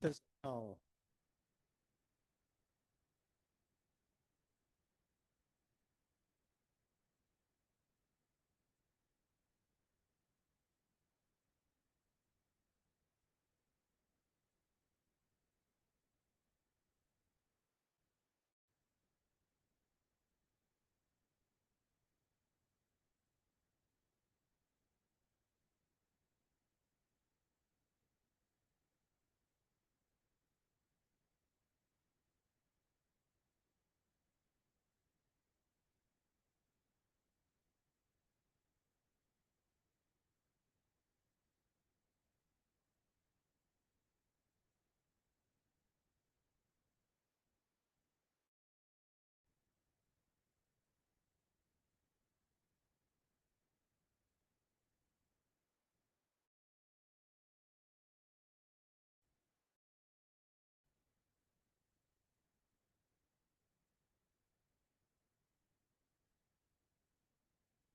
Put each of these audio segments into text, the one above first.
Yes. Oh.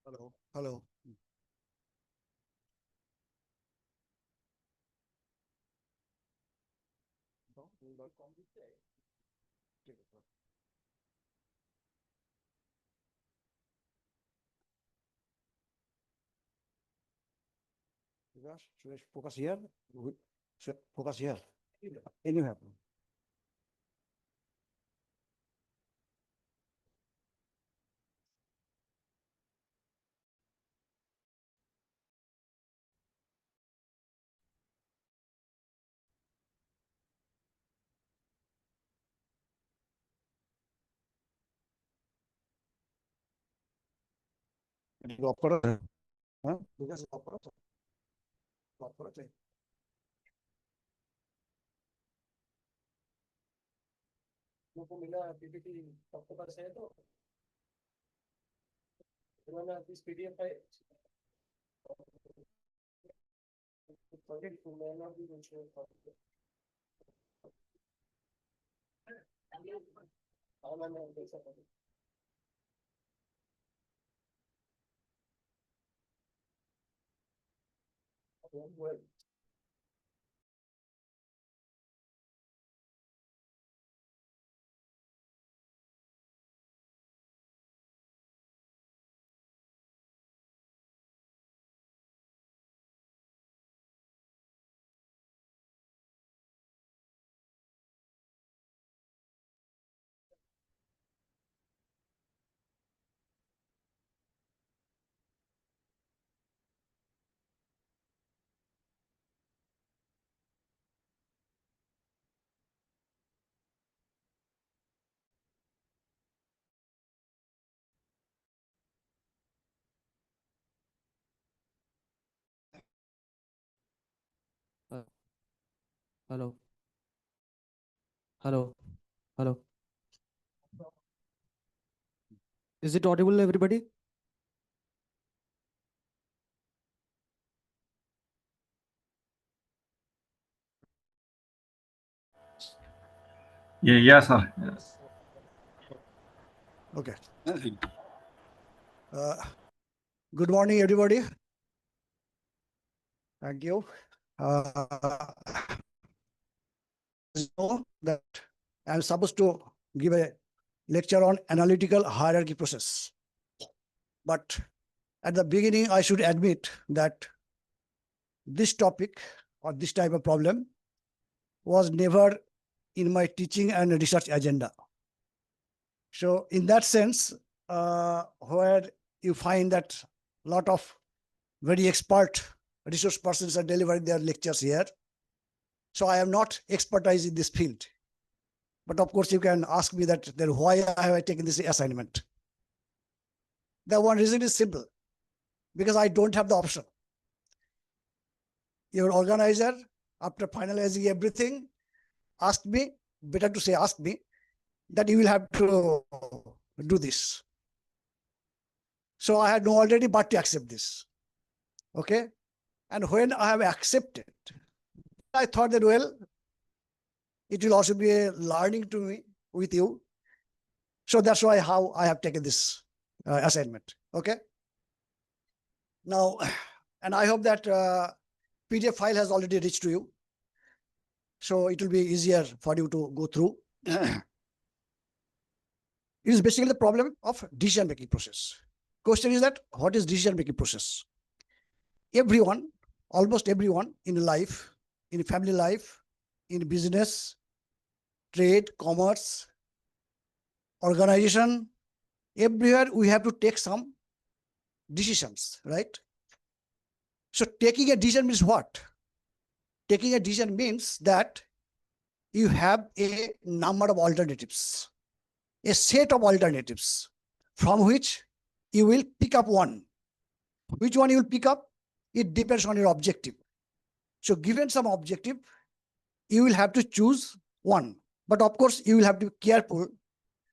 Hello. Hello. Should I focus here? Should I focus here? Anywhere. Drop करो, हाँ? Because drop करो तो, drop करो तो. लोगों को मिला पीपीटी सबके पास है तो इन्होंने इस पीडीएफ है प्रोजेक्ट को मैंने भी मेंशन कर दिया. हाँ मैंने देखा था. Well. Hello. Hello. Hello. Is it audible, everybody? Yeah, sir. Yes. Okay. Good morning, everybody. Thank you. Know that I'm supposed to give a lecture on analytical hierarchy process. But at the beginning, I should admit that this topic or this type of problem was never in my teaching and research agenda. So in that sense, where you find that a lot of very expert resource persons are delivering their lectures here. So I am not expertise in this field. But of course, you can ask me that then why have I taken this assignment? The one reason is simple, because I don't have the option. Your organizer, after finalizing everything, asked me, better to say asked me, that you will have to do this. So I had no already but to accept this. Okay. And when I have accepted, I thought that, well, it will also be a learning to me with you. So that's why how I have taken this assignment. Okay. Now, and I hope that PDF file has already reached to you. so it will be easier for you to go through. It is basically the problem of decision-making process. Question is that, what is decision-making process? Everyone, almost everyone in life, in family life, in business, trade, commerce, organization, everywhere we have to take some decisions, right? So taking a decision means what? Taking a decision means that you have a number of alternatives, a set of alternatives from which you will pick up one. Which one you will pick up? It depends on your objective. So given some objective, you will have to choose one. But of course, you will have to be careful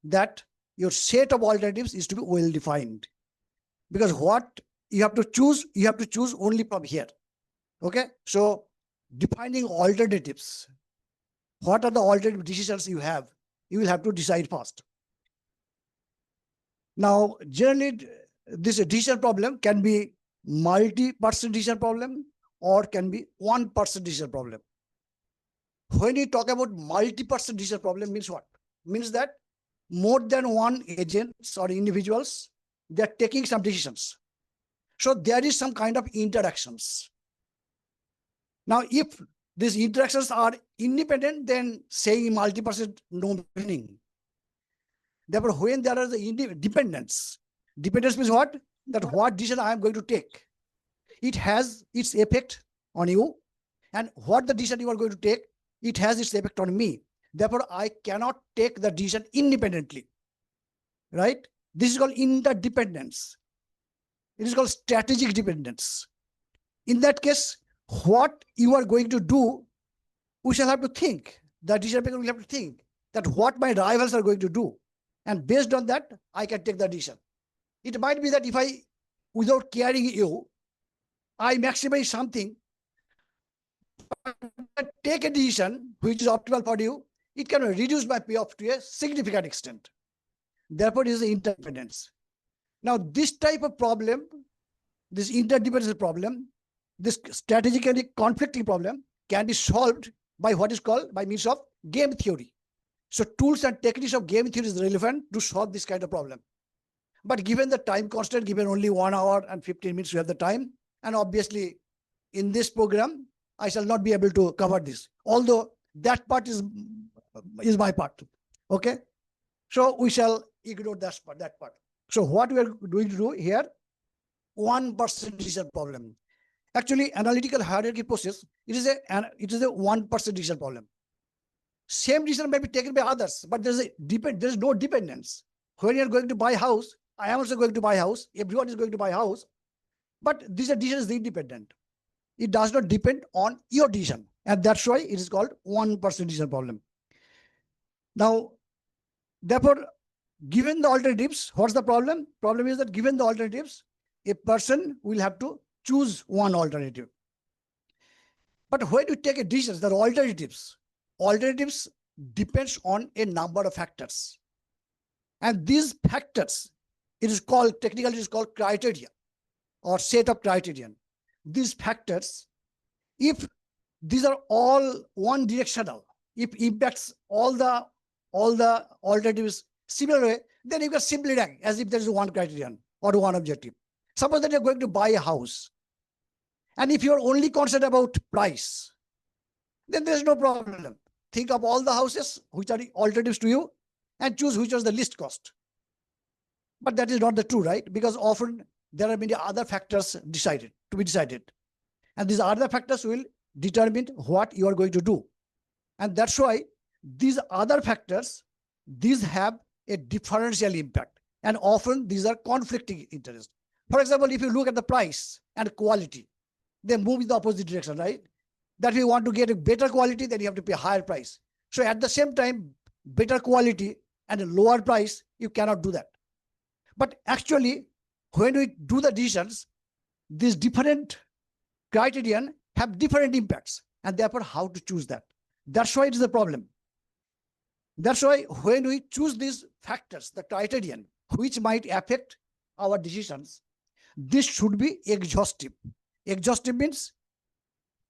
that your set of alternatives is to be well defined. Because what you have to choose only from here. Okay? So defining alternatives, what are the alternative decisions you have? You will have to decide first. Now, generally, this decision problem can be multi-person decision problem or can be one-person decision problem. When you talk about multi-person decision problem, means what? Means that more than one agents or individuals, they are taking some decisions. So there is some kind of interactions. Now, if these interactions are independent, then saying multi-person no meaning. Therefore, when there are the dependence means what? That what decision I am going to take, it has its effect on you, and what the decision you are going to take, it has its effect on me. Therefore, I cannot take the decision independently, right? This is called interdependence. It is called strategic dependence. In that case, what you are going to do, we shall have to think. The decision maker will have to think that what my rivals are going to do. And based on that, I can take the decision. It might be that if I, without caring you, I maximize something, take a decision which is optimal for you, it can reduce my payoff to a significant extent. Therefore, it is interdependence. Now, this type of problem, this interdependence problem, this strategically conflicting problem can be solved by what is called by means of game theory. So tools and techniques of game theory is relevant to solve this kind of problem. But given the time constraint, given only 1 hour and 15 minutes, we have the time. And obviously, in this program, I shall not be able to cover this. Although that part is my part. Okay? So we shall ignore that part. So what we are going to do here, one-person decision problem. Actually, analytical hierarchy process, it is a one-person decision problem. Same decision may be taken by others, but there is no dependence. When you are going to buy a house, I am also going to buy a house. Everyone is going to buy a house. But this decision is independent. It does not depend on your decision. And that's why it is called one-person decision problem. Now, therefore, given the alternatives, what's the problem? Problem is that given the alternatives, a person will have to choose one alternative. But when you take a decision, there are alternatives. Alternatives depends on a number of factors. And these factors, technically it is called criteria or set of criterion. These factors, if these are all one directional, if impacts all the alternatives similar way, then you can simply rank as if there is one criterion or one objective. Suppose that you're going to buy a house, and if you're only concerned about price, then there's no problem. Think of all the houses which are alternatives to you and choose which was the least cost. But that is not the true, right? Because often there are many other factors to be decided. And these other factors will determine what you are going to do. And that's why these other factors, these have a differential impact. And often these are conflicting interests. For example, if you look at the price and quality, they move in the opposite direction, right? That if you want to get a better quality, then you have to pay a higher price. So at the same time, better quality and a lower price, you cannot do that. But actually, when we do the decisions, these different criterion have different impacts, and therefore how to choose that. That's why it is a problem. That's why when we choose these factors, the criterion, which might affect our decisions, this should be exhaustive. Exhaustive means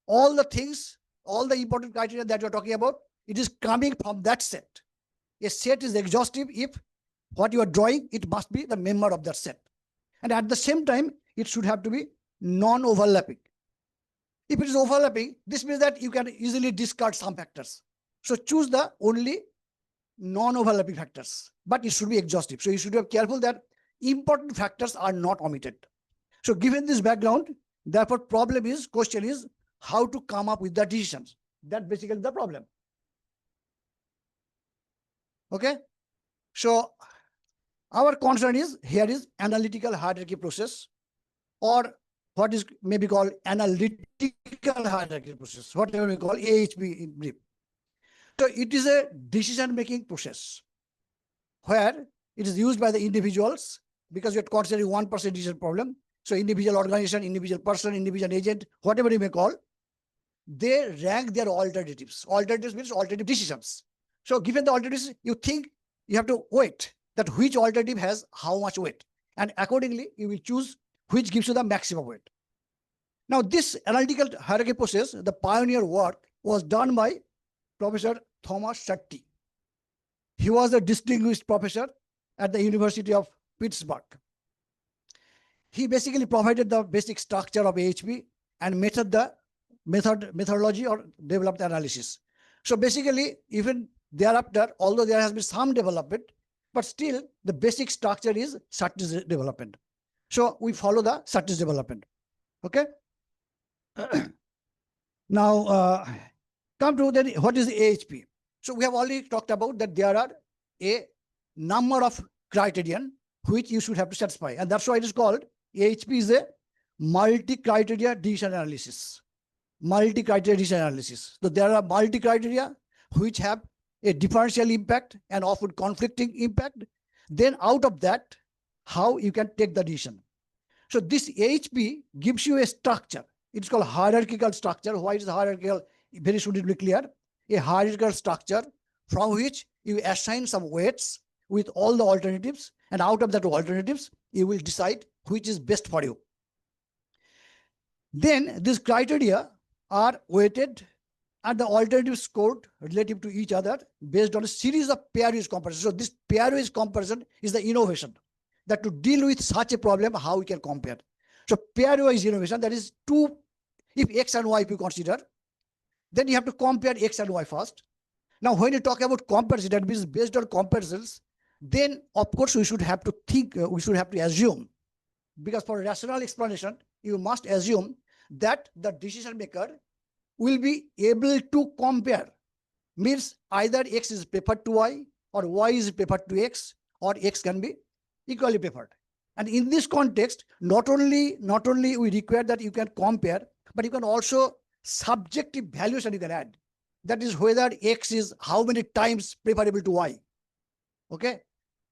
all the things all the important criteria that you're talking about, it is coming from that set. A set is exhaustive if what you are drawing, it must be the member of that set. And at the same time, it should have to be non-overlapping. If it is overlapping, this means that you can easily discard some factors. So choose the only non-overlapping factors, but it should be exhaustive. So you should be careful that important factors are not omitted. So given this background, therefore question is how to come up with the decisions. That's basically the problem. Okay. So our concern is here is analytical hierarchy process, or what is maybe called analytical hierarchy process, whatever we call AHP in brief. So it is a decision-making process where it is used by the individuals, because you're considering 1% decision problem. So individual organization, individual person, individual agent, whatever you may call, they rank their alternatives. Alternatives means alternative decisions. So given the alternatives, you think you have to weight that which alternative has how much weight. And accordingly, you will choose which gives you the maximum weight. Now, this analytical hierarchy process, the pioneer work was done by Professor Thomas Sutty. He was a distinguished professor at the University of Pittsburgh. He basically provided the basic structure of AHP and methodology or developed analysis. So basically, even thereafter, although there has been some development, but still the basic structure is Sutty's development. So we follow the Sutty's development. Okay. Now, come to then what is the AHP? So we have already talked about that there are a number of criterion which you should have to satisfy. And that's why it is called AHP is a multi-criteria decision analysis. Multi-criteria decision analysis. So there are multi-criteria which have a differential impact and often conflicting impact. Then out of that, how you can take the decision. So this AHP gives you a structure. It's called hierarchical structure. Why is hierarchical? Very suitably clear. A hierarchical structure from which you assign some weights with all the alternatives, and out of that alternatives, you will decide which is best for you. Then these criteria are weighted and the alternatives scored relative to each other based on a series of pairwise comparisons. So this pairwise comparison is the innovation, that to deal with such a problem, how we can compare. So pairwise innovation, that is two, if X and Y if you consider, then you have to compare X and Y first. Now, when you talk about comparison, that means based on comparisons, then of course we should have to think, we should have to assume, because for rational explanation, you must assume that the decision maker will be able to compare. Means either X is preferred to Y or Y is preferred to X, or X can be equally preferred. And in this context, not only we require that you can compare, but you can also subjective valuation you can add. That is whether X is how many times preferable to Y. Okay.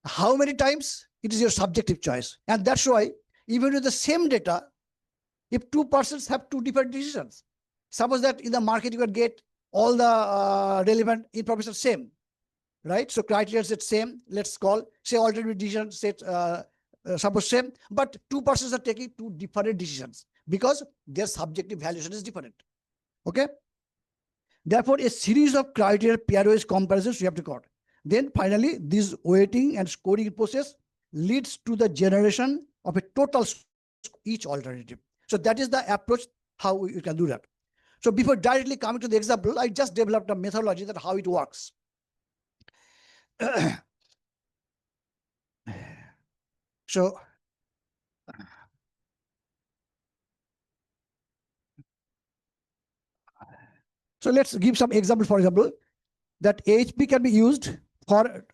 How many times? It is your subjective choice. And that's why even with the same data, if two persons have two different decisions, suppose that in the market you can get all the relevant information same, right? So criteria set same, let's call, say alternative decision set suppose same, but two persons are taking two different decisions because their subjective valuation is different. Okay. Therefore, a series of criteria pairwise comparisons you have to cut. Then finally, this weighting and scoring process leads to the generation of a total each alternative. So that is the approach how you can do that. So before directly coming to the example, I just developed a methodology that how it works. So let's give some example. For example, that AHP can be used for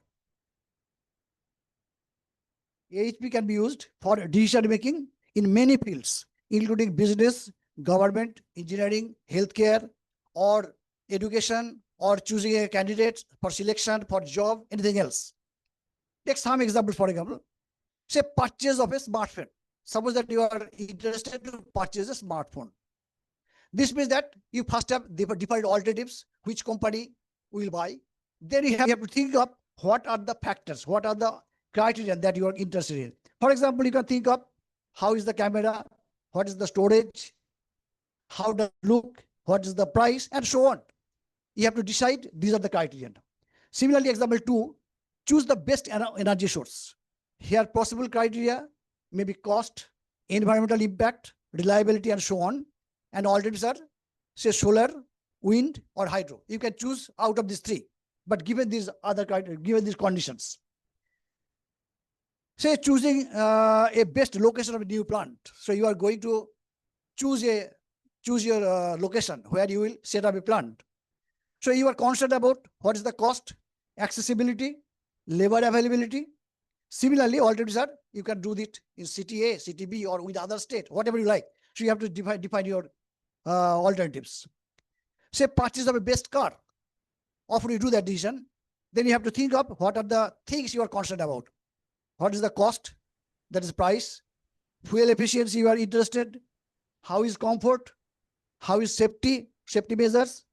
decision making in many fields, including business, government, engineering, healthcare, or education, or choosing a candidate for selection for job, anything else. Take some examples. For example, say purchase of a smartphone. Suppose that you are interested to purchase a smartphone. This means that you first have different alternatives, which company will buy. Then you have to think of what are the factors, what are the criteria that you are interested in. For example, you can think of how is the camera, what is the storage, how does it look, what is the price, and so on. You have to decide these are the criterion. Similarly, example 2, choose the best energy source. Here possible criteria may be cost, environmental impact, reliability, and so on. And alternatives are, say, solar, wind, or hydro. You can choose out of these 3, but given these other criteria, given these conditions. Say choosing a best location of a new plant. So you are going to choose your location where you will set up a plant. So you are concerned about what is the cost, accessibility, labor availability. Similarly, alternatives are, you can do it in city A, city B, or with other state, whatever you like. So you have to define your alternatives. Say purchase of a best car. After you do that decision, then you have to think of what are the things you are concerned about. What is the cost, that is price, fuel efficiency you are interested, how is comfort, how is safety measures,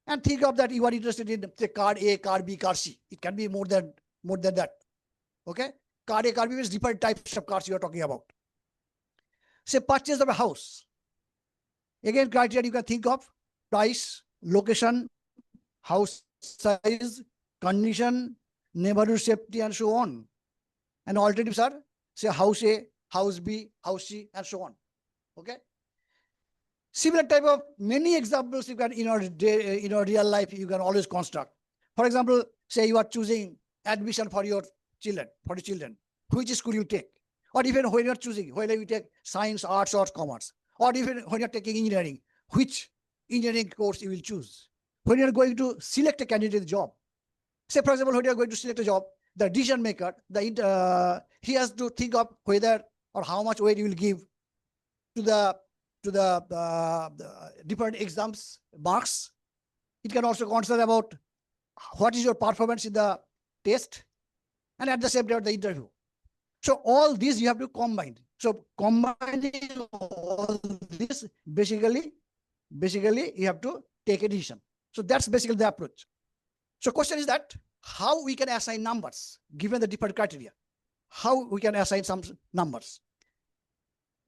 and think of that you are interested in, say, car A, car B, car C. It can be more than that. Okay, car A, car B means different types of cars you are talking about. Say purchase of a house. Again, criteria you can think of: price, location, house size, condition, neighborhood safety, and so on. And alternatives are, say, house A, house B, house C, and so on. Okay. Similar type of many examples you can, in your real life, you can always construct. For example, say you are choosing admission for your children, which school you take, or even when you are choosing whether you take science, arts, or commerce, or even when you are taking engineering, which engineering course you will choose. When you are going to select a candidate job, say for example, when you are going to select a job, the decision maker, he has to think of whether or how much weight you will give to the different exams marks. It can also consider about what is your performance in the test, and at the same time the interview. So all these you have to combine. So combining all this, basically you have to take a decision. So that's basically the approach. So question is that how we can assign numbers given the different criteria. How we can assign some numbers.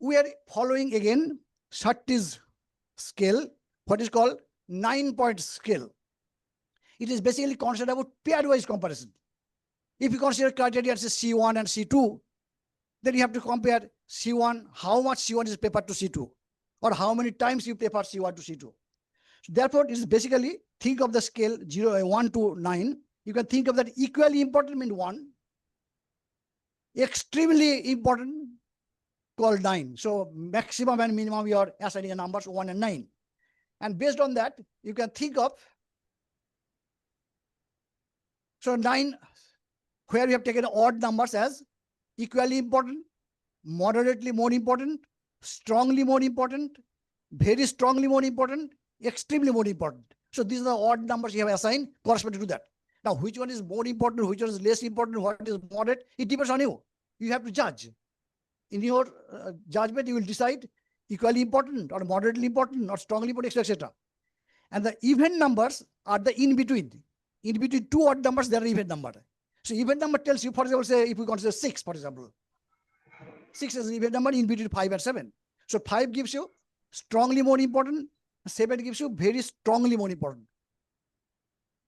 We are following again Shatti's scale, what is called 9-point scale. It is basically concerned about pairwise comparison. If you consider criteria as C1 and C2, then you have to compare C1, how much C1 is papered to C2, or how many times you paper C1 to C2. So therefore, it is basically, think of the scale 1 to 9. You can think of that equally important means 1, extremely important called 9. So maximum and minimum you are assigning a numbers 1 and 9. And based on that, you can think of, so 9, where we have taken odd numbers as equally important, moderately more important, strongly more important, very strongly more important, extremely more important. So these are the odd numbers you have assigned corresponding to that. Now, which one is more important, which one is less important, what is moderate, it depends on you. You have to judge. In your judgment, you will decide equally important or moderately important or strongly important, etc. And the even numbers are the in between. In between two odd numbers, there are even number. So even number tells you, for example, say if we consider 6, for example, 6 is an even number in between 5 and 7. So 5 gives you strongly more important, 7 gives you very strongly more important.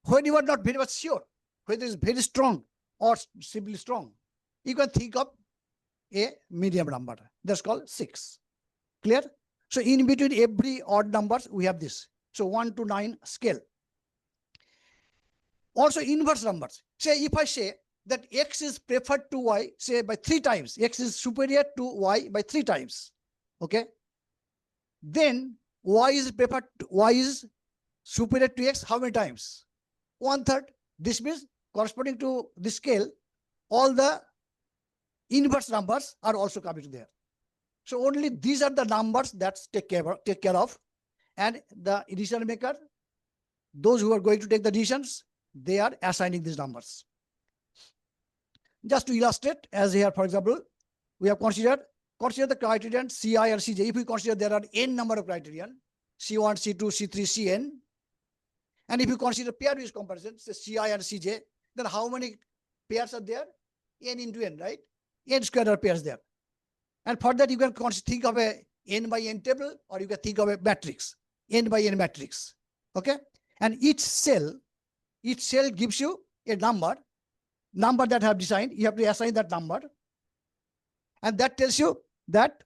When you are not very much sure whether it is very strong or simply strong, you can think of a medium number. That's called 6. Clear? So in between every odd numbers, we have this. So 1 to 9 scale. Also inverse numbers. Say if I say that X is preferred to Y, say by 3 times, X is superior to Y by 3 times. Okay. Then Y is preferred to, Y is superior to X how many times? 1/3. This means corresponding to this scale, all the inverse numbers are also coming to there. So only these are the numbers that take care of, and the decision maker, those who are going to take the decisions, they are assigning these numbers. Just to illustrate, as here, for example, we have considered the criterion Ci and Cj. If we consider there are n number of criterion, C1, C2, C3, Cn, and if you consider pairwise comparison, say Ci and Cj, then how many pairs are there? N into n, right? N squared are pairs there. And for that, you can think of a n by n table, or you can think of a matrix. n by n matrix. Okay, and each cell gives you a number that I have designed. You have to assign that number, and that tells you that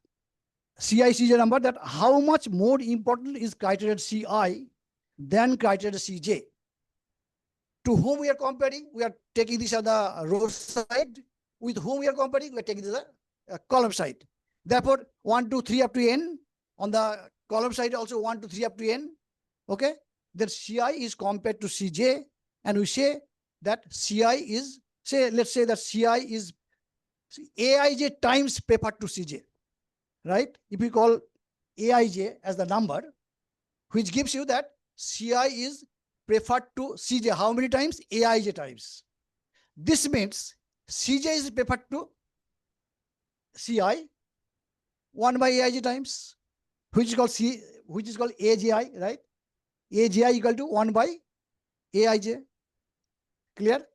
CI number, that how much more important is criteria CI than criteria CJ. To whom we are comparing? We are taking this on the row side. With whom we are comparing? We are taking this on the column side. Therefore, 1, 2, 3 up to n. On the column side also 1, 2, 3 up to n. Okay. Then CI is compared to CJ, and we say that CI is, let's say that CI is AIJ times preferred to CJ. Right? If we call AIJ as the number, which gives you that CI is preferred to CJ. How many times? AIJ times. This means CJ is preferred to CI 1 by AIJ times, which is called AGI, right? AGI equal to 1 by AIJ. Clear?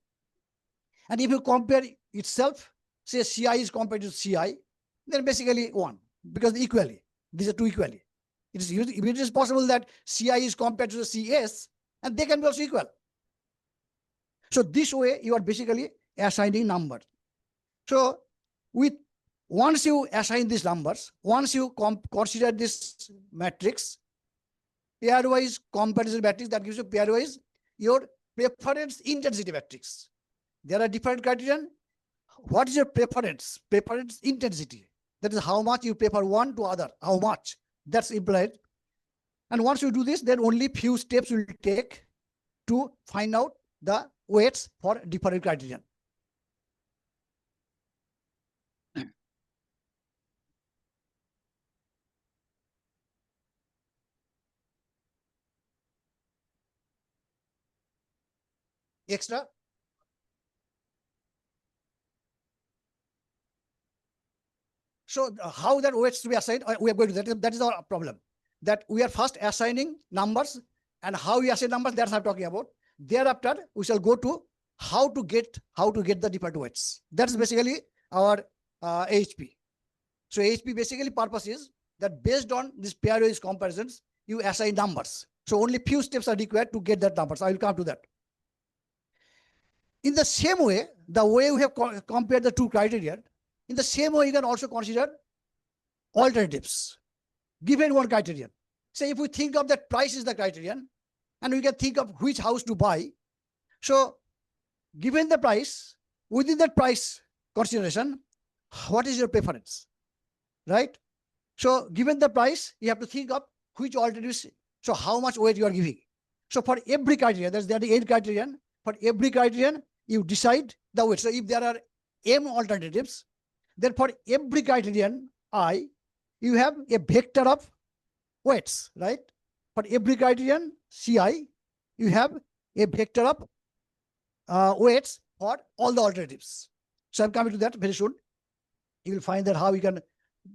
And if you compare itself, say CI is compared to CI, then basically 1, because equally, these are two equally. It is possible that CI is compared to the CS, and they can be also equal. So this way, you are basically assigning numbers. So once you assign these numbers, once you consider this matrix, pairwise comparison matrix, that gives you pairwise your preference intensity matrix. There are different criterion. What is your preference? Preference intensity. That is how much you prefer one to other. How much? That's implied. And once you do this, then only few steps will take to find out the weights for different criterion. Extra. So how that weights to be assigned, we are going to that. That is our problem. That we are first assigning numbers, and how we assign numbers, that's what I'm talking about. Thereafter, we shall go to how to get the different weights. That's basically our AHP. So AHP basically purpose is that based on these pairwise comparisons, you assign numbers. So only few steps are required to get that numbers. I will come to that. In the same way, the way we have compared the two criteria, in the same way, you can also consider alternatives given one criterion. Say if we think of that price is the criterion, and we can think of which house to buy. So given the price, within that price consideration, what is your preference, right? So given the price, you have to think of which alternatives, so how much weight you are giving. So for every criterion, there are the 8 criterion. For every criterion, you decide the weight. So if there are m alternatives, then for every criterion I, you have a vector of weights, right? For every criterion Ci, you have a vector of weights for all the alternatives. So I'm coming to that very soon. You will find that how you can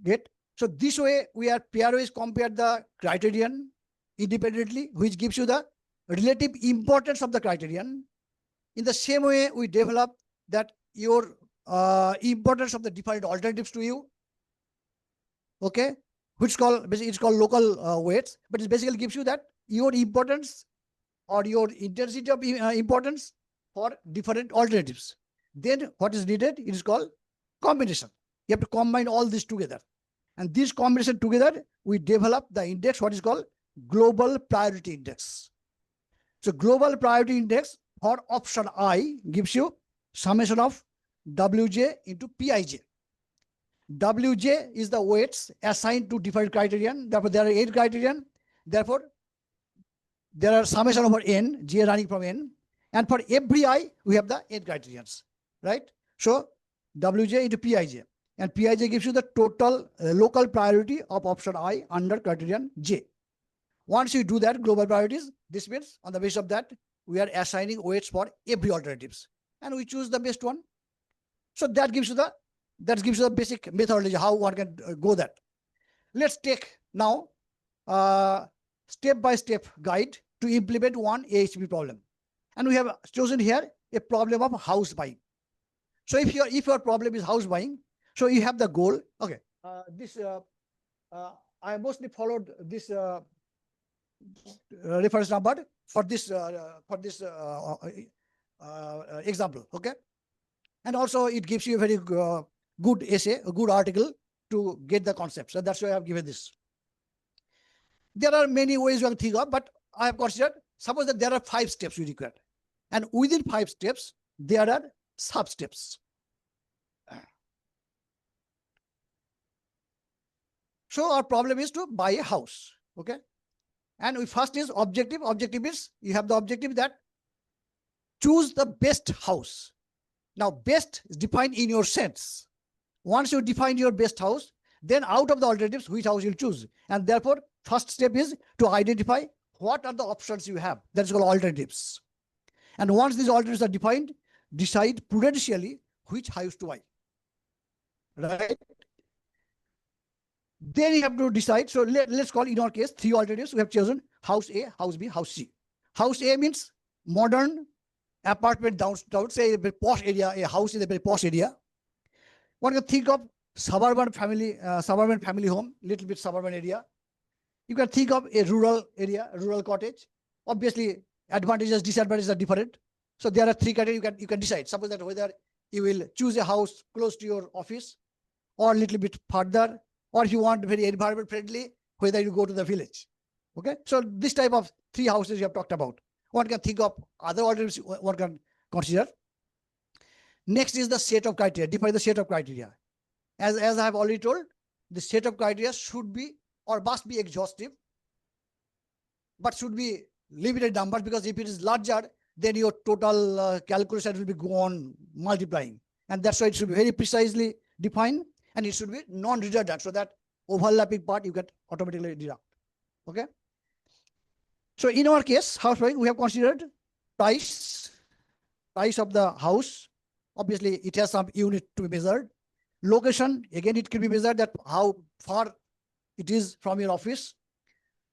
get. So this way we are pairwise compare the criterion independently, which gives you the relative importance of the criterion. In the same way, we develop that your importance of the different alternatives to you. Okay, which it's called local weights, but it basically gives you that your importance or your intensity of importance for different alternatives. Then what is needed? It is called combination. You have to combine all this together, and this combination together, we develop the index, what is called global priority index. So global priority index for option I gives you summation of Wj into Pij. Wj is the weights assigned to different criterion. Therefore, there are 8 criterion. Therefore, there are summation over n, j running from n. And for every I, we have the 8 criterions, right? So Wj into Pij. And Pij gives you the total local priority of option I under criterion j. Once you do that, global priorities, this means on the basis of that, we are assigning weights for every alternatives, and we choose the best one. So that gives you the basic methodology how one can go that. Let's take now step-by-step guide to implement one AHP problem, and we have chosen here a problem of house buying. So if your problem is house buying, so you have the goal. Okay, I mostly followed this reference number for this example. Okay, and also it gives you a very good essay, a good article to get the concept. So that's why I have given this. There are many ways you can think of, but I have considered, suppose that there are 5 steps we require, and within 5 steps there are sub steps. So our problem is to buy a house. Okay, and we first is objective. Objective is, you have the objective that choose the best house. Now best is defined in your sense. Once you define your best house, then out of the alternatives, which house you'll choose. And therefore, first step is to identify what are the options you have. That's called alternatives. And once these alternatives are defined, decide prudentially which house to buy. Right? Then you have to decide. So let's call, in our case, 3 alternatives. We have chosen house A, house B, house C. House A means modern apartment downtown, say a very posh area, a house in a very posh area. One can think of suburban family home, little bit suburban area. You can think of a rural area, a rural cottage. Obviously, advantages, disadvantages are different. So there are 3 criteria you can decide. Suppose that whether you will choose a house close to your office or a little bit further, or if you want very environment friendly, whether you go to the village. Okay, so this type of 3 houses you have talked about. One can think of other alternatives one can consider. Next is the set of criteria. Define the set of criteria. As I have already told, the set of criteria should be or must be exhaustive, but should be limited numbers, because if it is larger, then your total calculation will be go on multiplying. And that's why it should be very precisely defined, and it should be non-redundant, so that overlapping part you can automatically deduct. Okay. So in our case, house buying, we have considered price of the house. Obviously, it has some unit to be measured. Location, again, it can be measured that how far it is from your office.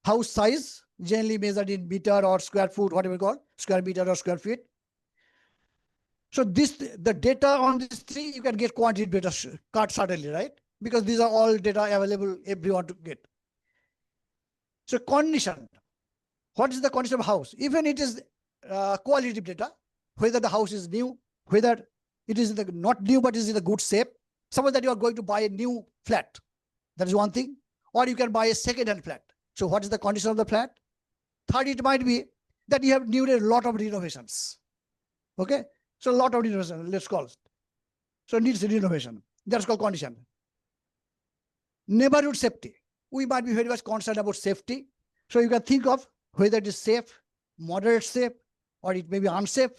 House size, generally measured in meter or square foot, whatever you call, square meter or square feet. So the data on these 3, you can get quantitative data card certainly, right? Because these are all data available everyone to get. So condition. What is the condition of house? Even it is qualitative data, whether the house is new, whether it is not new but is in a good shape. Suppose that you are going to buy a new flat. That is one thing. Or you can buy a second-hand flat. So what is the condition of the flat? Third, it might be that you have needed a lot of renovations. Okay? So a lot of renovation, let's call it. So it needs renovation. That's called condition. Neighborhood safety. We might be very much concerned about safety. So you can think of whether it is safe, moderate safe, or it may be unsafe.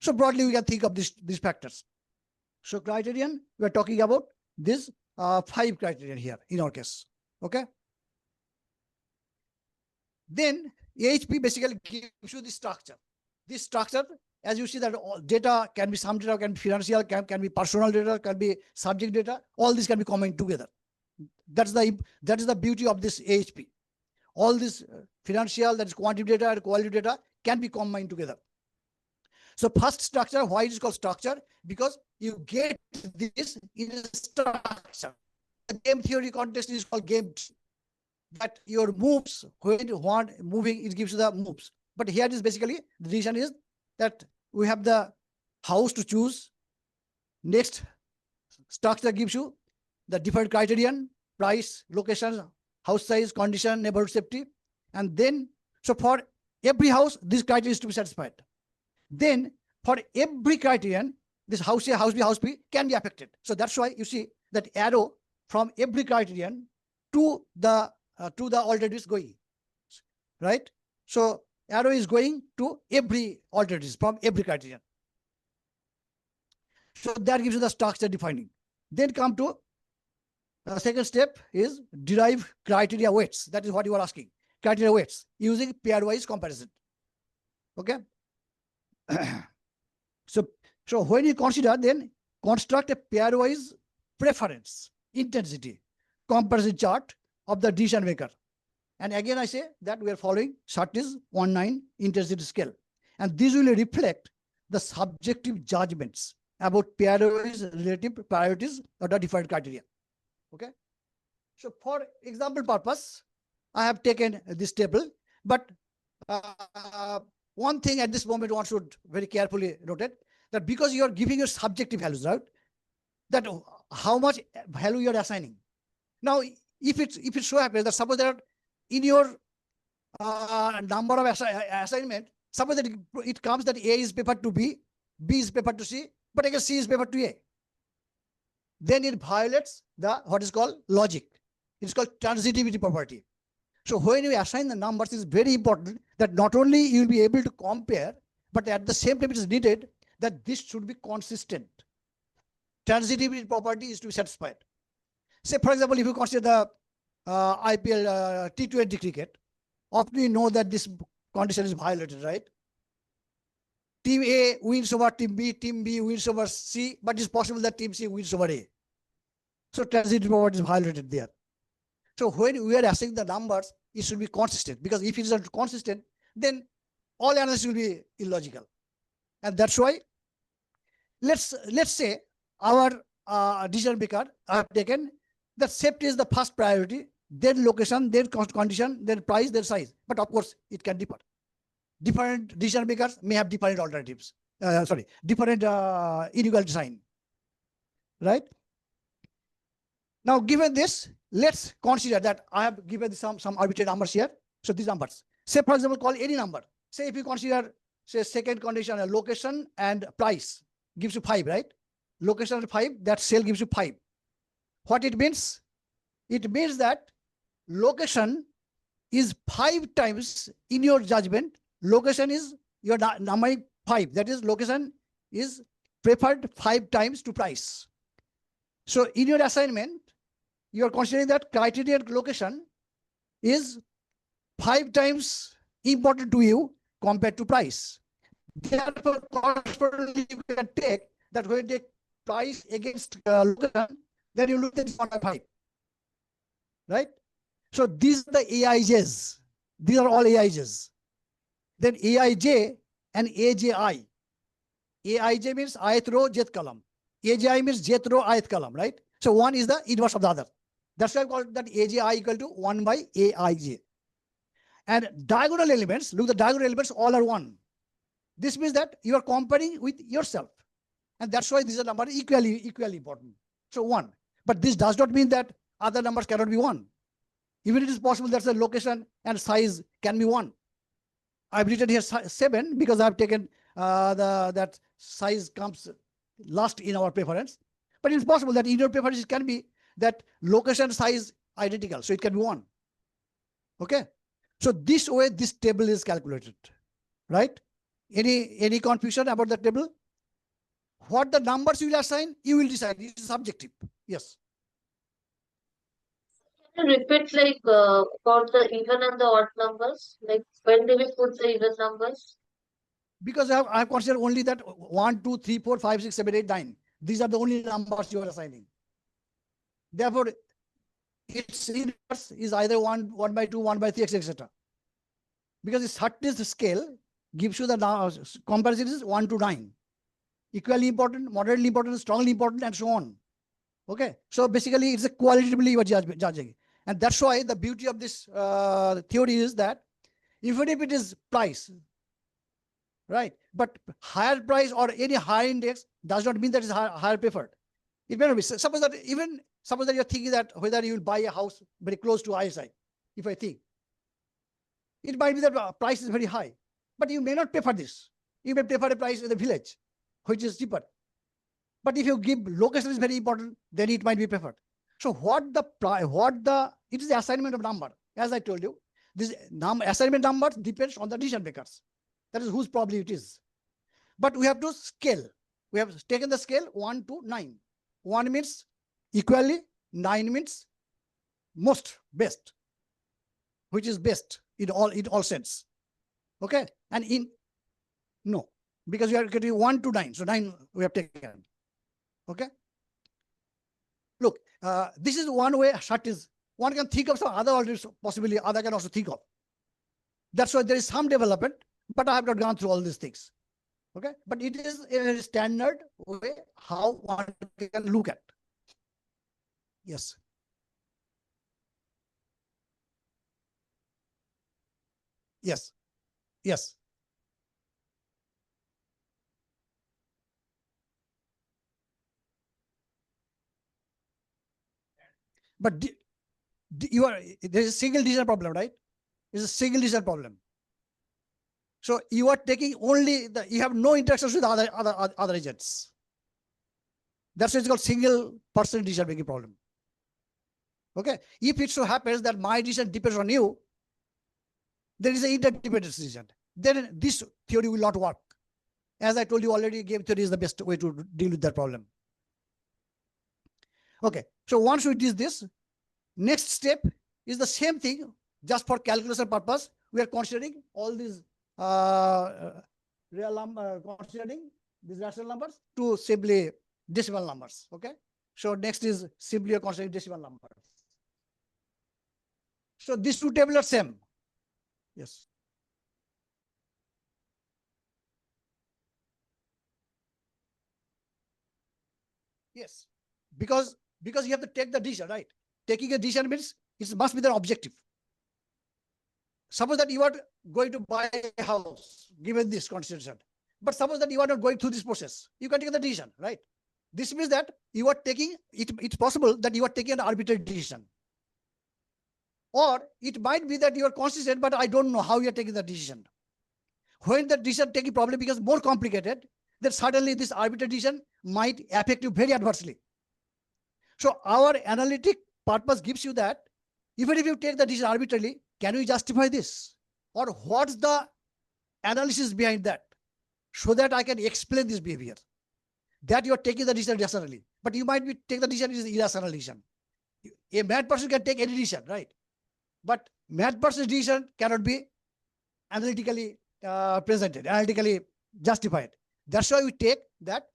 So broadly, we can think of these factors. So criterion, we are talking about these 5 criteria here in our case. Okay. Then AHP basically gives you the structure. This structure, as you see, that all data can be, some data can be financial, can be personal data, can be subject data. All this can be combined together. That is the beauty of this AHP. All this financial, that is quantitative data and qualitative data, can be combined together. So first structure, why it is called structure? Because you get this in a structure. The game theory context is called game. That your moves, when you want moving, it gives you the moves. But here it is basically, the reason is that we have the house to choose. Next structure gives you the different criterion, price, location, house size, condition, neighborhood safety. And then, so for every house, this criteria is to be satisfied. Then for every criterion, this house A, house B, house B can be affected. So that's why you see that arrow from every criterion to the alternatives going, right? So arrow is going to every alternatives from every criterion. So that gives you the structure defining. Then come to the second step is derive criteria weights. That is what you are asking. Criteria weights using pairwise comparison. Okay. So when you consider, then construct a pairwise preference, intensity, comparison chart of the decision maker. And again, I say that we are following Shart's 1-9 intensity scale. And these will reflect the subjective judgments about pairwise relative priorities or the different criteria. Okay. So for example purpose, I have taken this table, but one thing at this moment one should very carefully note it, that because you are giving your subjective values, right? That how much value you are assigning. Now, if it so happens that suppose there are in your number of assignment, suppose that it comes that A is papered to B, B is papered to C, but again C is papered to A, then it violates the what is called logic. It's called transitivity property. So when you assign the numbers, it's very important that not only you will be able to compare, but at the same time it is needed that this should be consistent. Transitivity property is to be satisfied. Say, for example, if you consider the IPL T20 cricket, often you know that this condition is violated, right? Team A wins over Team B wins over C, but it's possible that Team C wins over A. So transitivity property is violated there. So when we are assigning the numbers, it should be consistent, because if it is not consistent, then all analysis will be illogical. And that's why let's say our decision maker have taken that safety is the first priority, then location, then condition, then price, then size. But of course, it can differ. Different decision makers may have different alternatives. Different inequality sign. Right? Now, given this, let's consider that I have given some arbitrary numbers here. So these numbers, say for example, call any number. Say if you consider, say second condition, location and price gives you 5, right? Location and 5, that cell gives you 5. What it means? It means that location is 5 times, in your judgment, location is your number 5. That is, location is preferred 5 times to price. So in your assignment, you are considering that criterion location is 5 times important to you compared to price. Therefore, correspondingly, you can take that when you take price against location, then you look at 1.5. Right? So these are the AIJs. These are all AIJs. Then AIJ and AJI. AIJ means ith row, jth column. AJI means jth row, ith column, right? So one is the inverse of the other. That's why I call that AJI equal to 1 by AIJ. And diagonal elements, look, the diagonal elements all are 1. This means that you are comparing with yourself. And that's why these are numbers equally important. So 1. But this does not mean that other numbers cannot be 1. Even it is possible that the location and size can be 1. I've written here 7 because I've taken that size comes last in our preference. But it's possible that in your preference it can be that location size identical. So it can be 1. Okay. So this way, this table is calculated. Right? Any confusion about the table? What the numbers you will assign, you will decide. It is subjective. Yes. Can you repeat about the even and the odd numbers? Like when do we put the even numbers? Because I have considered only that 1, 2, 3, 4, 5, 6, 7, 8, 9. These are the only numbers you are assigning. Therefore, its inverse is either 1 by 2, 1 by 3, etc. Because the hardness scale gives you the comparison is 1 to 9. Equally important, moderately important, strongly important, and so on. Okay. So basically, it's a qualitatively you are judging. And that's why the beauty of this theory is that even if it is price, right? But higher price or any higher index does not mean that it's higher preferred. It may not be. Suppose that you're thinking that whether you will buy a house very close to ISI, if I think. It might be that price is very high, but you may not prefer this. You may prefer a price in the village, which is cheaper. But if you give location is very important, then it might be preferred. So it is the assignment of number. As I told you, this assignment number depends on the decision makers. That is whose probability it is. But we have to scale. We have taken the scale 1 to 9. 1 means equally, 9 means most best, which is best in all sense. Okay, and no, because we are getting 1 to 9, so 9 we have taken. Okay. Look, this is one way. One can think of some other alternatives, possibly other can also think of. That's why there is some development, but I have not gone through all these things. Okay, but it is a standard way how one can look at. Yes. Yes. Yes. But there is a single decision problem, right? It's a single decision problem. So you are taking only you have no interactions with other agents. That's why it's called single person decision making problem. Okay. If it so happens that my decision depends on you, there is an interdependence decision. Then this theory will not work. As I told you already, game theory is the best way to deal with that problem. Okay. So once we do this, next step is the same thing, just for calculation purpose. We are considering all these considering these rational numbers to simply decimal numbers. Okay. So next is simply considering decimal numbers. So these two tables are same. Yes. Yes. Because you have to take the decision, right? Taking a decision means it must be the objective. Suppose that you are going to buy a house, given this consideration. But suppose that you are not going through this process, you can take the decision, right? This means that you are taking it. It's possible that you are taking an arbitrary decision. Or it might be that you are consistent, but I don't know how you are taking the decision. When the decision taking problem becomes more complicated, then suddenly this arbitrary decision might affect you very adversely. So our analytic purpose gives you that even if you take the decision arbitrarily, can you justify this? Or what's the analysis behind that? So that I can explain this behavior. That you are taking the decision rationally. But you might be take the decision is irrational decision. A mad person can take any decision, right? But mad person's decision cannot be analytically presented, analytically justified. That's why we take that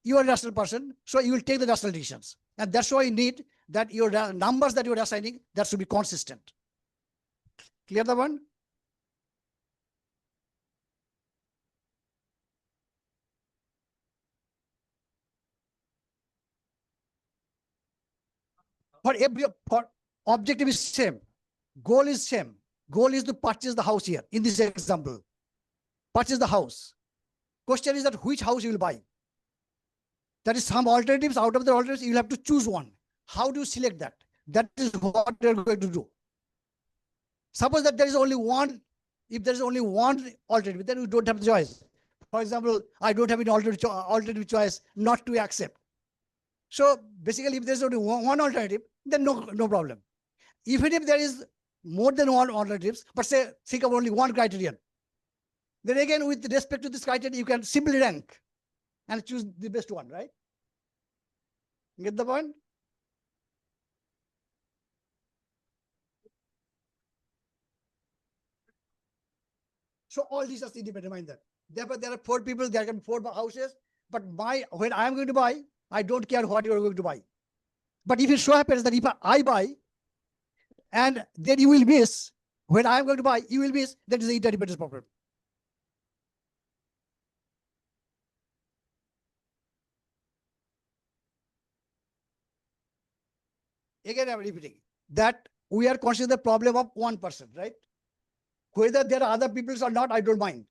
you are a rational person, so you will take the rational decisions. And that's why you need that your numbers that you are assigning, that should be consistent. Clear the one? For objective is same. Goal is same. Goal is to purchase the house here. In this example, purchase the house. Question is that which house you will buy. That is some alternatives. Out of the alternatives, you will have to choose one. How do you select that? That is what you are going to do. Suppose that there is only one. If there is only one alternative, then you don't have the choice. For example, I don't have an alternative choice not to accept. So basically, if there's only one alternative, then no problem. Even if there is more than one alternatives, but say think of only one criterion, then again with respect to this criterion, you can simply rank and choose the best one, right? Get the point? So all these are independent, mind that. Therefore, there are 4 people, there can be 4 houses, but when I am going to buy, I don't care what you are going to buy. But if it so happens that if I buy, and then you will miss, when I am going to buy, you will miss, that is the interdependence problem. Again, I am repeating that we are considering the problem of one person, right? Whether there are other people or not, I don't mind.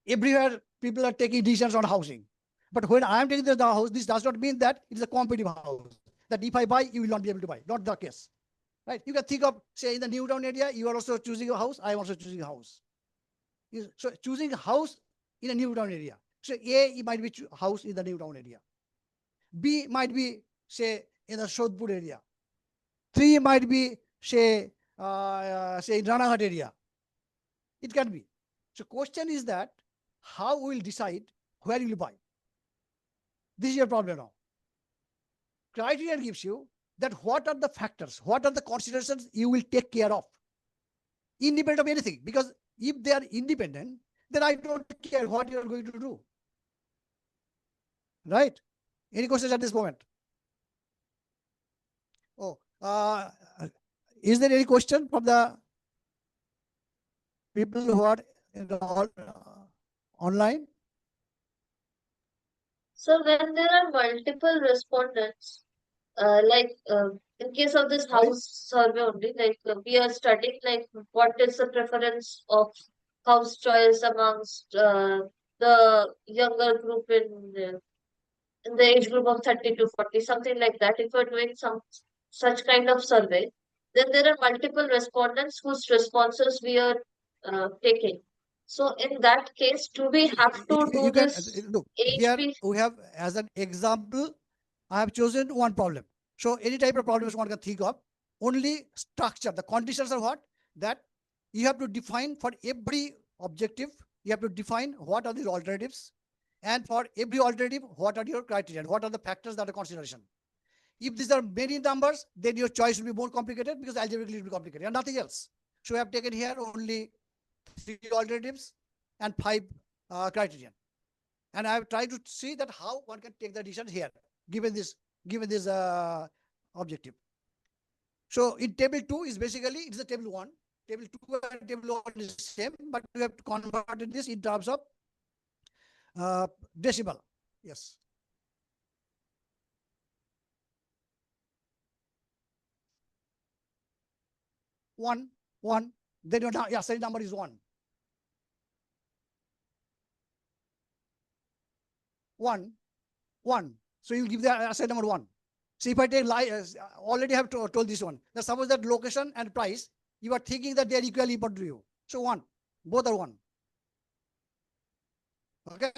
Everywhere people are taking decisions on housing. But when I am taking the house, this does not mean that it is a competitive house. That if I buy, you will not be able to buy. Not the case. Right? You can think of, say, in the new town area, you are also choosing a house. I am also choosing a house. So choosing a house in a new town area. So A, it might be house in the new town area. B might be, say, in the Shodhpur area. 3 might be, say, in Ranaghat area. It can be. So question is that how we will decide where you will buy. This is your problem now. Criterion gives you that what are the factors, what are the considerations you will take care of, independent of anything. Because if they are independent, then I don't care what you are going to do. Right? Any questions at this moment? Oh, is there any question from the people who are in the online? So when there are multiple respondents, In case of this Sorry? house survey only, like we are studying like what is the preference of house choice amongst the younger group in the age group of 30 to 40, something like that. If we're doing some such kind of survey, then there are multiple respondents whose responses we are taking. So in that case, do we have to do You can this look age here. based? We have as an example. I have chosen one problem. So any type of problems one can think of. Only structure. The conditions are what? That you have to define for every objective. You have to define what are the alternatives, and for every alternative, what are your criteria? What are the factors that are consideration? If these are many numbers, then your choice will be more complicated because algebraically it will be complicated and nothing else. So we have taken here only 3 alternatives and 5 criteria. And I have tried to see that how one can take the decision here, given this objective. So in table 2 is basically, it's the table 1. Table 2 and table 1 is same, but we have to convert this in terms of decimal. Yes. One, then your side number is 1. 1. So you give the asset number 1. So if I take already have told this one. Now suppose that location and price, you are thinking that they are equally important to you. So 1, both are 1. Okay.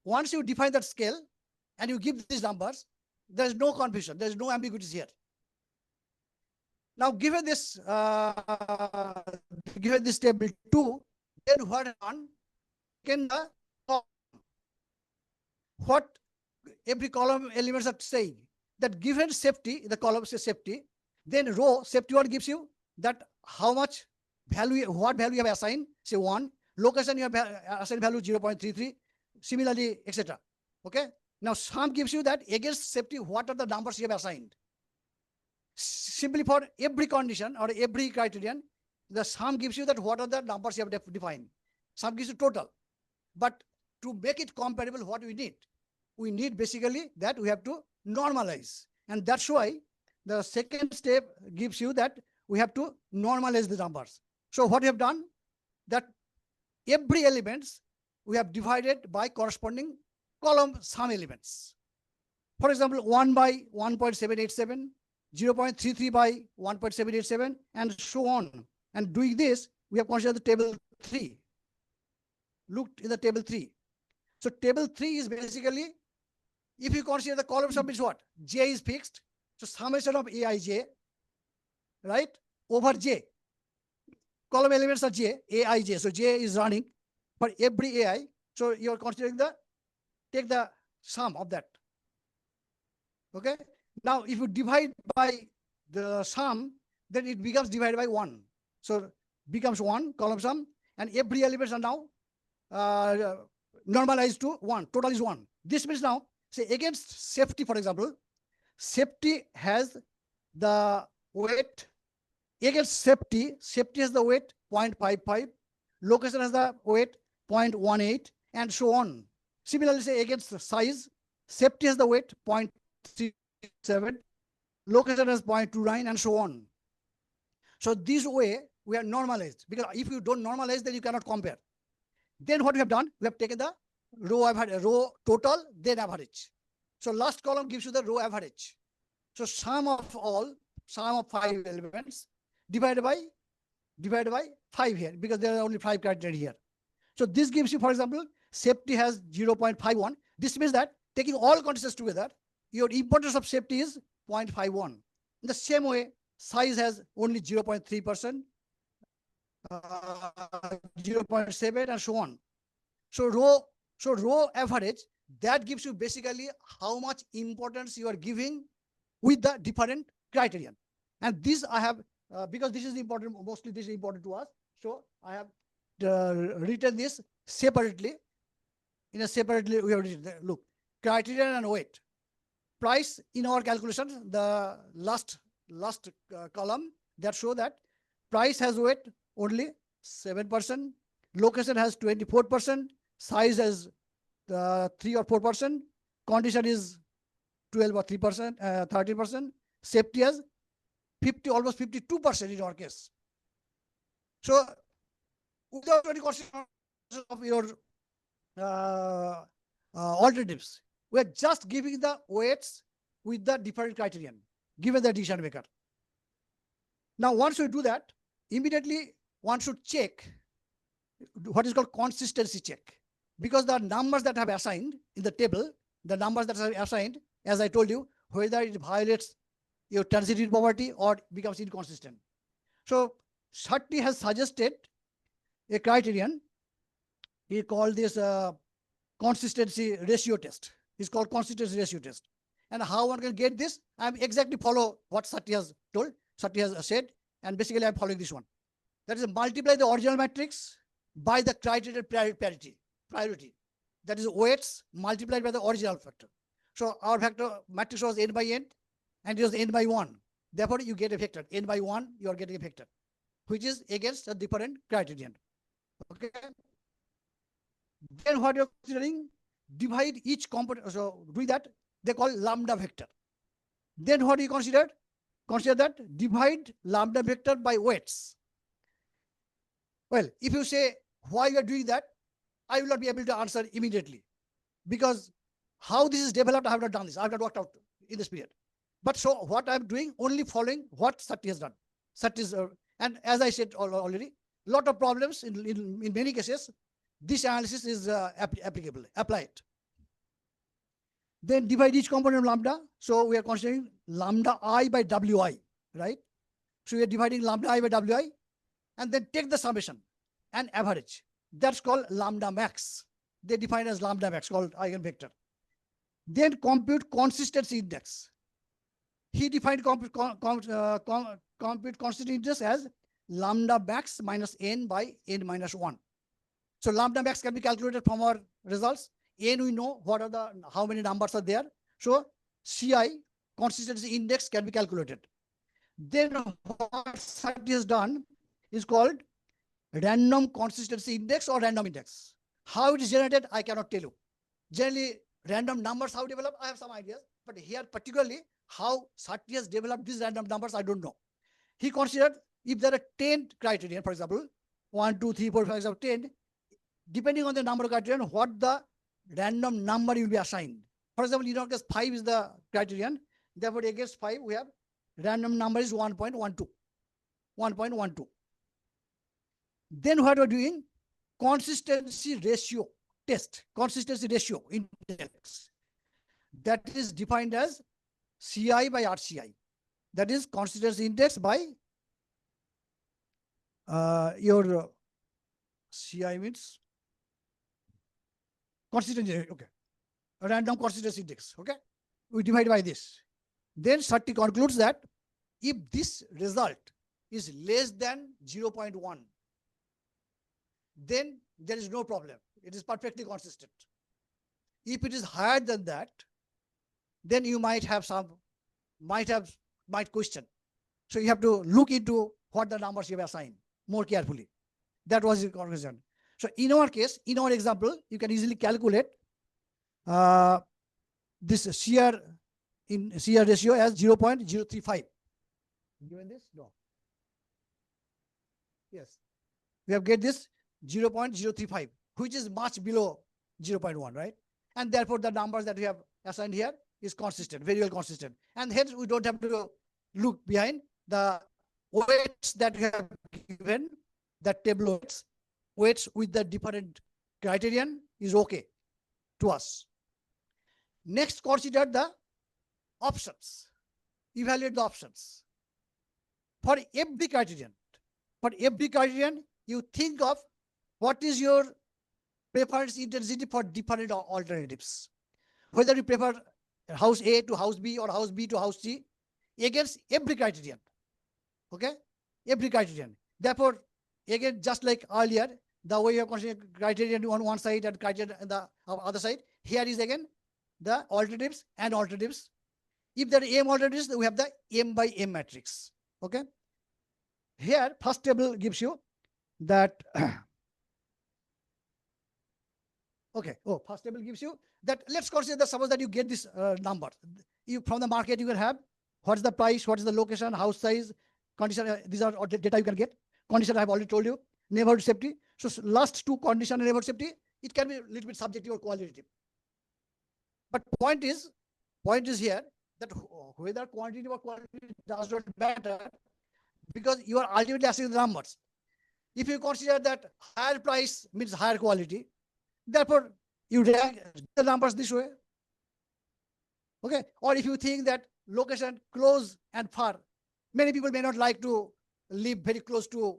Once you define that scale and you give these numbers, there is no confusion. There is no ambiguities here. Now given this table 2, then what on can the what every column elements are saying that given safety, the column says safety, then row safety 1 gives you that how much value, what value you have assigned, say 1, location you have assigned value 0.33, similarly, etc. Okay. Now sum gives you that against safety, what are the numbers you have assigned. Simply for every condition or every criterion, the sum gives you that what are the numbers you have defined. Sum gives you total. But to make it comparable, what we need? We need basically that we have to normalize. And that's why the second step gives you that we have to normalize the numbers. So what we have done, that every elements we have divided by corresponding column sum elements. For example, 1 by 1.787, 0.33 by 1.787, and so on. And doing this, we have considered the table 3. Looked in the table 3. So table 3 is basically, if you consider the column sum is what? J is fixed. So summation of Aij, right, over J. Column elements are J, Aij. So J is running for every Ai. So you are considering take the sum of that. Okay. Now, if you divide by the sum, then it becomes divided by 1. So becomes 1 column sum, and every elements are now normalized to 1. Total is 1. This means now, say against safety, for example, safety has the weight. Against safety has the weight 0.55, location has the weight 0.18, and so on. Similarly, say against size, safety has the weight 0.37, location has 0.29, and so on. So this way we are normalized, because if you don't normalize, then you cannot compare. Then what we have done, we have taken the row total, then average. So last column gives you the row average. So sum of 5 elements divided by 5 here, because there are only 5 criteria here. So this gives you, for example, safety has 0.51. This means that taking all conditions together, your importance of safety is 0.51. In the same way, size has only 0.3%, 0.7, and so on. So row average, that gives you basically how much importance you are giving with the different criterion. And this I have, because this is important, mostly this is important to us. So I have written this separately. We have written, look, criterion and weight. Price in our calculations, the last column, that show that price has weight only 7%, location has 24%, size has 3 or 4%, condition is 12 or 3%, 30%, safety as 50, almost 52% in our case. So without any consideration of your alternatives, we are just giving the weights with the different criterion, given the decision maker. Now, once we do that, immediately one should check what is called consistency check. Because the numbers that have assigned in the table, the numbers that are assigned, as I told you, whether it violates your transitive property or becomes inconsistent. So SRU has suggested a criterion. He called this consistency ratio test. It's called consistency ratio test. And how one can get this? I'm exactly follow what SRU has told, SRU has said, and basically I'm following this one. That is multiply the original matrix by the criterion priority. That is weights multiplied by the original factor. So our vector matrix was n by n, and it was n by 1. Therefore, you get a vector. N by 1, you are getting a vector, which is against a different criterion. Okay. Then what you're considering, divide each component. So doing that, they call lambda vector. Then what you consider? Consider that divide lambda vector by weights. Well, if you say why you are doing that, I will not be able to answer immediately, because how this is developed, I have not done this. I have not worked out in this period. But so what I'm doing, only following what SRU has done. SRU is, and as I said already, lot of problems in many cases, this analysis is applicable. Apply it. Then divide each component of lambda. So we are considering lambda I by Wi, right? So we are dividing lambda I by Wi, and then take the summation and average. That's called lambda max. They define as lambda max, called eigenvector. Then compute consistency index. He defined compute consistency index as lambda max minus n by n minus 1. So lambda max can be calculated from our results. N, we know what are how many numbers are there. So CI, consistency index, can be calculated. Then what SRU has done is called random consistency index or random index. How it is generated, I cannot tell you. Generally, random numbers, how develop, I have some ideas. But here, particularly, how SRU has developed these random numbers, I don't know. He considered if there are 10 criterion, for example, 1, 2, 3, 4, 5, 6, 7, 10, depending on the number of criterion, what the random number will be assigned. For example, in our case, 5 is the criterion. Therefore, against 5, we have random number is 1.12. 1.12. Then what we're doing, consistency ratio test, consistency ratio index. That is defined as CI by RCI. That is consistency index by your CI means consistency, okay. A random consistency index, okay. We divide by this. Then SRU concludes that if this result is less than 0.1, then there is no problem. It is perfectly consistent. If it is higher than that, then you might have might question. So you have to look into what the numbers you have assigned more carefully. That was the conclusion. So in our case, in our example, you can easily calculate this CR ratio as 0.035. Given this? No. Yes. We have get this 0.035, which is much below 0.1, right? And therefore, the numbers that we have assigned here is consistent, very well consistent. And hence, we don't have to look behind the weights that we have given, that table weights with the different criterion is okay to us. Next, consider the options. Evaluate the options. For every criterion, you think of what is your preference intensity for different alternatives. Whether you prefer house A to house B or house B to house C against every criterion. Okay? Every criterion. Therefore, again, just like earlier, the way you have considered criterion on one side and criterion on the other side, here is again the alternatives and alternatives. If there are M alternatives, we have the M by M matrix. Okay? Here, first table gives you that Okay. Oh, first table gives you that. Let's consider that suppose that you get this number. You from the market you can have what is the price, what is the location, house size, condition. These are all the data you can get. Condition I have already told you. Neighborhood safety. So last two condition and neighborhood safety, it can be a little bit subjective or qualitative. But point is here that whether quantity or quality does not matter, because you are ultimately asking the numbers. If you consider that higher price means higher quality, therefore you rank the numbers this way. Okay. Or if you think that location close and far, many people may not like to live very close to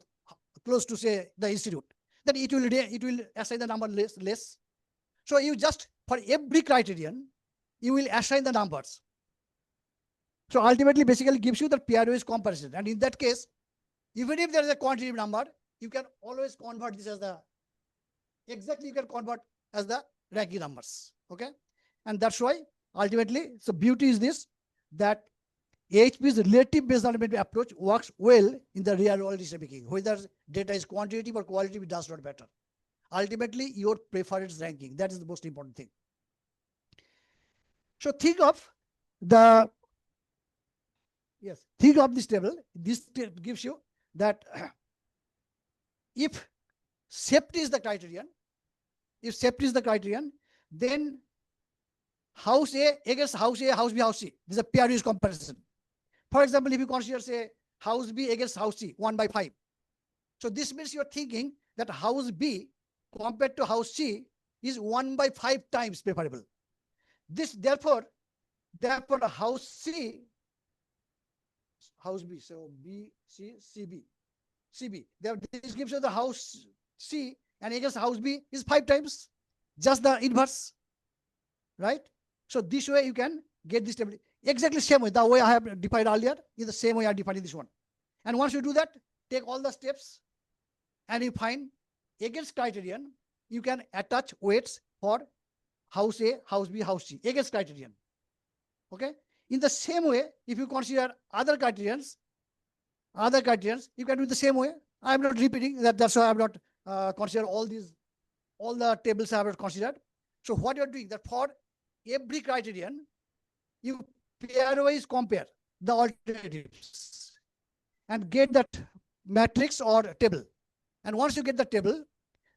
say the institute, then it will assign the number less. So you just for every criterion you will assign the numbers. So ultimately basically gives you the pairwise comparison. And in that case, even if there is a quantitative number, you can always convert this as the exactly you can convert as the ranking numbers. Okay. And that's why ultimately, so beauty is this, that AHP's relative based alignment approach works well in the real world decision making. Whether data is quantitative or qualitative, it does not matter. Ultimately, your preference ranking, that is the most important thing. So think of the, think of this table. This gives you that if safety is the criterion, then house A against house A, house B, house C. This is a pair use comparison. For example, if you consider say house B against house C, 1/5. So this means you're thinking that house B compared to house C is 1/5 times preferable. This therefore house C, house B, so B, C, CB, CB. This gives you the house C and against house B is 5 times, just the inverse, right? So this way you can get this table. Exactly same way, the way I have defined earlier is the same way I am defining this one. And once you do that, take all the steps and you find against criterion, you can attach weights for house A, house B, house C, against criterion. Okay. In the same way, if you consider other criterions, you can do the same way. I am not repeating that. That's why I have not considered all the tables I have not considered. So what you are doing that for every criterion, you pairwise compare the alternatives and get that matrix or table. And once you get the table,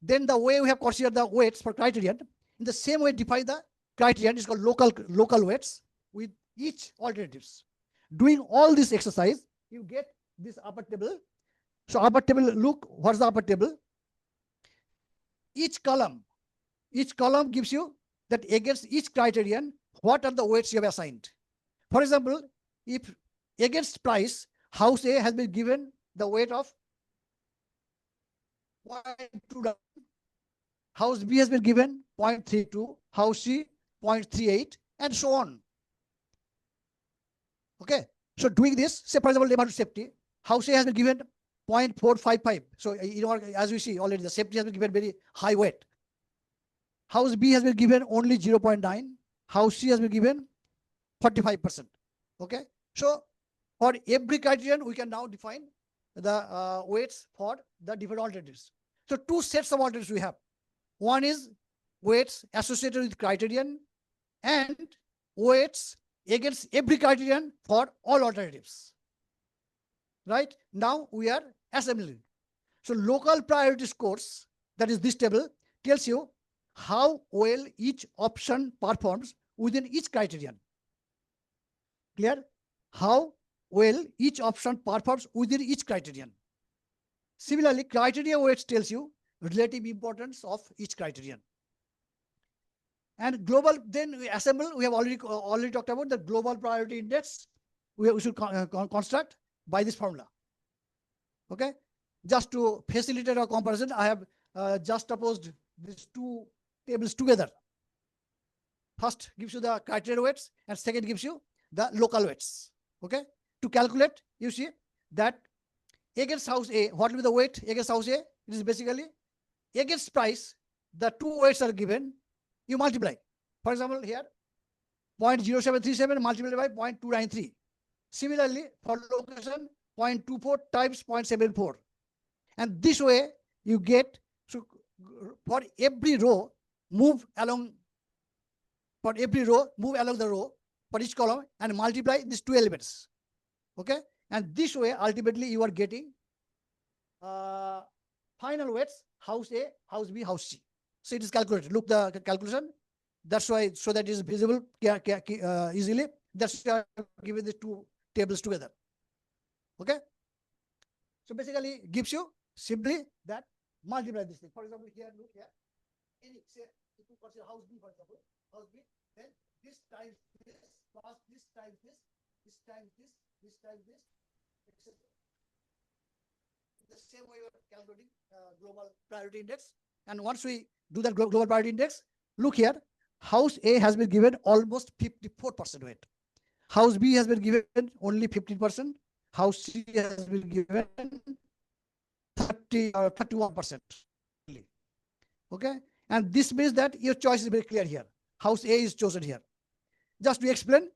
then the way we have considered the weights for criterion, in the same way define the criterion is called local weights with each alternatives. Doing all this exercise, you get this upper table. So upper table, look, what's the upper table? Each column gives you that against each criterion, what are the weights you have assigned. For example, if against price, house A has been given the weight of 0.29, house B has been given 0.32, house C 0.38, and so on. Okay. So doing this, say for example, neighborhood safety, house A has been given 0.455. So you know, as we see already, the safety has been given very high weight. House B has been given only 0.9. House C has been given 45%. Okay. So for every criterion, we can now define the weights for the different alternatives. So two sets of alternatives we have. One is weights associated with criterion and weights against every criterion for all alternatives. Right? Now we are assembling. So local priority scores, that is this table, tells you how well each option performs within each criterion. Clear? How well each option performs within each criterion. Similarly, criteria weights tells you relative importance of each criterion. And global, then we assemble, we have already talked about the global priority index. We should construct by this formula. Okay. Just to facilitate our comparison, I have just opposed these two tables together. First gives you the criteria weights and second gives you the local weights. Okay. To calculate, you see that against house A, what will be the weight against house A? It is basically against price, the two weights are given, you multiply. For example, here 0.0737 multiplied by 0.293. Similarly, for location, 0.24 times 0.74. And this way you get, so for every row, move along for every row, move along the row for each column and multiply these two elements. Okay, and this way ultimately you are getting final weights, house A, house B, house C. So it is calculated. Look the calculation. That's why, so that it is visible easily. That's why I have given the two tables together. Okay. So basically gives you simply that multiply this thing. For example, here, look here. Any, say, if you consider house B, for example, house B, then this times this, plus this times this, this times this, this times this, etc. The same way we are calculating global priority index. And once we do that global priority index, look here, house A has been given almost 54% weight. House B has been given only 15%. House C has been given 30 or 31%. Okay, and this means that your choice is very clear here. House A is chosen here. Just to explain,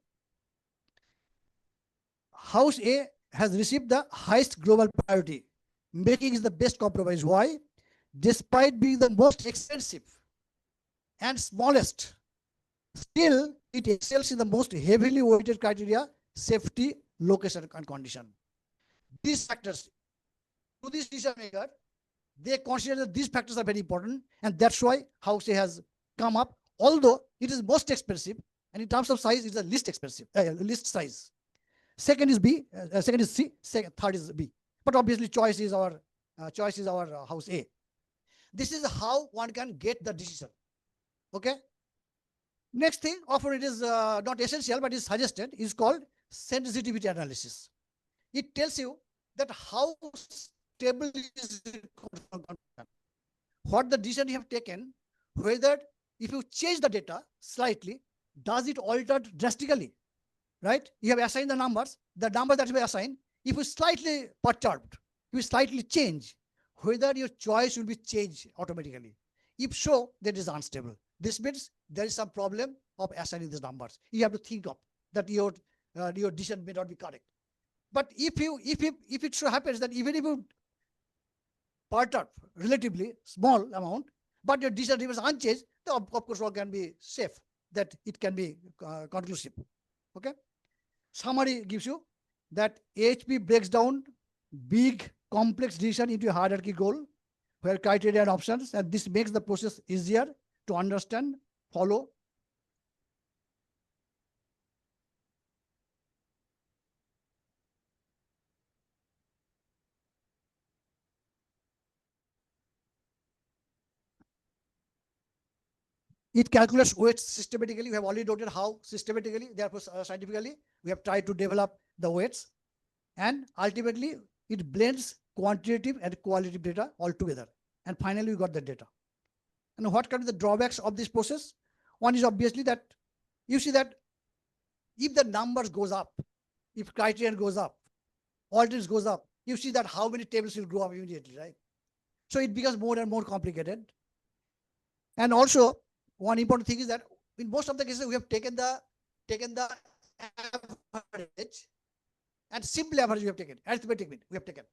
house A has received the highest global priority, making it the best compromise. Why? Despite being the most expensive and smallest, still it excels in the most heavily weighted criteria: safety, location, and condition. These factors, to this decision maker, they consider that these factors are very important, and that's why house A has come up. Although it is most expensive, and in terms of size, it's the least expensive, least size. Second is B, second is C, third is B. But obviously, choice is our house A. This is how one can get the decision. Okay. Next thing, often it is not essential, but is suggested, is called sensitivity analysis. It tells you that how stable is what the decision you have taken, whether if you change the data slightly, does it alter drastically? Right? You have assigned the numbers that you have assigned, if you slightly perturbed, if you slightly change, whether your choice will be changed automatically. If so, that is unstable. This means there is some problem of assigning these numbers. You have to think of that your decision may not be correct. But if it so happens that even if you perturb relatively small amount, but your decision remains unchanged, then of course all can be safe, that it can be conclusive. Okay. Summary gives you that AHP breaks down big complex decision into a hierarchy goal where criteria and options, and this makes the process easier to understand, follow. It calculates weights systematically. We have already noted how systematically, therefore scientifically, we have tried to develop the weights, and ultimately it blends quantitative and qualitative data all together. And finally, we got the data. And what can be the drawbacks of this process? One is obviously that you see that if the numbers goes up, if criterion goes up, alternatives goes up, you see that how many tables will grow up immediately, right? So it becomes more and more complicated. And also, one important thing is that in most of the cases, we have taken the average, and simple average we have taken, arithmetic mean we have taken.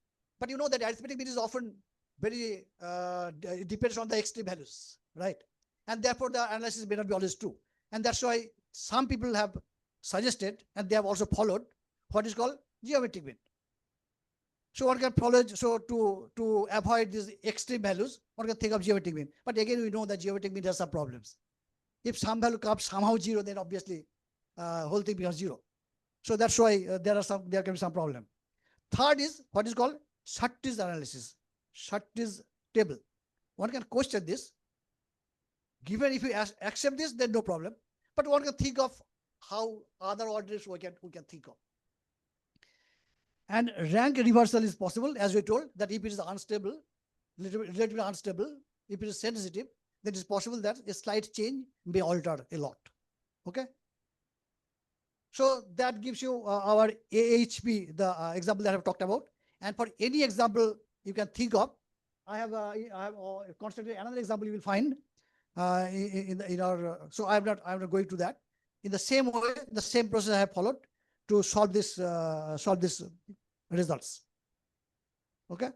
But you know that arithmetic mean is often very, it depends on the extreme values, right? And therefore the analysis may not be always true. And that's why some people have suggested, and they have also followed, what is called geometric mean. So one can follow, so to avoid these extreme values, one can think of geometric mean. But again, we know that geometric mean has some problems. If some value comes somehow zero, then obviously whole thing becomes zero. So that's why there can be some problem. Third is what is called Shatti's analysis, Shatti's table. One can question this. Given if you accept this, then no problem. But one can think of how other alternatives we can think of. And rank reversal is possible, as we told, that if it is unstable, relatively unstable, if it is sensitive, then it is possible that a slight change may alter a lot. Okay. So that gives you our AHP, the example that I have talked about. And for any example you can think of, I have constructed another example you will find in our. So I'm not going to that. In the same way, the same process I have followed to solve this results. Okay.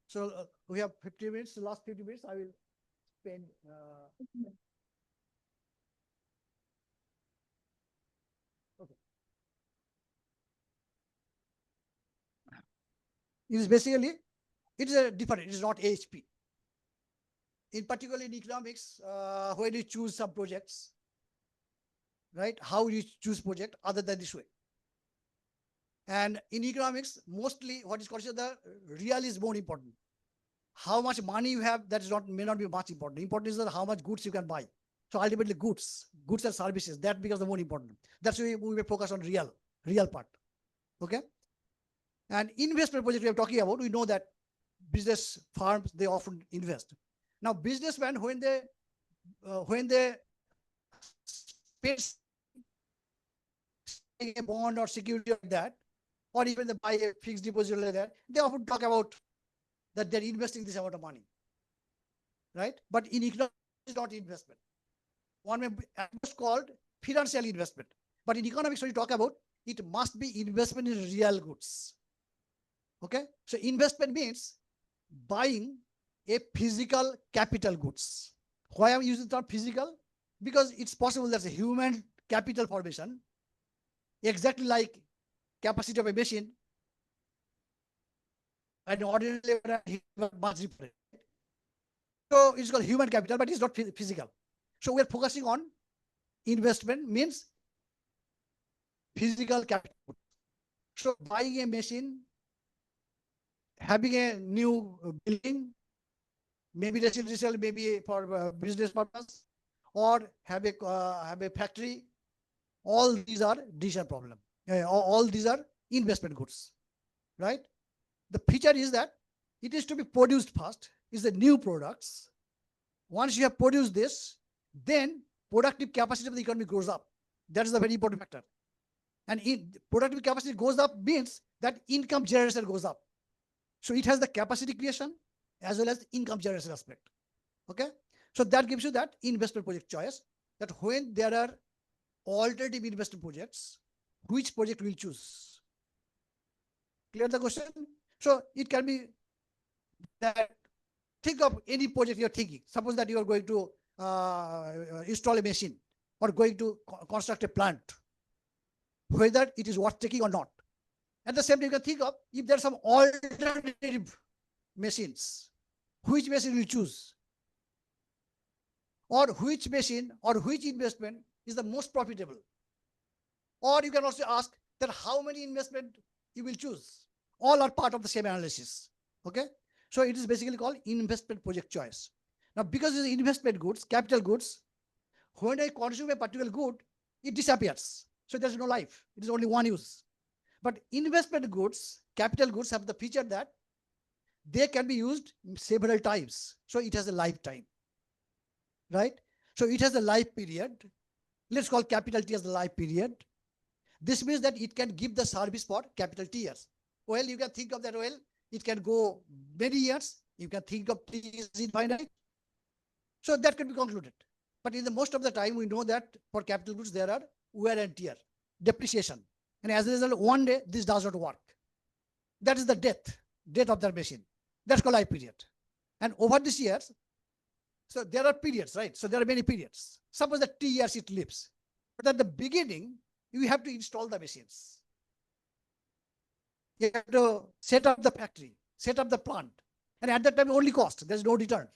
So we have 50 minutes. The last 50 minutes, I will pen. Okay. It is basically, it is a different, it is not AHP. In particular in economics, when you choose some projects, right? How you choose project other than this way. And in economics, mostly what is considered the real is more important. How much money you have, that is not, may not be much important. Important is that how much goods you can buy. So ultimately goods and services, that becomes the more important. That's why we will focus on real part. Okay. And investment project we are talking about, we know that business firms, they often invest. Now businessmen, when they pay a bond or security like that, or even they buy a fixed deposit like that, they often talk about that they're investing this amount of money, right? But in economics, it's not investment. One may be called financial investment. But in economics, when you talk about, it must be investment in real goods. Okay? So investment means buying a physical capital goods. Why am I using the term physical? Because it's possible there's a human capital formation, exactly like capacity of a machine. An ordinary much different. So it's called human capital, but it's not physical. So we're focusing on investment means physical capital. So buying a machine, having a new building, maybe residential, maybe for business purpose, or have a factory. All these are decision problem. All these are investment goods, right? The feature is that it is to be produced first. Is the new products. Once you have produced this, then productive capacity of the economy goes up. That is the very important factor. And productive capacity goes up means that income generation goes up. So it has the capacity creation as well as income generation aspect. Okay. So that gives you that investment project choice, that when there are alternative investment projects, which project will choose? Clear the question? So it can be that, think of any project you're thinking. Suppose that you are going to install a machine or going to construct a plant, whether it is worth taking or not. At the same time, you can think of if there are some alternative machines, which machine will choose? Or which machine or which investment is the most profitable? Or you can also ask that how many investment you will choose. All are part of the same analysis. Okay. So it is basically called investment project choice. Now, because it's investment goods, capital goods, when I consume a particular good, it disappears. So there's no life. It is only one use. But investment goods, capital goods have the feature that they can be used several times. So it has a lifetime, right? So it has a life period. Let's call capital T as the life period. This means that it can give the service for capital T years. Well, you can think of that, well, it can go many years. You can think of T is infinite. So that can be concluded. But in the most of the time, we know that for capital goods, there are wear and tear, depreciation. And as a result, one day, this does not work. That is the death of that machine. That's called life period. And over these years, so there are periods, right? So there are many periods. Suppose that T years it lives. But at the beginning, you have to install the machines. You have to set up the factory, set up the plant. And at that time, only cost. There's no return.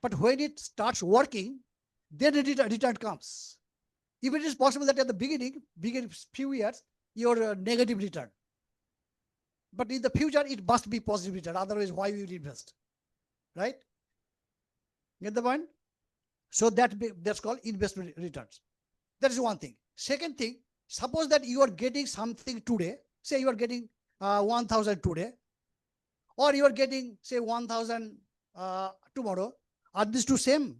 But when it starts working, then the return comes. If it is possible that at the beginning few years, your negative return. But in the future, it must be positive return. Otherwise, why will you invest? Right? Get the point? So that's called investment returns. That is one thing. Second thing, suppose that you are getting something today. Say you are getting 1,000 today, or you are getting, say, 1,000 tomorrow. Are these two same?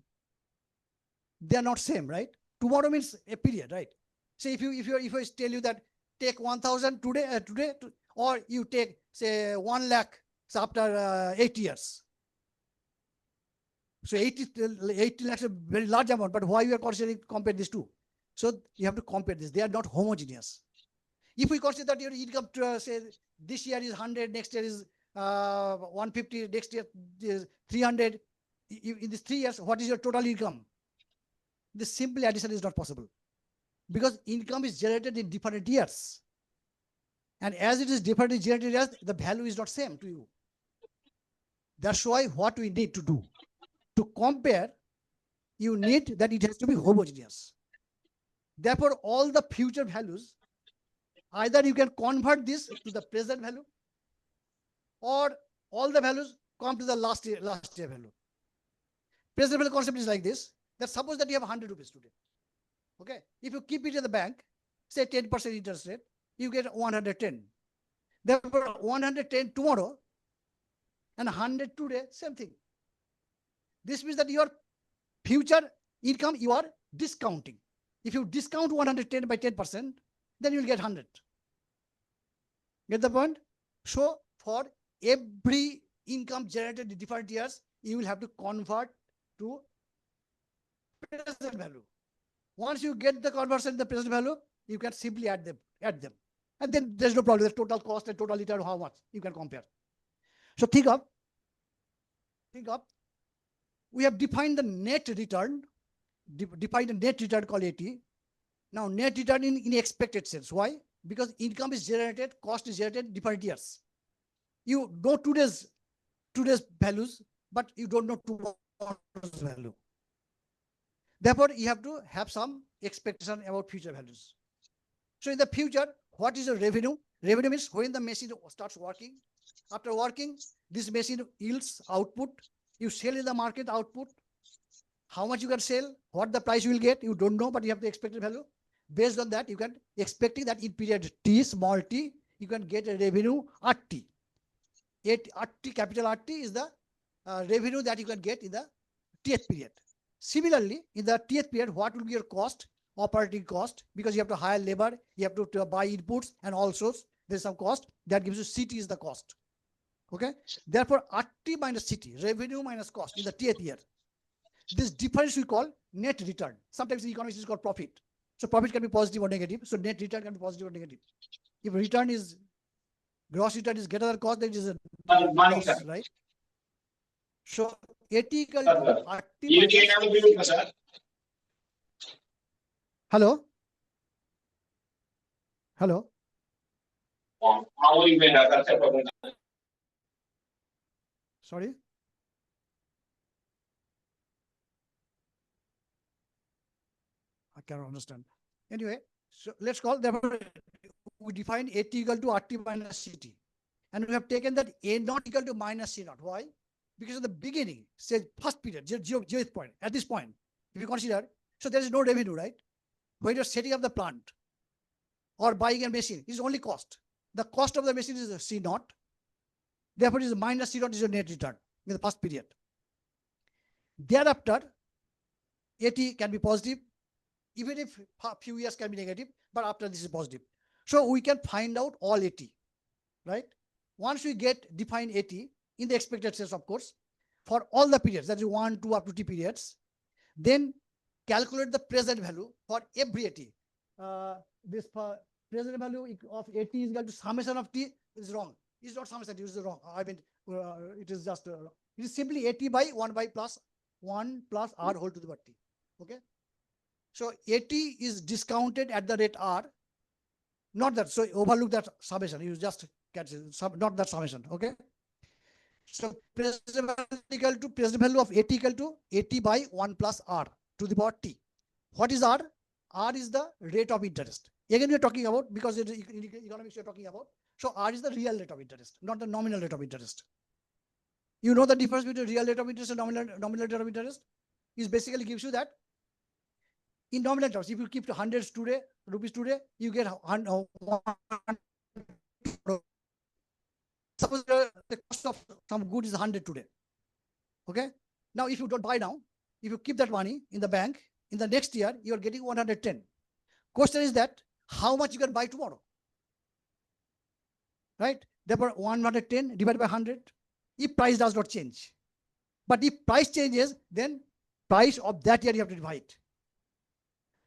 They are not same, right? Tomorrow means a period, right? Say if I tell you that take 1,000 today, or you take, say, 1 lakh after 8 years. So 80 lakhs is a very large amount, but why you are considering compare these two? So you have to compare this. They are not homogeneous. If we consider that your income, say, this year is 100, next year is 150, next year is 300, in these 3 years, what is your total income? This simple addition is not possible because income is generated in different years. And as it is different in generated years, the value is not same to you. That's why what we need to do to compare, you need that it has to be homogeneous. Therefore, all the future values, either you can convert this to the present value, or all the values come to the last year value. Present value concept is like this, that suppose that you have 100 rupees today. Okay. If you keep it in the bank, say 10% interest rate, you get 110. Therefore, 110 tomorrow and 100 today, same thing. This means that your future income you are discounting. If you discount 110 by 10%, then you will get 100. Get the point? So for every income generated in different years, you will have to convert to present value. Once you get the conversion in the present value, you can simply add them. And then there's no problem. The total cost and total return, how much you can compare. So think of, we have defined the net return, defined the net return called AT. Now net return in expected sense. Why? Because income is generated, cost is generated in different years. You know today's values, but you don't know tomorrow's value. Therefore, you have to have some expectation about future values. So in the future, what is the revenue? Revenue means when the machine starts working. After working, this machine yields output. You sell in the market output. How much you can sell, what the price you will get, you don't know, but you have the expected value. Based on that, you can expecting that in period T, small t, you can get a revenue RT. RT, capital RT is the revenue that you can get in the Tth period. Similarly, in the Tth period, what will be your cost? Operating cost, because you have to hire labor, you have to buy inputs, and also there's some cost that gives you CT is the cost. Okay. Therefore, RT minus CT, revenue minus cost in the Tth year. This difference we call net return. Sometimes in economics is called profit. So profit can be positive or negative. So net return can be positive or negative. If return is gross return is greater than cost, then it is a loss, right? So AT equal to RT minus. Hello. Hello. Sorry. I cannot understand. Anyway, so let's call, therefore, we define AT equal to RT minus CT. And we have taken that A naught equal to minus C naught. Why? Because in the beginning, say first period, 0th point, at this point, if you consider, so there is no revenue, right? When you're setting up the plant or buying a machine, it's only cost. The cost of the machine is C naught. Therefore, it is minus C naught is your net return in the first period. Thereafter, AT can be positive, even if a few years can be negative, but after this is positive. So we can find out all AT, right? Once we get defined AT in the expected sense, of course, for all the periods, that is 1, 2 up to T periods, then calculate the present value for every AT. This present value of AT is equal to summation of T is wrong. It's not summation, it is wrong. I mean, it is just, it is simply AT by 1 plus R whole to the power T. Okay. So AT is discounted at the rate R, not that. So overlook that summation. You just catch it, not that summation. Okay. So present value equal to present value of AT equal to AT by 1 plus R to the power T. What is R? R is the rate of interest. Again, we are talking about, because in economics we are talking about. So R is the real rate of interest, not the nominal rate of interest. You know the difference between real rate of interest and nominal rate of interest is basically gives you that in nominal terms, if you keep 100 rupees today, you get 100. Suppose the cost of some good is 100 today. Okay. Now, if you don't buy now, if you keep that money in the bank, in the next year, you are getting 110. Question is that how much you can buy tomorrow, right? Therefore, 110 divided by 100. If price does not change, but if price changes, then price of that year you have to divide.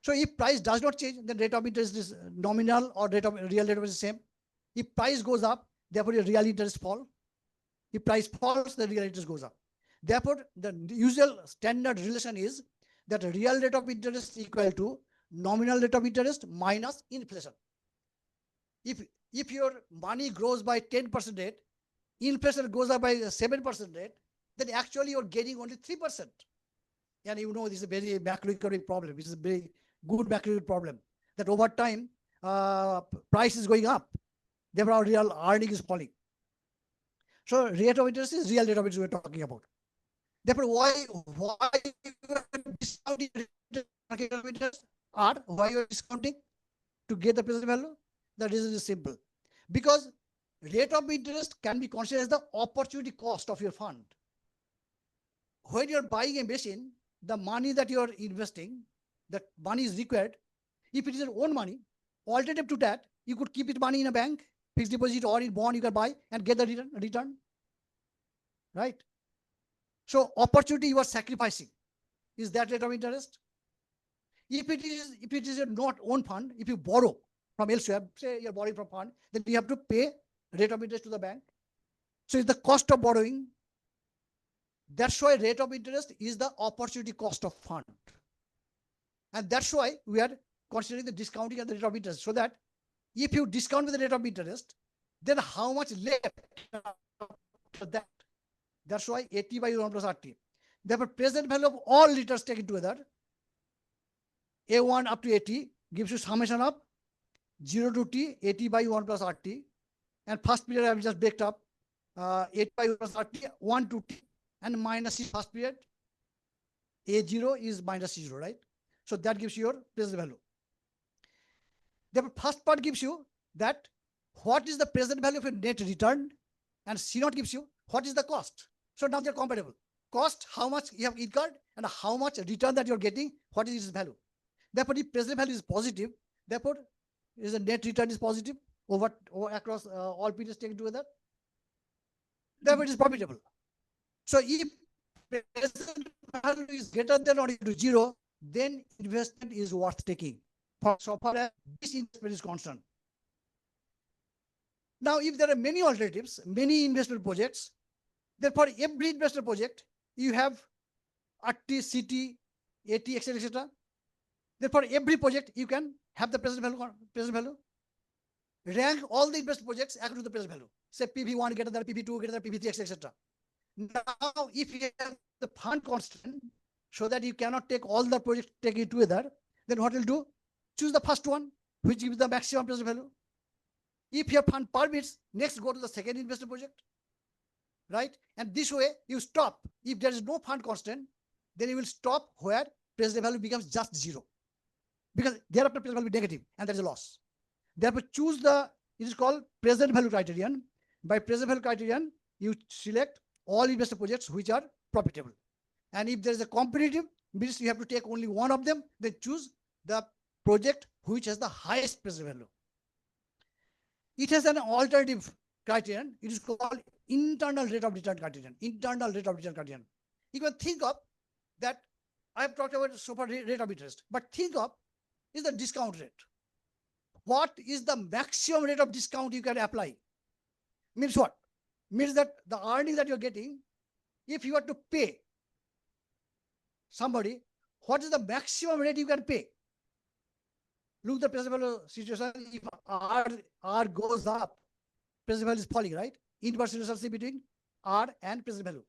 So if price does not change, then rate of interest is nominal or real rate of interest is same. If price goes up, therefore your real interest fall. If price falls, the real interest goes up. Therefore, the usual standard relation is that real rate of interest is equal to nominal rate of interest minus inflation. If your money grows by 10% rate, inflation goes up by 7% rate, then actually you're getting only 3%. And you know, this is a very macroeconomic problem. This is a very good macroeconomic problem, that over time, price is going up. Therefore, our real earning is falling. So rate of interest is real rate of interest we're talking about. Therefore, why discounting rate of interest, or why you are discounting to get the present value? The reason is simple. Because rate of interest can be considered as the opportunity cost of your fund. When you're buying a machine, the money that you're investing, that money is required. If it is your own money, alternative to that, you could keep it money in a bank, fixed deposit, or in bond you can buy and get the return. Right? So opportunity you are sacrificing. Is that rate of interest? If it is your not own fund, if you borrow from elsewhere, say you're borrowing from fund, then you have to pay rate of interest to the bank. So it's the cost of borrowing. That's why rate of interest is the opportunity cost of fund. And that's why we are considering the discounting at the rate of interest. So that if you discount with the rate of interest, then how much left after that? That's why 80 by 1 plus RT. Therefore, present value of all returns taken together, A1 up to 80, gives you summation of 0 to T, 80 by 1 plus RT. And first period I have just baked up 80 by 1 plus RT, 1 to T, and minus C first period. A0 is minus C0, right? So that gives you your present value. The first part gives you that what is the present value of a net return, and C0 gives you what is the cost. So now they're comparable. Cost, how much you have incurred, and how much return that you're getting, what is its value. Therefore, the present value is positive. Therefore, is the net return is positive over across all periods taken together. Therefore, it is profitable. So if present value is greater than or equal to 0, then investment is worth taking. So far as this investment is concerned. Now, if there are many alternatives, many investment projects, then for every investment project, you have RT, CT, AT, etc., etc. Therefore, every project you can have the present value. Rank all the investment projects according to the present value. Say PV1 greater than PV2, greater than PV3, etc. Now, if you have the fund constant, so that you cannot take all the projects taken together, then what will do? Choose the first one, which gives the maximum present value. If your fund permits, next go to the second investment project. Right? And this way you stop. If there is no fund constant, then you will stop where present value becomes just 0. Because thereafter present value will be negative and there is a loss. Therefore, choose it is called present value criterion. By present value criterion, you select all investment projects which are profitable. And if there is a competitive, means you have to take only one of them, then choose the project which has the highest present value. It has an alternative criterion. It is called internal rate of return criterion. Internal rate of return criterion. You can think of that. I have talked about so far rate of interest, but think of is the discount rate. What is the maximum rate of discount you can apply? Means what? Means that the earning that you're getting, if you are to pay somebody, what is the maximum rate you can pay? Look at the present value situation. If R goes up, present value is falling, right? Inverse relationship between R and present value.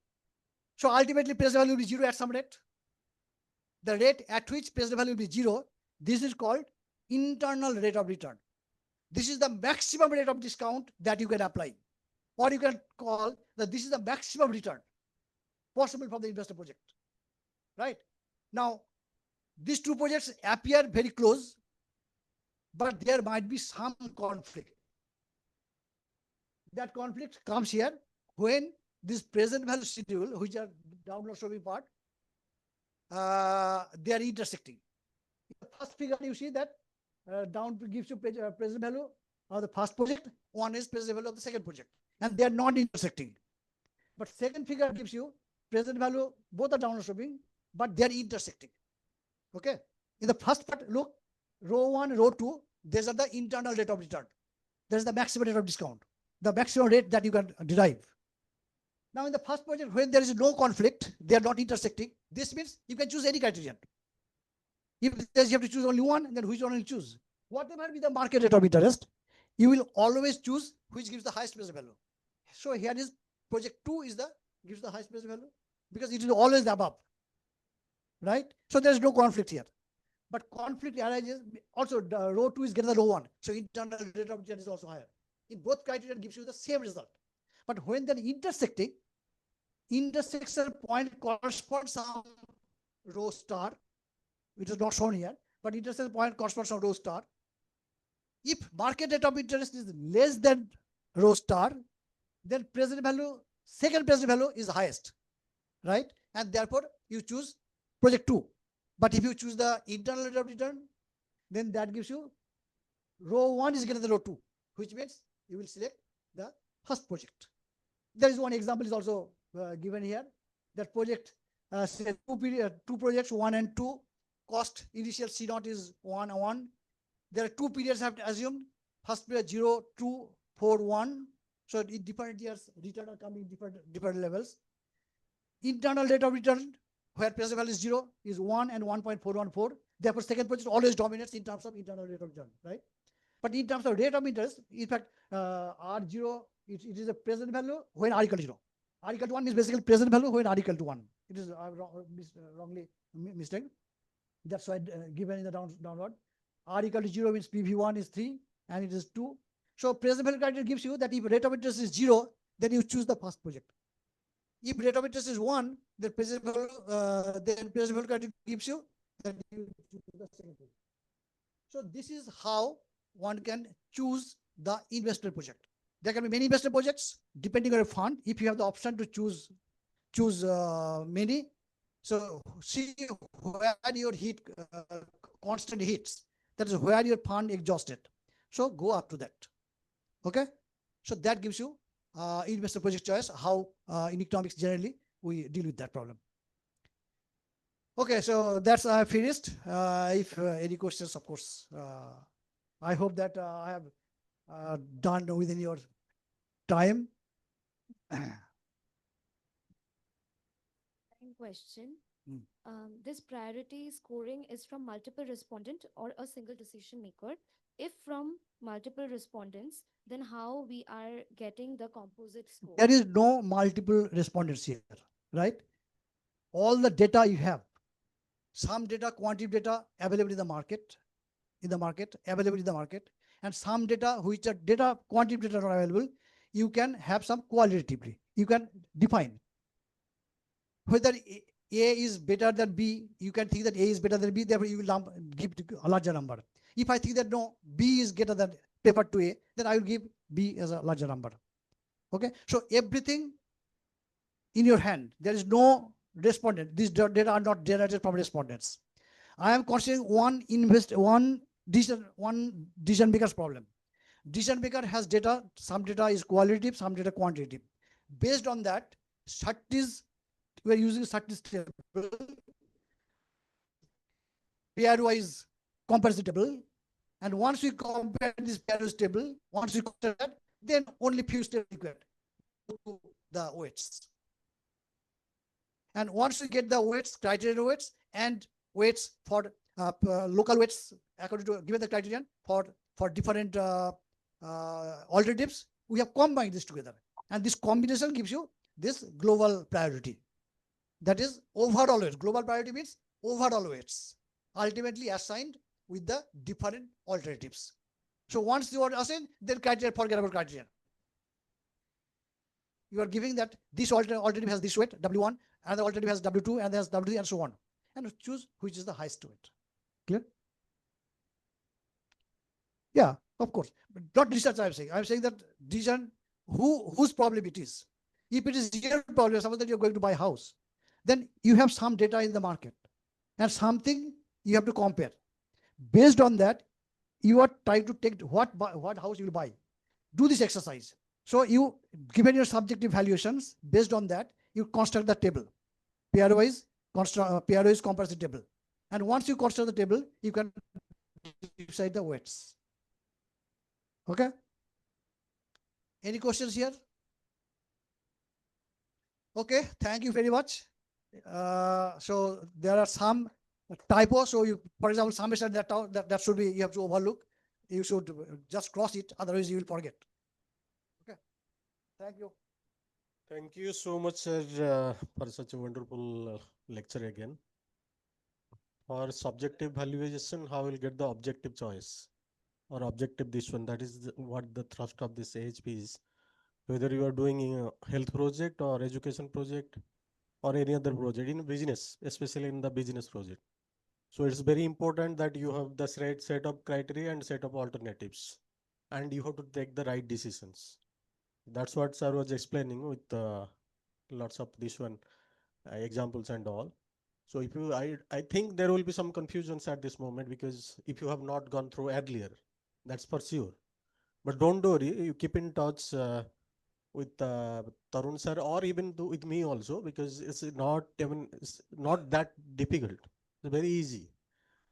So ultimately, present value will be 0 at some rate. The rate at which present value will be 0, this is called internal rate of return. This is the maximum rate of discount that you can apply. Or you can call that this is the maximum return possible from the investor project. Right? Now, these two projects appear very close, but there might be some conflict. That conflict comes here when this present value schedule, which are downward sloping part, they are intersecting. In the first figure, you see that down gives you present value of the first project, one is present value of the second project, and they are not intersecting. But second figure gives you present value, both are downward sloping, but they are intersecting. Okay. In the first part, look, row 1, row 2, these are the internal rate of return. There is the maximum rate of discount, the maximum rate that you can derive. Now in the first project, when there is no conflict, they are not intersecting. This means you can choose any criterion. If you have to choose only one, then which one will you choose? Whatever be the market rate of interest, you will always choose which gives the highest present value. So here is project 2 gives the highest present value because it is always the above, right? So there is no conflict here. But conflict arises also. The row 2 is greater than row 1, so internal rate of return is also higher. In both criteria, gives you the same result. But when they're intersecting, intersection point corresponds some row star, which is not shown here, but intersection point corresponds some row star. If market rate of interest is less than row star, then second present value is highest, right? And therefore you choose project 2. But if you choose the internal rate of return, then that gives you row 1 is greater than row 2, which means you will select the first project. There is one example is also given here. That project, say two projects, 1 and 2, cost initial C0 is 1. There are 2 periods have to assume. First period 0, 2, 4, 1. So in different years, return are coming different levels. Internal rate of return, where present value is 0, is 1 and 1.414. Therefore, second project always dominates in terms of internal rate of return, right? But in terms of rate of interest, in fact, R0, it is a present value when R equal to 0. R equal to 1 means basically present value when R equal to 1. It is wrongly mistaken. That's why given in the downward. R equal to 0 means PV1 is 3 and it is 2. So present value criteria gives you that if rate of interest is 0, then you choose the first project. If rate of interest is 1, then present value criteria gives you that you choose the second project. So this is how one can choose the investment project. There can be many investment projects depending on a fund. If you have the option to choose many, so see where your constant hits. That is where your fund exhausted. So go up to that. Okay. So that gives you investment project choice. How in economics generally we deal with that problem. Okay, so that's finished. If any questions, of course, I hope that I have done within your time. Question. Hmm. This priority scoring is from multiple respondent or a single decision maker. If from multiple respondents, then how we are getting the composite score? There is no multiple respondents here, right? All the data you have, some data, quantitative data available in the market, available in the market, and some data which are data quantitative data not available, you can have some qualitatively. You can define whether A is better than B. You can think that A is better than B, therefore you will give a larger number. If I think that no, B is greater than preferred to A, then I will give B as a larger number. Okay, so everything in your hand. There is no respondent. These data are not generated from respondents. I am considering one decision maker's problem. Decision maker has data. Some data is qualitative, some data quantitative. Based on that, we are using statistical pairwise comparison table. And once we compare this pairwise table, once we compare that, then only few steps required to the weights. And once we get the weights, criteria weights, and weights for local weights according to given the criterion for different alternatives, we have combined this together. And this combination gives you this global priority. That is overall weights. Global priority means overall weights, ultimately assigned with the different alternatives. So once you are assigned, then criteria, forget about criterion. You are giving that this alternative has this weight, W1, another alternative has W2, and there's W3, and so on. And choose which is the highest weight. Clear? Yeah, of course. But not research, I'm saying. I'm saying that decision, whose problem it is. If it is your problem, suppose that you're going to buy a house, then you have some data in the market and something you have to compare. Based on that, you are trying to take what house you will buy. Do this exercise. So you, given your subjective valuations, based on that, you construct the table, pairwise comparison table. And once you construct the table, you can decide the weights. Okay? Any questions here? Okay, thank you very much. So there are some typos. So you, for example, summation that should be, you have to overlook. You should just cross it, otherwise you will forget. Okay, thank you. Thank you so much, sir, for such a wonderful lecture again. For subjective valuation, how will get the objective choice or objective this one? That is what the thrust of this AHP is. Whether you are doing a health project or education project or any other project in business, especially in the business project. So it's very important that you have the right set of criteria and set of alternatives, and you have to take the right decisions. That's what sir was explaining with lots of this one examples and all. So if you, I think there will be some confusions at this moment, because if you have not gone through earlier, that's for sure. But don't worry, you keep in touch with Tarun sir, or even with me also, because it's not that difficult. It's very easy.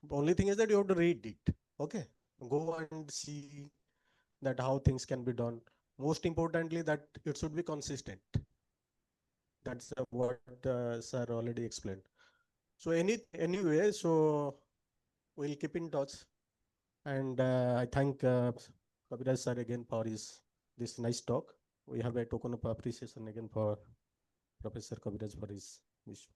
The only thing is that you have to read it. Okay, go and see that how things can be done. Most importantly, that it should be consistent. That's what sir already explained. So anyway, so we'll keep in touch, and I thank Kaviraj sir again for this nice talk. We have a token of appreciation again for Professor Kaviraj for his issue.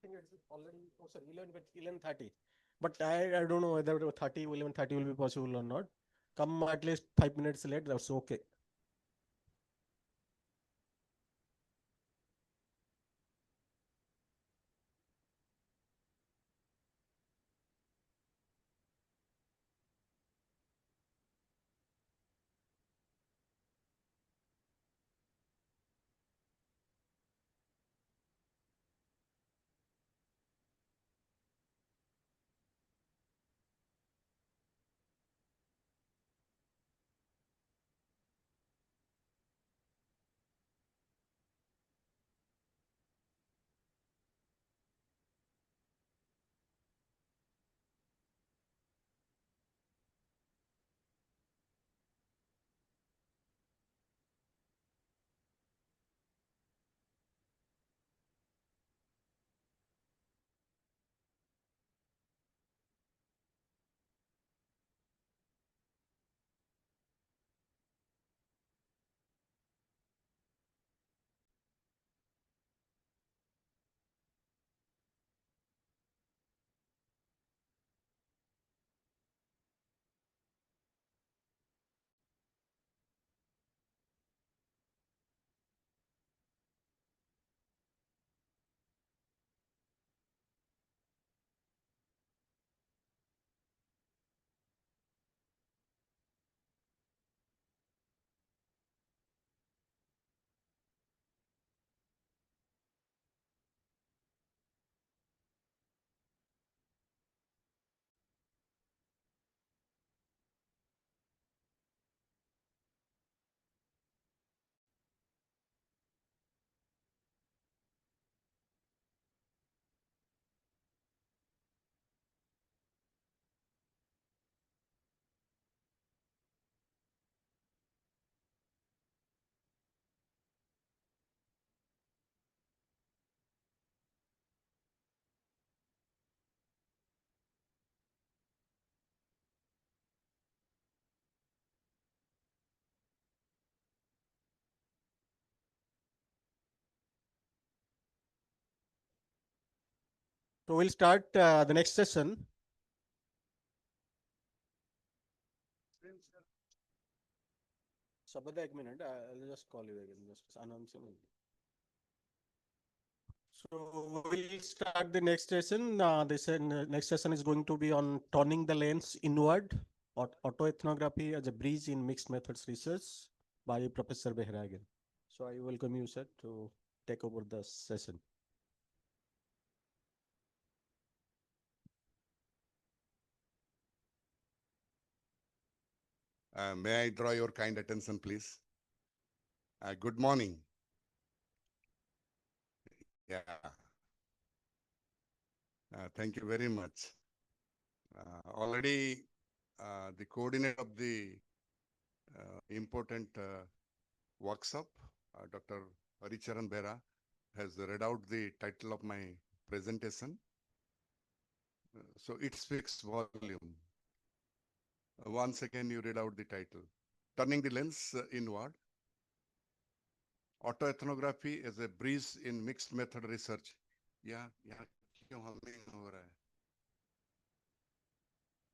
I think it's already, oh sorry, 11:30. But I don't know whether 11:30 will be possible or not. Come at least 5 minutes late, that's okay. So we'll start the next session. Sabada, एक minute. I'll just call you again. Just announcing. So we'll start the next session. Next session is going to be on turning the lens inward, autoethnography as a bridge in mixed methods research by Professor Behra again. So I welcome you, sir, to take over the session. May I draw your kind attention, please? Good morning. Yeah. Thank you very much. Already, the coordinator of the important workshop, Dr. Haricharan Behra, has read out the title of my presentation. So it speaks volume. Once again, you read out the title. Turning the lens inward. Autoethnography as a bridge in mixed method research. Yeah, क्यों humming हो रहा है?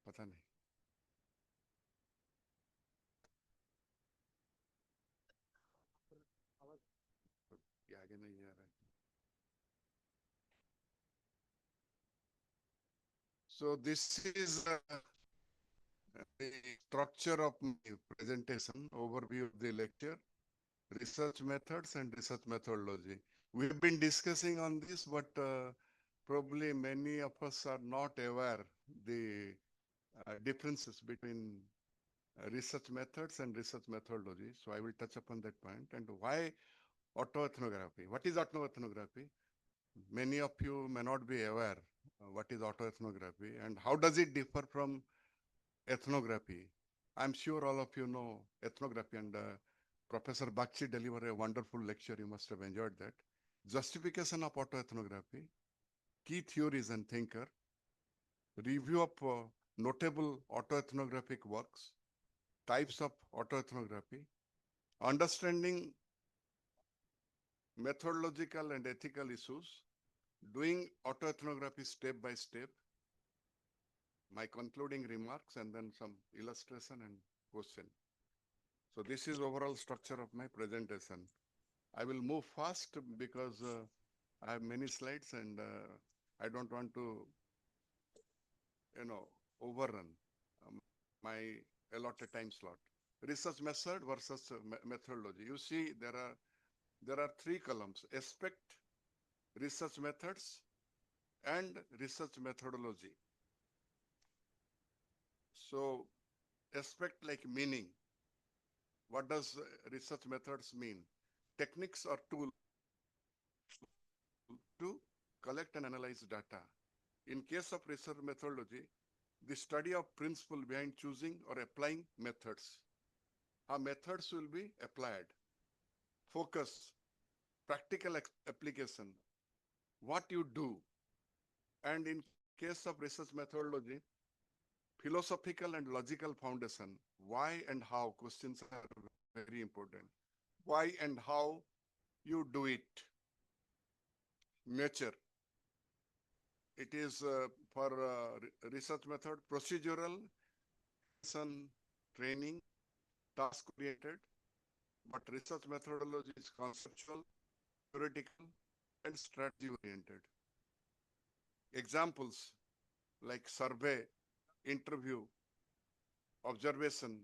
पता नहीं. ये आगे नहीं आ रहा है. So this is the structure of my presentation, overview of the lecture, research methods and research methodology. We have been discussing on this, but probably many of us are not aware the differences between research methods and research methodology. So I will touch upon that point. And why autoethnography? What is autoethnography? Many of you may not be aware what is autoethnography and how does it differ from ethnography. I'm sure all of you know ethnography, and Professor Bakshi delivered a wonderful lecture. You must have enjoyed that. Justification of autoethnography, key theories and thinker, review of notable autoethnographic works, types of autoethnography, understanding methodological and ethical issues, doing autoethnography step by step, my concluding remarks, and then some illustration and question. So this is overall structure of my presentation. I will move fast because I have many slides and I don't want to, overrun my allotted time slot. Research method versus methodology. You see, there are three columns: aspect, research methods, and research methodology. So, aspect like meaning. What does research methods mean? Techniques or tools to collect and analyze data. In case of research methodology, the study of principle behind choosing or applying methods. How methods will be applied. Focus, practical application, what you do. And in case of research methodology, philosophical and logical foundation. Why and how questions are very important. Why and how you do it. Nature. It is for research method, procedural, training, task-oriented, but research methodology is conceptual, theoretical, and strategy-oriented. Examples like survey, interview, observation,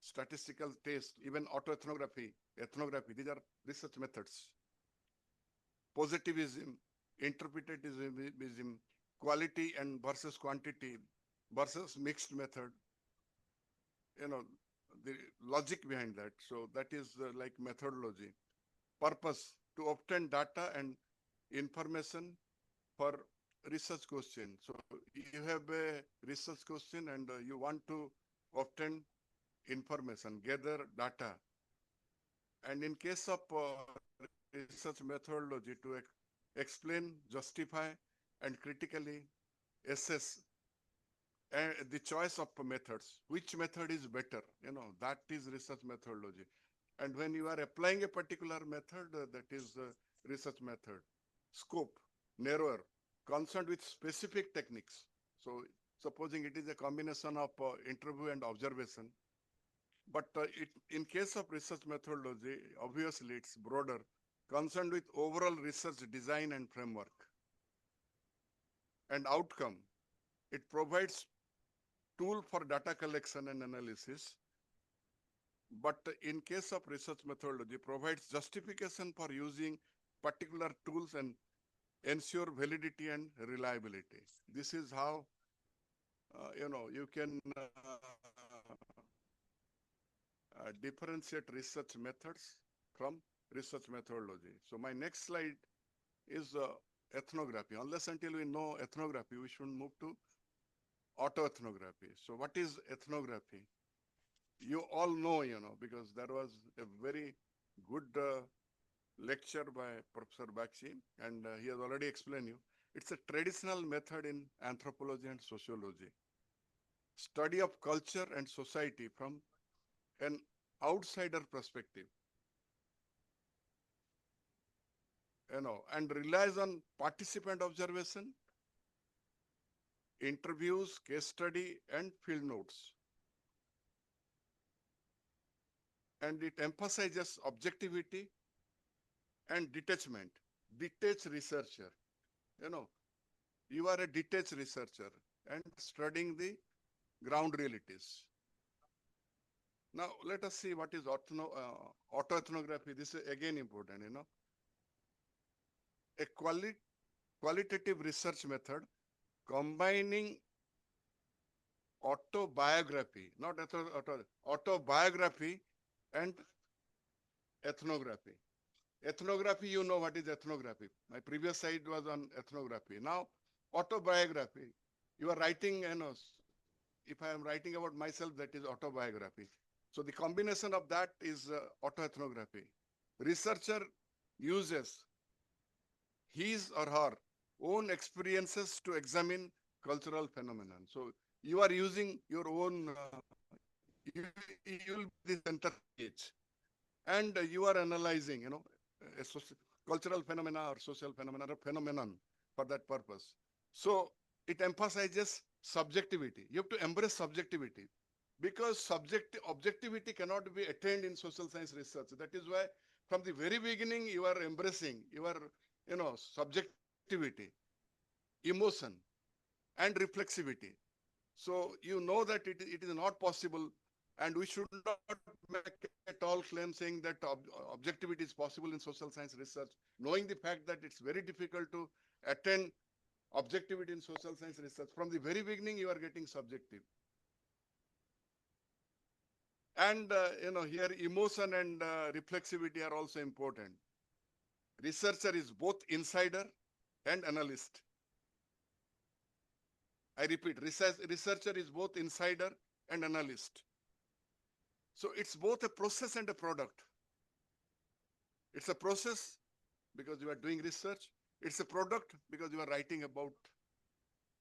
statistical test, even autoethnography, ethnography, these are research methods. Positivism, interpretatism, quality and versus quantity versus mixed method, the logic behind that. So that is like methodology. Purpose, to obtain data and information for research question. So you have a research question and you want to obtain information, gather data. And in case of research methodology, to explain, justify, and critically assess the choice of methods. Which method is better? That is research methodology. And when you are applying a particular method, that is research method. Scope, narrower, concerned with specific techniques. So supposing it is a combination of interview and observation, But in case of research methodology, obviously it's broader, concerned with overall research design and framework and outcome. It provides tool for data collection and analysis. But in case of research methodology, provides justification for using particular tools and ensure validity and reliability. This is how you can differentiate research methods from research methodology. So my next slide is ethnography. Unless until we know ethnography, we should move to autoethnography. So what is ethnography? You all know, because there was a very good lecture by Professor Bakshi, and he has already explained you. It's a traditional method in anthropology and sociology. Study of culture and society from an outsider perspective, and relies on participant observation, interviews, case study, and field notes. And it emphasizes objectivity and detachment. Detached researcher, you are a detached researcher and studying the ground realities. Now, let us see what is autoethnography. This is again important, A qualitative research method combining autobiography, not autobiography and ethnography. Ethnography, you know what is ethnography. My previous slide was on ethnography. Now, autobiography, you are writing, if I am writing about myself, that is autobiography. So the combination of that is autoethnography. Researcher uses his or her own experiences to examine cultural phenomenon. So you are using your own, you will be the center stage, and you are analyzing, a cultural phenomena or social phenomena or phenomenon for that purpose. So it emphasizes subjectivity. You have to embrace subjectivity, because objectivity cannot be attained in social science research. That is why from the very beginning you are embracing your subjectivity, emotion, and reflexivity. So you know that it is not possible, and we should not make a tall claim saying that objectivity is possible in social science research, knowing the fact that it's very difficult to attain objectivity in social science research. From the very beginning, you are getting subjective. And, here emotion and reflexivity are also important. Researcher is both insider and analyst. I repeat, researcher is both insider and analyst. So it's both a process and a product. It's a process because you are doing research. It's a product because you are writing about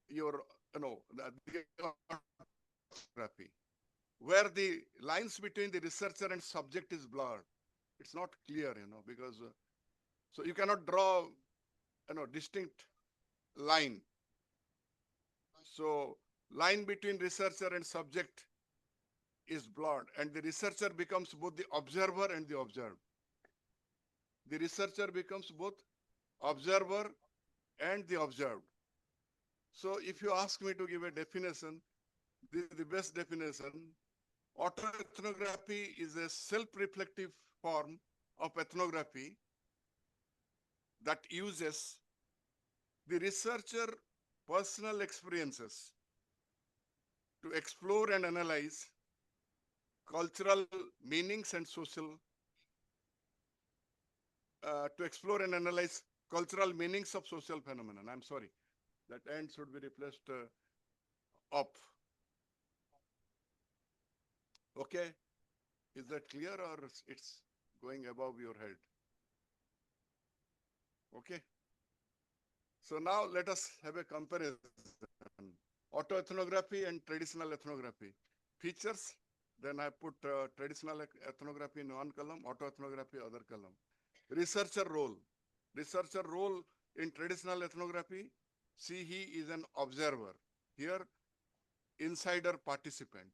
your, photography, where the lines between the researcher and subject is blurred. It's not clear, because so you cannot draw, distinct line. So line between researcher and subject is blurred, and the researcher becomes both the observer and the observed. The researcher becomes both observer and the observed. So if you ask me to give a definition, the best definition, autoethnography is a self-reflective form of ethnography that uses the researcher personal experiences to explore and analyze cultural meanings and social, cultural meanings of social phenomenon. I'm sorry, that end should be replaced up. Okay, is that clear or it's going above your head? Okay. So now let us have a comparison. Autoethnography and traditional ethnography. Features, then I put traditional ethnography in one column, autoethnography other column. Researcher role. Researcher role in traditional ethnography, see, he is an observer. Here, insider participant.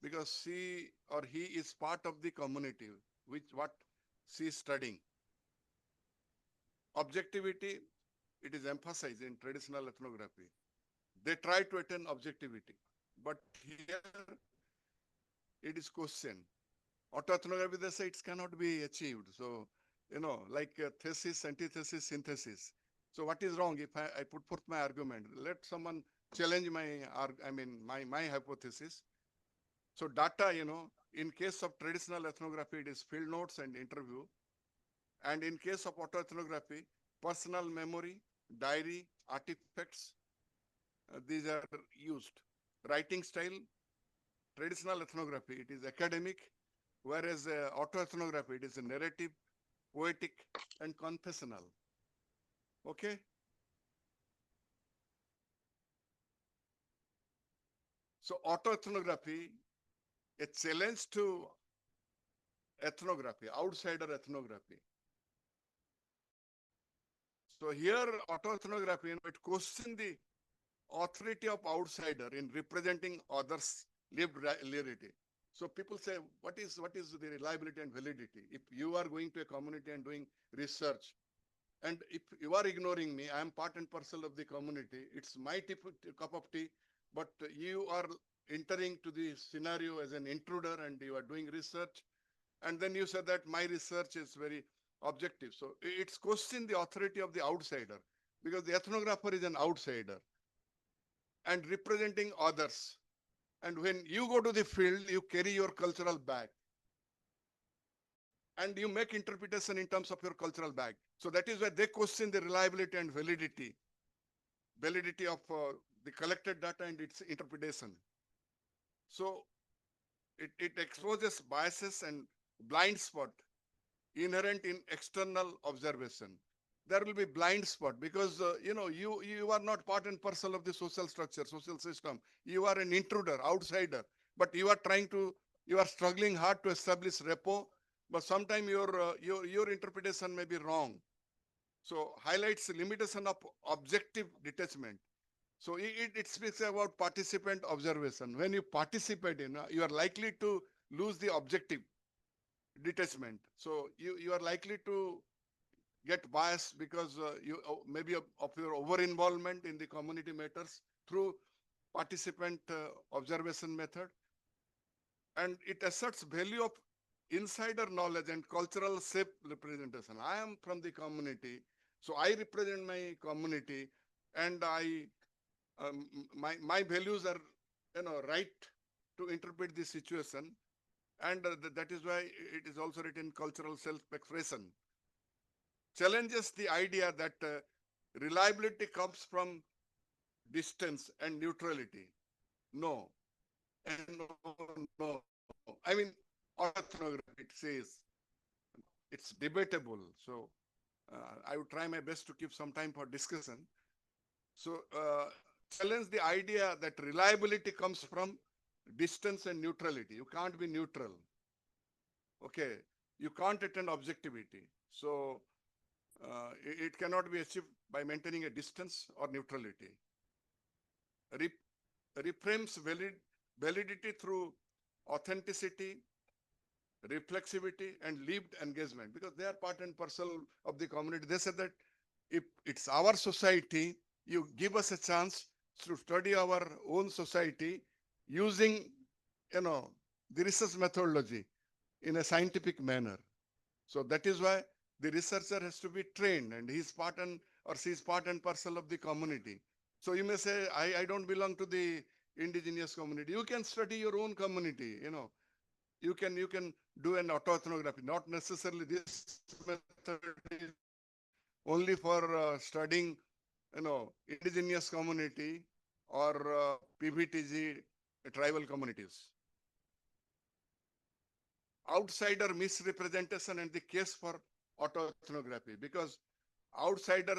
because she or he is part of the community, which what she is studying. Objectivity, it is emphasized in traditional ethnography. They try to attain objectivity, but here it is questioned. Autoethnography, they say it cannot be achieved. So, like thesis, antithesis, synthesis. So what is wrong if I put forth my argument? Let someone challenge my hypothesis. So data, in case of traditional ethnography, it is field notes and interview. And in case of autoethnography, personal memory, diary, artifacts, these are used. Writing style, traditional ethnography, it is academic, whereas autoethnography, it is a narrative, poetic, and confessional. Okay? So autoethnography, a challenge to ethnography, outsider ethnography. So here, autoethnography, it questions the authority of outsider in representing others' lived reality. So people say, what is the reliability and validity? If you are going to a community and doing research, and if you are ignoring me, I am part and parcel of the community. It's my cup of tea, but you are entering to the scenario as an intruder and you are doing research. And then you said that my research is very objective. So it's questioning the authority of the outsider, because the ethnographer is an outsider and representing others. And when you go to the field, you carry your cultural bag and you make interpretation in terms of your cultural bag. So that is why they question the reliability and validity of the collected data and its interpretation. So it exposes biases and blind spot inherent in external observation. There will be blind spot because you are not part and parcel of the social structure, social system. You are an intruder, outsider, but you are struggling hard to establish rapport, but sometimes your interpretation may be wrong. So highlights the limitation of objective detachment. So it speaks about participant observation. When you participate you are likely to lose the objective detachment. So you are likely to get biased because maybe of your over involvement in the community matters through participant observation method. And it asserts value of insider knowledge and cultural self-representation. I am from the community, so I represent my community, and my values are right to interpret the situation, and that is why it is also written cultural self-expression. Challenges the idea that reliability comes from distance and neutrality. No, and no. I mean, autoethnography, it says it's debatable. So I would try my best to keep some time for discussion. So challenge the idea that reliability comes from distance and neutrality. You can't be neutral. Okay, you can't attain objectivity. So it cannot be achieved by maintaining a distance or neutrality. Reframes validity through authenticity, reflexivity, and lived engagement, because they are part and parcel of the community. They said that if it's our society, you give us a chance to study our own society using, the research methodology in a scientific manner. So that is why the researcher has to be trained, and he's or she is part and parcel of the community. So you may say, I don't belong to the indigenous community. You can study your own community, You can do an autoethnography, not necessarily this method is only for studying, indigenous community or PVTG tribal communities. Outsider misrepresentation and the case for autoethnography, because outsider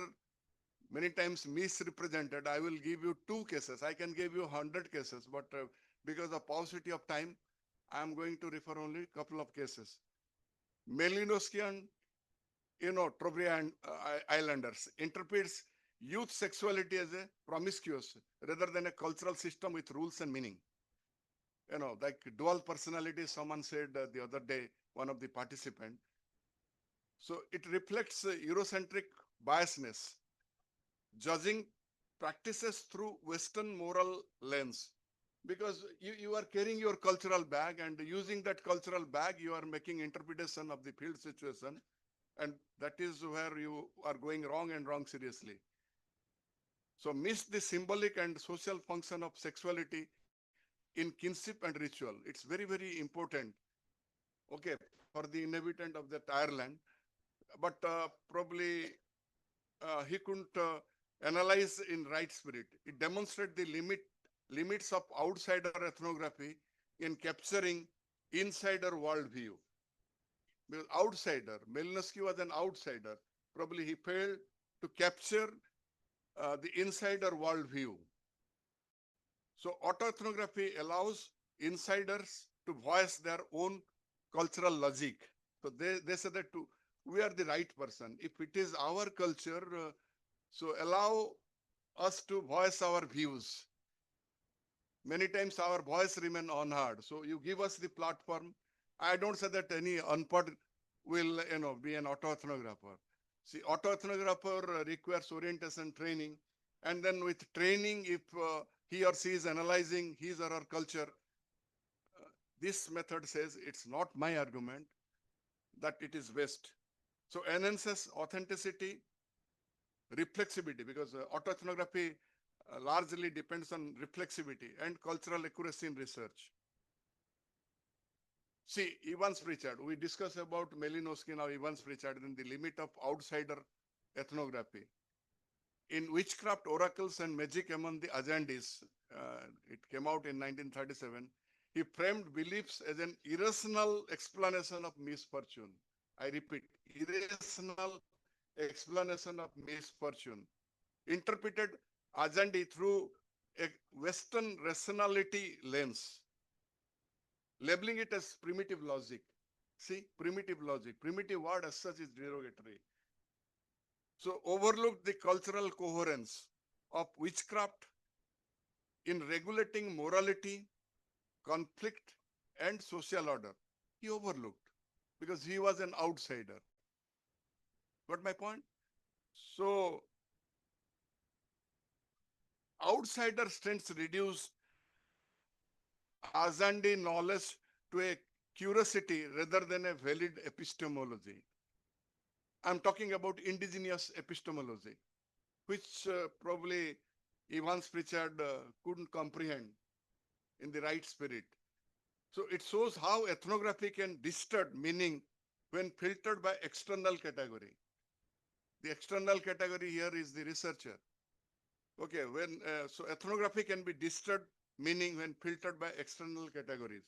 many times misrepresented. I will give you 2 cases. I can give you 100 cases, but because of paucity of time, I am going to refer only a couple of cases. Malinowskian, Trobriand Islanders interprets youth sexuality as a promiscuous rather than a cultural system with rules and meaning. like dual personality, someone said the other day, one of the participant. So it reflects Eurocentric biasness, judging practices through Western moral lens. Because you are carrying your cultural bag, and using that cultural bag, you are making interpretation of the field situation. And that is where you are going wrong and wrong seriously. So miss the symbolic and social function of sexuality in kinship and ritual. It's very, very important, okay, for the inhabitant of that Ireland. But probably he couldn't analyze in right spirit. It demonstrates the limits of outsider ethnography in capturing insider worldview. Because outsider, Malinowski was an outsider. Probably he failed to capture the insider worldview. So autoethnography allows insiders to voice their own cultural logic. So they say that we are the right person. If it is our culture, so allow us to voice our views. Many times our voice remain unheard. So you give us the platform. I don't say that any unpad will be an autoethnographer. See, autoethnographer requires orientation training. And then with training, if he or she is analyzing his or her culture, this method says it's not my argument, that it is best. So enhances authenticity, reflexivity, because autoethnography largely depends on reflexivity and cultural accuracy in research. See, Evans Pritchard, we discussed about Malinowski, now Evans Pritchard, in the limit of outsider ethnography. In Witchcraft, Oracles and Magic Among the Ajandes, it came out in 1937, he framed beliefs as an irrational explanation of misfortune. I repeat, irrational explanation of misfortune. Interpreted Ajandi through a Western rationality lens, labeling it as primitive logic. See, primitive logic. Primitive word as such is derogatory. So overlooked the cultural coherence of witchcraft in regulating morality, conflict, and social order. He overlooked because he was an outsider. Got my point? So outsider strengths reduce Azandi knowledge to a curiosity rather than a valid epistemology. I'm talking about indigenous epistemology, which probably Evans Pritchard couldn't comprehend in the right spirit. So it shows how ethnography can distort meaning when filtered by external category. The external category here is the researcher. Okay, so ethnography can be distorted meaning when filtered by external categories.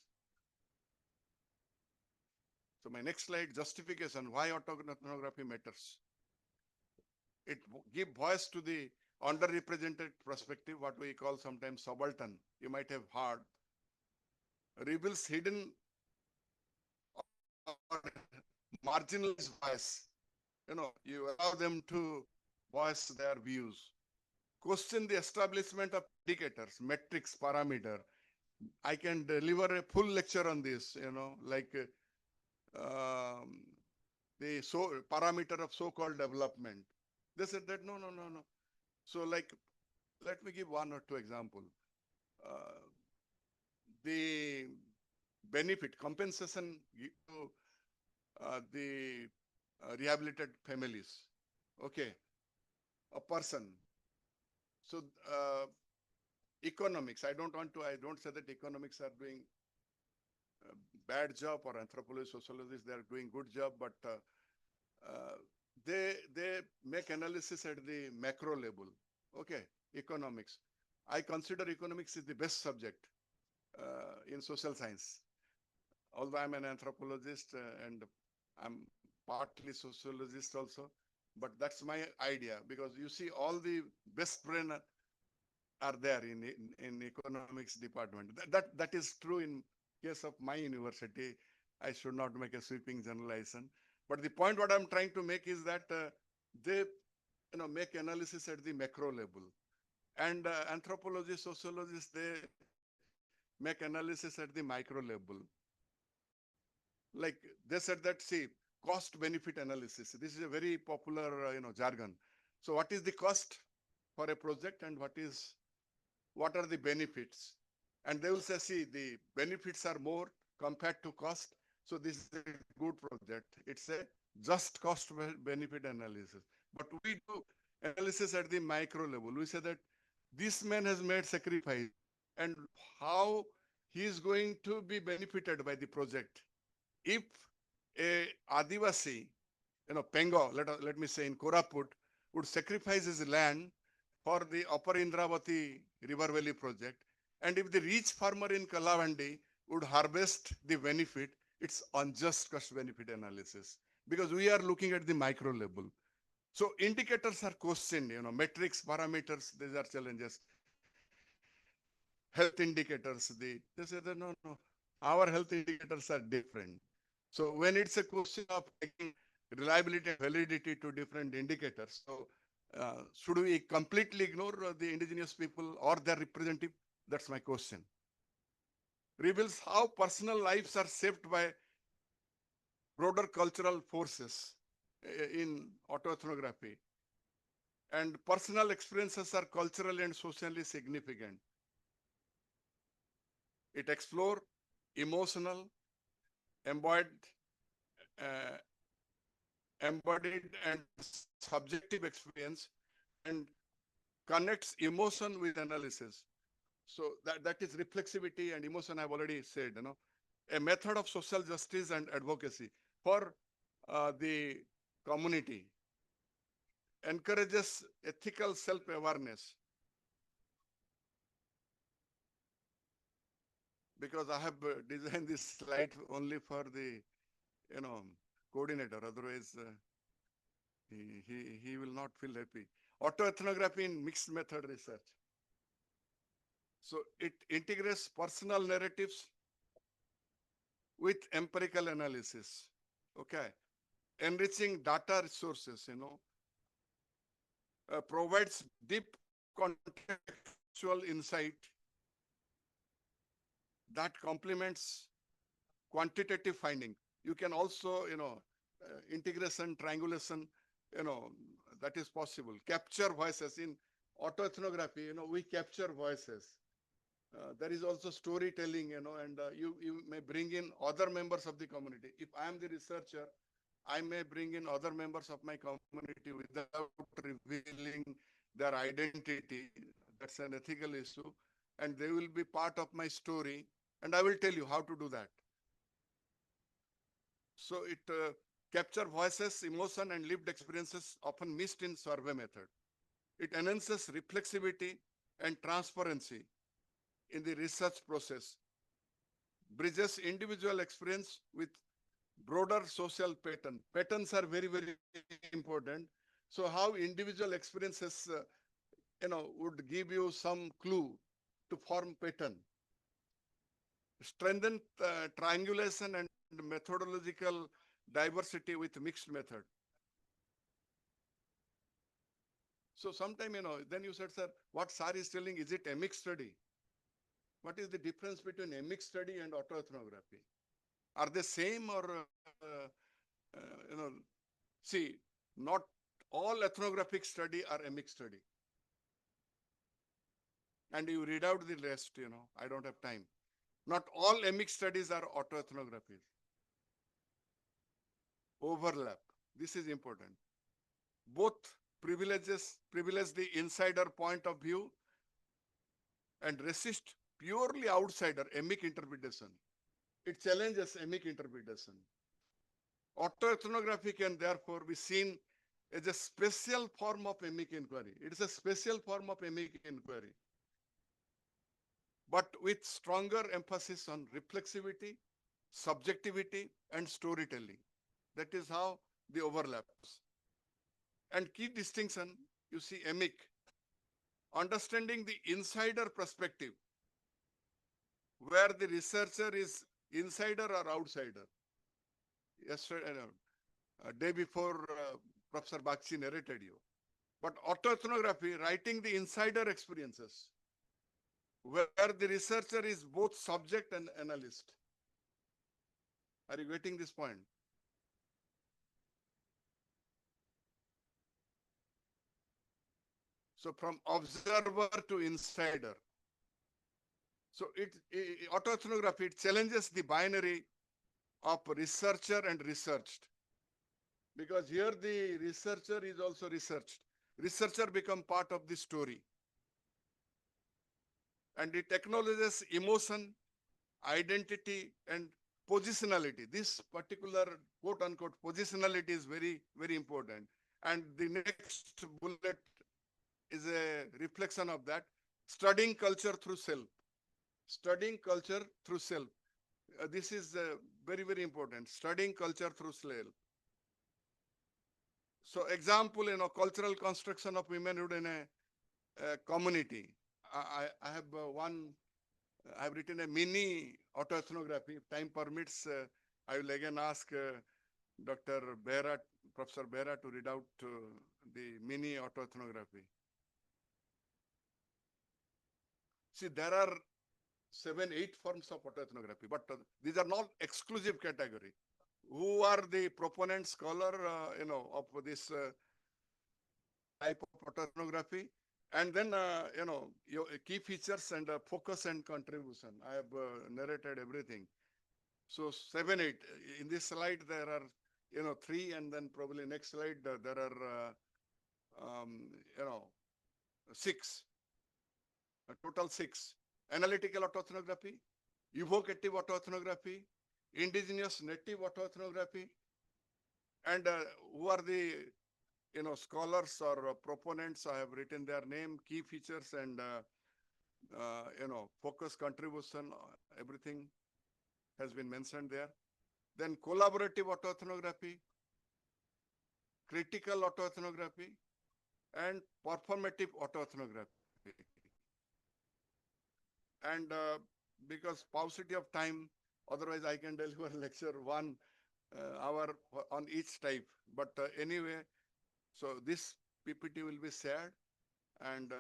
So my next slide, justification, why ethnography matters. It gives voice to the underrepresented perspective, what we call sometimes subaltern. You might have heard. Reveals hidden or marginalized voice. You allow them to voice their views. Question the establishment of indicators, metrics, parameter. I can deliver a full lecture on this, like the parameter of so-called development. They said that no. So like, let me give one or two examples. The benefit, compensation to the rehabilitated families. Okay, a person. So economics, I don't say that economics are doing a bad job, or anthropologists, sociologists, they are doing good job, but they make analysis at the macro level. Okay, economics. I consider economics is the best subject in social science. Although I'm an anthropologist and I'm partly sociologist also, but that's my idea, because you see all the best brain are there in economics department. That is true in case of my university. I should not make a sweeping generalization. But the point what I'm trying to make is that they make analysis at the macro level. And anthropologists, sociologists, they make analysis at the micro level. Like they said that, see, cost benefit analysis. This is a very popular, jargon. So what is the cost for a project and what are the benefits? And they will say, see, the benefits are more compared to cost. So this is a good project. It's a just cost benefit analysis. But we do analysis at the micro level. We say that this man has made sacrifice and how he is going to be benefited by the project. If a Adivasi, Pengo, let me say in Koraput, would sacrifice his land for the Upper Indravati River Valley project, and if the rich farmer in Kalavandi would harvest the benefit, it's unjust cost benefit analysis, because we are looking at the micro level. So indicators are questioned, metrics, parameters, these are challenges. Health indicators, they say that no, our health indicators are different. So when it's a question of taking reliability and validity to different indicators, so should we completely ignore the indigenous people or their representative? That's my question. Reveals how personal lives are shaped by broader cultural forces in autoethnography. And personal experiences are culturally and socially significant. It explores emotional, embodied and subjective experience and connects emotion with analysis. So that is reflexivity and emotion, I've already said, a method of social justice and advocacy for the community, encourages ethical self-awareness. Because I have designed this slide only for the, coordinator, otherwise he will not feel happy. Autoethnography in mixed method research. So it integrates personal narratives with empirical analysis. Okay. Enriching data resources, provides deep contextual insight that complements quantitative finding. You can also, integration, triangulation, that is possible. Capture voices in autoethnography, we capture voices. There is also storytelling, and you may bring in other members of the community. If I am the researcher, I may bring in other members of my community without revealing their identity. That's an ethical issue. And they will be part of my story. And I will tell you how to do that. So it captures voices, emotion, and lived experiences often missed in survey method. It enhances reflexivity and transparency in the research process, bridges individual experience with broader social pattern. Patterns are very, very important. So how individual experiences, would give you some clue to form pattern. Strengthen triangulation and methodological diversity with mixed method. So sometime, then you said, sir, what SAR is telling, is it a mixed study? What is the difference between a mixed study and autoethnography? Are they same or, see, not all ethnographic study are a mixed study. And you read out the rest, I don't have time. Not all emic studies are autoethnographies. Overlap. This is important. Both privilege the insider point of view and resist purely outsider emic interpretation. It challenges emic interpretation. Autoethnography can therefore be seen as a special form of emic inquiry. It is a special form of emic inquiry, but with stronger emphasis on reflexivity, subjectivity, and storytelling. That is how the overlaps. And key distinction, you see, emic, understanding the insider perspective, where the researcher is insider or outsider. Yesterday, day before, Professor Bakshi narrated you. But autoethnography, writing the insider experiences. where the researcher is both subject and analyst. Are you getting this point? So from observer to insider. So autoethnography, it challenges the binary of researcher and researched. Because here the researcher is also researched. Researcher become part of the story. And it acknowledges emotion, identity, and positionality. This particular quote unquote positionality is very, very important. And the next bullet is a reflection of that. Studying culture through self. Studying culture through self. This is very, very important. Studying culture through self. So example, cultural construction of womanhood in a community. I have I have written a mini autoethnography. If time permits, I will again ask Dr. Behra, Professor Behra to read out the mini autoethnography. See, there are 7, 8 forms of autoethnography, but these are not exclusive category. Who are the proponent scholar, of this type of autoethnography? And then, your key features and focus and contribution. I have narrated everything. So 7, 8. In this slide, there are, 3, and then probably next slide, there are, 6. A total 6. Analytical autoethnography, evocative autoethnography, indigenous native autoethnography, and who are the scholars or proponents. I have written their name, key features, and focus, contribution, everything has been mentioned there. Then collaborative autoethnography, critical autoethnography, and performative autoethnography. And because paucity of time, otherwise I can deliver lecture 1 hour on each type. But anyway, so this PPT will be shared. And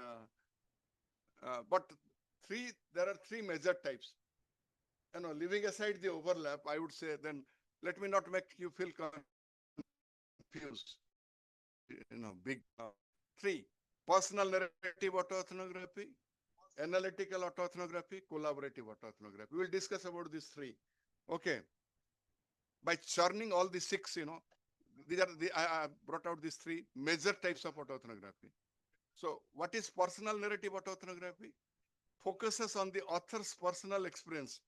but there are 3 major types. Leaving aside the overlap, I would say, then let me not make you feel confused. Big 3: personal narrative autoethnography, analytical autoethnography, collaborative autoethnography. We will discuss about these 3. Okay. By churning all the 6, I brought out these 3 major types of autoethnography. So what is personal narrative autoethnography? Focuses on the author's personal experience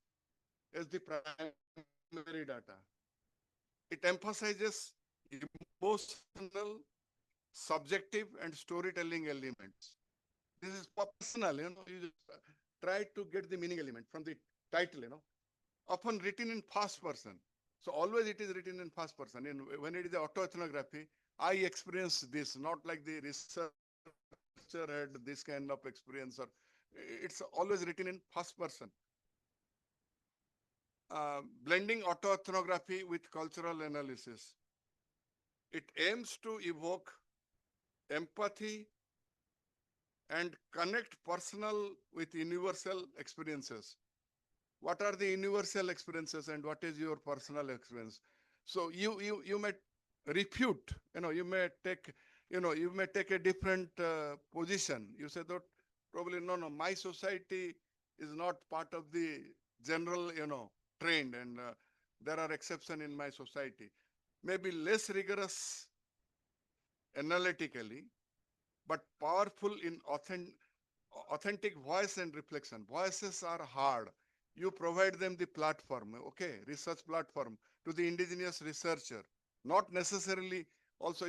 as the primary data. It emphasizes emotional, subjective, and storytelling elements. This is personal, you just try to get the meaning element from the title, often written in first person. So always it is written in first person. And when it is autoethnography, I experience this, not like the researcher had this kind of experience, or it's always written in first person. Blending autoethnography with cultural analysis. It aims to evoke empathy and connect personal with universal experiences. What are the universal experiences and what is your personal experience? So you may refute, you may take a different position. You say that probably no, my society is not part of the general, trend, and there are exceptions in my society. Maybe less rigorous analytically, but powerful in authentic voice and reflection. Voices are hard. You provide them the platform, okay, research platform to the indigenous researcher. Not necessarily, also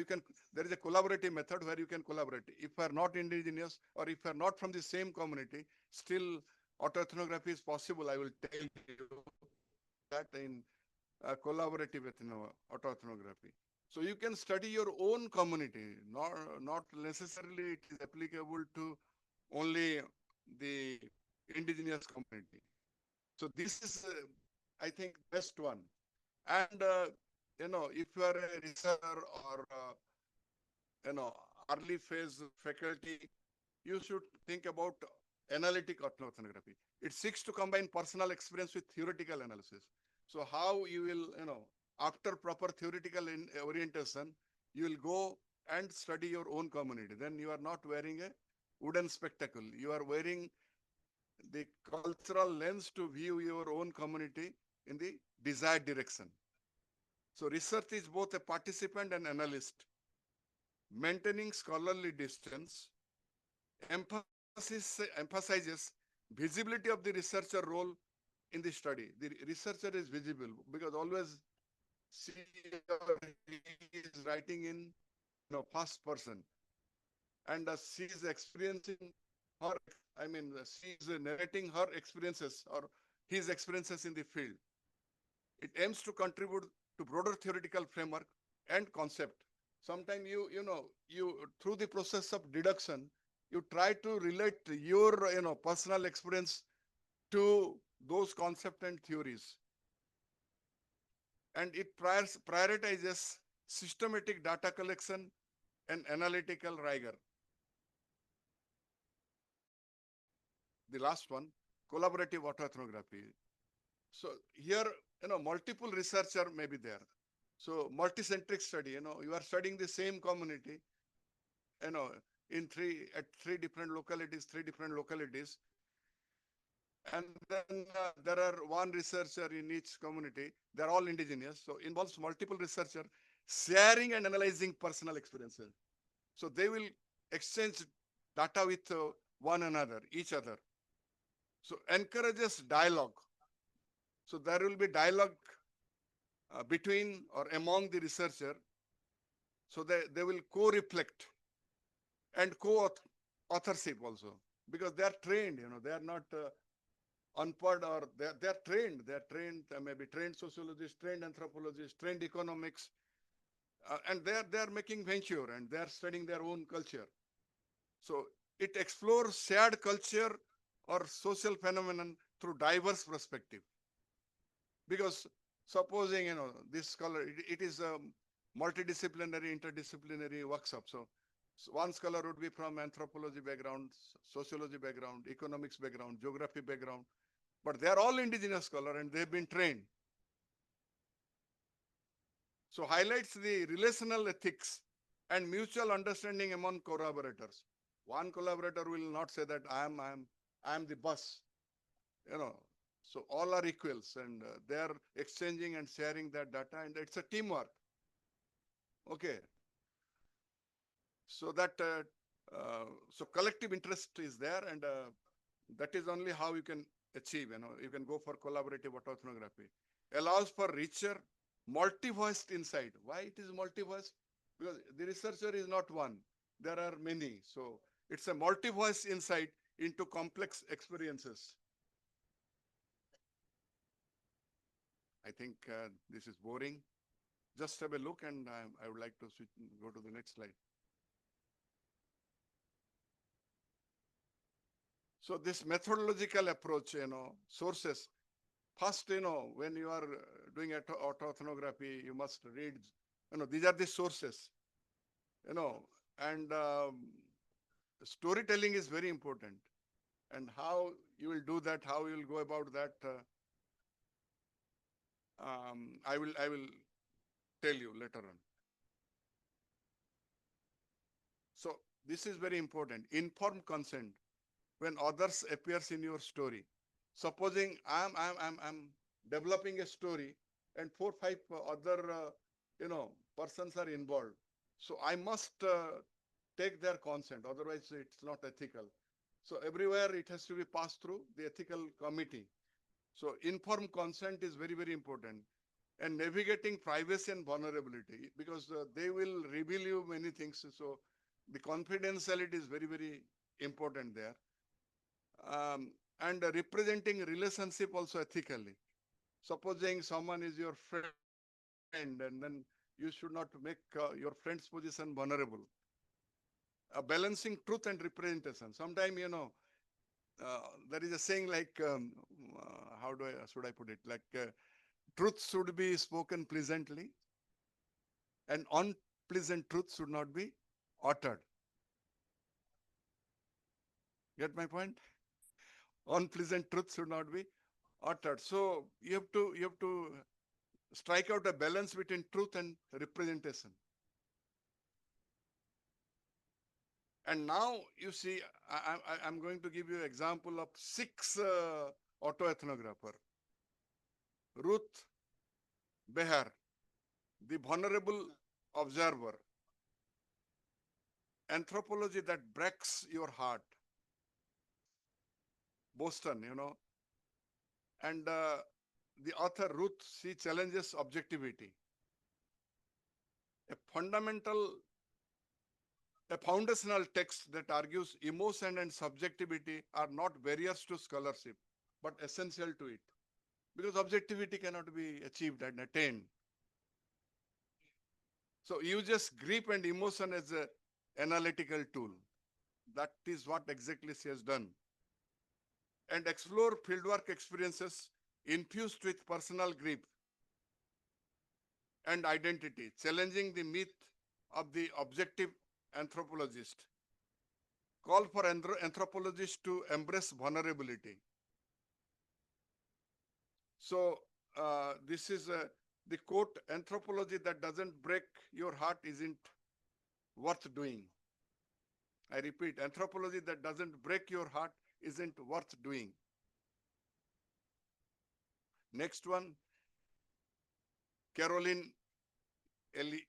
there is a collaborative method where you can collaborate. If you are not indigenous or if you are not from the same community, still autoethnography is possible. I will tell you that in collaborative autoethnography. So you can study your own community, not necessarily it is applicable to only the indigenous community. So this is, I think, best one. And, if you are a researcher or, early phase faculty, you should think about analytic orthoethnography. It seeks to combine personal experience with theoretical analysis. So how you will, after proper theoretical orientation, you will go and study your own community. Then you are not wearing a wooden spectacle. You are wearing the cultural lens to view your own community in the desired direction. So research is both a participant and analyst, maintaining scholarly distance, emphasizes visibility of the researcher role in the study. The researcher is visible because always she or he is writing in first person, and she is experiencing her. She is narrating her experiences or his experiences in the field. It aims to contribute to broader theoretical framework and concept. Sometimes you through the process of deduction, you try to relate your personal experience to those concepts and theories. And it prioritizes systematic data collection and analytical rigor. The last one, collaborative autoethnography. So here, multiple researcher may be there. So multicentric study, you are studying the same community, in three different localities, and then there are one researcher in each community. They're all indigenous, so involves multiple researcher sharing and analyzing personal experiences. So they will exchange data with one another, each other. So encourages dialogue. So there will be dialogue between or among the researcher. So they will co-reflect and co-authorship also, because they are trained, they are not unpad, or they are trained. They are trained, maybe trained sociologists, trained anthropologists, trained economics, and they are making venture and they are studying their own culture. So it explores shared culture or social phenomenon through diverse perspective. Because supposing this scholar, it is a multidisciplinary, interdisciplinary workshop. So one scholar would be from anthropology background, sociology background, economics background, geography background, but they are all indigenous scholars and they've been trained. So highlights the relational ethics and mutual understanding among collaborators. One collaborator will not say that I am the boss, So all are equals, and they are exchanging and sharing that data, and it's a teamwork. Okay. So that so collective interest is there, and that is only how you can achieve. You can go for collaborative autoethnography. Allows for richer, multi-voiced insight. Why it is multi-voiced? Because the researcher is not one. There are many. So it's a multi-voiced insight into complex experiences. I think this is boring. Just have a look, and I would like to go to the next slide. So this methodological approach, sources. First, when you are doing autoethnography, you must read, these are the sources, and storytelling is very important. And how you will do that, how you will go about that, I will tell you later on. So this is very important. Informed consent when others appears in your story. Supposing I'm developing a story and 4 or 5 other persons are involved. So I must take their consent, otherwise it's not ethical. So everywhere it has to be passed through the ethical committee. So informed consent is very, very important. And navigating privacy and vulnerability, because they will reveal you many things. So the confidentiality is very, very important there. And representing relationship also ethically. Supposing someone is your friend, and then you should not make your friend's position vulnerable. Balancing truth and representation. Sometimes, there is a saying like, how should I put it? Like, truth should be spoken pleasantly, and unpleasant truth should not be uttered. Get my point? unpleasant truth should not be uttered. So you have to strike out a balance between truth and representation. And now you see, I'm going to give you an example of 6 autoethnographer. Ruth Behar, the vulnerable observer. Anthropology that breaks your heart. Boston, And the author Ruth, she challenges objectivity. A foundational text that argues emotion and subjectivity are not barriers to scholarship, but essential to it. Because objectivity cannot be achieved and attained. So uses grief and emotion as an analytical tool. That is what exactly she has done. And explore fieldwork experiences infused with personal grief and identity, challenging the myth of the objective anthropologist. Call for anthropologists to embrace vulnerability. So this is the quote, anthropology that doesn't break your heart isn't worth doing. I repeat, anthropology that doesn't break your heart isn't worth doing. Next one, Caroline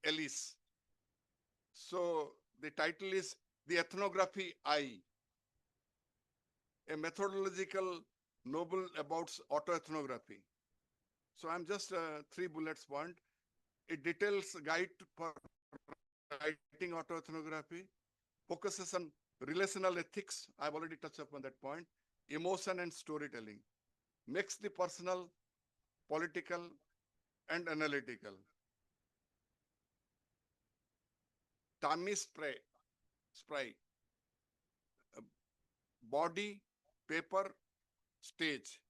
Ellis. So the title is The Ethnography I, a methodological novel about autoethnography. So I'm just 3 bullets point. It details a guide for writing autoethnography, focuses on relational ethics. I've already touched upon that point. Emotion and storytelling. Makes the personal, political, and analytical. Tammy Spry. Body, paper, stage,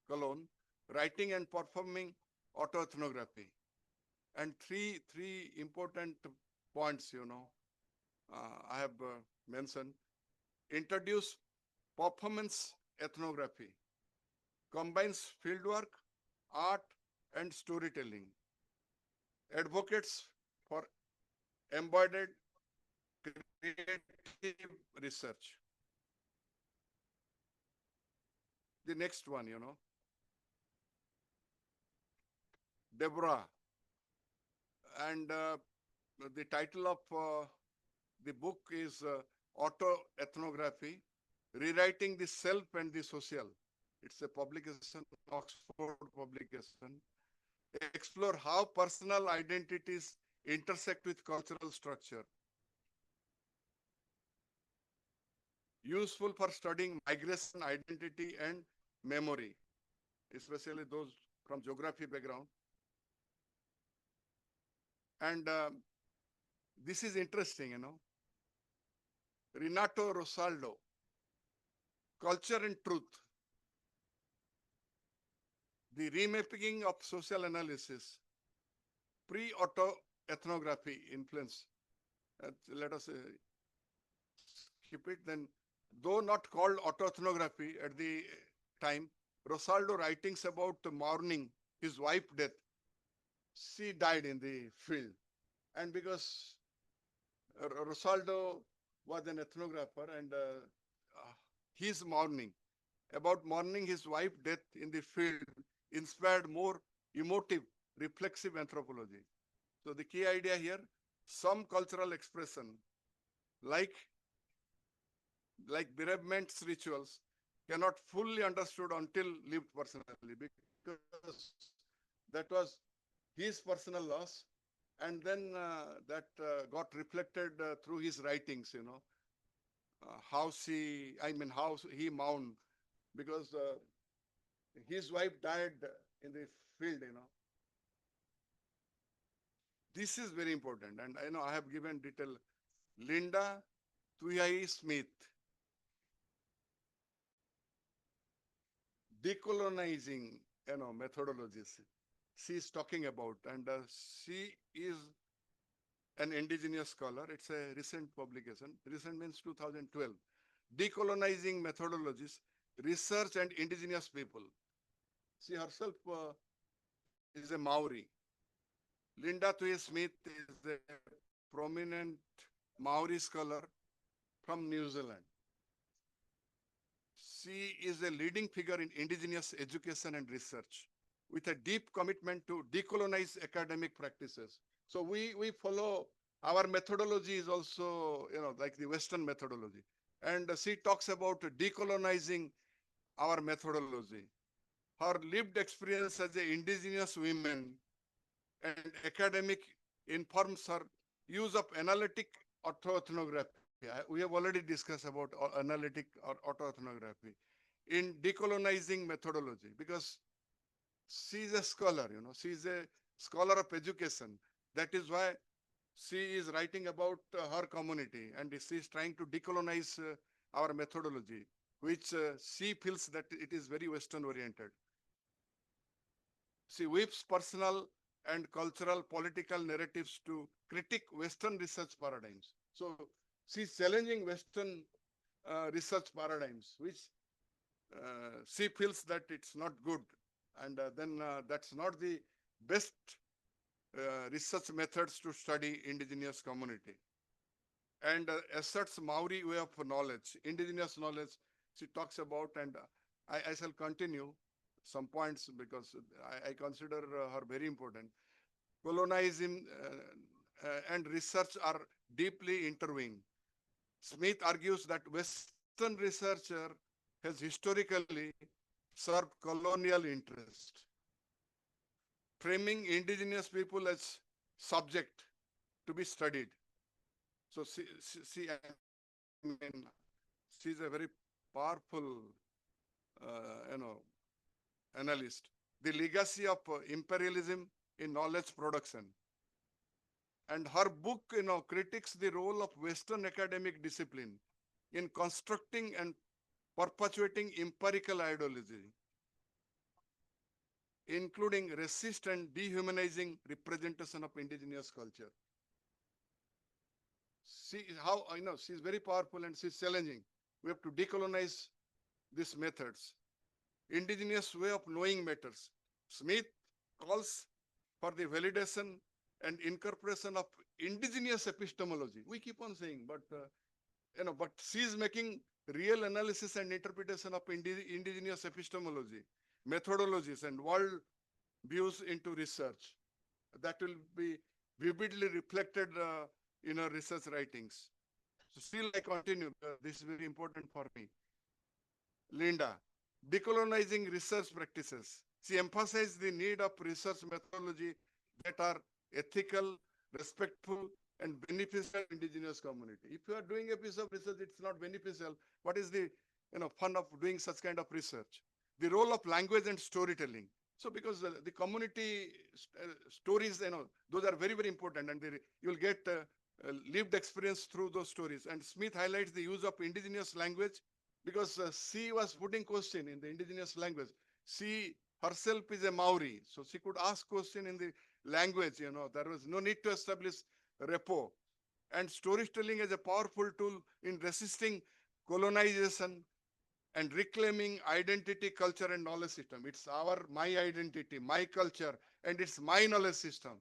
colon, writing and performing autoethnography. And three important points, I have mentioned. Introduce performance ethnography. Combines fieldwork, art, and storytelling. Advocates for embodied creative research. The next one, Deborah. And the title of the book is Autoethnography, Rewriting the Self and the Social. It's a publication, Oxford publication. Explore how personal identities intersect with cultural structure. Useful for studying migration, identity, and memory, especially those from geography background. And this is interesting, Renato Rosaldo, Culture and Truth, the remapping of social analysis, pre-autoethnography influence. Let us skip it then. Though not called autoethnography at the time, Rosaldo writings about mourning his wife's death. She died in the field. And because Rosaldo was an ethnographer and his mourning, about mourning his wife's death in the field, inspired more emotive, reflexive anthropology. So the key idea here, some cultural expression, like bereavement rituals, cannot fully understood until lived personally, because that was his personal loss, and then that got reflected through his writings, how he mourned, because his wife died in the field, This is very important, and I have given detail. Linda Tuyai Smith, decolonizing, methodologies she is talking about, and she is an indigenous scholar. It's a recent publication. Recent means 2012. Decolonizing methodologies, research and indigenous people. She herself is a Maori. Linda Thuy Smith is a prominent Maori scholar from New Zealand. She is a leading figure in indigenous education and research with a deep commitment to decolonize academic practices. So we follow, our methodology is also, like the Western methodology. And she talks about decolonizing our methodology. Her lived experience as an indigenous woman and academic informs her use of analytic autoethnography. We have already discussed about analytic or autoethnography in decolonizing methodology, because she is a scholar, she is a scholar of education. That is why she is writing about her community, and she is trying to decolonize our methodology, which she feels that it is very Western oriented. She weaves personal and cultural political narratives to critique Western research paradigms. So she's challenging Western research paradigms, which she feels that it's not good. And then that's not the best research methods to study indigenous community. And asserts Maori way of knowledge, indigenous knowledge, she talks about, and I shall continue some points because I consider her very important. Colonialism and research are deeply intertwined. Smith argues that Western researcher has historically served colonial interest, framing indigenous people as subject to be studied. So I mean, she's a very powerful, analyst. The legacy of imperialism in knowledge production. And her book, critiques the role of Western academic discipline in constructing and perpetuating empirical ideology, including racist and dehumanizing representation of indigenous culture. See how, she's very powerful and she's challenging. We have to decolonize these methods. Indigenous way of knowing matters. Smith calls for the validation and incorporation of indigenous epistemology. We keep on saying, but but she is making real analysis and interpretation of indigenous epistemology, methodologies, and world views into research. That will be vividly reflected in her research writings. So still I continue, this is very important for me. Linda, decolonizing research practices. She emphasized the need of research methodology that are ethical, respectful, and beneficial to indigenous community. If you are doing a piece of research, it's not beneficial. What is the fun of doing such kind of research? The role of language and storytelling. So because the community stories, those are very, very important, and you will get lived experience through those stories. And Smith highlights the use of indigenous language because she was putting question in the indigenous language. She herself is a Maori, so she could ask question in the language. There was no need to establish rapport. And storytelling is a powerful tool in resisting colonization and reclaiming identity, culture, and knowledge system. It's my identity, my culture, and it's my knowledge system.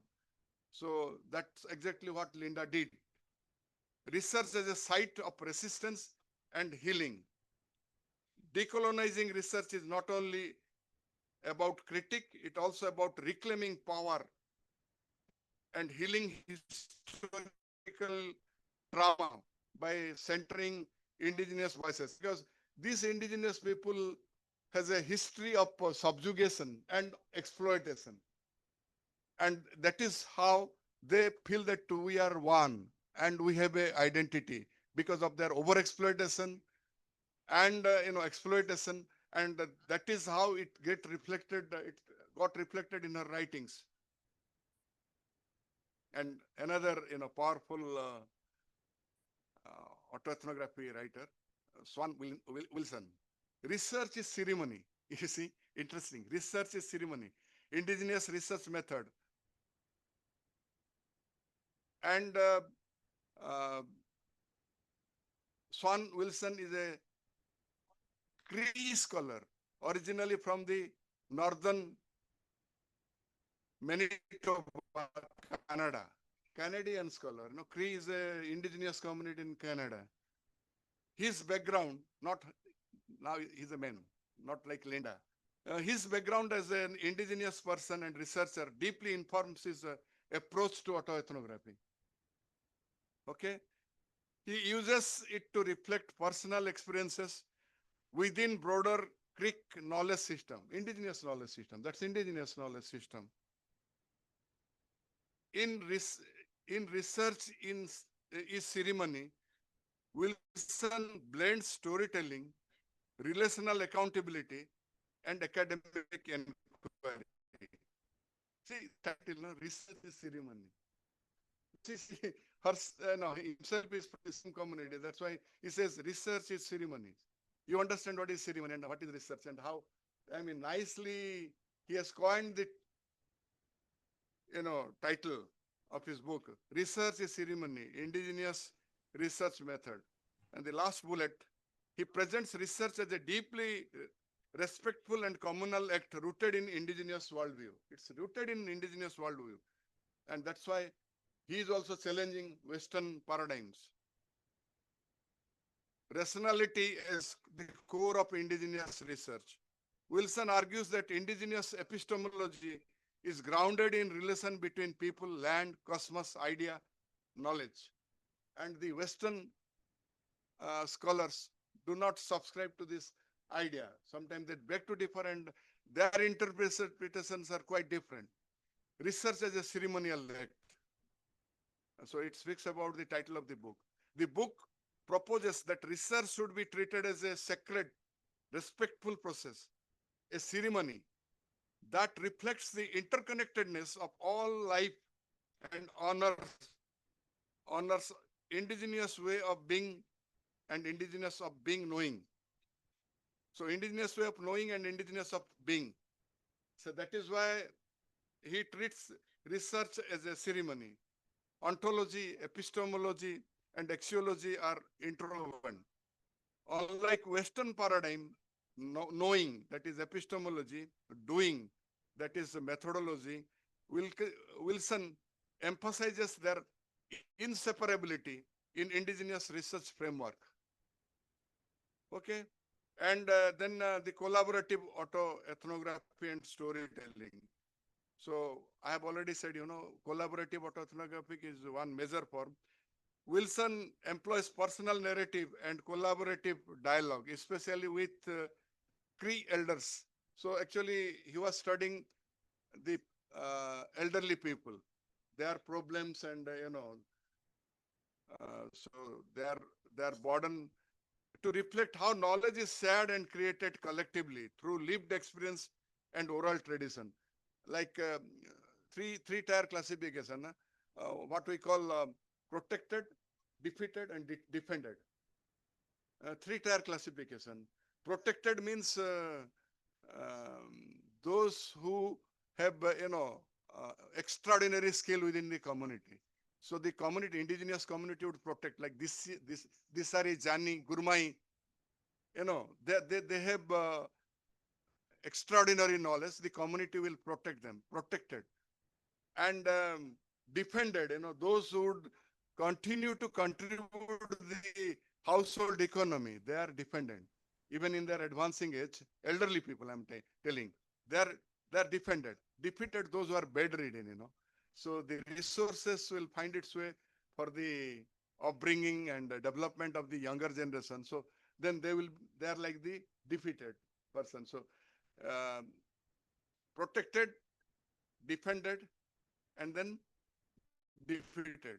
So that's exactly what Linda did. Research as a site of resistance and healing. Decolonizing research is not only about critique, it also about reclaiming power and healing historical trauma by centering indigenous voices. Because these indigenous people has a history of subjugation and exploitation. And that is how they feel that we are one and we have an identity because of their overexploitation and exploitation, and that is how it got reflected in her writings. And another powerful autoethnography writer, Swan Wilson. Research is ceremony. You see, interesting. Research is ceremony. Indigenous research method. And Swan Wilson is a Cree scholar, originally from the northern Manitoba, Canada, Canadian scholar. You know, Cree is an indigenous community in Canada. His background, not now he's a man, not like Linda. His background as an indigenous person and researcher deeply informs his approach to autoethnography. Okay, he uses it to reflect personal experiences within broader Creek knowledge system, indigenous knowledge system. That's indigenous knowledge system. In research in is ceremony, Wilson blends storytelling, relational accountability, and academic inquiry. See, title, no? Research is ceremony. See, no, himself is from the same community. That's why he says research is ceremony. You understand what is ceremony and what is research and how, I mean, nicely he has coined the, title of his book. Research is ceremony, indigenous research method. And the last bullet, he presents research as a deeply respectful and communal act rooted in indigenous worldview. It's rooted in indigenous worldview. And that's why he is also challenging Western paradigms. Rationality is the core of indigenous research. Wilson argues that indigenous epistemology is grounded in relation between people, land, cosmos, idea, knowledge. And the Western scholars do not subscribe to this idea. Sometimes they beg to differ and their interpretations are quite different. Research as a ceremonial act. So it speaks about the title of the book. The book proposes that research should be treated as a sacred, respectful process, a ceremony that reflects the interconnectedness of all life and honors indigenous way of being and indigenous of being knowing. So indigenous way of knowing and indigenous of being. So that is why he treats research as a ceremony. Ontology, epistemology, and axiology are interwoven. Unlike Western paradigm, knowing, that is epistemology, doing, that is methodology, Wilson emphasizes their inseparability in indigenous research framework. Okay, and then the collaborative autoethnography and storytelling. So I have already said, collaborative autoethnography is one major form. Wilson employs personal narrative and collaborative dialogue, especially with Cree elders. So actually, he was studying the elderly people, their problems, and so their burden, to reflect how knowledge is shared and created collectively through lived experience and oral tradition, like three-tier classification. What we call protected, defeated, and defended. Three-tier classification. Protected means those who have, extraordinary skill within the community. So the community, indigenous community, would protect, like this Disari, Jani, Gurmai. They have extraordinary knowledge. The community will protect them, protected, and defended. Those who would continue to contribute to the household economy, they are dependent. Even in their advancing age, elderly people, I'm telling, they're defended. Defeated those who are bedridden, So the resources will find its way for the upbringing and development of the younger generation. So then they're like the defeated person. So protected, defended, and then defeated.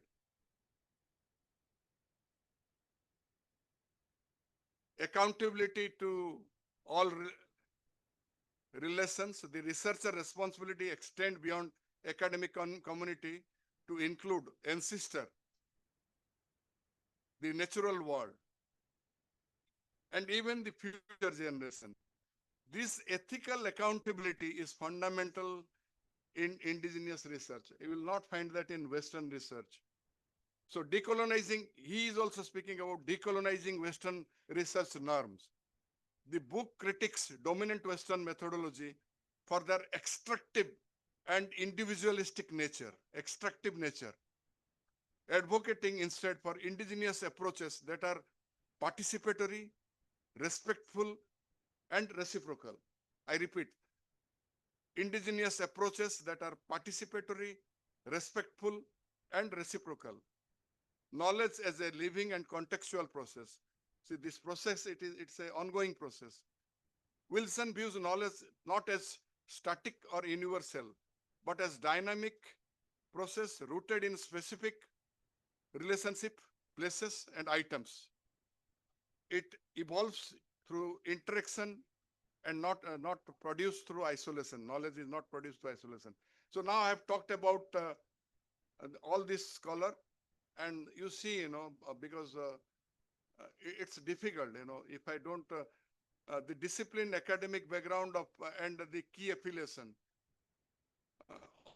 Accountability to all relations, the researcher responsibility extend beyond academic community to include ancestor, the natural world, and even the future generation. This ethical accountability is fundamental in indigenous research. You will not find that in Western research. So decolonizing, he is also speaking about decolonizing Western research norms. the book critics dominant Western methodology for their extractive and individualistic nature, advocating instead for indigenous approaches that are participatory, respectful, and reciprocal. I repeat, indigenous approaches that are participatory, respectful, and reciprocal. Knowledge as a living and contextual process. See, this process, it's an ongoing process. Wilson views knowledge not as static or universal, but as dynamic process rooted in specific relationship, places, and items. It evolves through interaction and not produced through isolation. Knowledge is not produced through isolation. So now I have talked about all this scholar, and you see, because it's difficult, if I don't, the discipline, academic background of and the key affiliation,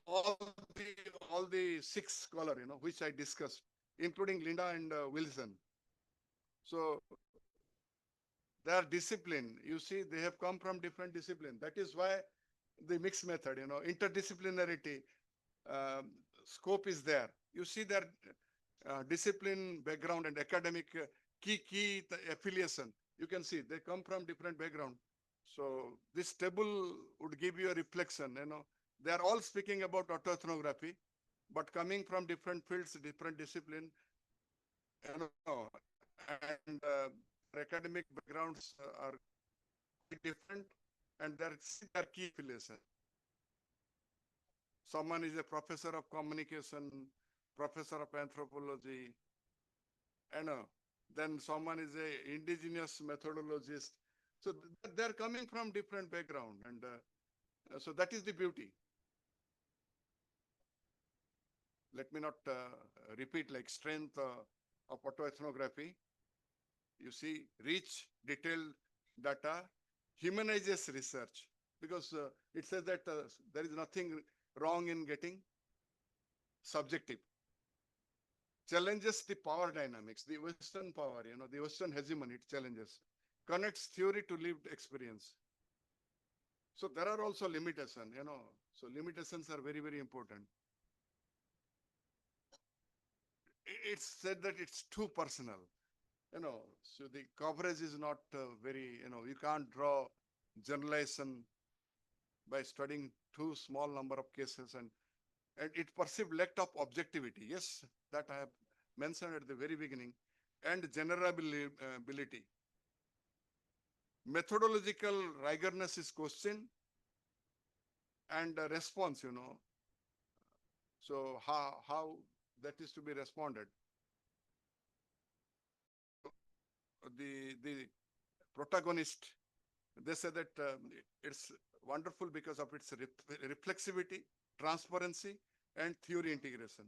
all the 6 scholar, which I discussed, including Linda and Wilson. So their discipline, you see, they have come from different discipline. That is why the mixed method, interdisciplinarity scope is there. You see their discipline background and academic key affiliation. You can see they come from different background. So this table would give you a reflection. They are all speaking about autoethnography, but coming from different fields, different discipline, and academic backgrounds are quite different, and their key affiliation. Someone is a professor of communication, professor of anthropology, then someone is a indigenous methodologist. So they're coming from different background, and so that is the beauty. Let me not repeat like strength of autoethnography. You see, rich, detailed data humanizes research, because it says that there is nothing wrong in getting subjective. Challenges the power dynamics, the Western power, the Western hegemony, it challenges. Connects theory to lived experience. So there are also limitations, so limitations are very, very important. It's said that it's too personal, so the coverage is not very, you can't draw generalization by studying too small number of cases, and it perceived lack of objectivity. Yes, that I have mentioned at the very beginning, and generability. Methodological rigorousness is questioned, and response, so how that is to be responded. The protagonist, they say that it's wonderful because of its reflexivity, transparency, and theory integration.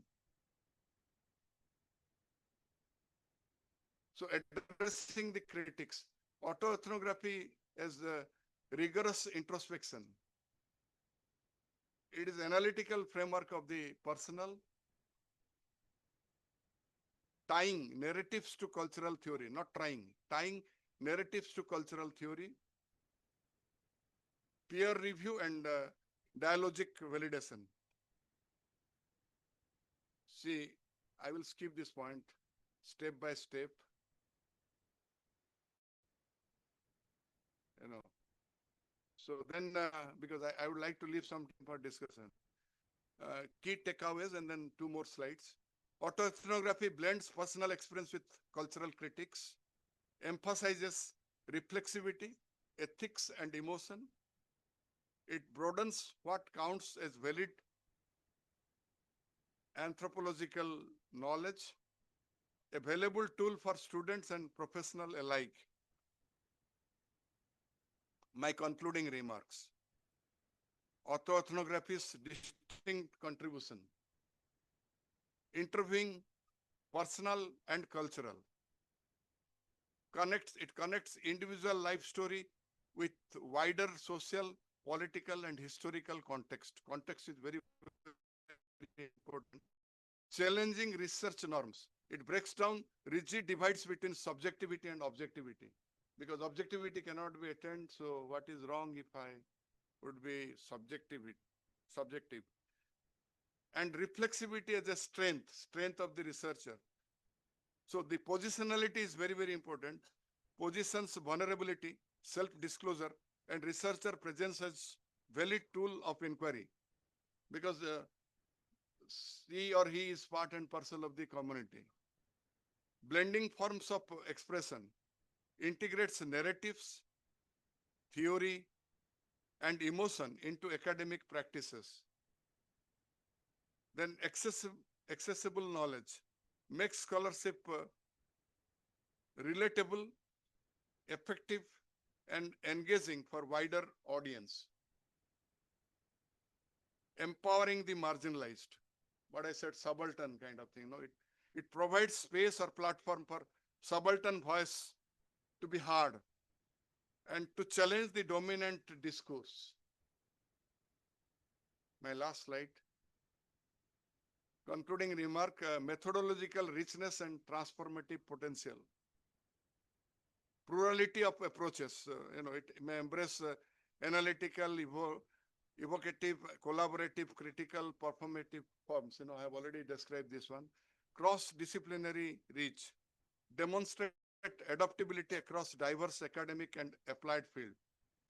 So addressing the critics, autoethnography as a rigorous introspection. It is analytical framework of the personal, tying narratives to cultural theory, not tying narratives to cultural theory, peer review, and dialogic validation. See, I will skip this point step by step. So then, because I would like to leave some time for discussion. Key takeaways, and then 2 more slides. Autoethnography blends personal experience with cultural critics, emphasizes reflexivity, ethics, and emotion. It broadens what counts as valid anthropological knowledge, a valuable tool for students and professionals alike. My concluding remarks. Autoethnography's distinct contribution. Interviewing personal and cultural. It connects individual life story with wider social, political, and historical context. Context is very, very important. Challenging research norms. It breaks down rigid divides between subjectivity and objectivity. because objectivity cannot be attained. So what is wrong if I would be subjective. And reflexivity as a strength of the researcher. So the positionality is very, very important. Positions vulnerability, self-disclosure, and researcher presence as valid tool of inquiry, because she or he is part and parcel of the community. Blending forms of expression integrates narratives, theory, and emotion into academic practices. Then accessible knowledge makes scholarship relatable, effective, and engaging for wider audience. Empowering the marginalized, what I said, subaltern kind of thing. It provides space or platform for subaltern voice to be heard and to challenge the dominant discourse. My last slide. Concluding remark, methodological richness and transformative potential. Plurality of approaches, it may embrace analytical, evocative, collaborative, critical, performative forms. I have already described this one. Cross-disciplinary reach, demonstrate adaptability across diverse academic and applied field.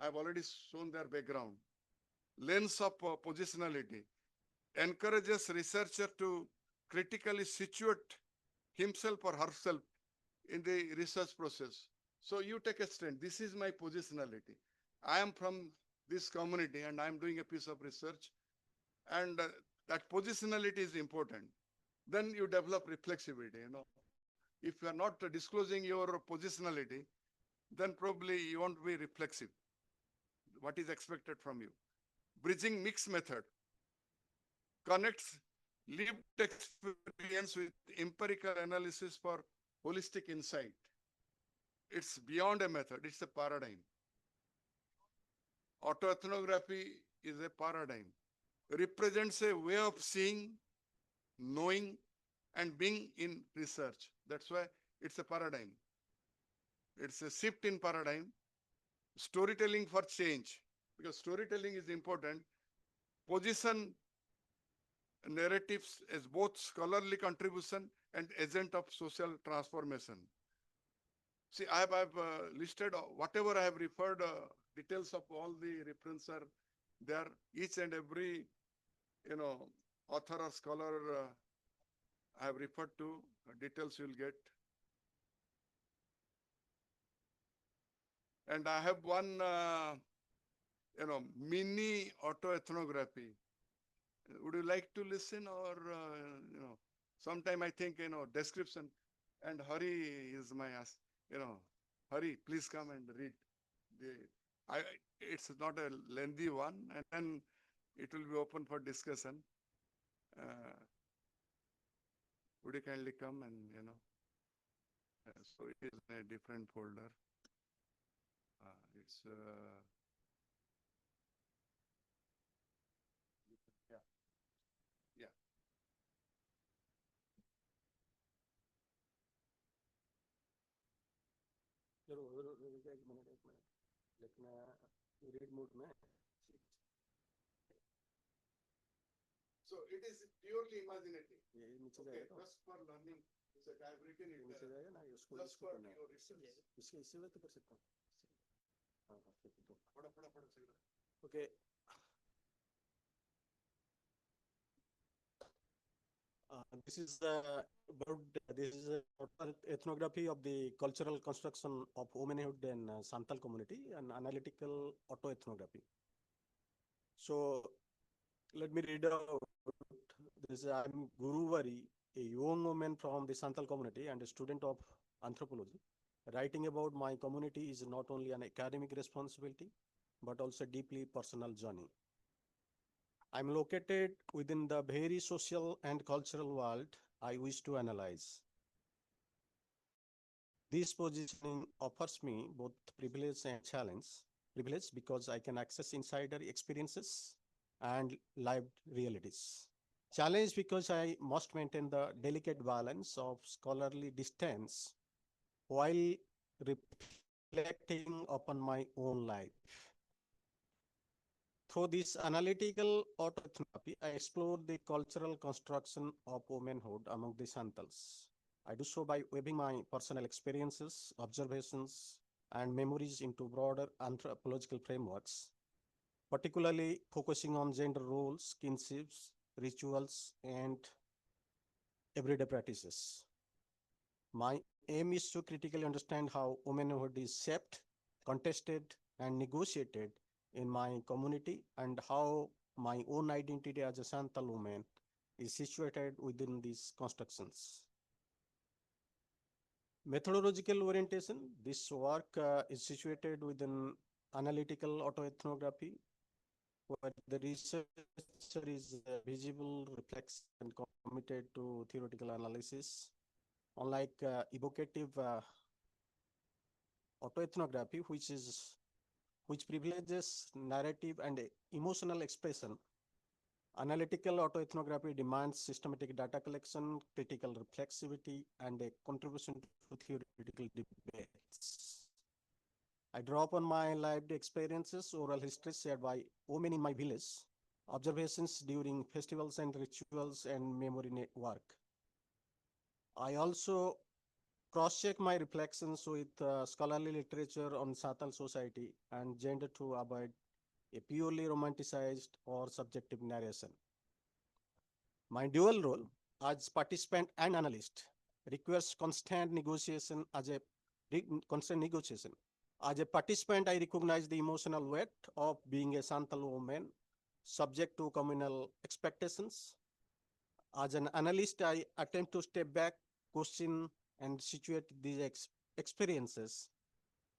I have already shown their background. Lens of positionality, encourages researcher to critically situate himself or herself in the research process. So you take a stand. This is my positionality. I am from this community and I am doing a piece of research, and that positionality is important. Then you develop reflexivity. If you are not disclosing your positionality, then probably you won't be reflexive. What is expected from you? Bridging mixed method connects lived experience with empirical analysis for holistic insight. It's beyond a method, it's a paradigm. Autoethnography is a paradigm. Represents a way of seeing, knowing, and being in research. That's why it's a paradigm. It's a shift in paradigm. Storytelling for change, because storytelling is important. Position narratives as both scholarly contribution and agent of social transformation. See, I have listed whatever I have referred, details of all the references are there. Each and every, author or scholar I have referred to, details you will get. And I have one, mini autoethnography. Would you like to listen, or, sometime I think, description, and Hari is my, Hari, please come and read. It's not a lengthy one, and then it will be open for discussion. Would you kindly come and, so it is in a different folder. It's, yeah. So it is purely imaginative. Okay, just for learning. So I have written it just for your research. Okay. This is ethnography of the cultural construction of womanhood in Santal community and analytical autoethnography. So let me read out. I'm Guru Vari, a young woman from the Santal community and a student of anthropology. Writing about my community is not only an academic responsibility, but also a deeply personal journey. I'm located within the very social and cultural world I wish to analyze. This positioning offers me both privilege and challenge. Privilege because I can access insider experiences and lived realities. Challenge because I must maintain the delicate balance of scholarly distance while reflecting reflecting upon my own life. Through this analytical autoethnography, I explore the cultural construction of womanhood among the Santals. I do so by weaving my personal experiences, observations, and memories into broader anthropological frameworks, particularly focusing on gender roles, kinships, rituals, and everyday practices. My aim is to critically understand how womanhood is shaped, contested, and negotiated in my community, and how my own identity as a Santal woman is situated within these constructions. Methodological orientation. This work is situated within analytical autoethnography, where the researcher is visible, reflexive, and committed to theoretical analysis. Unlike evocative autoethnography, which privileges narrative and emotional expression, analytical autoethnography demands systematic data collection, critical reflexivity, and a contribution to theoretical debates. I draw upon my lived experiences, oral histories shared by women in my village, observations during festivals and rituals, and memory work. I also cross-check my reflections with scholarly literature on Santal society and gender to avoid a purely romanticized or subjective narration. My dual role as participant and analyst requires constant negotiation. As a participant, I recognize the emotional weight of being a Santal woman, subject to communal expectations. As an analyst, I attempt to step back, question, and situate these experiences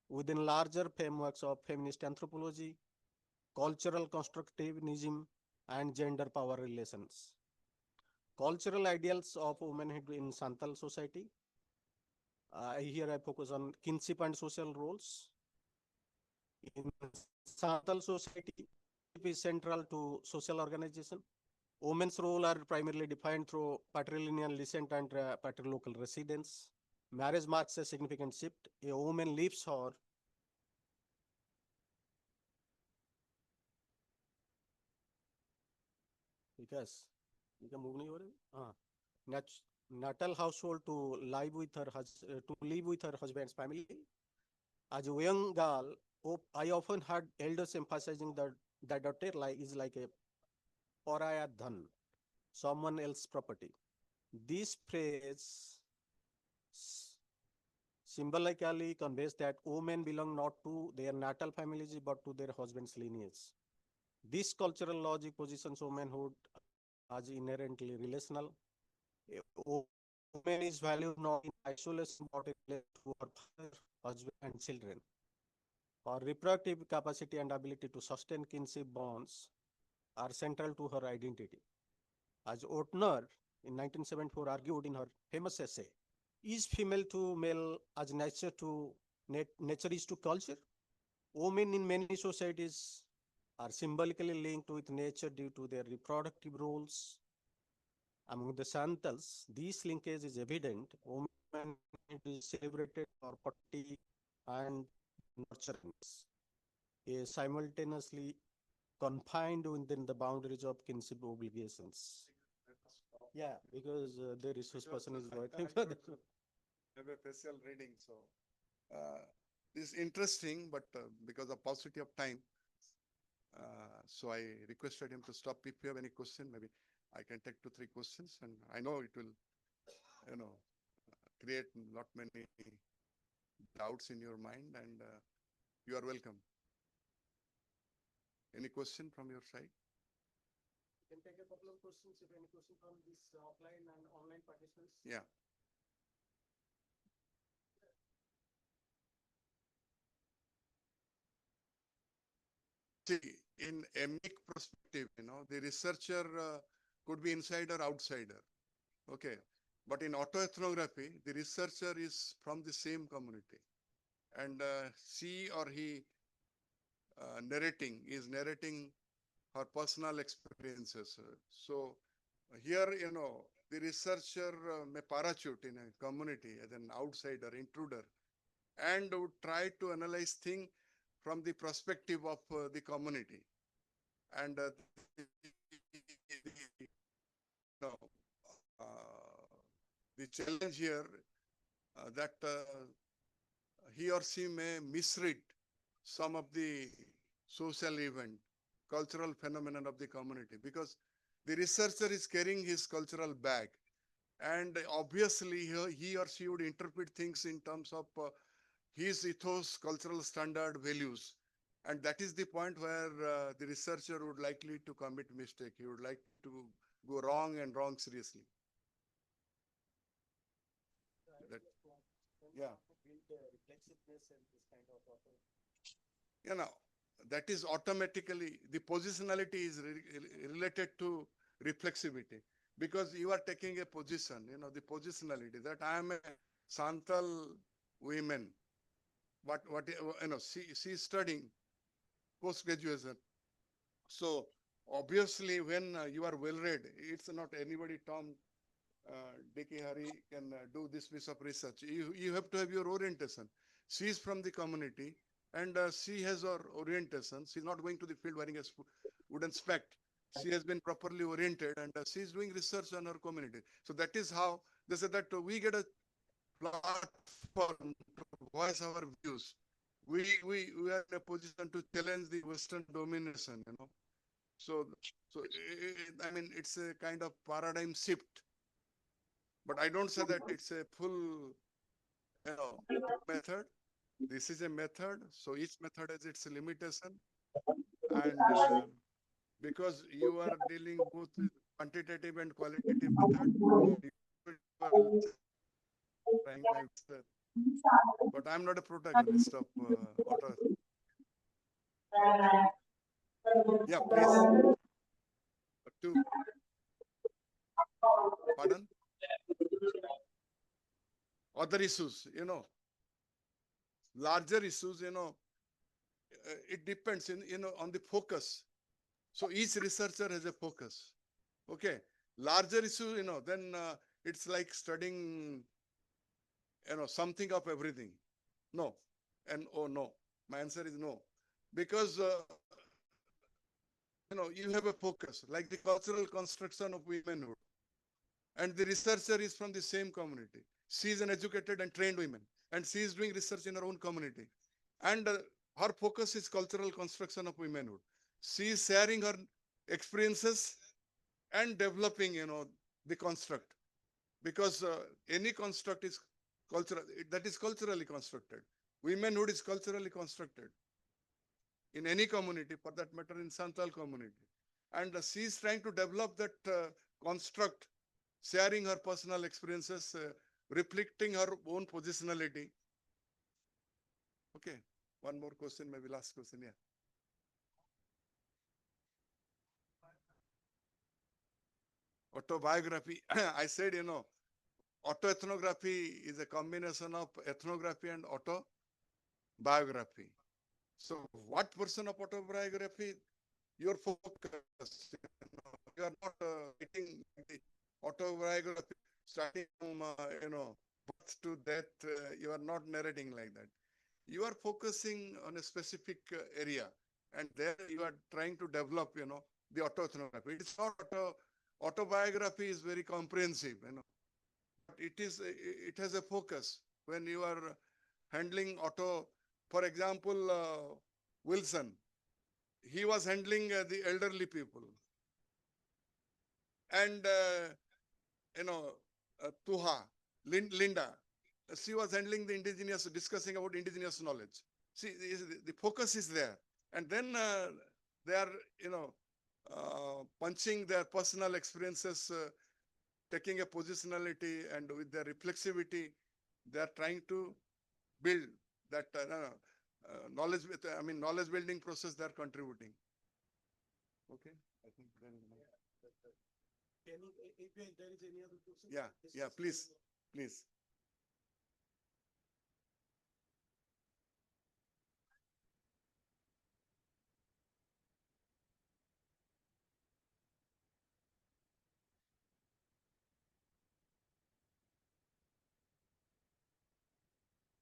within larger frameworks of feminist anthropology, cultural constructivism, and gender power relations. Cultural ideals of womanhood in Santal society. Here I focus on kinship and social roles. In Santal society, kinship is central to social organization. Women's role are primarily defined through patrilineal descent and patrilocal residence. Marriage marks a significant shift. A woman leaves her because you can move natal household to live with her husband's family. As a young girl, I often heard elders emphasizing that daughter is like a pariah dhan, someone else's property. This phrase symbolically conveys that women belong not to their natal families but to their husband's lineage. This cultural logic positions womanhood as inherently relational. A woman is valued not in isolation but in relation to her father, husband, and children. Her reproductive capacity and ability to sustain kinship bonds are central to her identity. As Ortner in 1974 argued in her famous essay, Is female to male as nature is to culture? Women in many societies are symbolically linked with nature due to their reproductive roles. Among the Santals, this linkage is evident. Women is celebrated for fertility and nurturance, simultaneously confined within the boundaries of kinship obligations. Yeah, because the resource person is waiting for the. Have a facial reading, so this is interesting, but because of paucity of time, so I requested him to stop. If you have any question, maybe I can take 2-3 questions, and I know it will, create not many doubts in your mind, and you are welcome. Any question from your side? You can take a couple of questions if any question from this offline and online participants. Yeah. See, in emic perspective, the researcher could be insider, outsider. Okay. But in autoethnography, the researcher is from the same community. And she or he is narrating her personal experiences. So here, the researcher may parachute in a community as an outsider, intruder, and would try to analyze things from the perspective of the community. And no, the challenge here that he or she may misread some of the social event, cultural phenomenon of the community, because the researcher is carrying his cultural bag, and obviously he or she would interpret things in terms of his ethos, cultural standard, values. And that is the point where the researcher would likely to commit mistake. He would like to go wrong and wrong seriously. That, yeah. You know, that is automatically, the positionality is related to reflexivity, because you are taking a position, the positionality that I am a Santal woman. She is studying post-graduation. So obviously when you are well read, it's not anybody, Tom, Dicky, Hari can do this piece of research. You have to have your orientation. She is from the community, and she has her orientation. She's not going to the field wearing a wooden spec. She has been properly oriented, and she is doing research on her community. So that is how they say that we get a platform to voice our views. We are in a position to challenge the Western domination, So, I mean, it's a kind of paradigm shift. But I don't say that it's a full, method. This is a method. So each method has its limitation. And because you are dealing both with quantitative and qualitative method, you are trying my best. But I'm not a protagonist of auto. Yeah, please. Two. Pardon? Other issues, larger issues, it depends on the focus. So each researcher has a focus. Okay. Larger issue, then it's like studying, something of everything. No. And oh, no. My answer is no. Because, you have a focus, like the cultural construction of womanhood. And the researcher is from the same community. She is an educated and trained woman, and she is doing research in her own community. And her focus is cultural construction of womanhood. She is sharing her experiences and developing, the construct. Because any construct is cultural, that is culturally constructed. Womanhood is culturally constructed in any community, for that matter in Santal community. And she is trying to develop that construct, sharing her personal experiences, reflecting her own positionality. Okay, one more question, maybe last question, yeah. Autobiography, I said, autoethnography is a combination of ethnography and autobiography. So what portion of autobiography? Your focus, you are not writing the autobiography starting from, birth to death. You are not narrating like that. You are focusing on a specific area, and there you are trying to develop, the autoethnography. It's not autobiography is very comprehensive, but it has a focus when you are handling auto. For example, Wilson, he was handling the elderly people, and Tuha, Linda, she was handling the indigenous, discussing about indigenous knowledge. See, the focus is there, and then they are, punching their personal experiences, taking a positionality, and with their reflexivity, they are trying to build that knowledge. Knowledge building process they are contributing. Okay, I think then. If there is any other question? Yeah, please, please.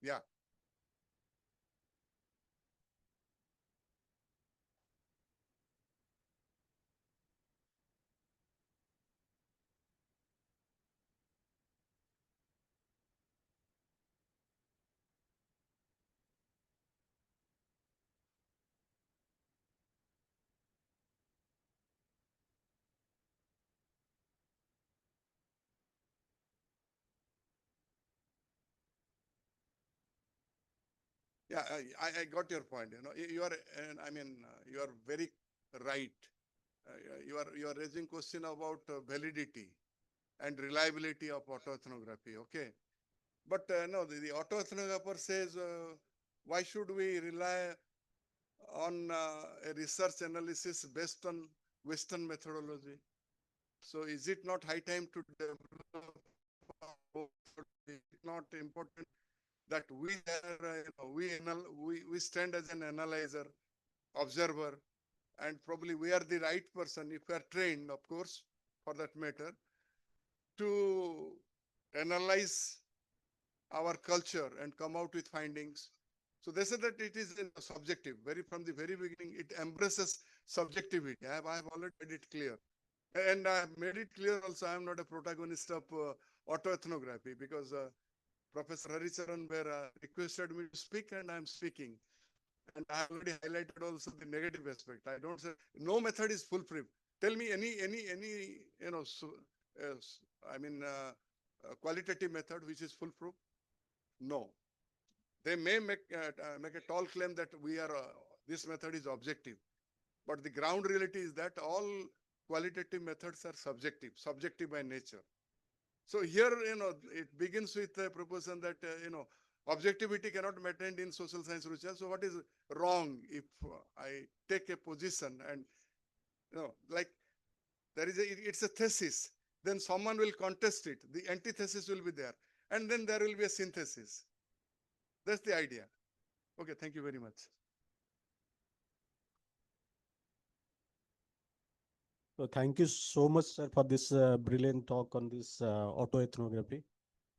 Yeah. Yeah, I got your point. You know, you are, and I mean, you are very right. You are raising question about validity and reliability of autoethnography. Okay, but no, the autoethnographer says, why should we rely on a research analysis based on Western methodology? So is it not high time to develop? Is it not important that we are, we stand as an analyzer, observer, and probably we are the right person, if we are trained, of course, for that matter, to analyze our culture and come out with findings. So they said that it is subjective. Very from the very beginning, it embraces subjectivity. I have already made it clear. And I have made it clear also, I am not a protagonist of autoethnography because Professor Haricharan were requested me to speak and I am speaking. And I have already highlighted also the negative aspect. I don't say no method is foolproof. Tell me any I mean qualitative method which is foolproof. No, they may make a tall claim that we are this method is objective, but the ground reality is that all qualitative methods are subjective by nature. So here, it begins with a proposition that, objectivity cannot be maintained in social science research. So what is wrong if I take a position and, like it's a thesis, then someone will contest it. The antithesis will be there. And then there will be a synthesis. That's the idea. Okay, thank you very much. So thank you so much, sir, for this brilliant talk on this autoethnography.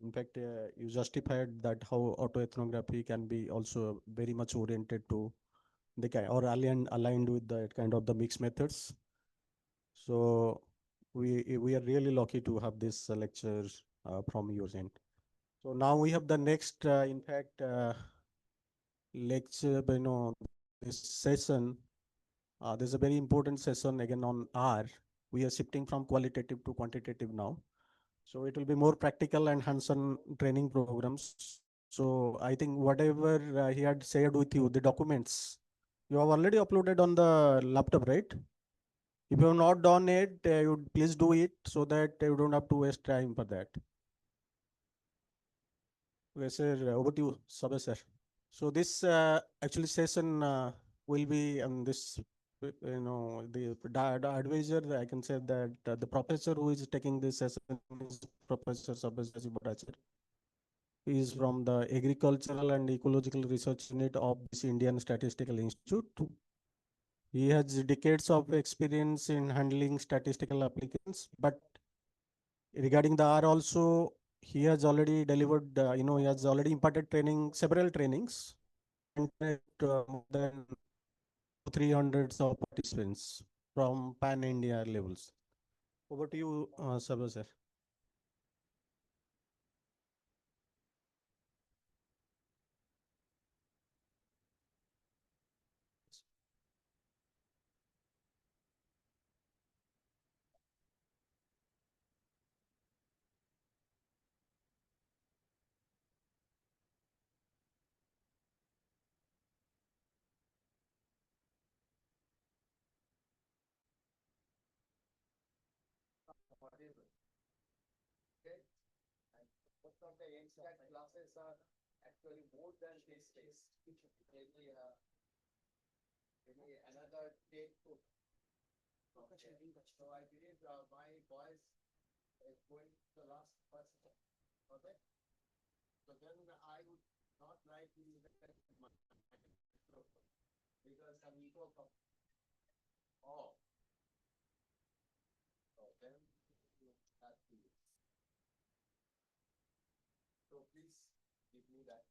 In fact, you justified that how autoethnography can be also very much oriented to the kind or aligned with the kind of the mixed methods. So we are really lucky to have this lecture from your end. So now we have the next, in fact, lecture, this session. There's a very important session again on R. We are shifting from qualitative to quantitative now. So it will be more practical and hands-on training programs. So I think whatever he had shared with you, the documents, you have already uploaded on the laptop, right? If you have not done it, you please do it so that you don't have to waste time for that. Okay, sir, over to you, Sabha sir. So this actually session will be on this, the advisor, I can say that the professor who is taking this session is Professor Sabha Bhattacharya. He is from the Agricultural and Ecological Research Unit of this Indian Statistical Institute. He has decades of experience in handling statistical applications, but regarding the R also, he has already delivered, he has already imparted several trainings, more than 300 of participants from pan-India levels. Over to you, Sabha sir. Most of the extract classes are actually more than this test. Maybe another take to. Okay. So I believe my voice is going to the last person. Okay. So then I would not like to use the because I'm equal. Oh. So then that to you. So please give me that.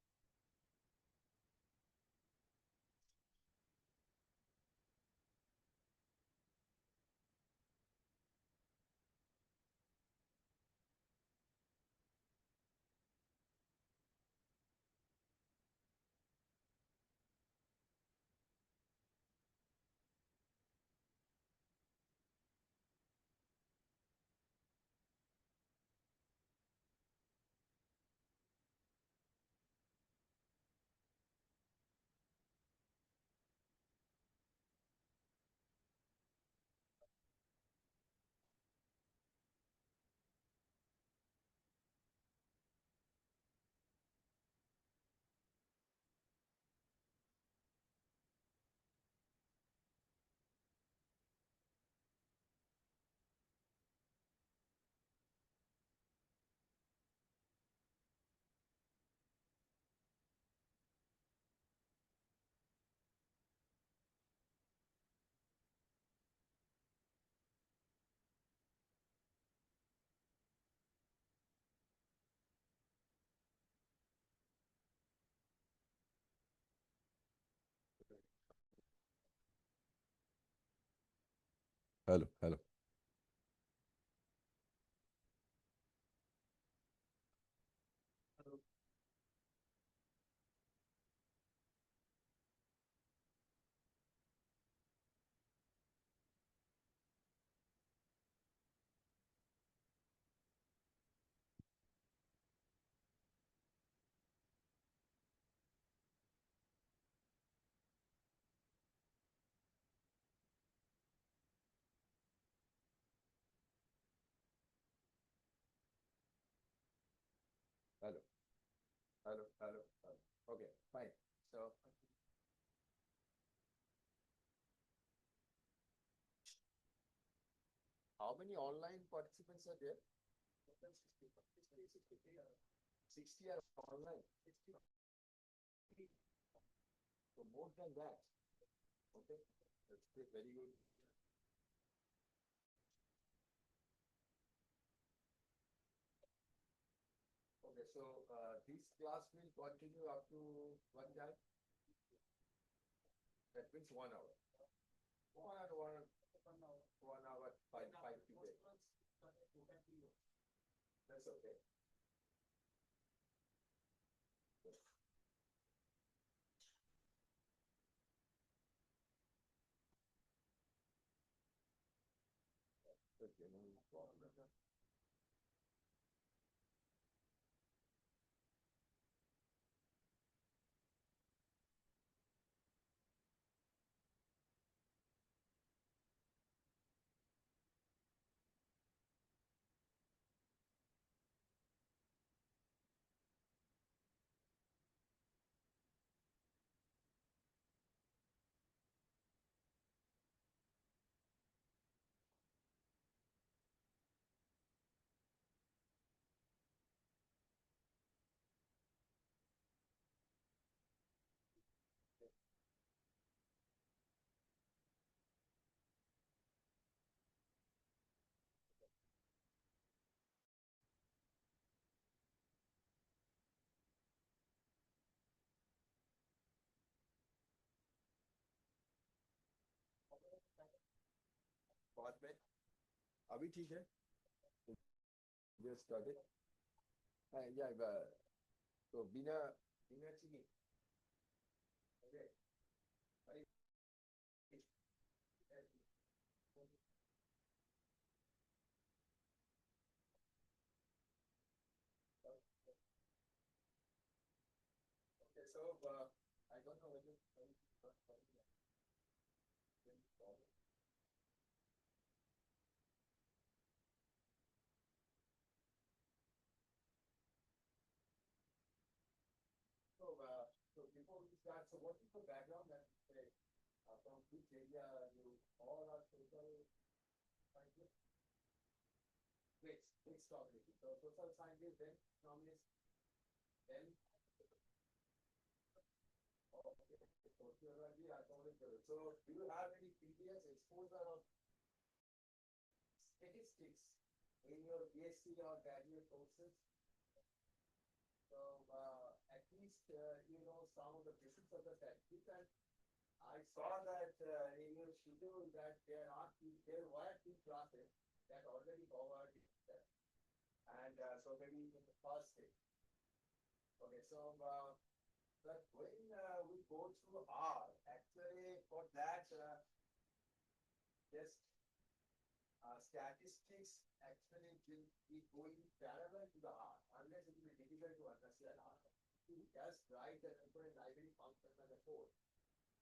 Hello, hello. Hello. Hello, hello, hello. Okay, fine. So. How many online participants are there? 60 are online. So more than that. Okay, that's great, very good. Okay, so this class will continue up to one time. That means 1 hour. 1 hour, five people. That's okay. Okay, no problem. Part में अभी ठीक है just started yeah so बिना चीनी okay अरे okay so I don't know whether so before we start, so what is the background that you say from which area you all are social scientists? Which topic? So social scientists, then economists, then okay, sociology, economics. So do you have any previous exposure of statistics in your BSc or graduate courses? So at least you know some of the basics of the statistics, and I saw that in your schedule that there were 2 classes that already covered that, and so maybe in the first day. Okay, so but when we go through R, actually for that just statistics actually will be going parallel to the R, unless it will be difficult to understand R. You just write the number in library function as a code.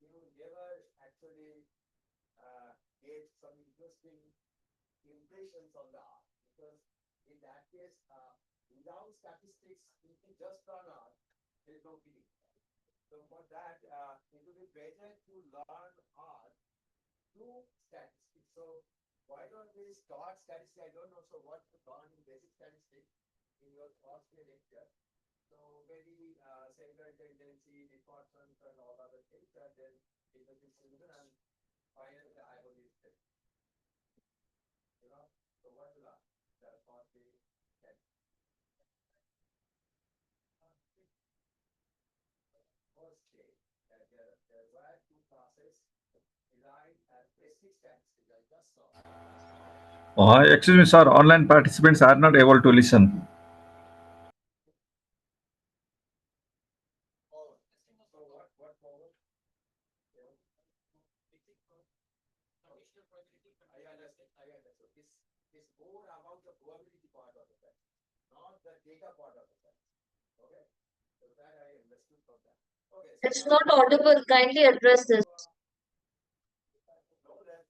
You never actually get some interesting impressions on the R, because in that case, without statistics, if you just run R, there is no feeling. So for that, it will be better to learn R through statistics. So why don't we start statistics? I don't know, so what you learn in basic statistics in your first day lecture. So maybe central tendency, department, and all other things, and then business distribution, and finally the hypothesis. You know, so what you learn? The first day. First day, there were 2 classes designed as basic basic statistics. I just saw. Excuse me, sir. Online participants are not able to listen. Oh, so what forward? I understand. I understand. It's more about the probability part of the fact, not the data part of the fact. Okay. So that I understood from that. Okay. So It's now not audible. Kindly address this. know that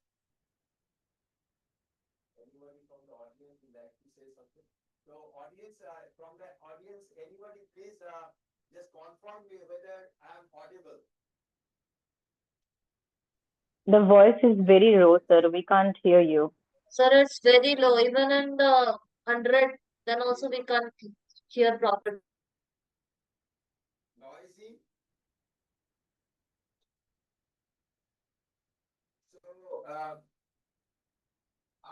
anybody from the audience would like to say something? So audience, from the audience, anybody please just confirm me whether I'm audible. The voice is very low, sir. We can't hear you. Sir, it's very low. Even in the 100, then also we can't hear properly. Noisy. So,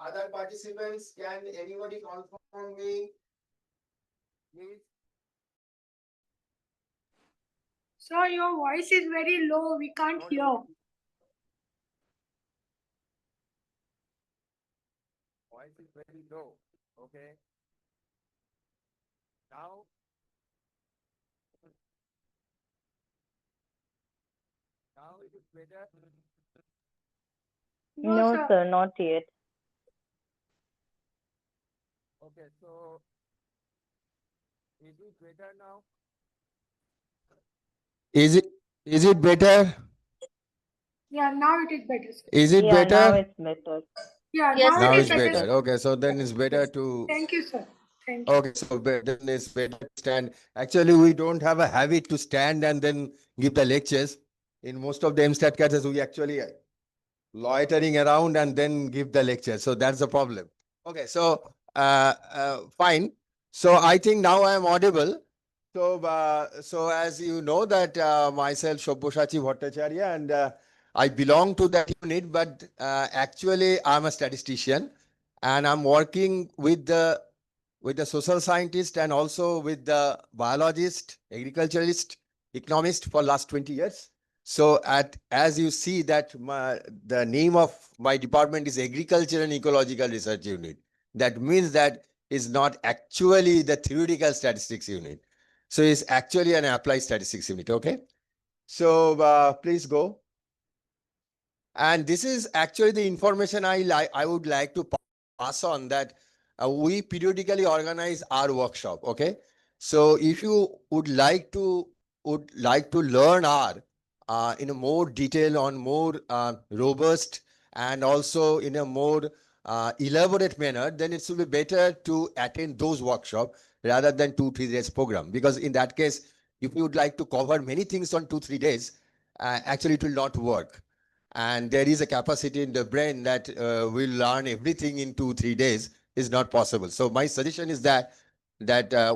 other participants, can anybody confirm me? Please. Sir, your voice is very low. We can't Not hear. audible. Voice is very low. Okay. Now. Now it is better. No, sir, not yet. Okay, so is it better now? Is it better? Yeah, now it is better, sir. Is it Yeah, now better? it's better. Yeah, Yes, now sir. Now it it's is better. better. Okay, so then it's better to. Thank you, sir. Thank you. Okay, so then it's better to stand. Actually, we don't have a habit to stand and then give the lectures. In most of the MSTAT classes, we actually loitering around and then give the lecture. So that's the problem. Okay, so fine. So I think now I am audible. So as you know that myself, Shobboshachi Bhattacharya, and I belong to that unit, but actually I'm a statistician and I'm working with the social scientist and also with the biologist, agriculturalist, economist for last 20 years. So as you see that the name of my department is Agriculture and Ecological Research Unit. That means that is not actually the theoretical statistics unit. So it's actually an applied statistics unit. Okay. So please go. And this is actually the information I would like to pass on, that we periodically organize our workshop. Okay. So if you would like to learn our in a more detail, on more robust and also in a more elaborate manner, then it will be better to attend those workshops rather than 2-3 days program. Because in that case, if you would like to cover many things on 2-3 days, actually it will not work. And there is a capacity in the brain that will learn everything in 2-3 days is not possible. So my suggestion is that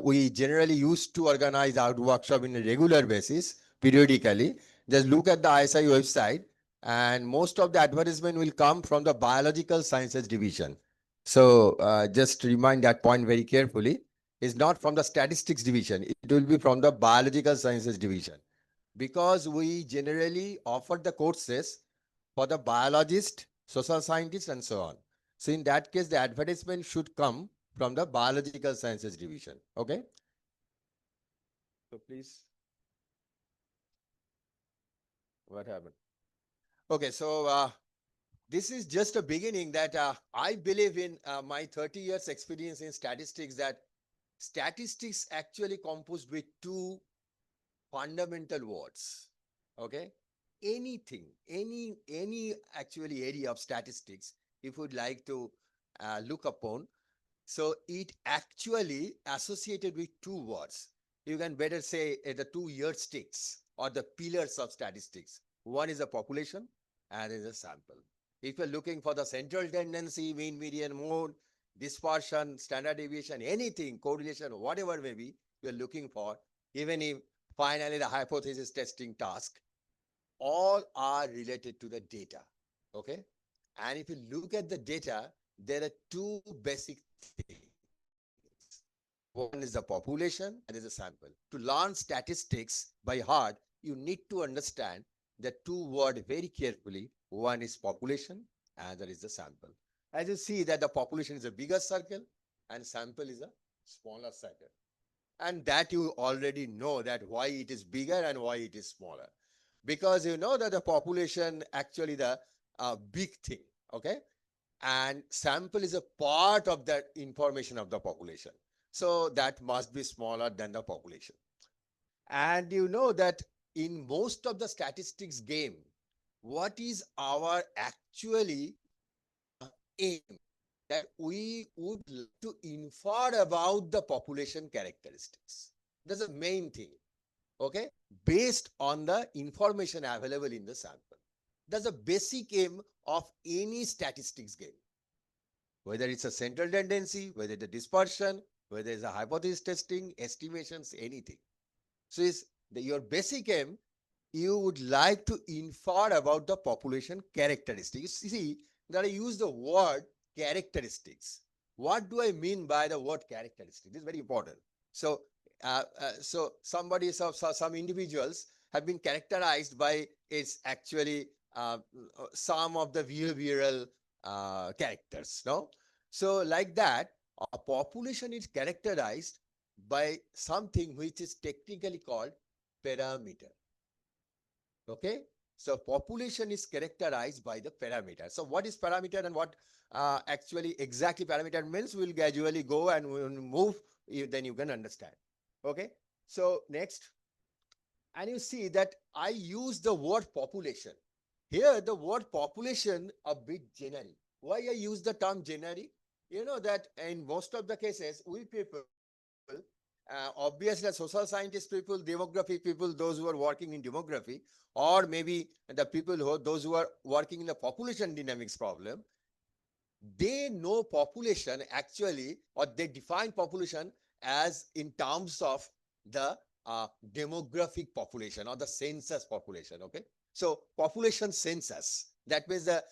we generally used to organize our workshop in a regular basis, periodically. Just look at the ISI website, and most of the advertisement will come from the biological sciences division. So just remind that point very carefully. It's not from the statistics division. It will be from the biological sciences division, because we generally offer the courses for the biologist, social scientist, and so on. So in that case, the advertisement should come from the biological sciences division. Okay. So please. What happened? Okay. So this is just a beginning that I believe in my 30 years experience in statistics, that statistics actually composed with two fundamental words. Okay. Anything, any actually area of statistics, if you'd like to look upon, so it actually associated with two words. You can better say the two yardsticks or the pillars of statistics. One is a population and is a sample. If you're looking for the central tendency, mean, median, mode, dispersion, standard deviation, anything, correlation, whatever may be, you're looking for, even if finally the hypothesis testing task, all are related to the data. Okay. And if you look at the data, there are two basic things. One is the population and is a sample. To learn statistics by heart, you need to understand the two words very carefully. One is population Another is the sample. As you see that the population is a bigger circle and sample is a smaller circle. And that you already know that why it is bigger and why it is smaller. Because you know that the population actually the big thing, okay? And sample is a part of that information of the population. So that must be smaller than the population. And you know that in most of the statistics game, what is our actually aim? That we would like to infer about the population characteristics. That's the main thing, okay? Based on the information available in the sample. That's the basic aim of any statistics game. Whether it's a central tendency, whether it's a dispersion, whether it's a hypothesis testing, estimations, anything. So is your basic aim, you would like to infer about the population characteristics. You see that I use the word characteristics. What do I mean by the word characteristic? This is very important. So, some individuals have been characterized by its actually some of the behavioral characters. No, so like that, a population is characterized by something which is technically called parameter. Okay, so population is characterized by the parameter. So what is parameter and what actually exactly parameter means, we'll gradually go and we'll move, then you can understand. Okay, so next, and you see that I use the word population. Here the word population a bit generic. Why I use the term generic? You know that in most of the cases, we people, obviously social scientist people, demographic people, those who are working in demography, or maybe the people who, those who are working in the population dynamics problem, they know population actually, or they define population as in terms of the demographic population or the census population. Okay, so population census, that means the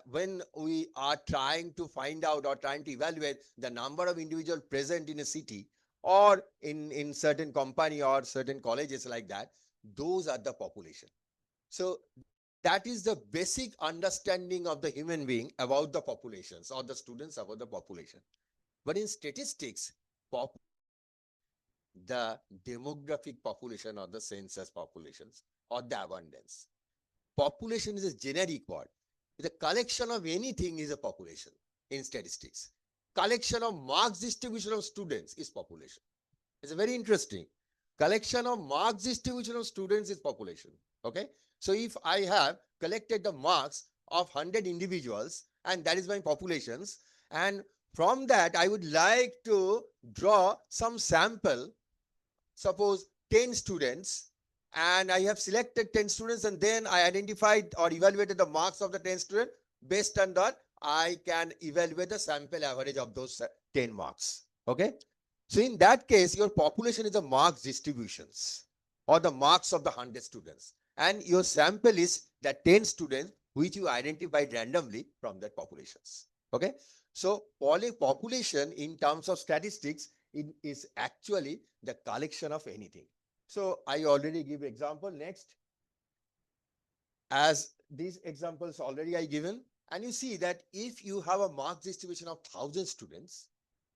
when we are trying to find out or trying to evaluate the number of individuals present in a city or in certain company or certain colleges like that, those are the population. So that is the basic understanding of the human being about the populations or the students about the population. But in statistics, the demographic population or the census populations or the abundance. Population is a generic word. The collection of anything is a population in statistics. Collection of marks distribution of students is population. It's very interesting. Collection of marks distribution of students is population. Okay. So if I have collected the marks of 100 individuals and that is my populations, and from that I would like to draw some sample, suppose 10 students, and I have selected 10 students and then I identified or evaluated the marks of the 10 students. Based on that, I can evaluate the sample average of those 10 marks. Okay. So in that case, your population is the marks distributions or the marks of the 100 students. And your sample is the 10 students which you identified randomly from that populations. Okay. So population in terms of statistics, it is actually the collection of anything. So I already give example. Next, as these examples already I given, and you see that if you have a marks distribution of 1,000 students,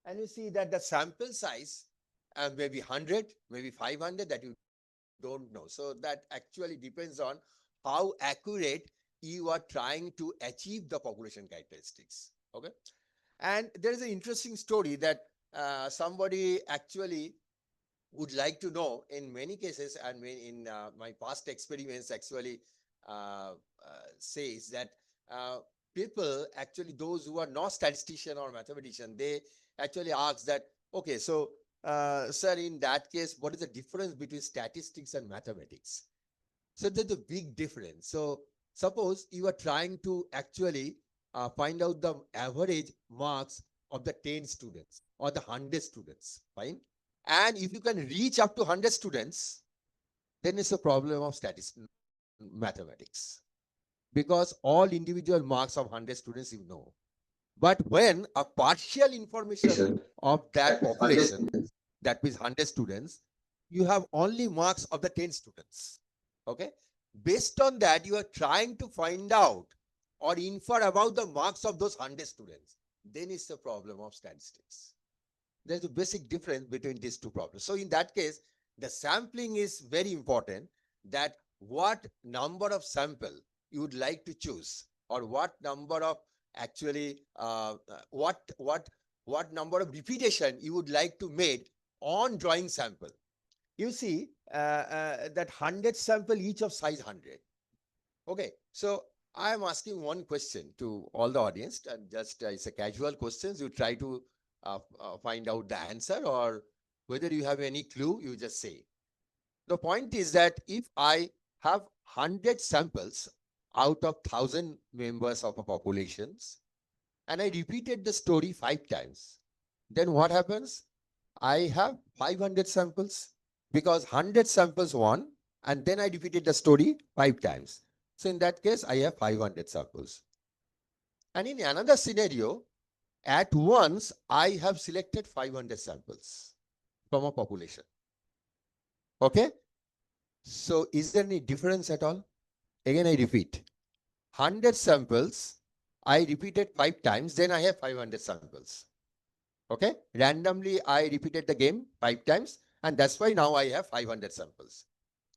and you see that the sample size maybe 100, maybe 500, that you don't know. So that actually depends on how accurate you are trying to achieve the population characteristics. Okay. And there is an interesting story that somebody actually would like to know in many cases, and in my past experiments actually says that people actually, those who are not statistician or mathematician, they actually ask that, okay, so sir, in that case, what is the difference between statistics and mathematics? So there's a big difference. So suppose you are trying to actually find out the average marks of the 10 students or the 100 students, fine? And if you can reach up to 100 students, then it's a problem of statistics, mathematics, because all individual marks of 100 students you know. But when a partial information of that population, that means 100 students, you have only marks of the 10 students. Okay. Based on that, you are trying to find out or infer about the marks of those 100 students, then it's the problem of statistics. There's a basic difference between these two problems. So in that case, the sampling is very important, that what number of sample you would like to choose, or what number of actually what number of repetition you would like to make on drawing sample. You see that 100 sample each of size 100. Okay, so I am asking one question to all the audience, and just it's a casual questions. You try to find out the answer, or whether you have any clue, you just say. The point is that if I have 100 samples out of 1,000 members of a populations, and I repeated the story 5 times, then what happens? I have 500 samples, because 100 samples won, and then I repeated the story 5 times. So in that case, I have 500 samples. And in another scenario, at once, I have selected 500 samples from a population. Okay? So is there any difference at all? Again, I repeat, 100 samples, I repeated 5 times, then I have 500 samples. Okay? Randomly, I repeated the game 5 times, and that's why now I have 500 samples.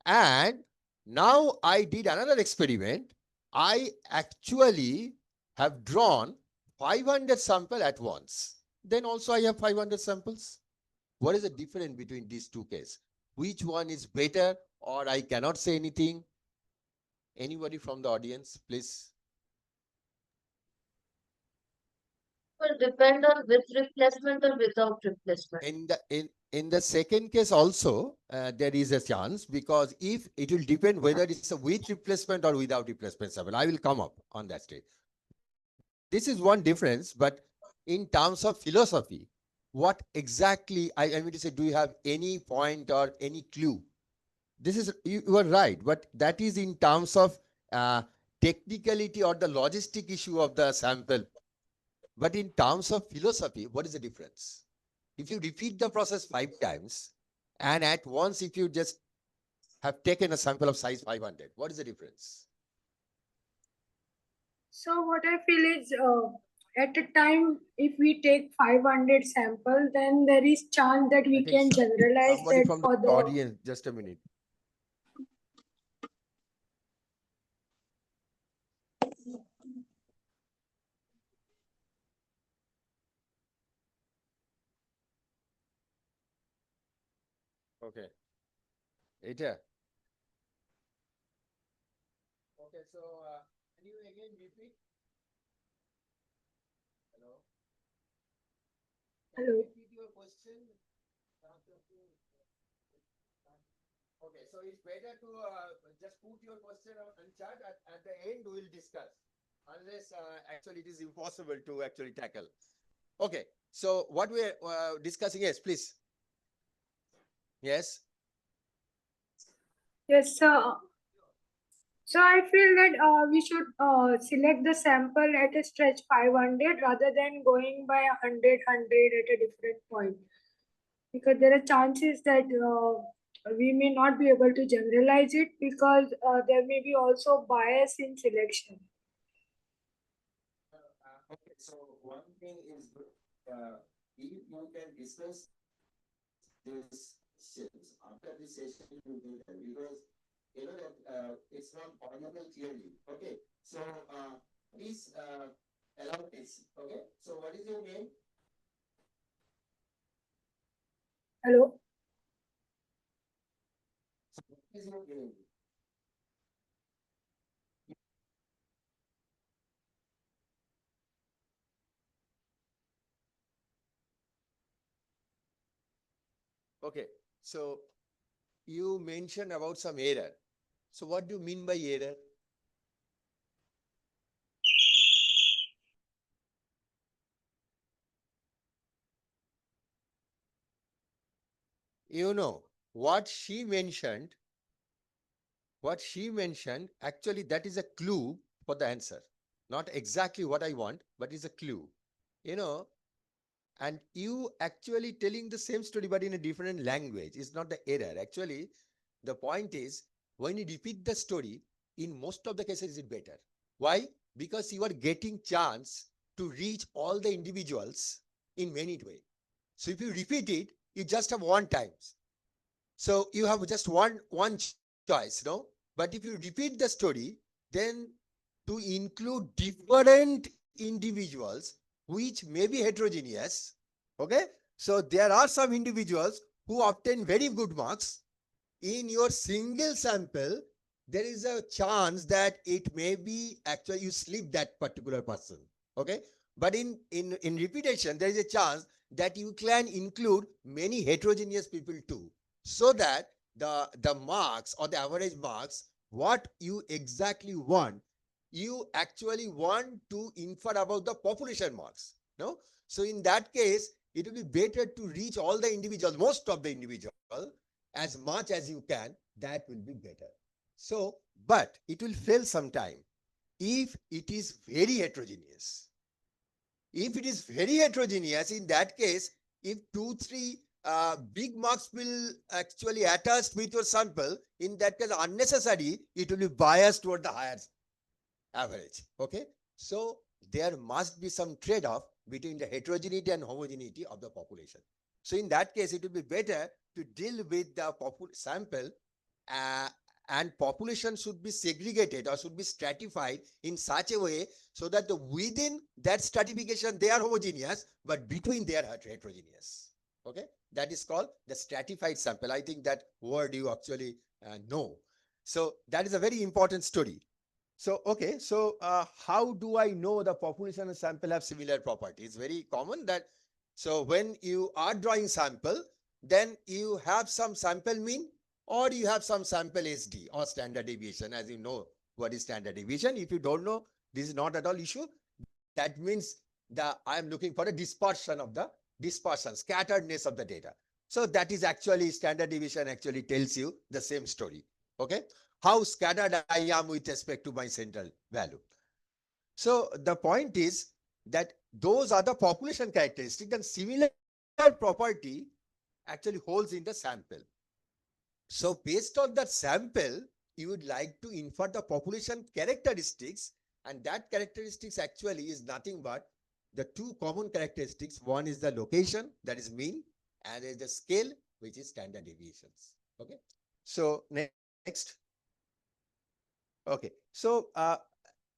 And now I did another experiment. I actually have drawn 500 samples at once. Then also I have 500 samples. What is the difference between these two cases? Which one is better, or I cannot say anything? Anybody from the audience, please? Will depend on with replacement or without replacement. In the second case also, there is a chance, because if it will depend whether it's a with replacement or without replacement sample. I will come up on that stage. This is one difference, but in terms of philosophy, what exactly, I mean to say, do you have any point or any clue? This is, you are right, but that is in terms of technicality or the logistic issue of the sample. But in terms of philosophy, what is the difference? If you repeat the process 5 times, and at once if you just have taken a sample of size 500, what is the difference? So what I feel is at a time, if we take 500 sample, then there is chance that we can generalize Somebody that from for the the audience, just a minute. Okay. Eta. Okay, so can you again repeat? Hello? Can you Hello. repeat your question? Okay, so it's better to just put your question on chat. At the end, we will discuss. Unless actually it is impossible to actually tackle. Okay, so what we are discussing, yes, please. Yes. yes, sir. So I feel that we should select the sample at a stretch 500 rather than going by 100 at a different point, because there are chances that we may not be able to generalize it, because there may be also bias in selection. Okay, so one thing is, if you can discuss this sessions after this session, you do that, because you know that it's not audible clearly. Okay, so please allow this. Okay, so what is your name? Hello. What is your name? Okay, so you mentioned about some error. So what do you mean by error? You know, what she mentioned actually that is a clue for the answer. Not exactly what I want, but it's a clue. You know, and you actually telling the same story but in a different language is not the error. Actually, the point is, when you repeat the story, in most of the cases, is it better? Why? because you are getting chance to reach all the individuals in many ways. So if you repeat it, you just have one times. So you have just one choice, no? But if you repeat the story, then to include different individuals which may be heterogeneous, okay? So there are some individuals who obtain very good marks. In your single sample, there is a chance that it may be actually you slip that particular person, okay? But in repetition, there is a chance that you can include many heterogeneous people too, so that the marks or the average marks, what you exactly want, you actually want to infer about the population marks, no? So in that case, it will be better to reach all the individuals, most of the individual, as much as you can. That will be better. So, but it will fail sometime if it is very heterogeneous. If it is very heterogeneous, in that case, if 2-3 big marks will actually attached with your sample, in that case unnecessary, it will be biased toward the higher average, okay? So there must be some trade-off between the heterogeneity and homogeneity of the population. So in that case, it will be better to deal with the sample, and population should be segregated or should be stratified in such a way so that within that stratification they are homogeneous, but between they are heterogeneous, okay? That is called the stratified sample. I think that word you actually know. So that is a very important story. So, okay, so how do I know the population and sample have similar properties? It's very common that, so when you are drawing sample, then you have some sample mean or you have some sample SD or standard deviation. As you know what is standard deviation. If you don't know, this is not at all issue. That means I am looking for a dispersion, scatteredness of the data. So that is actually standard deviation actually tells you the same story, okay? How scattered I am with respect to my central value. So the point is that those are the population characteristics, and similar property actually holds in the sample. So based on that sample, you would like to infer the population characteristics, and that characteristics actually is nothing but the two common characteristics. One is the location, that is mean, and is the scale, which is standard deviations, okay? So next. Okay, so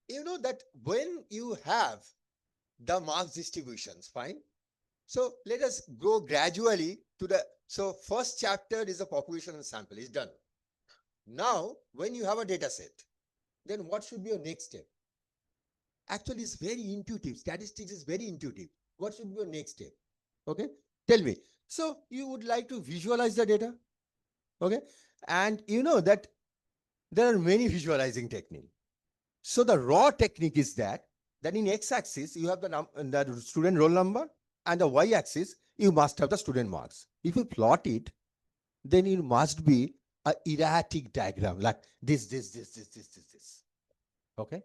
you know that when you have the marks distributions, fine. So let us go gradually to the, so first chapter is the population and sample is done. Now, when you have a data set, then what should be your next step? Actually, it's very intuitive. Statistics is very intuitive. What should be your next step? Okay, tell me. So you would like to visualize the data, okay? And you know that there are many visualizing techniques. So the raw technique is that in x-axis you have the student roll number, and the y-axis you must have the student marks. If you plot it, then it must be a erratic diagram like this. Okay,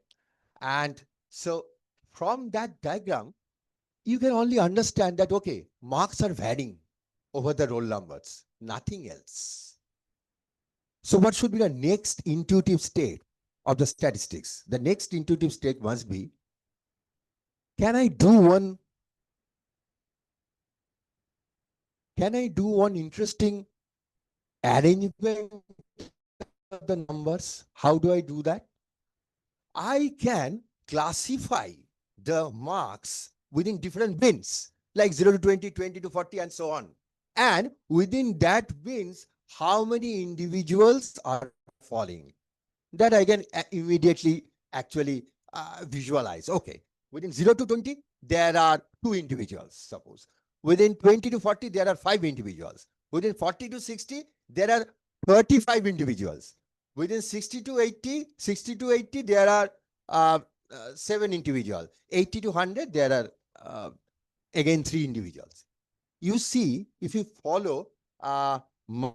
and so from that diagram you can only understand that okay, marks are varying over the roll numbers, nothing else. So what should be the next intuitive state of the statistics? The next intuitive state must be, can I do one interesting arrangement of the numbers? How do I do that? I can classify the marks within different bins, like 0 to 20, 20 to 40, and so on. And within that bins, how many individuals are falling? That I can immediately actually visualize. Okay, within 0 to 20, there are 2 individuals, suppose. Within 20 to 40, there are 5 individuals. Within 40 to 60, there are 35 individuals. Within 60 to 80, there are 7 individuals. 80 to 100, there are again 3 individuals. You see, if you follow my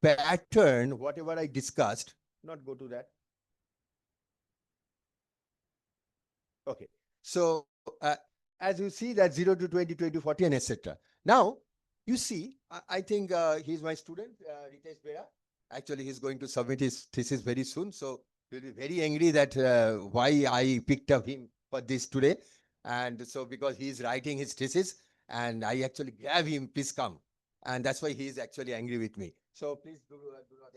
pattern, whatever I discussed, not go to that. Okay, so as you see that 0 to 20, 20 to 40, and etc. Now, you see, I think he's my student, Ritesh Bera. Actually, he's going to submit his thesis very soon. So He'll be very angry that why I picked up him for this today. And so because he's writing his thesis and I actually grab him, please come. And that's why he's actually angry with me. So please do not.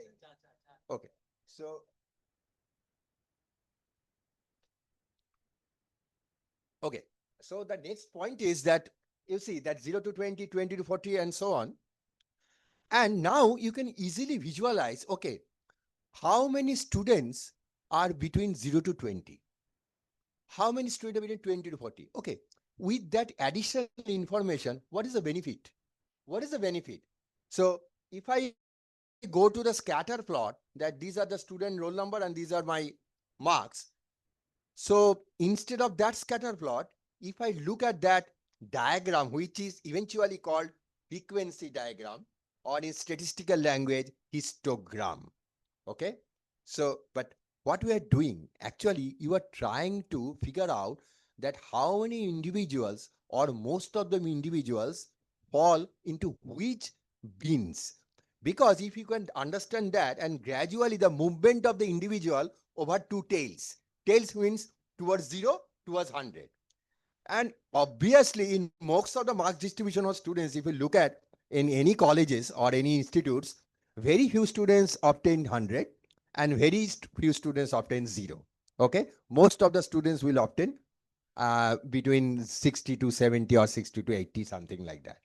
Okay. So okay. So the next point is that you see that 0 to 20, 20 to 40, and so on. And now you can easily visualize, okay, how many students are between 0 to 20? How many students are between 20 to 40? Okay. With that additional information, what is the benefit? What is the benefit? So if I go to the scatter plot, that these are the student roll number and these are my marks. So instead of that scatter plot, if I look at that diagram, which is eventually called frequency diagram, or in statistical language, histogram. Okay. So, but what we are doing, actually, you are trying to figure out that how many individuals or most of them individuals fall into which bins. Because if you can understand that, and gradually the movement of the individual over two tails. Tails means towards 0, towards 100. And obviously, in most of the marks distribution of students, if you look at in any colleges or any institutes, very few students obtain 100 and very few students obtain 0. Okay. Most of the students will obtain between 60 to 70 or 60 to 80, something like that.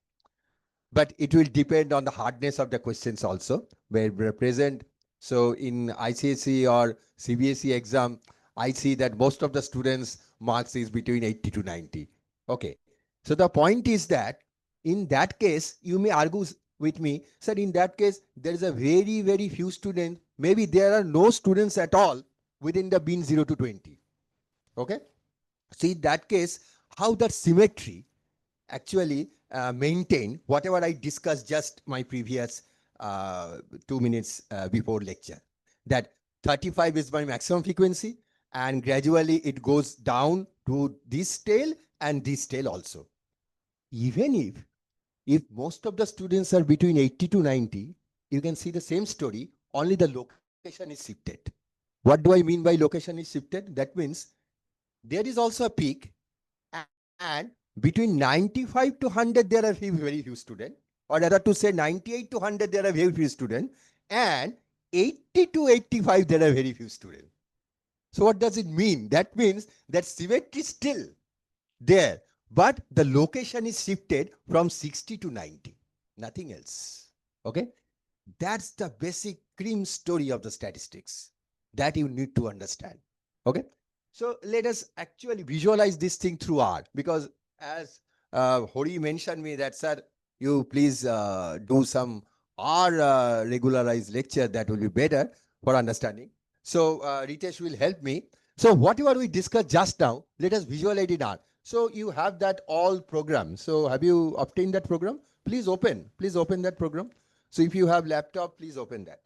But it will depend on the hardness of the questions also, where present. So in ICSE or CBSE exam, I see that most of the students marks is between 80 to 90. Okay. So the point is that in that case, you may argue with me, sir, in that case, there is a very, very few students. Maybe there are no students at all within the bin 0 to 20. Okay. See, in that case, how that symmetry actually maintain whatever I discussed just my previous 2 minutes before lecture. That 35 is my maximum frequency, and gradually it goes down to this tail and this tail also. Even if most of the students are between 80 to 90, you can see the same story, only the location is shifted. What do I mean by location is shifted? That means there is also a peak, and between 95 to 100 there are very few students, or rather to say 98 to 100 there are very few students, and 80 to 85 there are very few students. So what does it mean? That means that symmetry is still there, but the location is shifted from 60 to 90, nothing else. Okay. That's the basic cream story of the statistics that you need to understand. Okay. So let us actually visualize this thing through art, because as Hori mentioned me that, sir, you please do some R regularized lecture, that will be better for understanding. So Ritesh will help me. So whatever we discussed just now, let us visualize it art. So you have that all program. So have you obtained that program? Please open that program. So if you have laptop, please open that.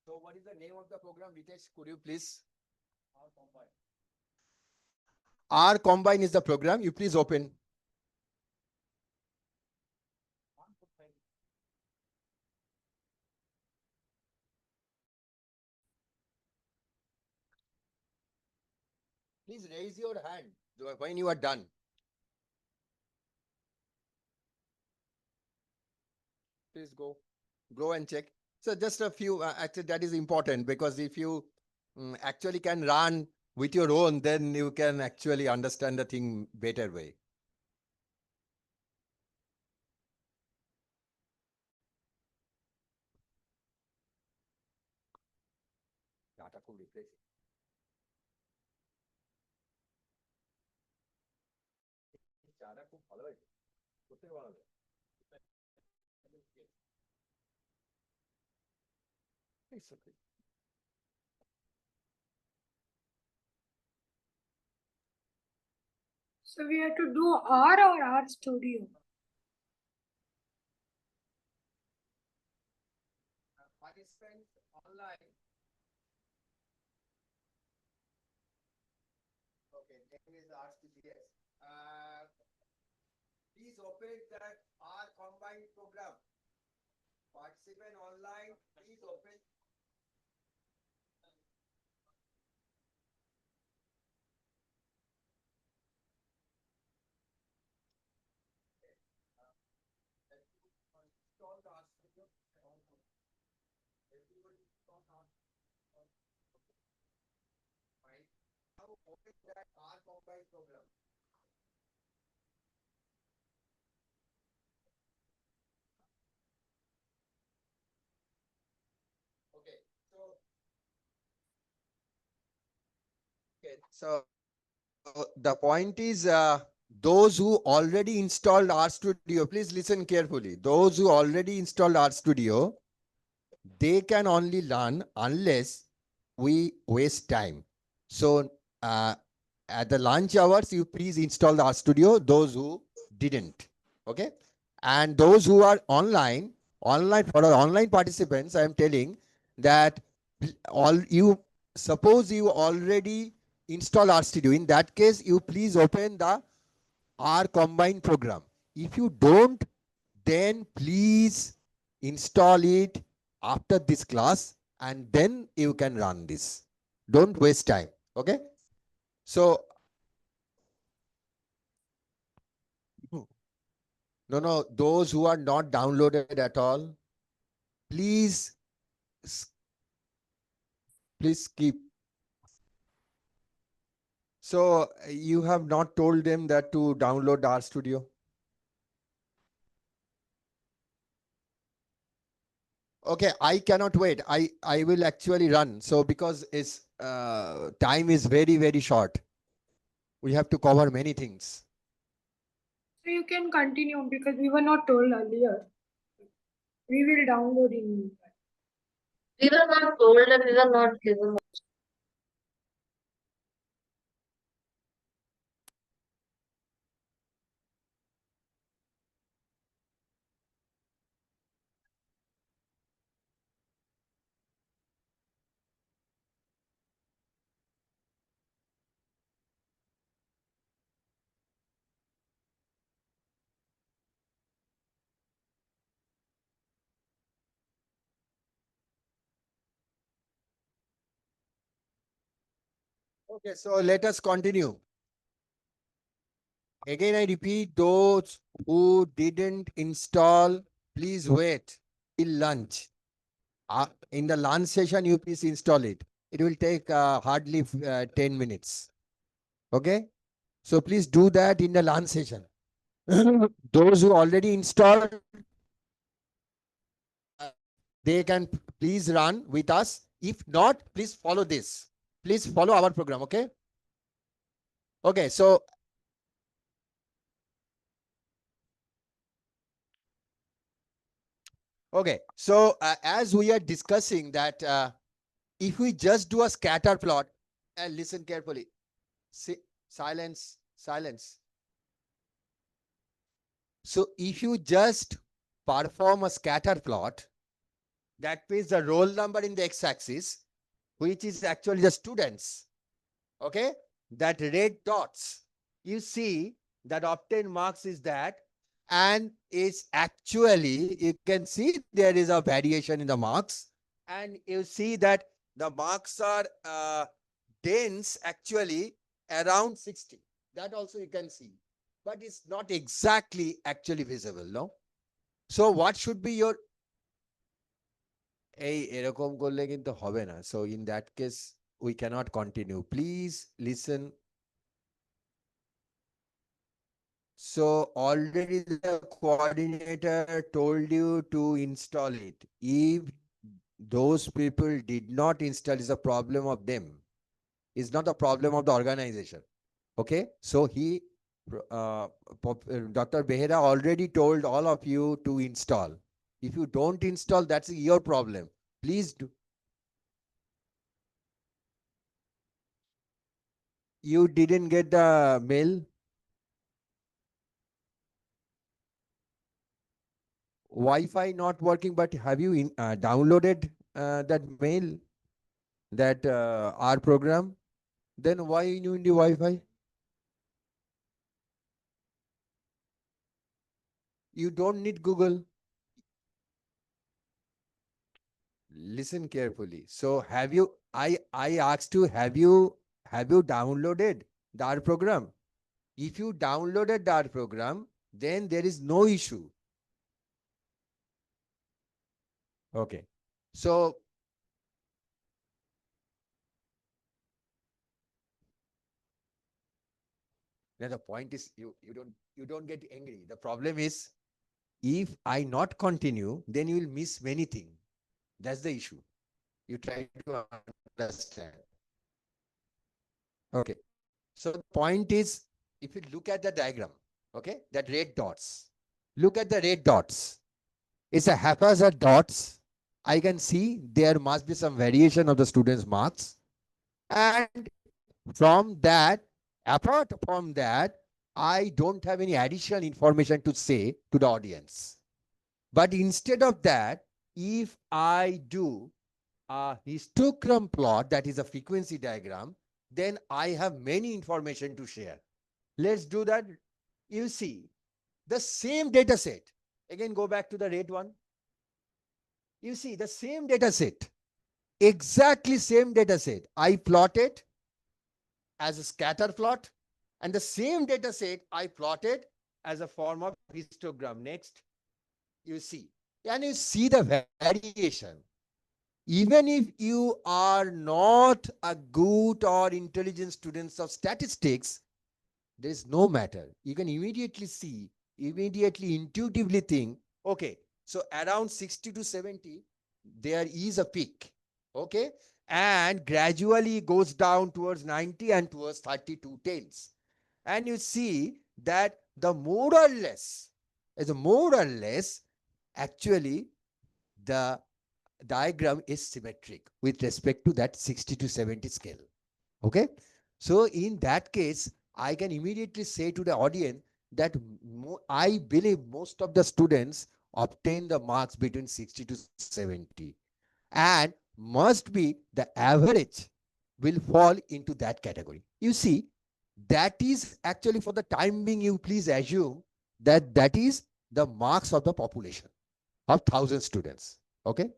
So what is the name of the program, Ritesh? Could you please? R Combine is the program. You please open. Please raise your hand when you are done. Please go and check. So just a few, actually that is important, because if you actually can run with your own, then you can actually understand the thing better way. Data খুব refreshing. চাটা খুব ভালো হয়েছে, কোথেকে বানাবে? It's okay. So we have to do R or R Studio. Participants online. Okay, name is RCGS. Please open that R combined program. Participant online, please open. Now open that R combined program. Okay, so the point is, those who already installed RStudio, please listen carefully. Those who already installed RStudio, they can only learn unless we waste time. So at the lunch hours, you please install the RStudio, those who didn't. Okay. And those who are online for our online participants, I am telling that suppose you already install RStudio. In that case, you please open the R combined program. If you don't, then please install it after this class and then you can run this. Don't waste time. Okay. So, no, those who are not downloaded at all, please skip. So you have not told them that to download RStudio. Okay, I cannot wait. I will actually run. So because it's time is very, very short. We have to cover many things. So you can continue because we were not told earlier. We will download in. We were not told and we were not given. Okay, so let us continue. Again, I repeat, those who didn't install, please wait till lunch. In the lunch session, you please install it. It will take hardly 10 minutes. Okay? So please do that in the lunch session. Those who already installed, they can please run with us. If not, please follow this. Please follow our program, okay? Okay, so as we are discussing that if we just do a scatter plot, and listen carefully. Silence. So if you just perform a scatter plot, that means the roll number in the x-axis, which is actually the students, okay? That red dots, you see that obtained marks is that, and is actually, you can see there is a variation in the marks, and you see that the marks are dense actually around 60. That also you can see, but it's not exactly actually visible, no? So what should be your এরকম করলে কিন্তু হবে না. So in that case, we cannot continue. Please listen. So already the coordinator told you to install it. If those people did not install, it's a problem of them. It's not a problem of the organization. Okay? So Dr. Behera already told all of you to install. If you don't install, that's your problem. Please do. You didn't get the mail? Wi-Fi not working, but have you downloaded that mail, that our program? Then why you need the Wi-Fi? You don't need Google. Listen carefully. So have you, I asked you, have you downloaded the R program? If you downloaded the R program, then there is no issue. Okay. So now the point is you don't get angry. The problem is if I not continue, then you will miss many things. That's the issue. You try to understand. Okay. So the point is, if you look at the diagram, okay, that red dots, look at the red dots. It's a haphazard dots. I can see there must be some variation of the students' marks. And from that, apart from that, I don't have any additional information to say to the audience. But instead of that, if I do a histogram plot, that is a frequency diagram, then I have many information to share. Let's do that. You see the same data set. Again, go back to the red one. You see the same data set, exactly same data set. I plotted as a scatter plot, and the same data set I plotted as a form of histogram. Next, you see, and you see the variation. Even if you are not a good or intelligent students of statistics, there is no matter. You can immediately see, immediately intuitively think, okay, so around 60 to 70, there is a peak, okay, and gradually goes down towards 90 and towards 32 tails. And you see that the more or less, actually, the diagram is symmetric with respect to that 60 to 70 scale. Okay. So in that case, I can immediately say to the audience that I believe most of the students obtain the marks between 60 to 70, and must be the average will fall into that category. You see, that is actually, for the time being, you please assume that that is the marks of the population of 1,000 students. Okay.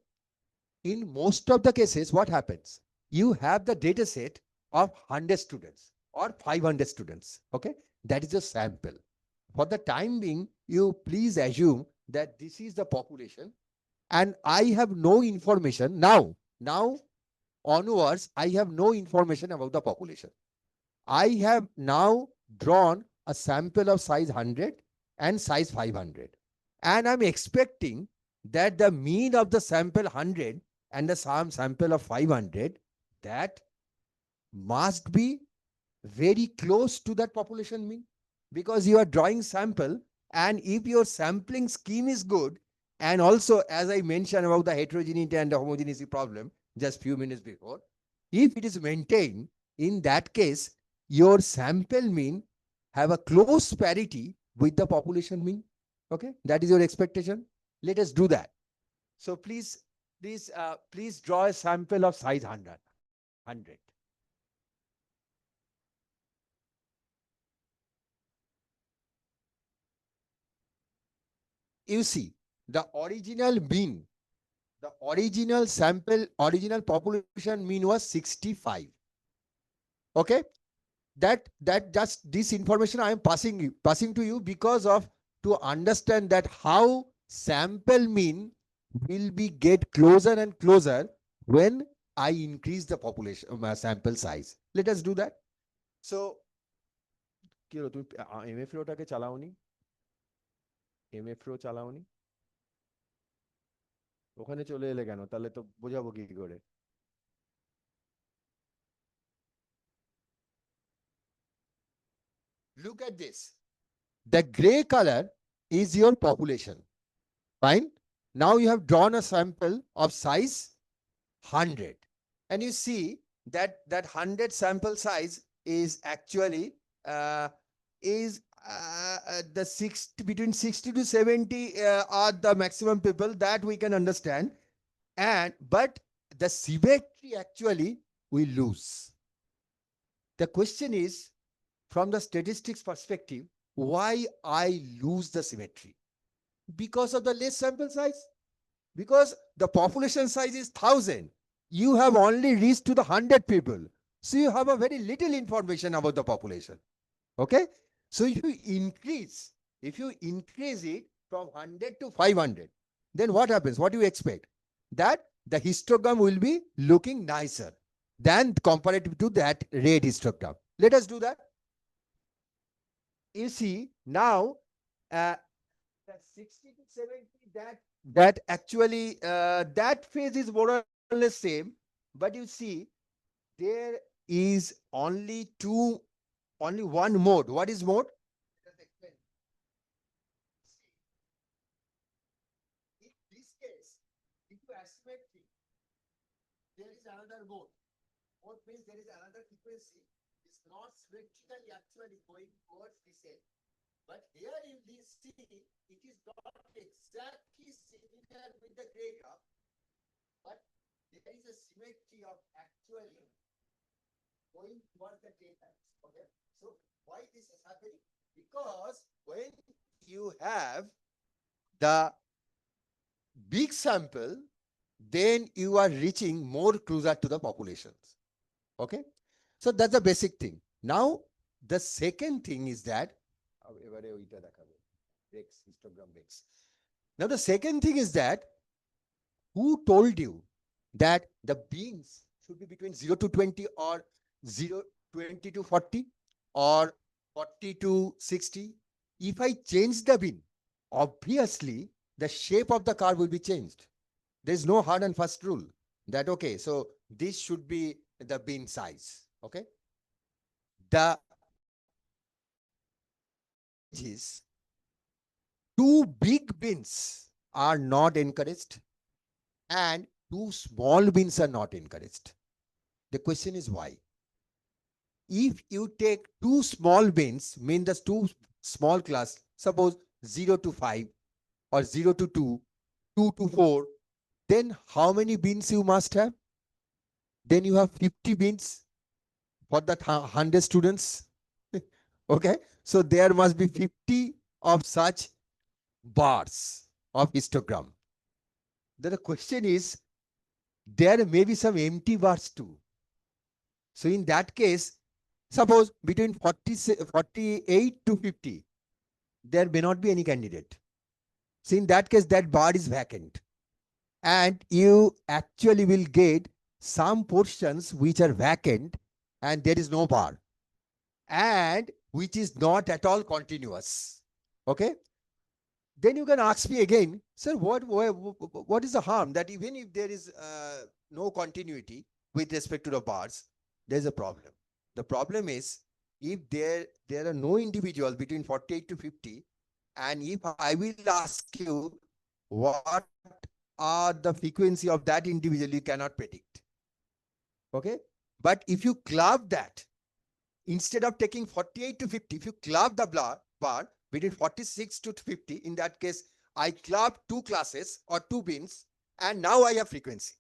In most of the cases, what happens? You have the data set of 100 students or 500 students. Okay. That is a sample. For the time being, you please assume that this is the population, and I have no information now onwards. I have no information about the population. I have now drawn a sample of size 100 and size 500, and I'm expecting that the mean of the sample 100 and the sample of 500, that must be very close to that population mean, because you are drawing sample, and if your sampling scheme is good, and also as I mentioned about the heterogeneity and the homogeneity problem just few minutes before, if it is maintained, in that case your sample mean have a close parity with the population mean. Okay, that is your expectation. Let us do that. So please draw a sample of size 100. You see, the original mean, the original sample, original population mean was 65. Okay, that just this information I am passing to you because of to understand that how sample mean will be get closer and closer when I increase the population sample size. Let us do that. So কি হলো, তুমি এমএফরোটাকে চালাওনি? এমএফরো চালাওনি? ওখানে চলে এলে কেন? তাহলে তো বোঝাবো কি করে? Look at this. The gray color is your population. Fine. Now you have drawn a sample of size 100, and you see that 100 sample size is actually the between 60 to 70 are the maximum people that we can understand, but the symmetry actually we lose. The question is, from the statistics perspective, why I lose the symmetry? Because of the less sample size. Because the population size is 1,000. You have only reached to the 100 people. So you have a very little information about the population. Okay? So if you increase it from 100 to 500, then what happens? What do you expect? That the histogram will be looking nicer than comparative to that red histogram. Let us do that. You see now, that 60 to 70, that actually that phase is more or less same, but you see there is only one mode. What is mode? In this case, if you estimate there is another mode. Mode means there is another frequency. It's not symmetrically actually going towards this end. But here you see, it is not exactly similar with the gray graph, but there is a symmetry of actually going towards the gray lines. Okay, so why this is happening? Because when you have the big sample, then you are reaching more closer to the populations. Okay, so that's the basic thing. Now the second thing is that now the second thing is that who told you that the beans should be between 0 to 20 or 20 to 40 or 40 to 60? If I change the bean, obviously the shape of the curve will be changed. There is no hard and fast rule that, okay, so this should be the bean size. Okay. The is two big bins are not encouraged and two small bins are not encouraged. The question is why? If you take two small bins, mean the two small class, suppose 0 to 5 or 0 to 2, 2 to 4, then how many bins you must have? Then you have 50 bins for that 100 students. Okay, so there must be 50 of such bars of histogram. Then the question is, there may be some empty bars too. So in that case, suppose between 48 to 50, there may not be any candidate. So in that case, that bar is vacant. And you actually will get some portions which are vacant and there is no bar. And which is not at all continuous. Okay? Then you can ask me again, sir, what is the harm that even if there is no continuity with respect to the bars, there's a problem. The problem is if there are no individuals between 48 to 50, and if I will ask you what are the frequency of that individual, you cannot predict. Okay? But if you club that, instead of taking 48 to 50, if you club the bar between 46 to 50, in that case, I club two classes or two bins, and now I have frequency.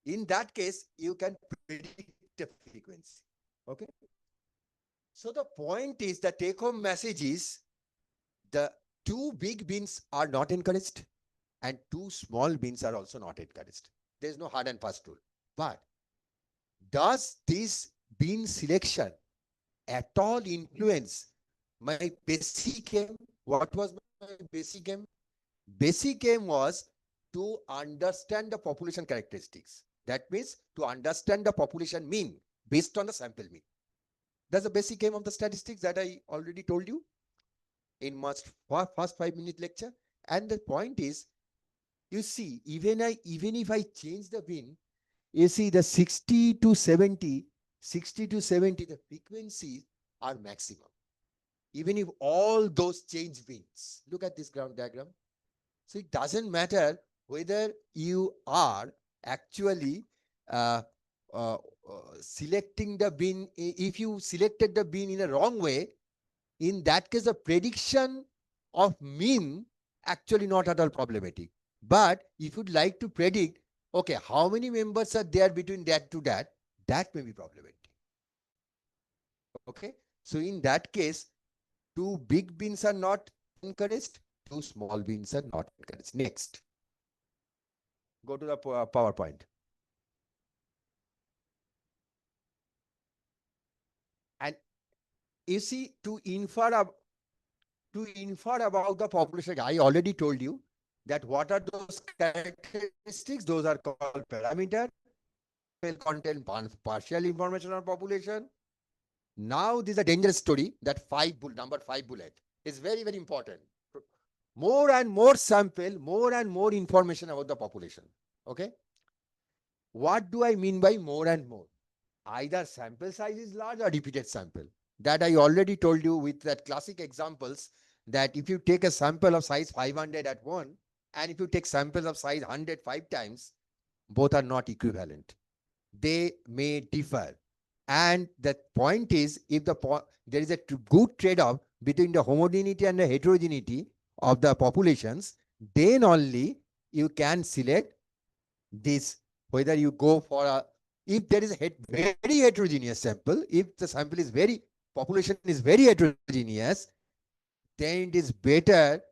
In that case, you can predict the frequency. Okay. So the point is, the take home message is the two big bins are not encouraged and two small bins are also not encouraged. There is no hard and fast rule. But does this bin selection at all influence my basic aim? What was my basic aim? Basic aim was to understand the population characteristics. That means to understand the population mean based on the sample mean. That's the basic aim of the statistics that I already told you in my first 5-minute lecture. And the point is, you see, even if I change the bin, you see the 60 to 70, the frequencies are maximum. Even if all those change bins, look at this ground diagram. So it doesn't matter whether you are actually selecting the bin. If you selected the bin in a wrong way, in that case, the prediction of mean actually not at all problematic. But if you'd like to predict, okay, how many members are there between that to that may be problematic. Okay. So in that case, two big bins are not encouraged, two small bins are not encouraged. Next. Go to the PowerPoint. And you see, to infer about the population, I already told you that what are those characteristics? Those are called parameter, will contain partial information on population. Now, this is a dangerous story, that number 5 bullet is very, very important. More and more sample, more and more information about the population. Okay. What do I mean by more and more? Either sample size is large or repeated sample. That I already told you with that classic examples, that if you take a sample of size 500 at 1, and if you take samples of size 105 times, both are not equivalent. They may differ. And the point is, if there is a good trade-off between the homogeneity and the heterogeneity of the populations, then only you can select this, whether you go for if there is a very heterogeneous sample, if the sample is population is very heterogeneous, then it is better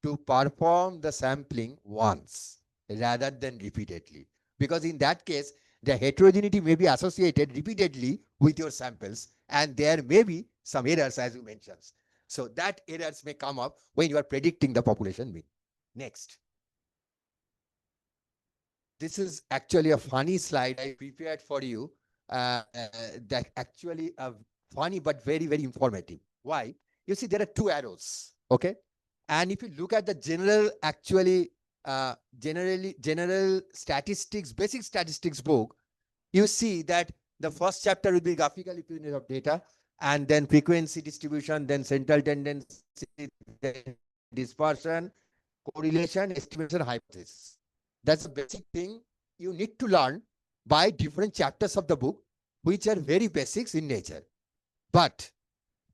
to perform the sampling once rather than repeatedly. Because in that case, the heterogeneity may be associated repeatedly with your samples, and there may be some errors, as you mentioned. So that errors may come up when you are predicting the population mean. Next. This is actually a funny slide I prepared for you. That actually funny but very, very informative. Why? You see, there are 2 arrows. Okay. And if you look at the general statistics, basic statistics book, you see that the first chapter will be graphical representation of data, and then frequency distribution, then central tendency, then dispersion, correlation, estimation, hypothesis. That's a basic thing you need to learn by different chapters of the book, which are very basics in nature. But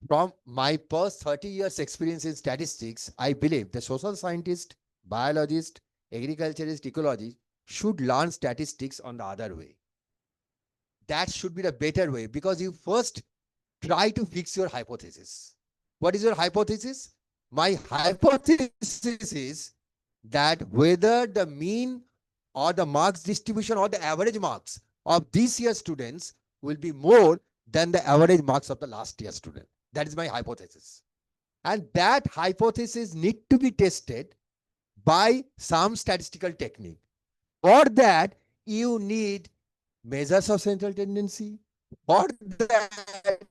from my past 30 years experience in statistics, I believe the social scientist, biologist, agriculturist, ecologist should learn statistics on the other way. That should be the better way, because you first try to fix your hypothesis. What is your hypothesis? My hypothesis is that whether the mean or the marks distribution or the average marks of this year's students will be more than the average marks of the last year's student. That is my hypothesis. And that hypothesis need to be tested by some statistical technique. For that, you need measures of central tendency. For that,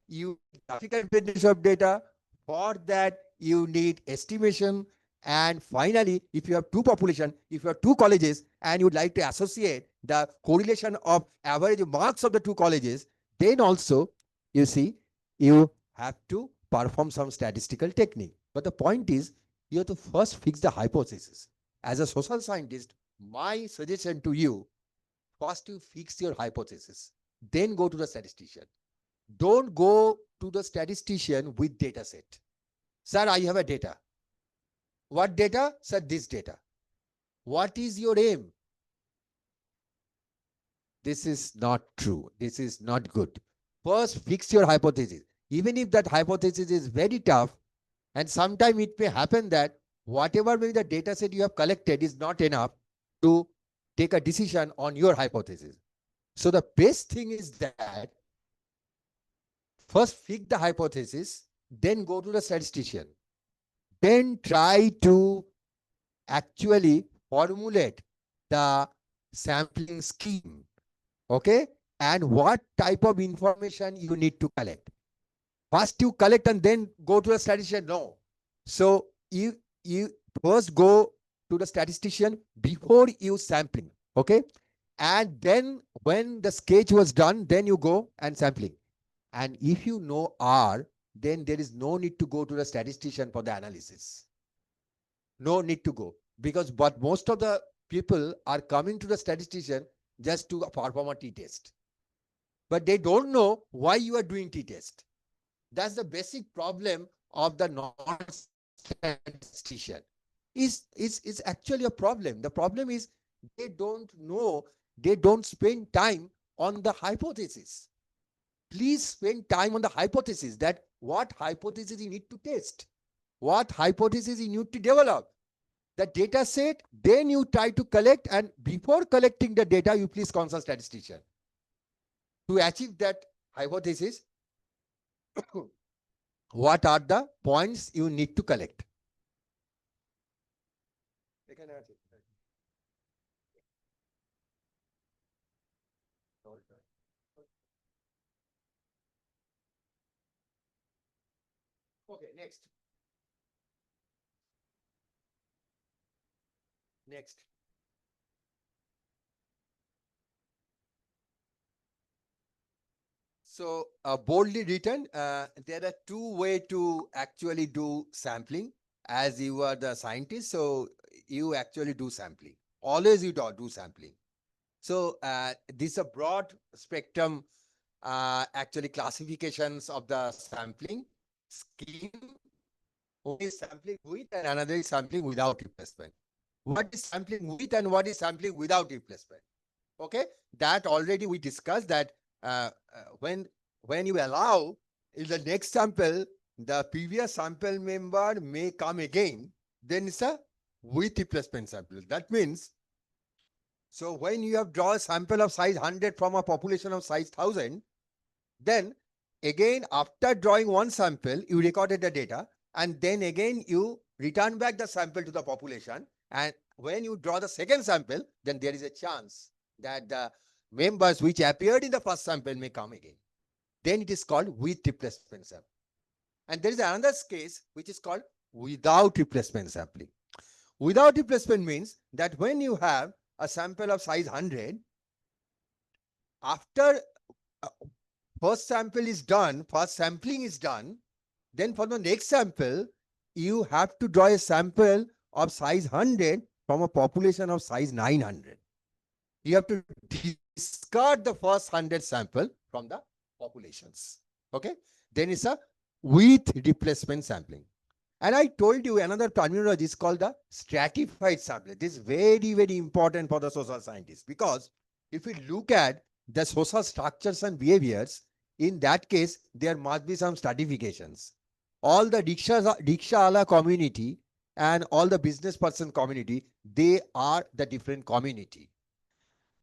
you need graphical representation of data. For that, you need estimation. And finally, if you have 2 population, if you have 2 colleges, and you would like to associate the correlation of average marks of the 2 colleges, then also, you see, you have to perform some statistical technique. But the point is, you have to first fix the hypothesis. As a social scientist, my suggestion to you, first you fix your hypothesis, then go to the statistician. Don't go to the statistician with data set. Sir, I have a data. What data? Sir, this data. What is your aim? This is not true. This is not good. First, fix your hypothesis. Even if that hypothesis is very tough, and sometimes it may happen that whatever may be the data set you have collected is not enough to take a decision on your hypothesis. So the best thing is that first fix the hypothesis, then go to the statistician. Then try to actually formulate the sampling scheme. Okay? And what type of information you need to collect. First you collect and then go to a statistician? No. So you first go to the statistician before you sampling. Okay? And then when the sketch was done, then you go and sampling. And if you know R, then there is no need to go to the statistician for the analysis. No need to go. But most of the people are coming to the statistician just to perform a t-test. But they don't know why you are doing t-test. That's the basic problem of the non-statistician. Is actually a problem. The problem is they don't know, they don't spend time on the hypothesis. Please spend time on the hypothesis, that what hypothesis you need to test, what hypothesis you need to develop. the data set, then you try to collect, and before collecting the data, you please consult statistician. To achieve that hypothesis, what are the points you need to collect? Okay, next. Next. So boldly written, there are two ways to actually do sampling. As you are the scientist, so you actually do sampling. Always you do sampling. So this is a broad spectrum actually classifications of the sampling scheme. One is sampling with and another is sampling without replacement. What is sampling with and what is sampling without replacement? Okay, that already we discussed that when you allow in the next sample, the previous sample member may come again, then it's a with replacement sample. That means, so when you have drawn a sample of size 100 from a population of size 1000, then again after drawing one sample, you recorded the data, and then again you return back the sample to the population, and when you draw the second sample, then there is a chance that the members which appeared in the first sample may come again. Then it is called with replacement sample. And there is another case which is called without replacement sampling. Without replacement means that when you have a sample of size 100, after first sample is done, first sampling is done, then for the next sample, you have to draw a sample of size 100 from a population of size 900. You have to discard the first 100 sample from the populations. Okay, then it's a with replacement sampling. And I told you another terminology is called the stratified sampling. This is very, very important for the social scientists, because if we look at the social structures and behaviors, in that case, there must be some stratifications. All the rickshaw community and all the business person community, they are the different community.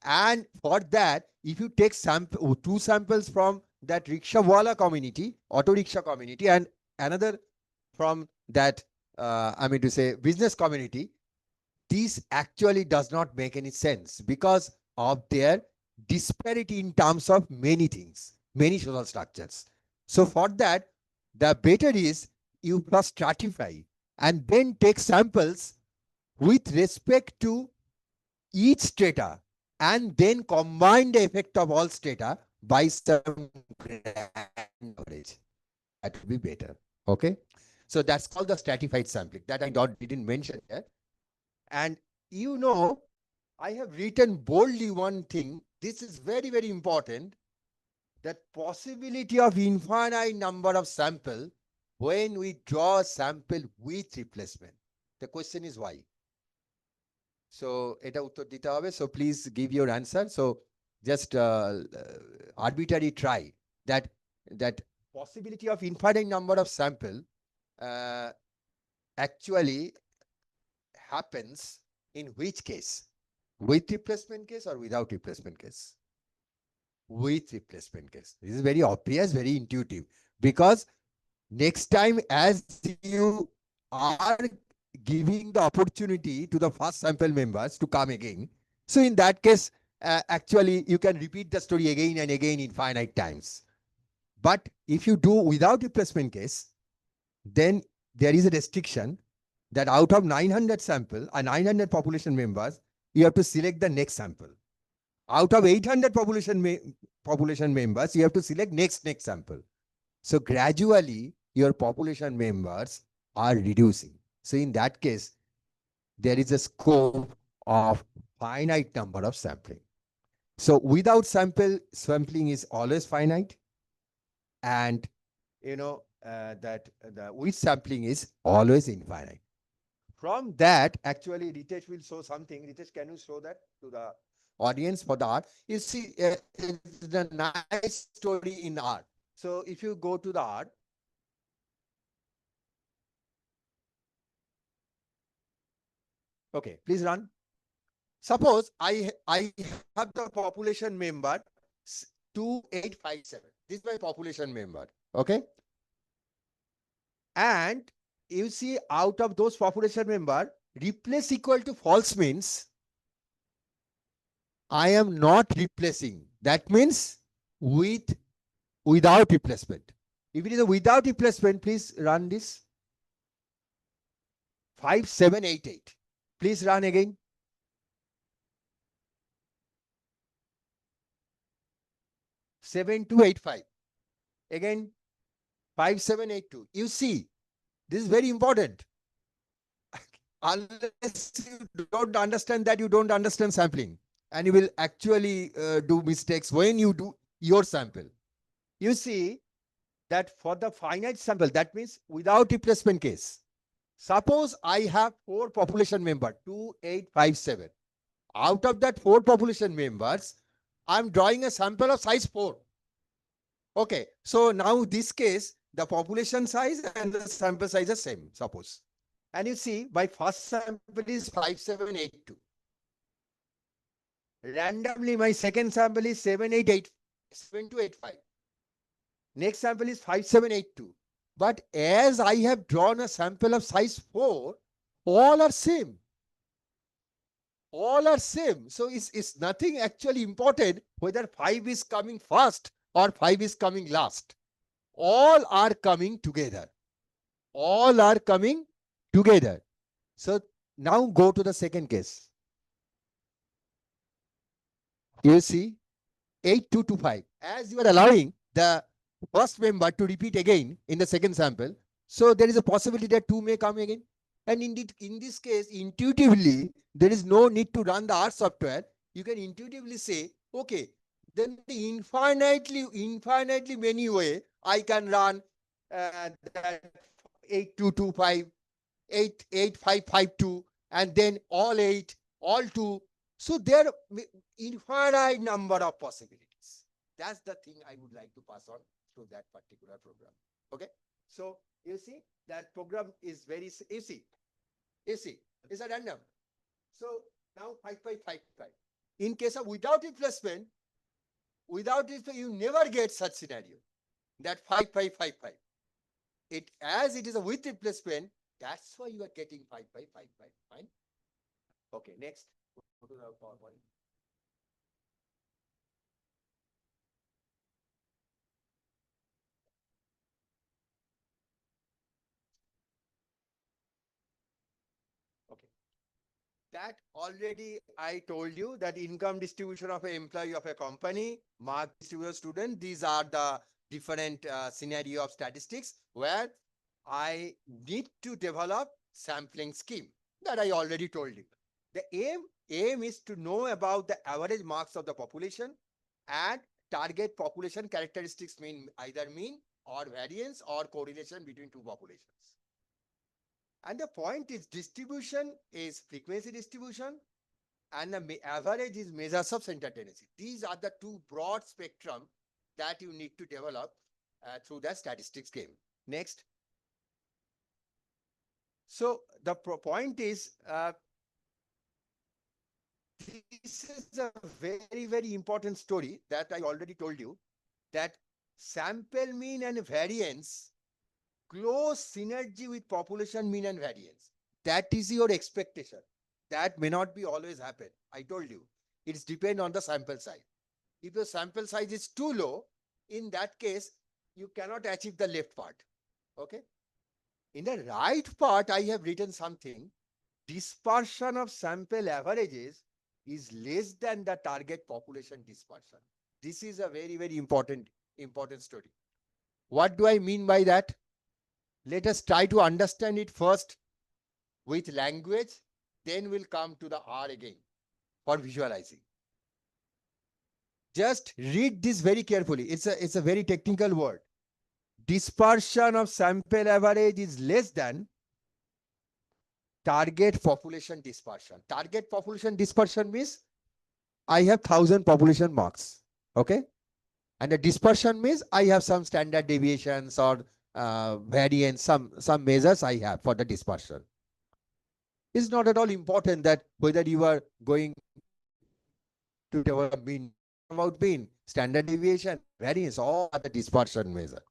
And for that, if you take two samples from that rickshawala community, auto rickshaw community, and another from that, I mean to say, business community, this actually does not make any sense because of their disparity in terms of many things, many social structures. So for that, the better is you first stratify and then take samples with respect to each strata and then combine the effect of all strata by some average. That would be better. Okay. So that's called the stratified sampling that I didn't mention here. And you know, I have written boldly one thing. This is very, very important. That possibility of infinite number of sample when we draw a sample with replacement. The question is why? So, eta uttor dite hobe. So, please give your answer. So, just arbitrary try that possibility of infinite number of sample actually happens in which case? With replacement case or without replacement case? With replacement case. This is very obvious, very intuitive, because next time as you are giving the opportunity to the first sample members to come again, so in that case, actually you can repeat the story again and again infinite times. But if you do without replacement case, then there is a restriction that out of 900 sample or 900 population members, you have to select the next sample. Out of 800 population members, you have to select next sample. So gradually, your population members are reducing. So in that case, there is a scope of finite number of sampling. So without sampling is always finite, and you know that the with sampling is always infinite. From that, actually, Ritesh will show something. Ritesh, can you show that to the audience for the art? You see, it's the nice story in art. So if you go to the art, Okay, please run. Suppose I have the population member 2857. This is my population member. Okay. And you see, out of those population member, replace equal to false means I am not replacing. That means without replacement. If it is a without replacement, please run this. 5788. Please run again. 7285. Again, 5782. You see, this is very important. Unless you don't understand that, you don't understand sampling. And you will actually do mistakes when you do your sample. You see that for the finite sample, that means without replacement case. Suppose I have 4 population member, 2857. Out of that 4 population members, I'm drawing a sample of size 4. Okay, so now this case, the population size and the sample size are same, suppose. And you see, my first sample is 5782. Randomly, my second sample is 7285. Next sample is 5782. But as I have drawn a sample of size 4, all are same. All are same. So it's nothing actually important whether 5 is coming first or 5 is coming last. All are coming together. All are coming together. So now go to the second case. You see, 8225. As you are allowing the first member to repeat again in the second sample, so there is a possibility that 2 may come again. And indeed, in this case, intuitively, there is no need to run the R software. You can intuitively say, okay, then the infinitely many way I can run that 8225, 8552, and then all 8, all 2. So there are infinite number of possibilities. That's the thing I would like to pass on to that particular program. Okay. So you see that program is very easy. Easy. It's a random. So now 5555. In case of without replacement, you never get such scenario. That 5555. As it is a with replacement, that's why you are getting 5555. Fine. Okay, next. Go to the PowerPoint. Okay. That already I told you that income distribution of an employee of a company, mark distribution student, these are the different scenario of statistics where I need to develop sampling scheme that I already told you. The aim is to know about the average marks of the population and target population characteristics, mean either mean or variance or correlation between two populations. And the point is distribution is frequency distribution and the average is measures of center tendency. These are the two broad spectrum that you need to develop through the statistics game. Next. So the point is, this is a very, very important story that I already told you, that sample mean and variance close synergy with population mean and variance. That is your expectation. That may not be always happen. I told you, it's depend on the sample size. If your sample size is too low, in that case, you cannot achieve the left part. Okay. In the right part, I have written something. Dispersion of sample averages is less than the target population dispersion. This is a very, very important story. What do I mean by that? Let us try to understand it first with language, then we'll come to the R again for visualizing. Just read this very carefully. It's a very technical word. Dispersion of sample average is less than target population dispersion. Target population dispersion means I have 1000 population marks. Okay. And the dispersion means I have some standard deviations or variance, some measures I have for the dispersion. It's not at all important that whether you are going to develop mean, about mean, standard deviation, variance, all other dispersion measure.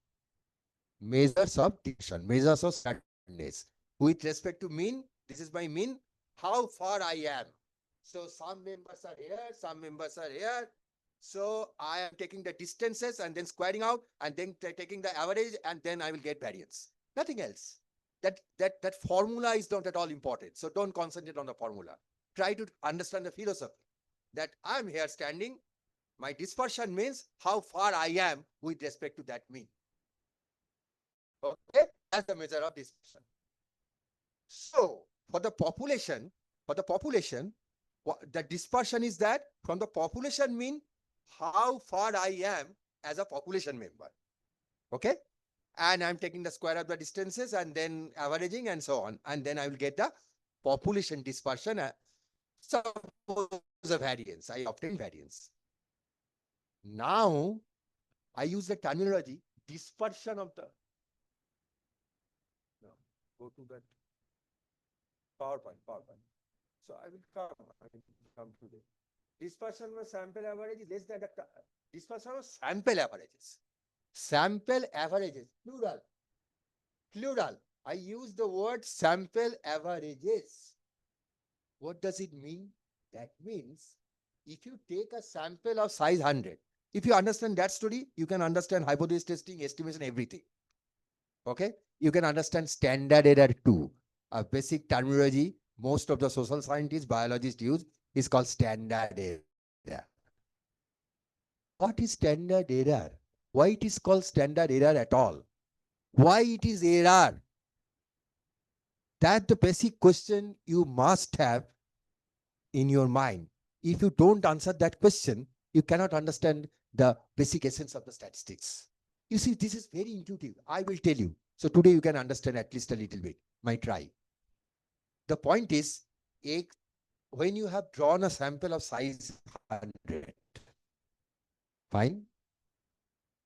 Measures of dispersion, measures of standardness. With respect to mean, this is my mean, how far I am. So some members are here, some members are here. So I am taking the distances and then squaring out and then taking the average and then I will get variance. Nothing else. That formula is not at all important. So don't concentrate on the formula. Try to understand the philosophy that I am here standing. My dispersion means how far I am with respect to that mean. Okay, that's the measure of dispersion. So for the population, the dispersion is that from the population mean how far I am as a population member. Okay, and I'm taking the square of the distances and then averaging and so on, and then I will get the population dispersion. Suppose a variance, I obtain variance. Now I use the terminology dispersion of the. No, go to that PowerPoint. So I will come to the dispersion of sample average is less than the dispersion of sample averages. Sample averages, plural. I use the word sample averages. What does it mean? That means if you take a sample of size 100, if you understand that story, you can understand hypothesis testing, estimation, everything. Okay? You can understand standard error too. A basic terminology most of the social scientists, biologists use is called standard error. What is standard error? Why it is called standard error at all? Why it is error? That's the basic question you must have in your mind. If you don't answer that question, you cannot understand the basic essence of the statistics. You see, this is very intuitive. I will tell you. So today you can understand at least a little bit. Might try. The point is, when you have drawn a sample of size 100, fine.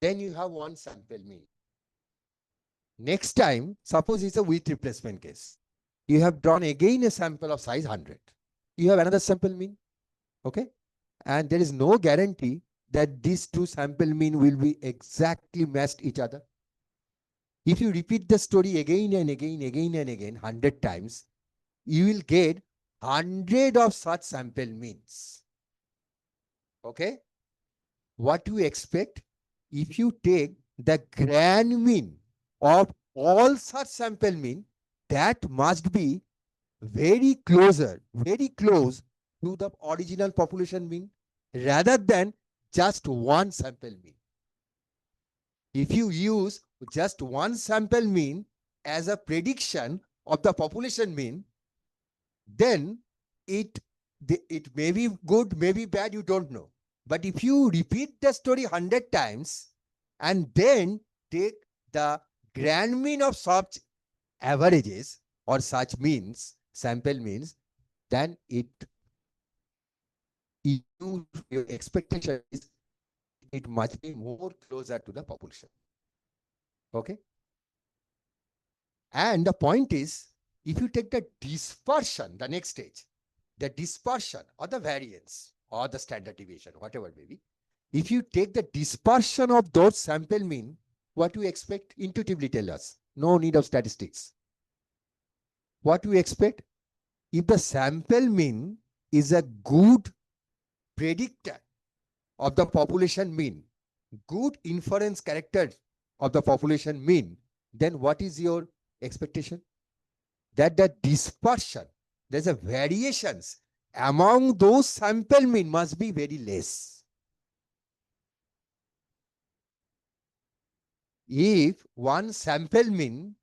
Then you have one sample mean. Next time, suppose it's a width replacement case. You have drawn again a sample of size 100. You have another sample mean. Okay. And there is no guarantee that these two sample mean will be exactly matched each other. If you repeat the story again and again, 100 times, you will get 100 of such sample means. Okay. What do you expect? If you take the grand mean of all such sample mean, that must be very close to the original population mean rather than just one sample mean. If you use just one sample mean as a prediction of the population mean, then it may be good, may be bad, you don't know. But if you repeat the story 100 times and then take the grand mean of such averages or such means, sample means, then your expectation is it must be more closer to the population. Okay. And the point is, if you take the dispersion, the next stage, the dispersion or the variance or the standard deviation, whatever it may be, if you take the dispersion of those sample mean, what do you expect? Intuitively tell us. No need of statistics. What do you expect? If the sample mean is a good predictor of the population mean, good inference character of the population mean, then what is your expectation? That the dispersion, there's a variations among those sample mean must be very less. If one sample mean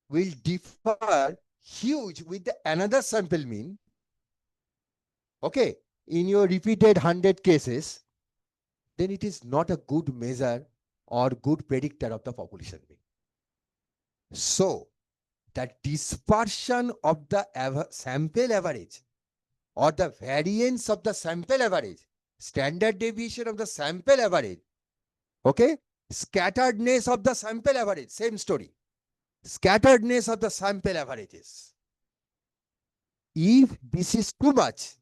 will differ huge with another sample mean, okay, in your repeated 100 cases, then it is not a good measure or good predictor of the population mean. So, the dispersion of the sample average or the variance of the sample average, standard deviation of the sample average, okay, scatteredness of the sample average, same story, scatteredness of the sample averages. If this is too much,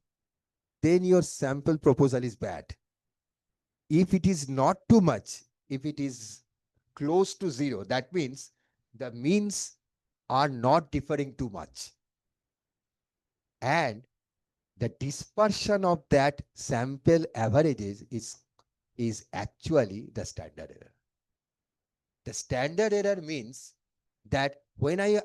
then your sample proposal is bad. If it is not too much, if it is close to zero, that means the means are not differing too much. And the dispersion of that sample averages is actually the standard error. The standard error means that when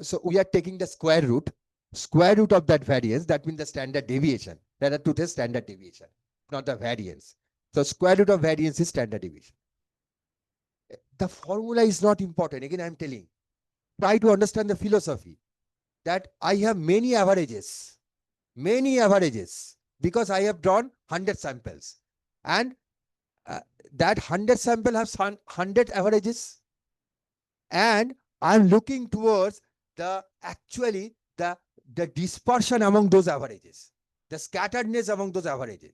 so we are taking the square root of that variance, that means the standard deviation. That are to the standard deviation, not the variance. So square root of variance is standard deviation. The formula is not important. Again, I'm telling, try to understand the philosophy that I have many averages, because I have drawn 100 samples, and that 100 sample has 100 averages, and I'm looking towards the dispersion among those averages, the scatteredness among those averages,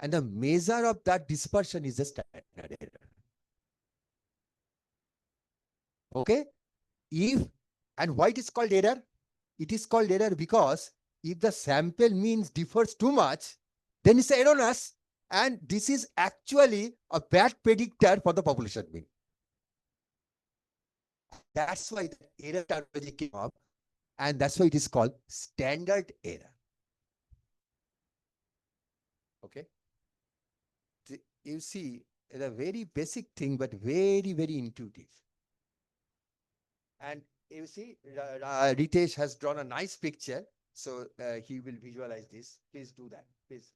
and the measure of that dispersion is the standard error. Okay, and why it is called error? It is called error because if the sample means differs too much, then it's erroneous, and this is actually a bad predictor for the population mean. That's why the error terminology came up, and that's why it is called standard error. Okay. You see, it's a very basic thing, but very, very intuitive. And you see, Ritesh has drawn a nice picture, so he will visualize this. Please do that. Please.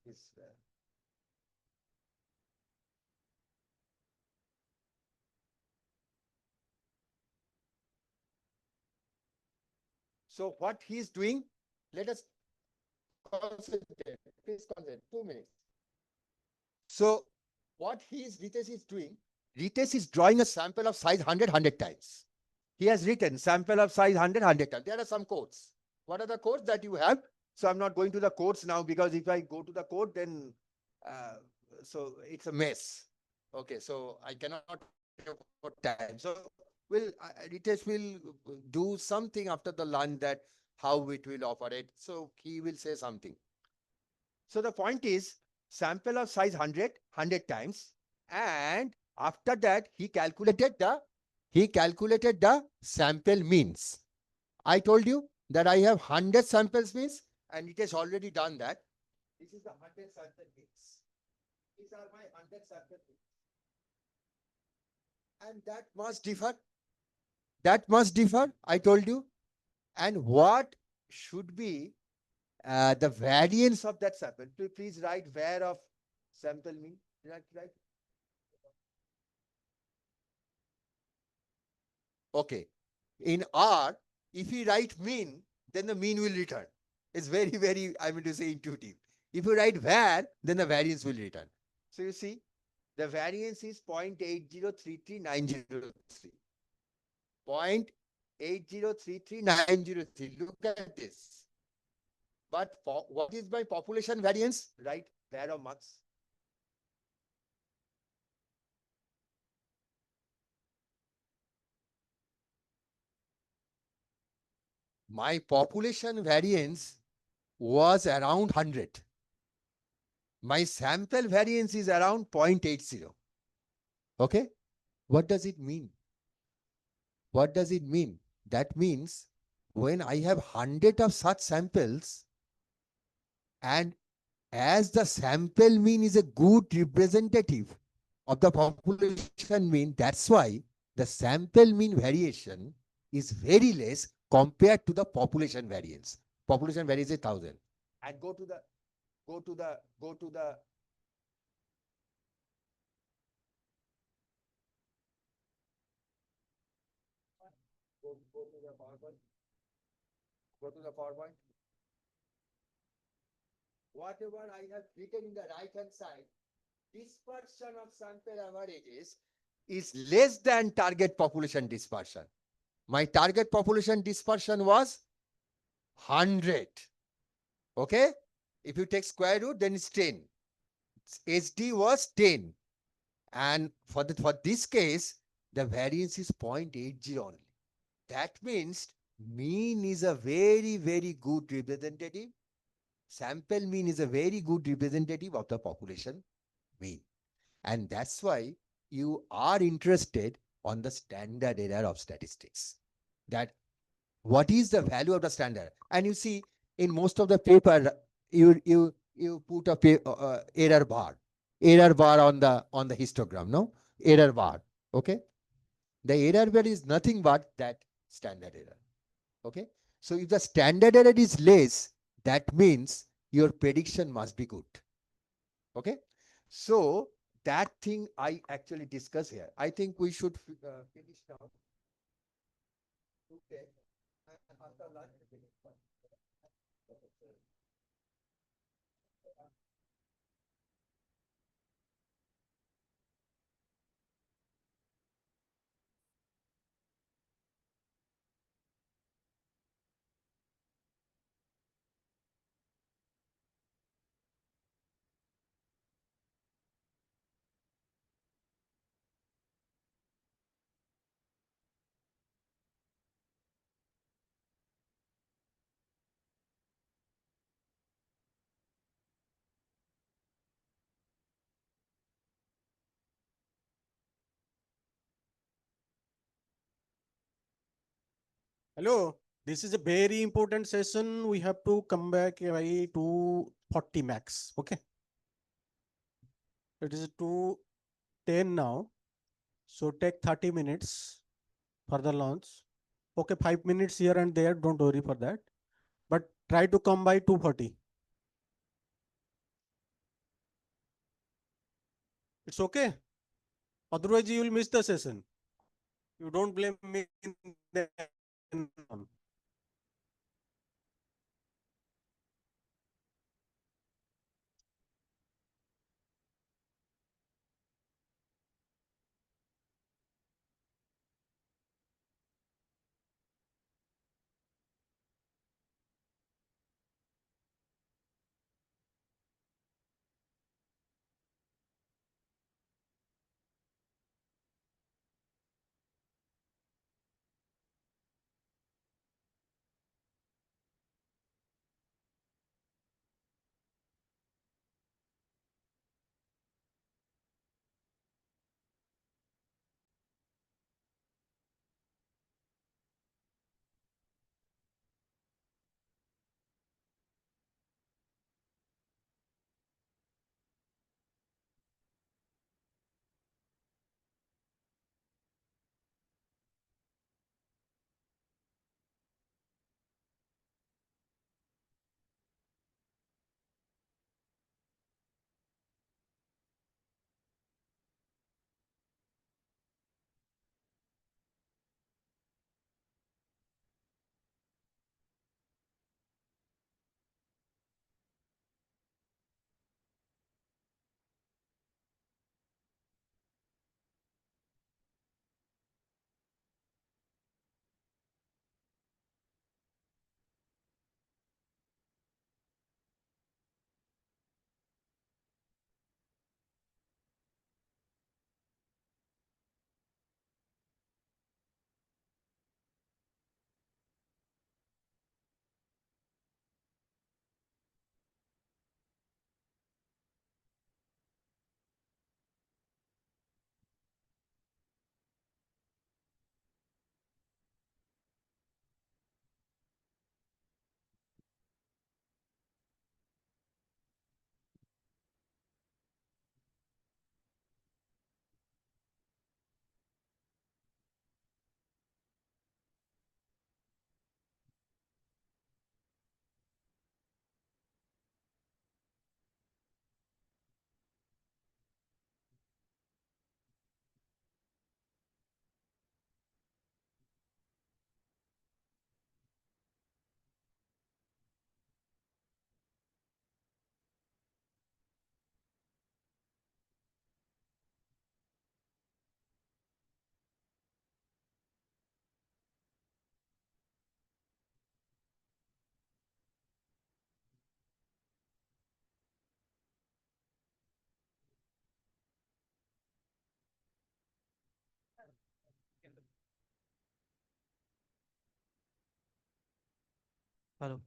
So what he is doing, let us concentrate. Please concentrate. 2 minutes. So what Ritesh is doing, Ritesh is drawing a sample of size 100 times. He has written sample of size 100 times. There are some codes. What are the codes that you have? So I'm not going to the codes now, because if I go to the code, then so it's a mess. Okay, so I cannot for time. So Ritesh will do something after the lunch, that how it will operate. So he will say something. So the point is, sample of size 100 times, and after that he calculated the sample means. I told you that I have 100 samples means, and it has already done that. This is the 100 sample means. These are my 100 sample means. And that must differ. That must differ, I told you. And what should be the variance of that sample? Please write var of sample mean. Right. Okay. In R, if we write mean, then the mean will return. It's very, very, I mean to say, intuitive. If you write var, then the variance will return. So you see, the variance is 0.8033903. 0.8033903. Look at this. But what is my population variance? Right? Var of marks. My population variance was around 100. My sample variance is around 0.80. Okay? What does it mean? What does it mean? That means when I have 100 of such samples, and as the sample mean is a good representative of the population mean, that's why the sample mean variation is very less compared to the population variance. Population variance is 1000. And go to the PowerPoint. Go to the PowerPoint. Whatever I have written in the right hand side, dispersion of sample averages is less than target population dispersion. My target population dispersion was 100. Okay? If you take square root, then it's 10. SD was 10. And for this case, the variance is 0.80 only. That means Mean is a very, very good representative. Sample mean is a very good representative of the population mean. And that's why you are interested on the standard error of statistics. That what is the value of the standard? And you see, in most of the paper, you put a error bar on the histogram, no? Error bar. Okay. The error bar is nothing but that standard error. Okay. So if the standard error is less, that means your prediction must be good. Okay. So that thing I actually discuss here. I think we should finish now. Okay. After lunch, Hello, this is a very important session. We have to come back by 2:40 max. Okay. It is 2:10 now. So take 30 minutes for the launch. Okay, 5 minutes here and there. Don't worry for that. But try to come by 2:40. It's okay. Otherwise, you will miss the session. You don't blame me. Hello.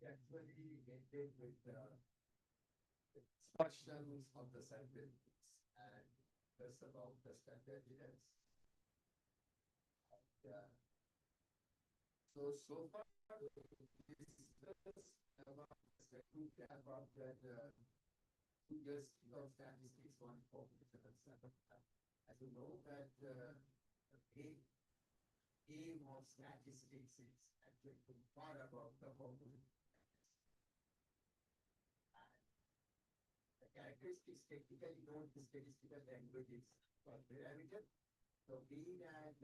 Actually maintain with instructions of the sentence and just about the standard evidence. Yeah. So far, this is about the two about that two years of statistics on population and seven. As you know that the aim of statistics is actually to find about the population. The characteristics technically known to statistical languages for parameter. So mean and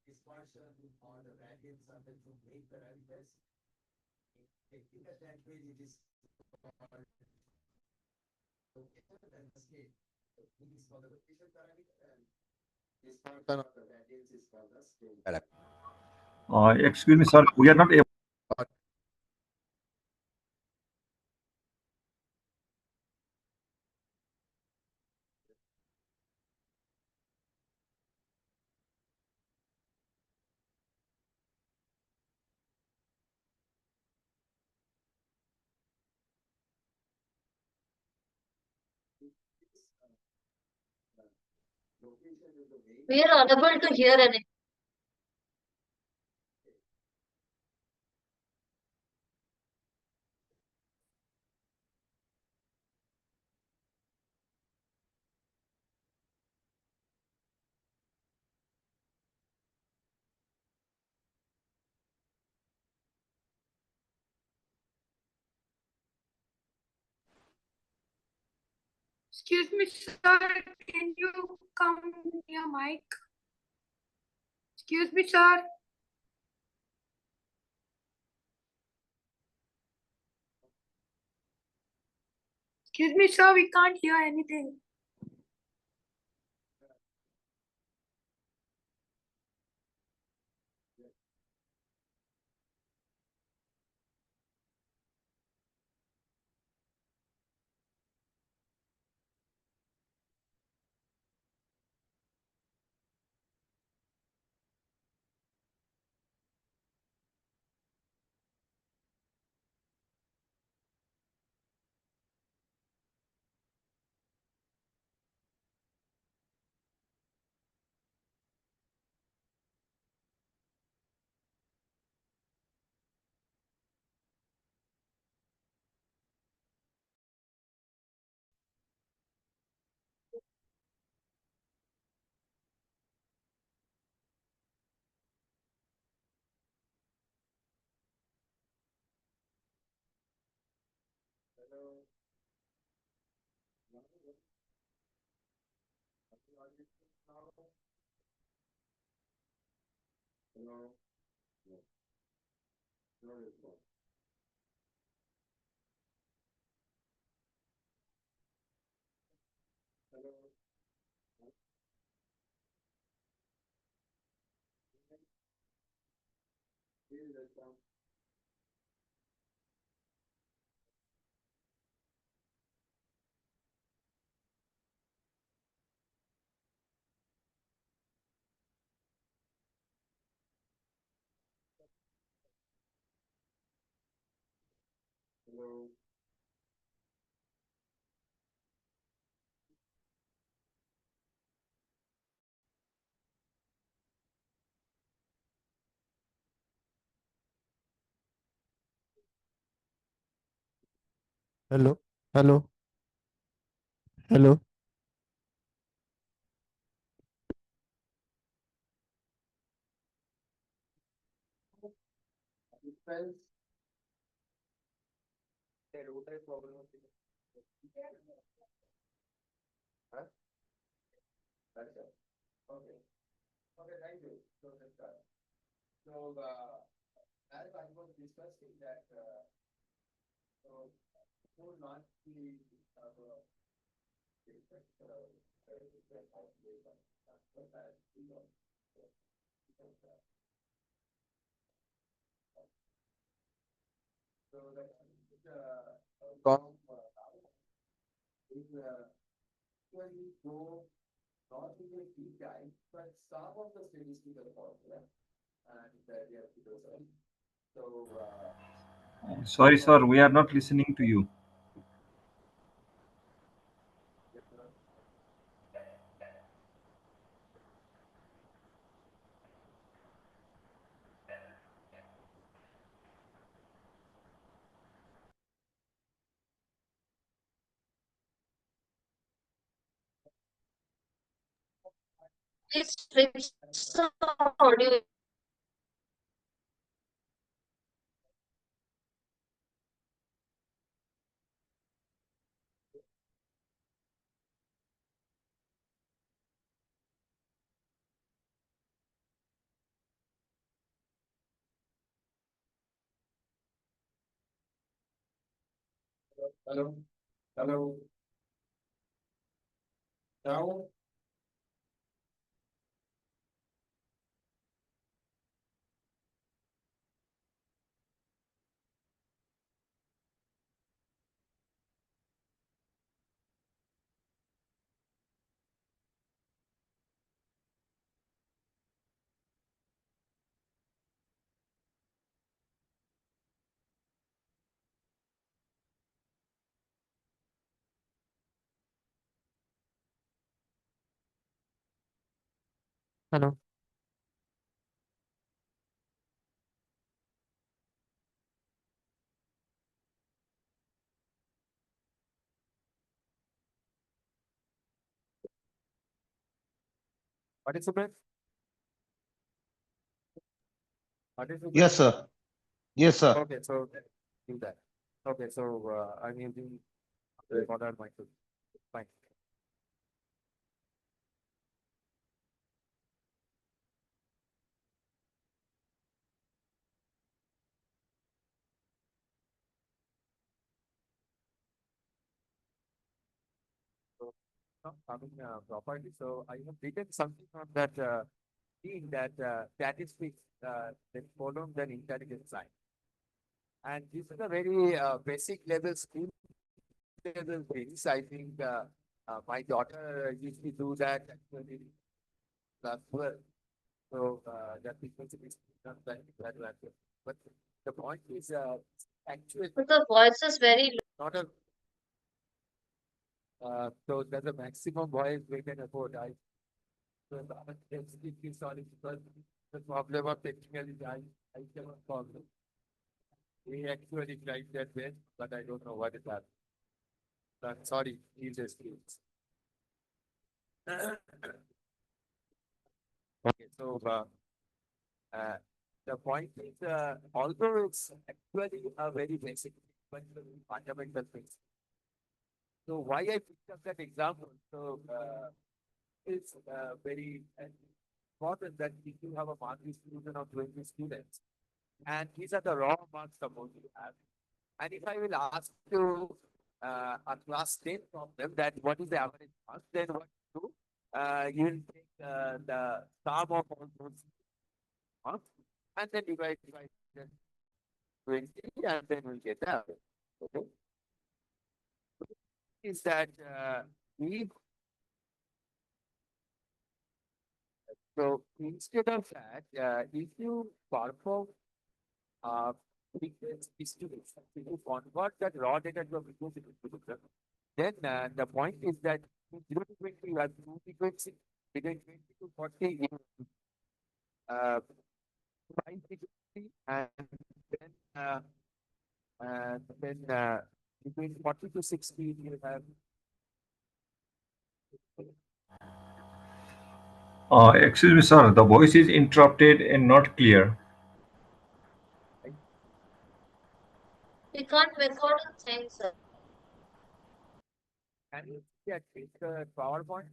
dispersion or the variance are the two main parameters. In technical language, it is called location and the scale. So mean is called the location parameter and dispersion of the variance is called the scale parameter. Excuse me, sir. We are not able. We are unable to hear anything. Excuse me, sir. Can you come near mic? Excuse me, sir. Excuse me, sir. We can't hear anything. Hello. Hello, hello, hello. Okay. Okay, thank you. So, let's start. So, as I was discussing that, so, would not be, so that, is, usually go not in a deep dive, but some of the statistical formula and that we have to do so. So, Sorry, sir, we are not listening to you. Please fix the audio. hello, hello. Now, Hello. participant? Participant? Yes, sir. Yes, sir. Okay, so do that. Okay, so I'm using the modern microphone. Fine. So, now coming properly, so I have written something on that theme that statistics that follow the intelligence line. And this is a very basic level school level things. I think my daughter used to do that actually in class 12. So that because it is not that well. But the point is actually But the voice is very not a so there's a maximum voice we can afford. So I'm sorry because the problem of technical is I cannot solve it. We actually tried that way, but I don't know what is that. Sorry, please excuse. Okay, so the point is, although it's actually a very basic, but fundamental things. So why I picked up that example? So it's very important that if you have a mark distribution of 20 students, And these are the raw marks supposed to have. And if I will ask you a class 10 problem that what is the average mark, then what you do, you will take the sum of all those marks and then divide by 20 and then we'll get the average. Okay. Is that if so instead of that, if you perform frequency distribution, if you convert that raw data to a frequency distribution, then the point is that in 0 to 20, you have two frequencies. Between 20 to 40, you have 5 frequency, and then between 40 to 60, you have Excuse me, sir. The voice is interrupted and not clear. We can't record a thing, sir. Can you see at least PowerPoint?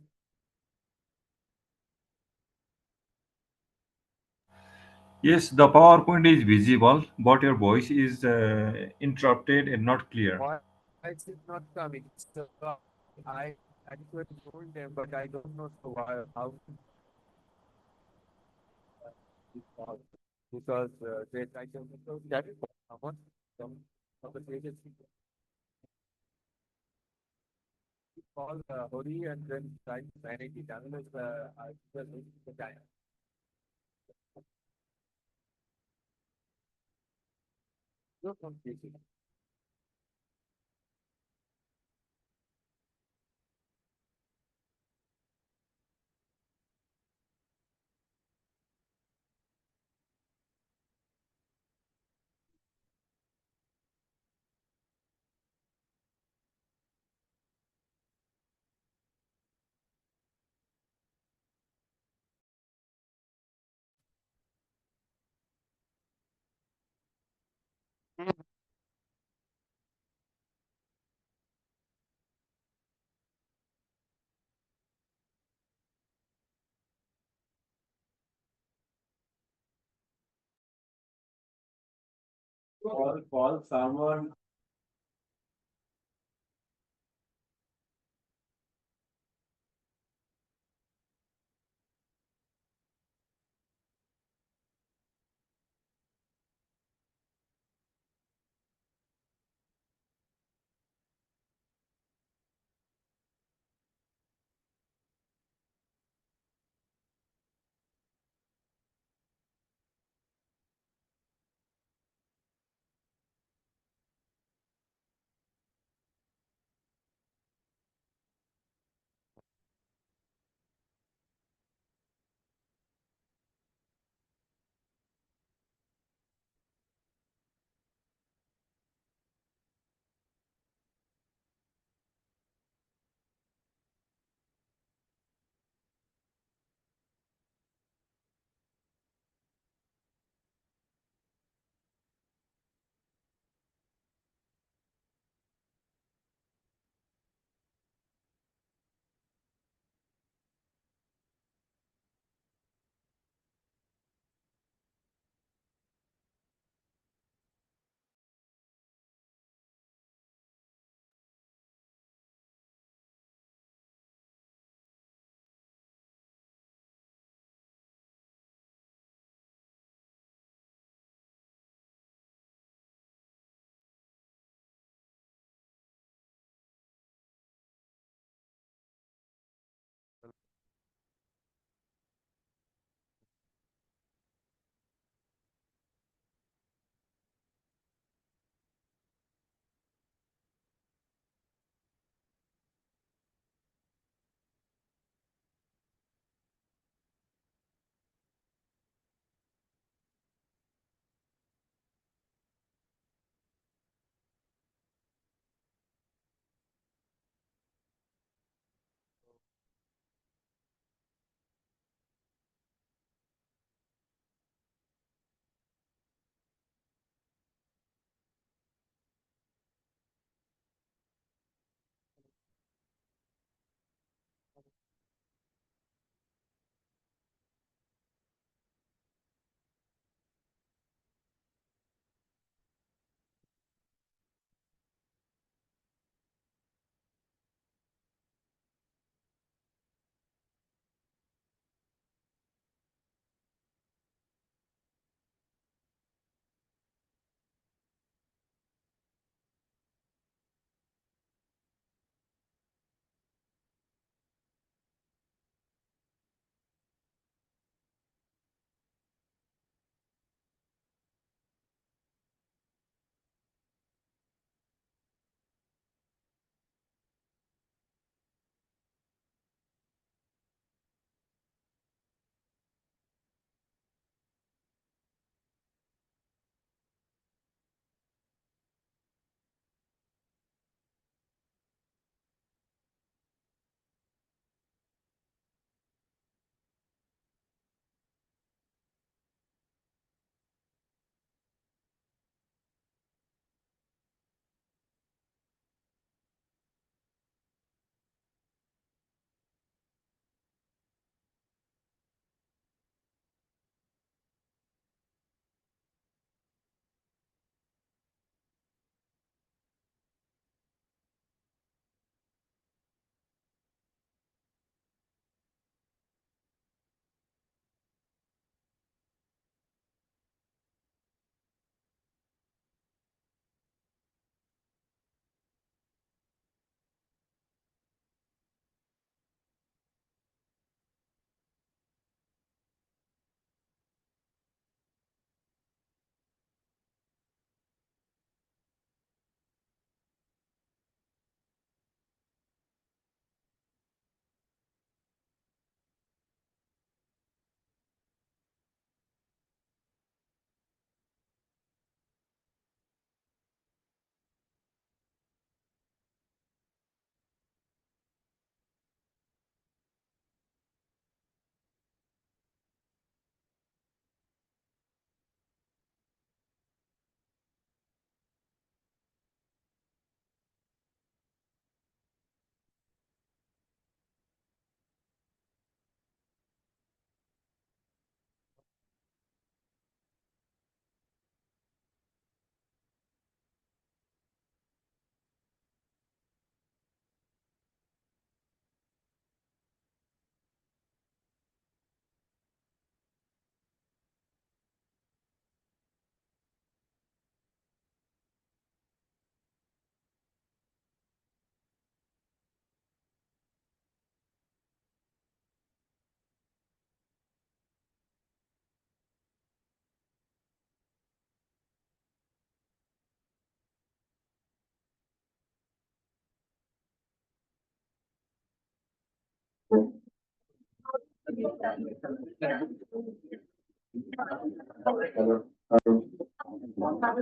Yes, the PowerPoint is visible, but your voice is interrupted and not clear. Why is it not coming? So I actually told them, but I don't know so why, how to solve because they try to that someone from the agency call Hori and then try to manage it. Otherwise, I will lose the time. No complication. Call someone.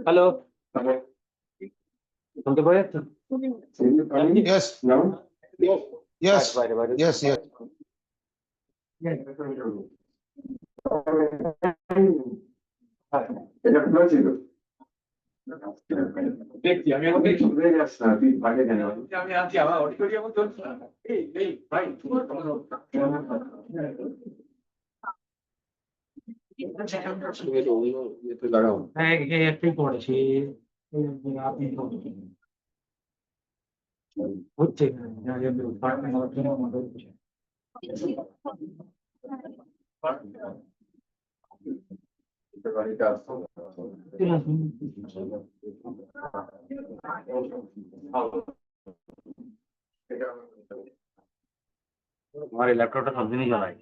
Hello শুনতে পাওয়া যাচ্ছে? Yes. Yes. Yes. Yes. দেখছি আমি এখন দেখছি হয়ে যাচ্ছে না তুই বাইরে কেন আমি আছি আমার অডিটোরিয়ামে চলছে এই ভাই হ্যাঁ একটাই করেছি আপনি হচ্ছে हमारे लैपटॉपটা সব দিনই জ্বালাই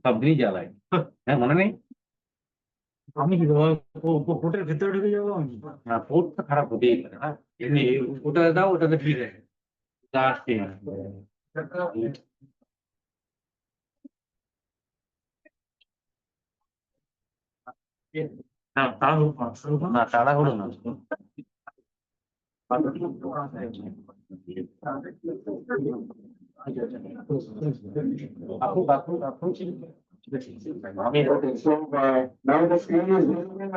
সব দিনই জ্বালাই হ্যাঁ মনে নেই আমি কি পোর্টের ভিতরে ঢুকে যাবো আমি হ্যাঁ পোর্টটা খারাপ হতেই পারে হ্যাঁ এমনি ওটা দাও ওটাতে ঠিক আছে আসছে হ্যাঁ তাড়াহুড়ো না আমি so now the screen is visible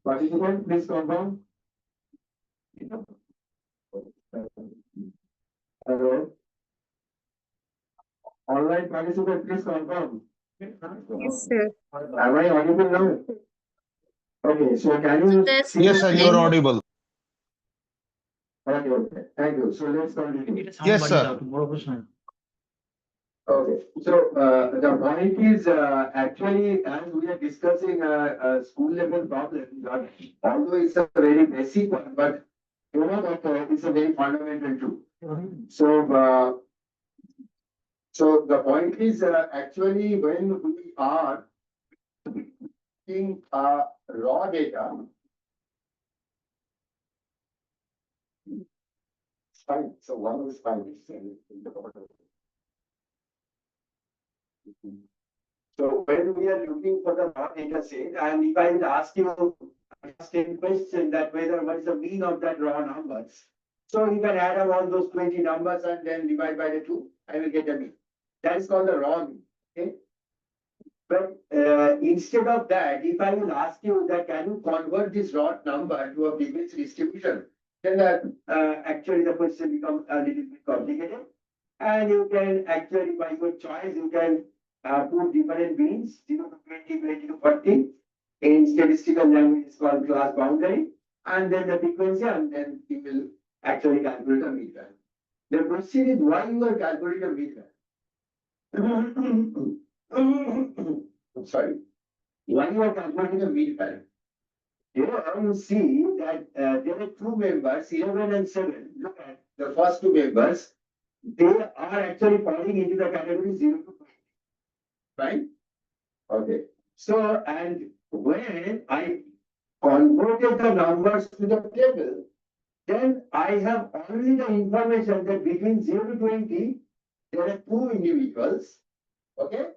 participant please confirm hello online participant please confirm Yes, sir. am I audible now okay so can you There's Yes, sir. You are audible. okay thank you so let's continue Yes, sir. Okay, so the point is actually as we are discussing a school level problem, although it's a very basic one, but you know that it's a very fundamental too. So, so the point is actually when we are taking raw data, fine. So one is fine. So when we are looking for the raw data set, and if I will ask you a question that whether what is the mean of that raw numbers. So you can add up all those 20 numbers and then divide by the 2, I will get a mean. That is called the raw mean, okay? But instead of that, if I will ask you that can you convert this raw number to a frequency distribution, then actually the question becomes a little bit complicated. And you can actually, by your choice, you can put different means, 0 to 20, 20 to 40. In statistical language, it's called class boundary. And then the frequency, and then you will actually calculate a mean value. The question is why you are calculating a mean value. Sorry. Why you are calculating a mean value? Here you see that there are two members, 11 and 7. Look at the first two members. They are actually falling into the category 0 to 20, right? Okay. So, and when I converted the numbers to the table, then I have only the information that between 0 to 20, there are two individuals, okay?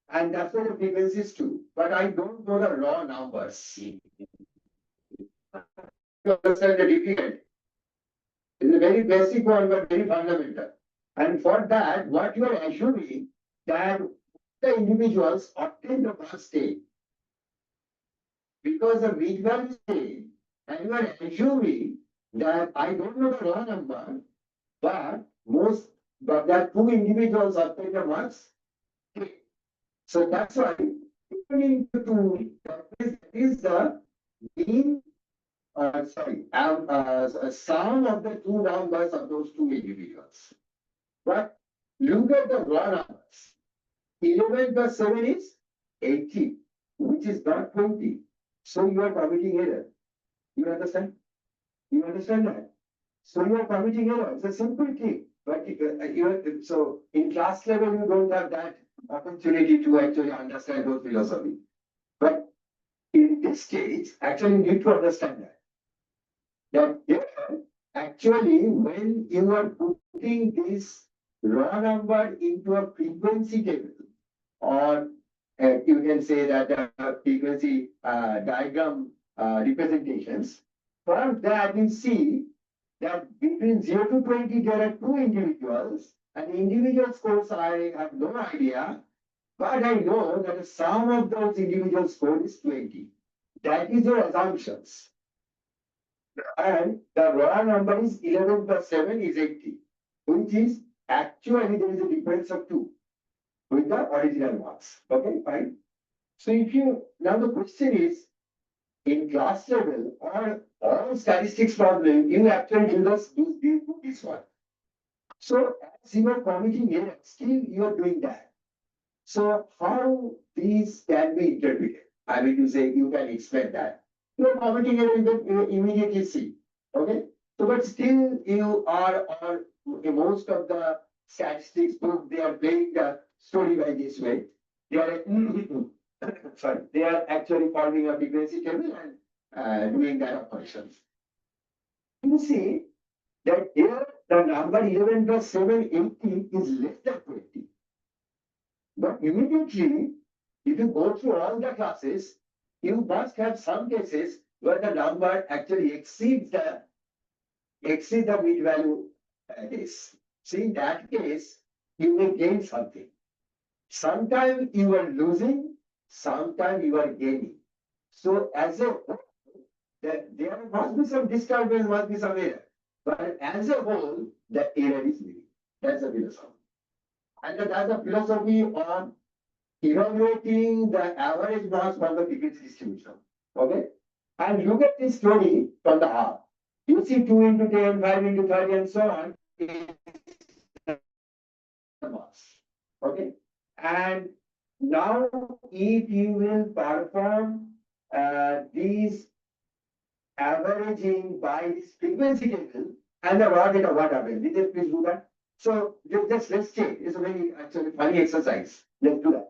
And that's why the frequency is 2. But I don't know the raw numbers. You understand the difficulty? It's a very basic one, but very fundamental. And for that, what you are assuming that the individuals obtain the first state. Because the mean value is same, and you are assuming that I don't know the raw number, but that two individuals obtain the marks. So that's why that is the mean sum of the two numbers of those two individuals. But look at the raw numbers. 11 plus 7 is 18, which is not 20. So you are committing error. You understand? You understand that? So you are committing error. It's a simple thing. But so in class level, you don't have that opportunity to actually understand those philosophy. But in this case, actually you need to understand that. That actually when you are putting this raw number into a frequency table, or you can say that frequency diagram representations. For that, we see that between 0 to 20, there are two individuals, and the individual scores I have no idea, but I know that the sum of those individual scores is 20. That is your assumptions. And the raw number is 11 plus 7 is 80, which is actually there is a difference of 2 with the original marks. Okay, fine. So if you, now the question is, in class level or all statistics problem, you actually do this one. So as you are committing error, still you are doing that. So how these can be interpreted? I mean to say, you can explain that. You are committing error, you immediately see. Okay? So but still you are, or most of the statistics book, they are playing the story by this way. They are sorry, they are actually forming a frequency table and doing that operations. You see that here the number 11 plus 7, 80 is less than 20. But immediately, if you go through all the classes, you must have some cases where the number actually exceeds the mid value is. So in that case, you may gain something. Sometimes you are losing, sometimes you are gaining. So as a whole, there must be some disturbance, must be some error. But as a whole, the error is minimal. That's the philosophy. And that's the philosophy on evaluating the average mass from the frequency distribution. Okay? And look at this story from the R. You see 2 into 10, 5 into 30, and so on. Okay? And now, if you will perform these averaging by this frequency table and the raw data, what happens? Did they please do that? So just let's check. It's a very actually funny exercise. Let's do that.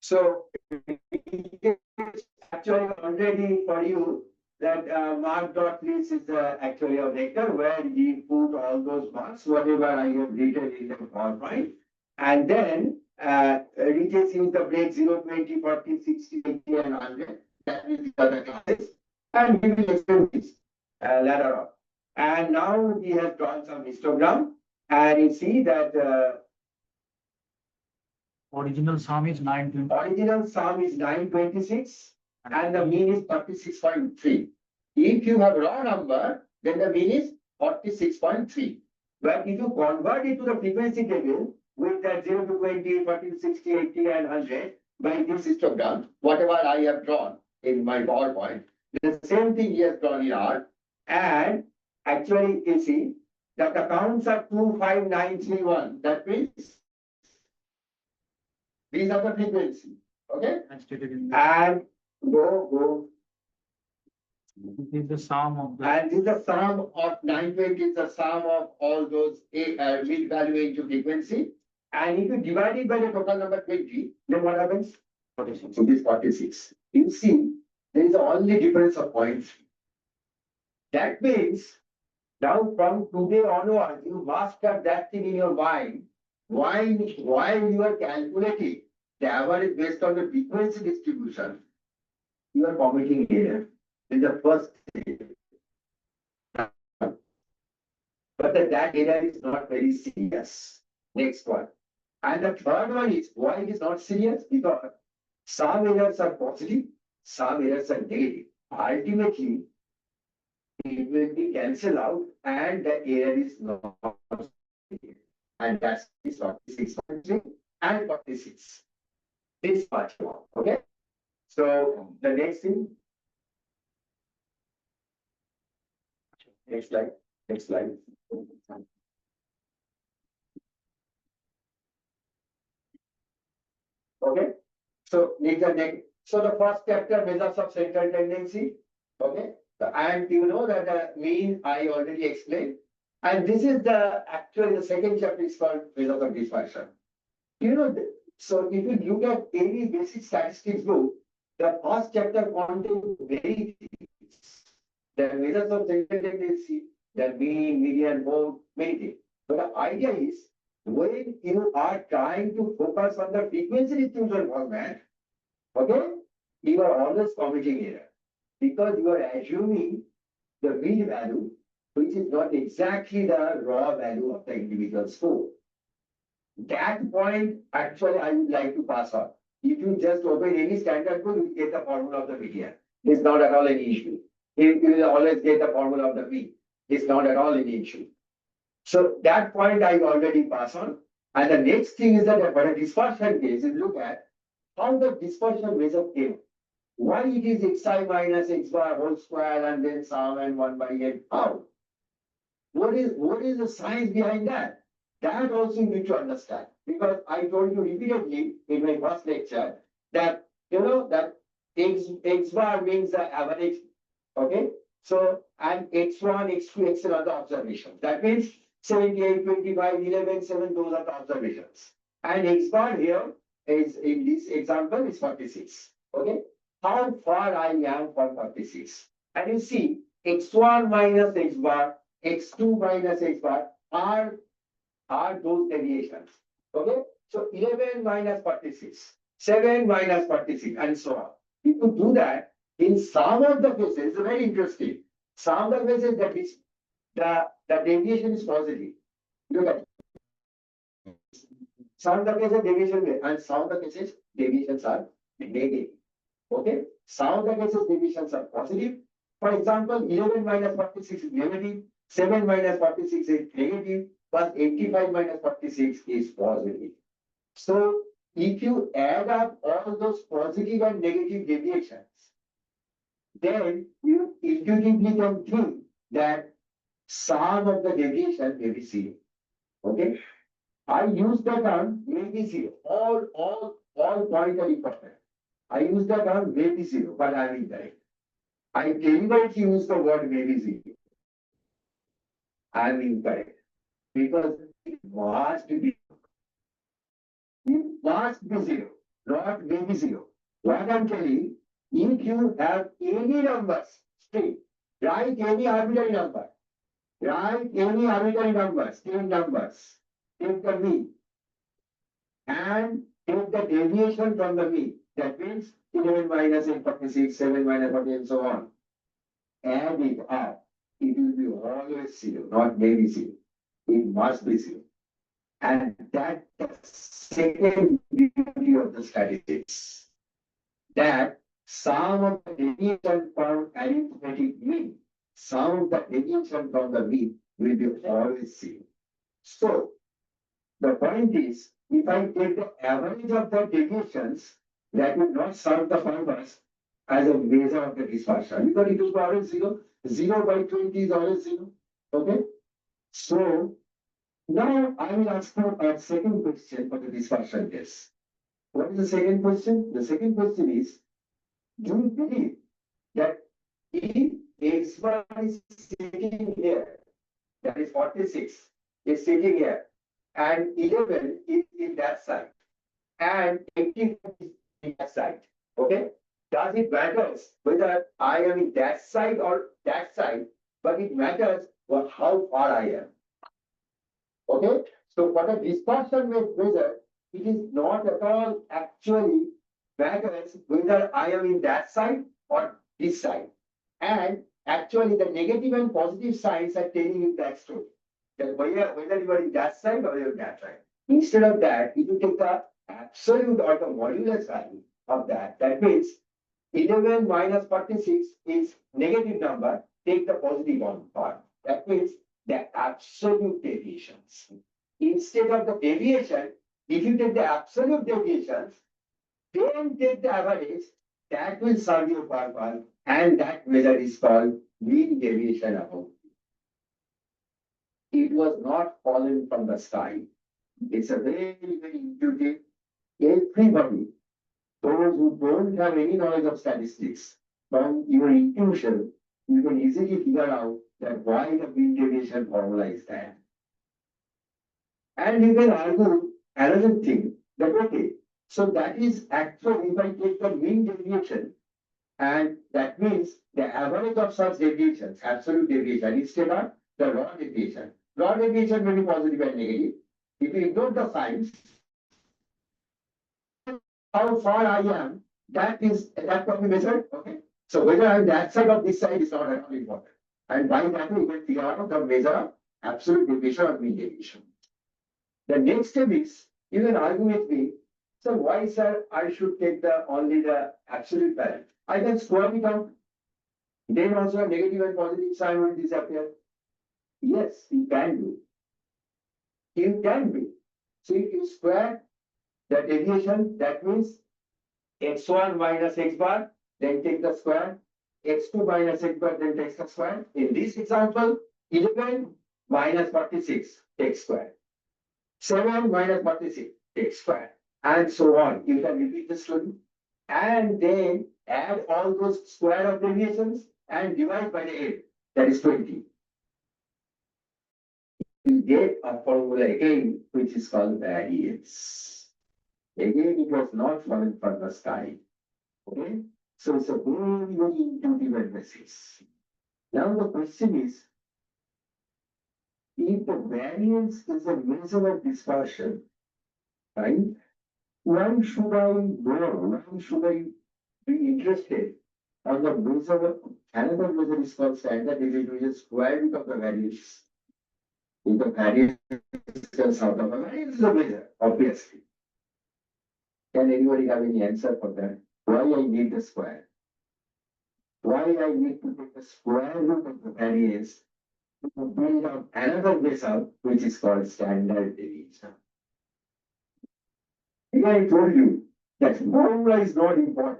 So actually already for you that mark dot list is actually a vector where we put all those marks, whatever I have written in the PowerPoint, and then reaches use the break 0, 20, 40, 60, 80, and 100. That is the other classes, and we will explain this later on. And now he has drawn some histogram, and you see that Original sum is 920. original sum is 926 and the mean is 36.3. If you have raw number, then the mean is 46.3. But if you convert it to the frequency table with that 0 to 20, 40 to 60, 80, and 100 by this histogram, whatever I have drawn in my PowerPoint, the same thing he has drawn in R. And actually, you see that the counts are 25931. That means these are the frequency. Okay? And go. This is the sum of the. And this is the sum of 920 is the sum of all those mid value into frequency. And if you divide it by the total number 20, then what happens? 46. So this 46. You see, there is only difference of points. That means now from today onward, you must have that thing in your mind. While you are calculating the average based on the frequency distribution, you are committing error. In the first thing. But that error is not very serious. Next one. And the third one is why it is not serious? Because some errors are positive, some errors are negative. Ultimately, it will be cancelled out and the error is not. And that's 46.3 and 46. This part, okay? So the next thing. Next slide. Next slide. Okay. So so the first chapter measures of central tendency. Okay. And you know that the mean I already explained. And this is actually the second chapter is called Measures of Dispersion. So if you look at any basic statistics book, the first chapter contains very things. The measures of central tendency, the mean, median, mode, many things. But the idea is when you are trying to focus on the frequency distribution format, okay, you are always committing error because you are assuming the mean value, which is not exactly the raw value of the individual score. That point, actually, I would like to pass on. If you just open any standard book, you get the formula of the median. It's not at all an issue. You will always get the formula of the mean. It's not at all an issue. So that point I already pass on. And the next thing is that for a dispersion case, is look at how the dispersion measure came. Why it is xi minus x bar whole square and then sum and 1 by n. How? What is the science behind that? That also you need to understand. Because I told you repeatedly in my first lecture that that x bar means the average. Okay. So and x1, x2, xn are the observations. That means 78, 25, 11, 7, those are the observations. And x bar here is in this example is 46. Okay. How far I am from 46? And you see x1 minus x bar, x2 minus x bar are those deviations. Okay. So 11 minus 46, 7 minus 46, and so on. If you do that, in some of the cases, it's very interesting. Some of the cases that is the deviation is positive. Look at it. Some of the cases deviation and some of the cases deviations are negative. Okay. Some of the cases deviations are positive. For example, 11 minus 46 is negative, 7 minus 46 is negative, but 85 minus 46 is positive. So if you add up all those positive and negative deviations, then you intuitively can think that sum of the deviation may be zero. Okay. I use the term may be zero. All points are important. I use the term may be zero, but I am incorrect. I deliberately use the word may be zero. I am incorrect because it must be zero, not may be zero. What I'm telling, if you have any numbers, string, write any arbitrary number, take numbers, take the mean, and take the deviation from the mean. That means 11 minus 46, 7 minus 40, and so on. Add it up. It will be always zero, not maybe zero. It must be zero. And that's the second beauty of the statistics. That sum of the deviation from arithmetic mean, sum of the deviation from the mean will be always zero. So the point is, if I take the average of the deviations, that will not serve the purpose as a measure of the dispersion because it will be always zero. 0 by 20 is always zero. Okay. So now I will ask you a second question for the dispersion test. What is the second question? The second question is, do you believe that if x bar is sitting here, that is 46, is sitting here, and 11 is in that side, and 18 is in that side, okay? Does it matter whether I am in that side or that side, but it matters how far I am. Okay, so for the dispersion measure, it is not at all actually matters whether I am in that side or this side. And actually, the negative and positive signs are telling you that story. That whether you are in that side or you are in that side. Instead of that, if you take the absolute or the modulus value of that, that means 11 minus 46 is negative number, take the positive one part. That means the absolute deviations. Instead of the deviation, if you take the absolute deviations, then take the average, that will serve your purpose, and that measure is called mean deviation above. It was not fallen from the sky. It's a very, very intuitive. Everybody, those who don't have any knowledge of statistics, from your intuition, you can easily figure out that why the mean deviation formula is there. And you can argue another thing that okay, so that is actually if I take the mean deviation, and that means the average of such deviations, absolute deviation, instead of the raw deviation. Raw deviation may be positive and negative. If you ignore the signs, how far I am, that can be measured. Okay. So whether I'm that side or this side is not at all important. And by that we can figure out the measure of absolute deviation or mean deviation. The next step is you can argue with me, so why sir I should take only the absolute value? I can square it out. Then also negative and positive sign will disappear. Yes, you can do. You can do. So if you square the deviation, that means x1 minus x bar, then take the square, x2 minus x bar, then take the square. In this example, 11 minus 46, take square. 7 minus 46, take square. And so on. You can repeat the story. And then add all those square of deviations and divide by the 8. That is 20. You get a formula again, which is called variance. Again, it was not falling from the sky. Okay? So it's a very, very intuitive analysis. Now the question is, if the variance is a measure of dispersion, right? Why should I know? Why should I be interested on the measure? Another measure is called standard deviation, which is square root of the variance. If the variance comes out of a variance is a measure, obviously. Can anybody have any answer for that? Why I need the square? Why I need to take the square root of the variance to build up another measure, which is called standard deviation. Here I told you that formula is not important.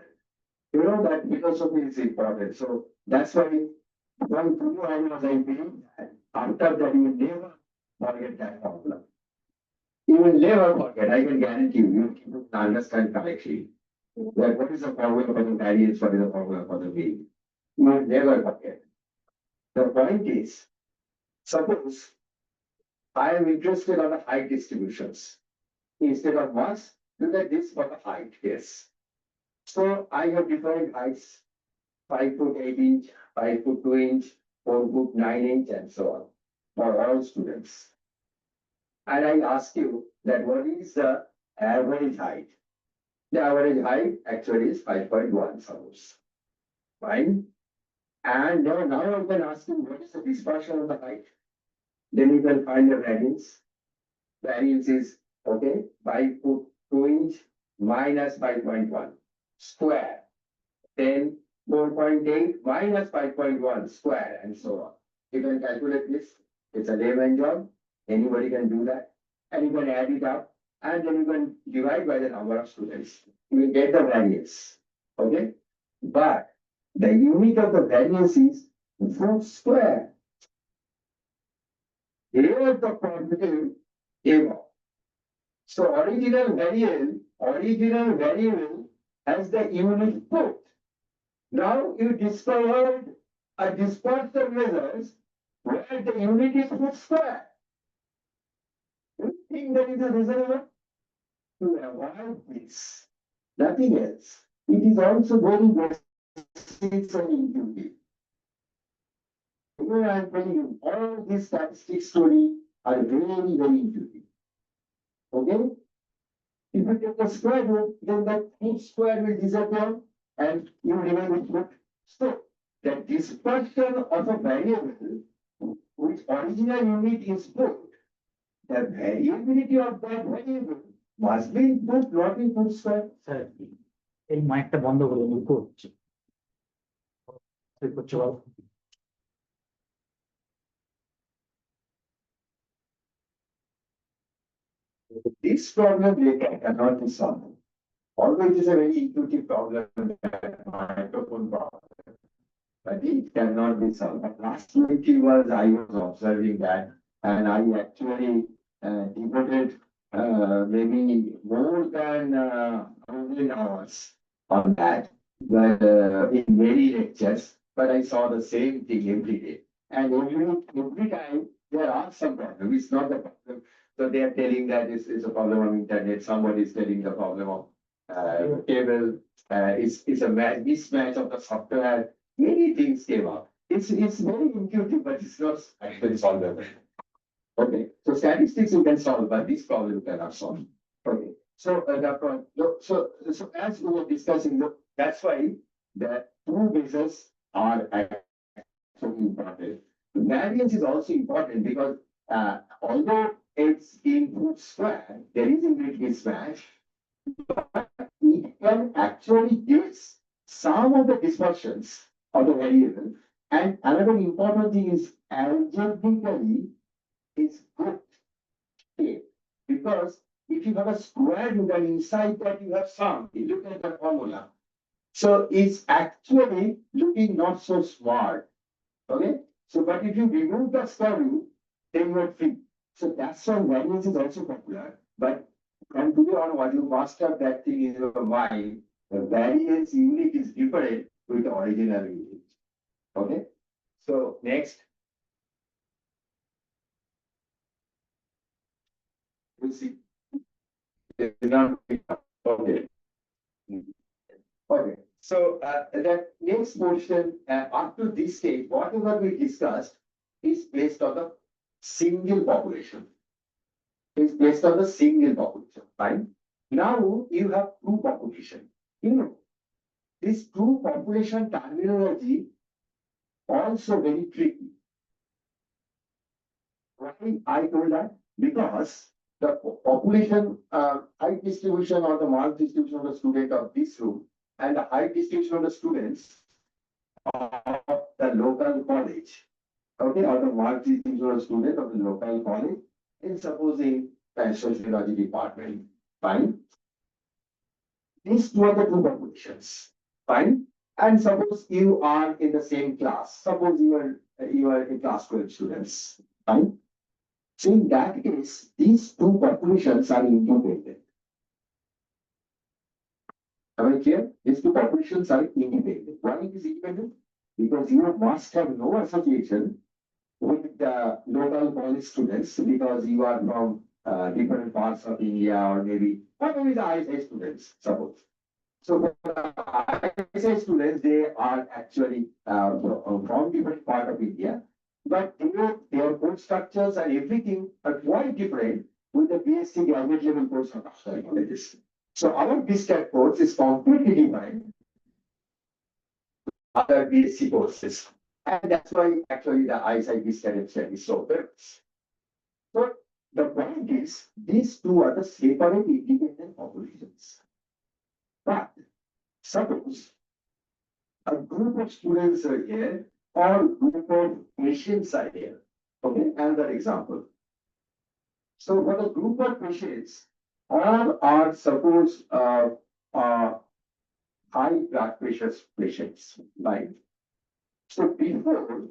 You know that philosophy is important. So that's why one true was I believe that after that you will never forget that formula. You will never forget, I can guarantee you, you will understand correctly. That what is the formula for the variance, what is the formula for the mean. You will never forget. The point is, suppose I am interested on the height distributions. Instead of mass, look at this for the height, yes. So I have different heights, 5 foot 8 inch, 5 foot 2 inch, 4 foot 9 inch, and so on, for all students. And I ask you that what is the average height? The average height actually is 5.1, suppose. Fine. And now I can ask you what is the dispersion of the height? Then you can find the variance. Variance is, okay, 5 foot 2 inch minus 5.1 square. Then 4.8 minus 5.1 square, and so on. You can calculate this. It's a layman job. Anybody can do that. And you can add it up, and then you can divide by the number of students. You will get the variance. Okay? But the unit of the variance is root square. Here the problem came up. So original variable has the unit foot. Now you discovered a dispersal measures where the unit is foot square. You think that is a reasonable? To avoid this, nothing else. It is also very basic and intuitive. Here I am telling you, all these statistics story are very, very intuitive. Okay? If you take the square root, then that foot square will disappear and you remain with foot. So the dispersion of a variable which original unit is foot, the variability of that variable must be in foot, not in foot square. Sir এই মাইকটা বন্ধ করে দিন করছি করছে বাবু This problem later cannot be solved. Although it is a very intuitive problem, microphone problem, but it cannot be solved. But last 20 years I was observing that, and I actually devoted maybe more than 100 hours on that, but in many lectures. but I saw the same thing every day. And every time there are some problem. It's not the problem. So they are telling that it's a problem on internet. Somebody is telling the problem of cable. It's a mismatch of the software. Many things came up. It's very intuitive, but it's not actually solvable. Okay, so statistics you can solve, but this problem you cannot solve. Okay, so so as we were discussing, look, that's why the two bases are actually important. Variance is also important because although it's input square, there is a great mismatch, but it can actually give some of the dispersions of the variable. And another important thing is algebraically is good shape. Because if you have a square, you can inside that you have sum. You look at the formula. So it's actually looking not so smart. Okay. So, but if you remove the square root, then you are free. So that's why variance is also popular. But from today onward, you master that thing in your mind. The variance unit is different with the original unit. Okay. So next. We'll see. Okay. Okay. So that next portion, up to this stage, whatever we discussed is based on the single population. It's based on the single population, fine. Now you have two population. You know, this two population terminology also very tricky. Why I told that? Because the population height distribution or the mark distribution of the student of this room and the height distribution of the students of the local college, okay, or the mark distribution of the student of the local college, in supposing the sociology department, fine. These two are the two populations, fine. And suppose you are in the same class. Suppose you are in class 12 students, fine. So in that case, these two populations are independent. Am I clear? These two populations are independent. Why it is independent? Because you must have no association with the local college students because you are from different parts of India or maybe the ISI students, suppose. So for the ISI students, they are actually from different part of India, but their code structures and everything are quite different with the basic graduate level course of colleges. So our BSTAT course is completely different other BSc courses. And that's why actually the ISI BSTAT is so famous. So the point is, these two are the separate independent populations. But suppose a group of students are here or a group of patients are here. Okay, another example. So for the group of patients, all are suppose high blood pressure patients, right? So before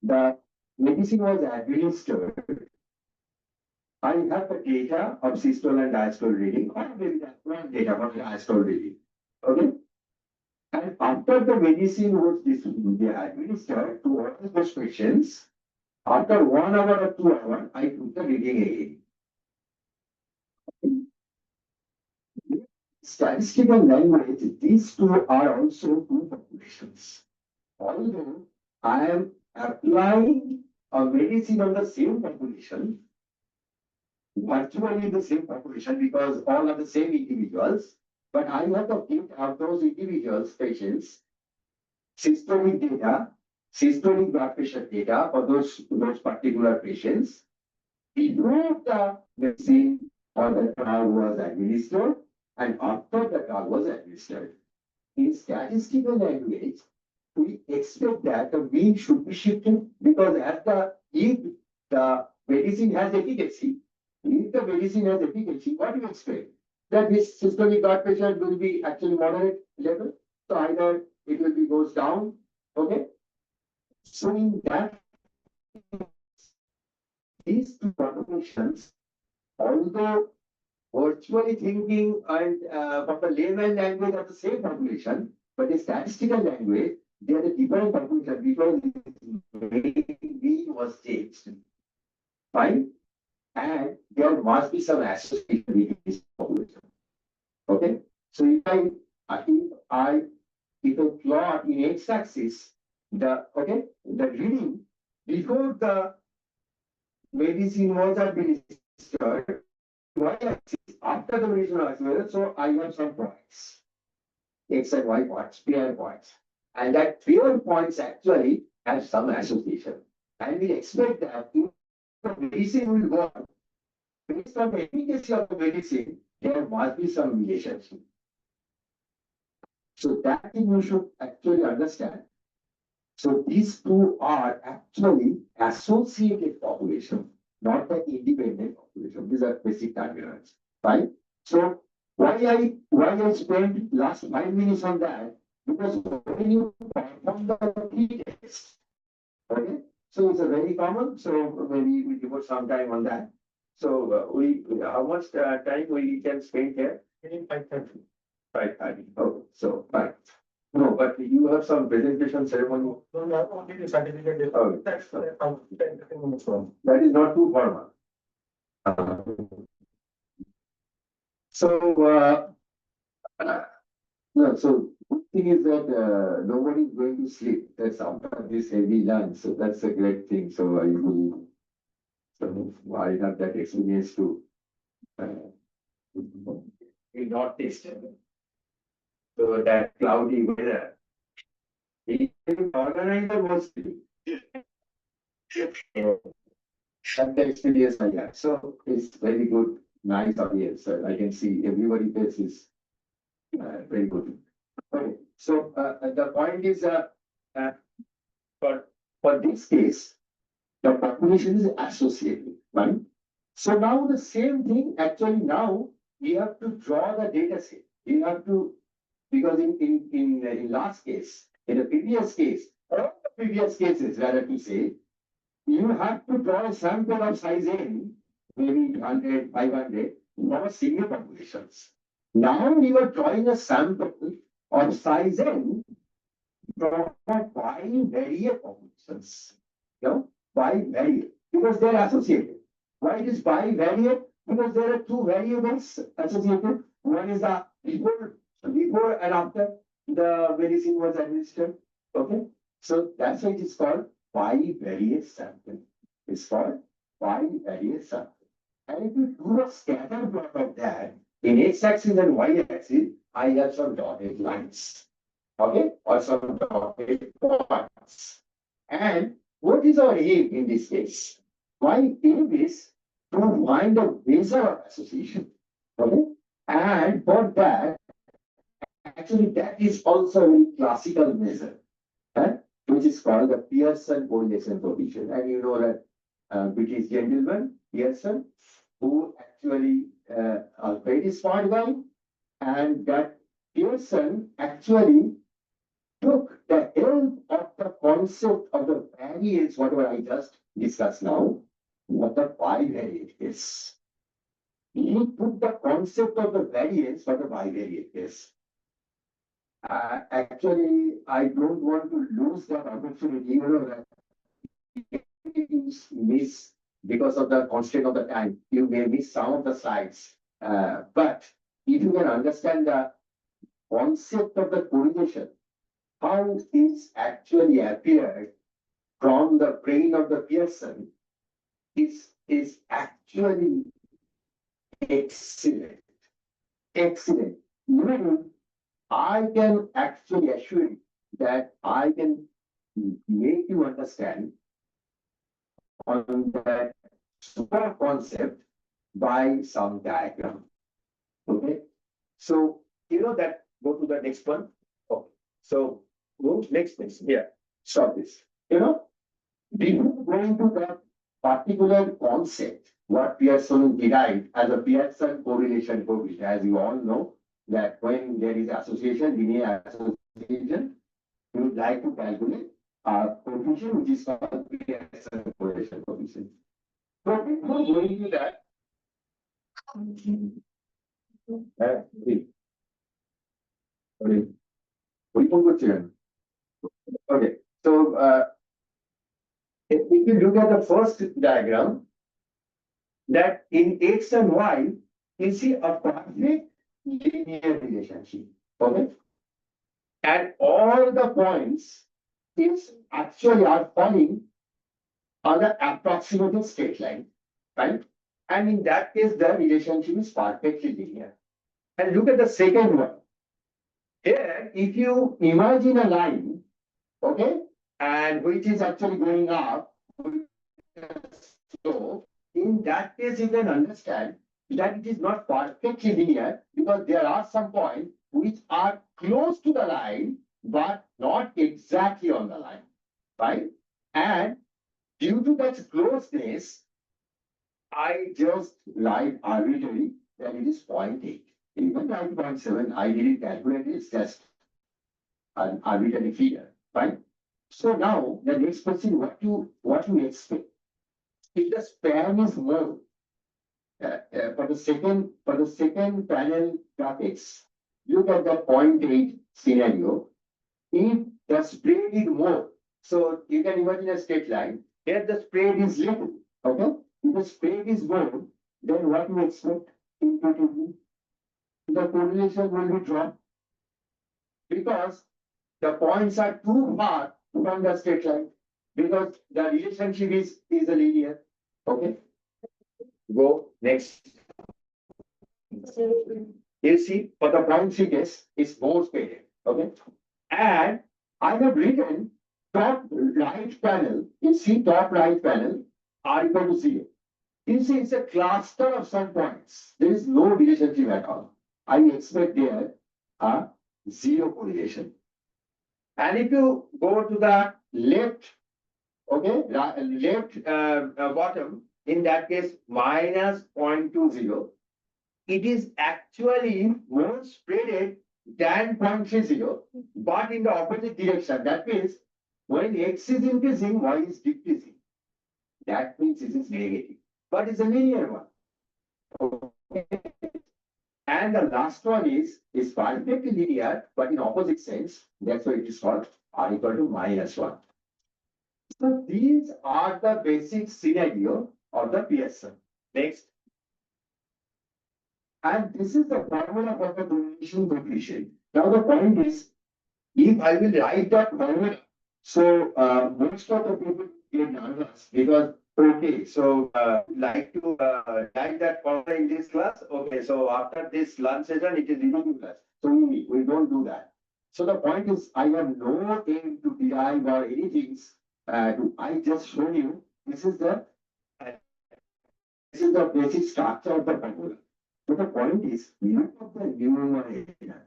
the medicine was administered, I have the data of systole and diastole reading, or maybe the one data from diastole reading. Okay. And after the medicine was administered to all those patients, after 1 hour or 2 hours, I took the reading again. Statistical language, these two are also two populations. Although I am applying a medicine on the same population, virtually the same population because all are the same individuals, but I have to give of those individuals, patients, systolic data, systolic blood pressure data for those particular patients before the medicine or the drug was administered and after the drug was administered. In statistical language, we expect that the mean should be shifted because if the medicine has efficacy, if the medicine has efficacy, what do you expect? That this systolic blood pressure will be actually moderate level. So either it will be goes down, okay? So in that, these two populations, although virtually thinking and from the layman language of the same population, but in statistical language, They are a different population because V was changed. Fine. And there must be some association with this population. Okay. So if I plot in x-axis the reading before the medicine was administered, y-axis after the medicine was administered, so I have some points, x and y points, pair points, and that pair points actually have some association, and we expect that if the medicine will work based on the efficacy of the medicine, there must be some relationship. So that thing you should actually understand. So these two are actually associated population, not the independent population. These are basic terminology, right? So why I spent last 5 minutes on that? Because when you perform the t-test, okay, so it's a very common. So maybe we devote some time on that. So how much time we can spend here? 5:30. 5:30. Oh, so fine. No, but you have some presentation ceremony. No, no, only the certificate. Oh, that's that is not too formal. So, no, so good thing is that nobody is going to sleep. That's after this heavy lunch. So that's a great thing. So I have that experience too. In Northeast. So that cloudy weather. Organizer was and the experience I had. So it's very good, nice audience. I can see everybody face is very good. Okay, so the point is for this case, the population is associated, right? So now the same thing, actually now we have to draw the data set. We have to, because in last case, in the previous case, all the previous cases, rather to say, you have to draw a sample of size n, maybe 100, 500, from a single populations. Now we are drawing a sample of size n from bivariate populations. You know, bivariate, because they are associated. Why it is bivariate? Because there are two variables associated. One is the before and after the medicine was administered. Okay, so that's why it is called bivariate sample. It's called bivariate sample. And if you do a scatter plot of that in x-axis and y-axis, I have some dotted lines. Okay, or some dotted points. And what is our aim in this case? My aim is to find a measure of association. Okay, and for that, actually, that is also a classical measure, which is called the Pearson correlation coefficient. And you know that British gentleman, Pearson, who actually a very smart guy, and that Pearson actually took the help of the concept of the variance, whatever I just discussed now, what the bivariate is. He took the concept of the variance for the bivariate is. Actually, I don't want to lose that opportunity, you know, that miss because of the constraint of the time. You may miss some of the slides. But if you can understand the concept of the correlation, how things actually appeared from the brain of the Pearson is actually excellent. Excellent. Even I can actually assure you that I can make you understand on that super concept by some diagram. Okay. So you know that, go to the next one. Okay. So go next. Yeah. Stop this. You know, before going to that particular concept, what Pearson derived as a Pearson correlation coefficient, as you all know, that when there is association, linear association, we would like to calculate a coefficient which is called Pearson correlation coefficient. So before going to that, we can go to Okay, so if you look at the first diagram, that in X and Y, you see a perfect linear relationship. Okay, and all the points is actually are falling on the approximated straight line, right? And in that case, the relationship is perfectly linear. And look at the second one. Here, if you imagine a line, okay, and which is actually going up, so in that case, you can understand that it is not perfectly linear because there are some points which are close to the line, but not exactly on the line, right? And due to that closeness, I just write arbitrarily that it is 0.8. You can write 0.7. I didn't calculate it. It's just an arbitrary figure, right? So now the next question, what you expect? If the span is more, for the second panel graphics, look at the 0.8 scenario. If the spread is more, so you can imagine a straight line. Here the spread is little. Okay, if the spread is more, then what you expect? Intuitively, the correlation will be dropped because the points are too far from the straight line because the relationship is a linear. Okay, go next. You see, for the point sequence is more spread. Okay, and I have written top right panel. You see, top right panel are equal to 0. You see, it's a cluster of some points. There is no relationship at all. I expect there a 0 correlation. And if you go to the left, okay, left bottom, in that case, minus 0.20, it is actually more spreaded than 0.30, but in the opposite direction. That means when X is increasing, Y is decreasing. That means it is negative, but it's a linear one. Okay. And the last one is perfectly linear, but in opposite sense. That's why it is called R equal to -1. So these are the basic scenario of the Pearson. Next. And this is the formula for the correlation coefficient. Now the point is, if I will write that formula, so most of the people get nervous because okay, so like to write that formula in this class. Okay, so after this lunch session, it is remaining class. So we don't do that. So the point is, I have no aim to derive or anything. I just show you this is the basic structure of the formula. But the point is, look at the numerator.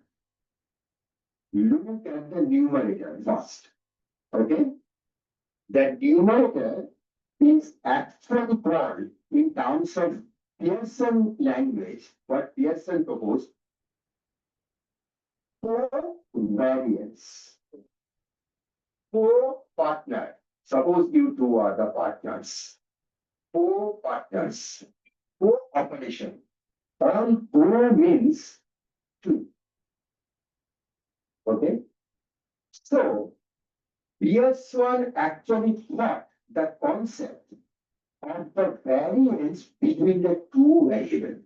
Look at the numerator first. Okay? The numerator is actually called in terms of Pearson language, what Pearson proposed, covariance. Co-partner. Suppose you two are the partners. Co-partners. Co-operation. All co means two. Okay? So, Pearson actually thought the concept of the variance between the two variables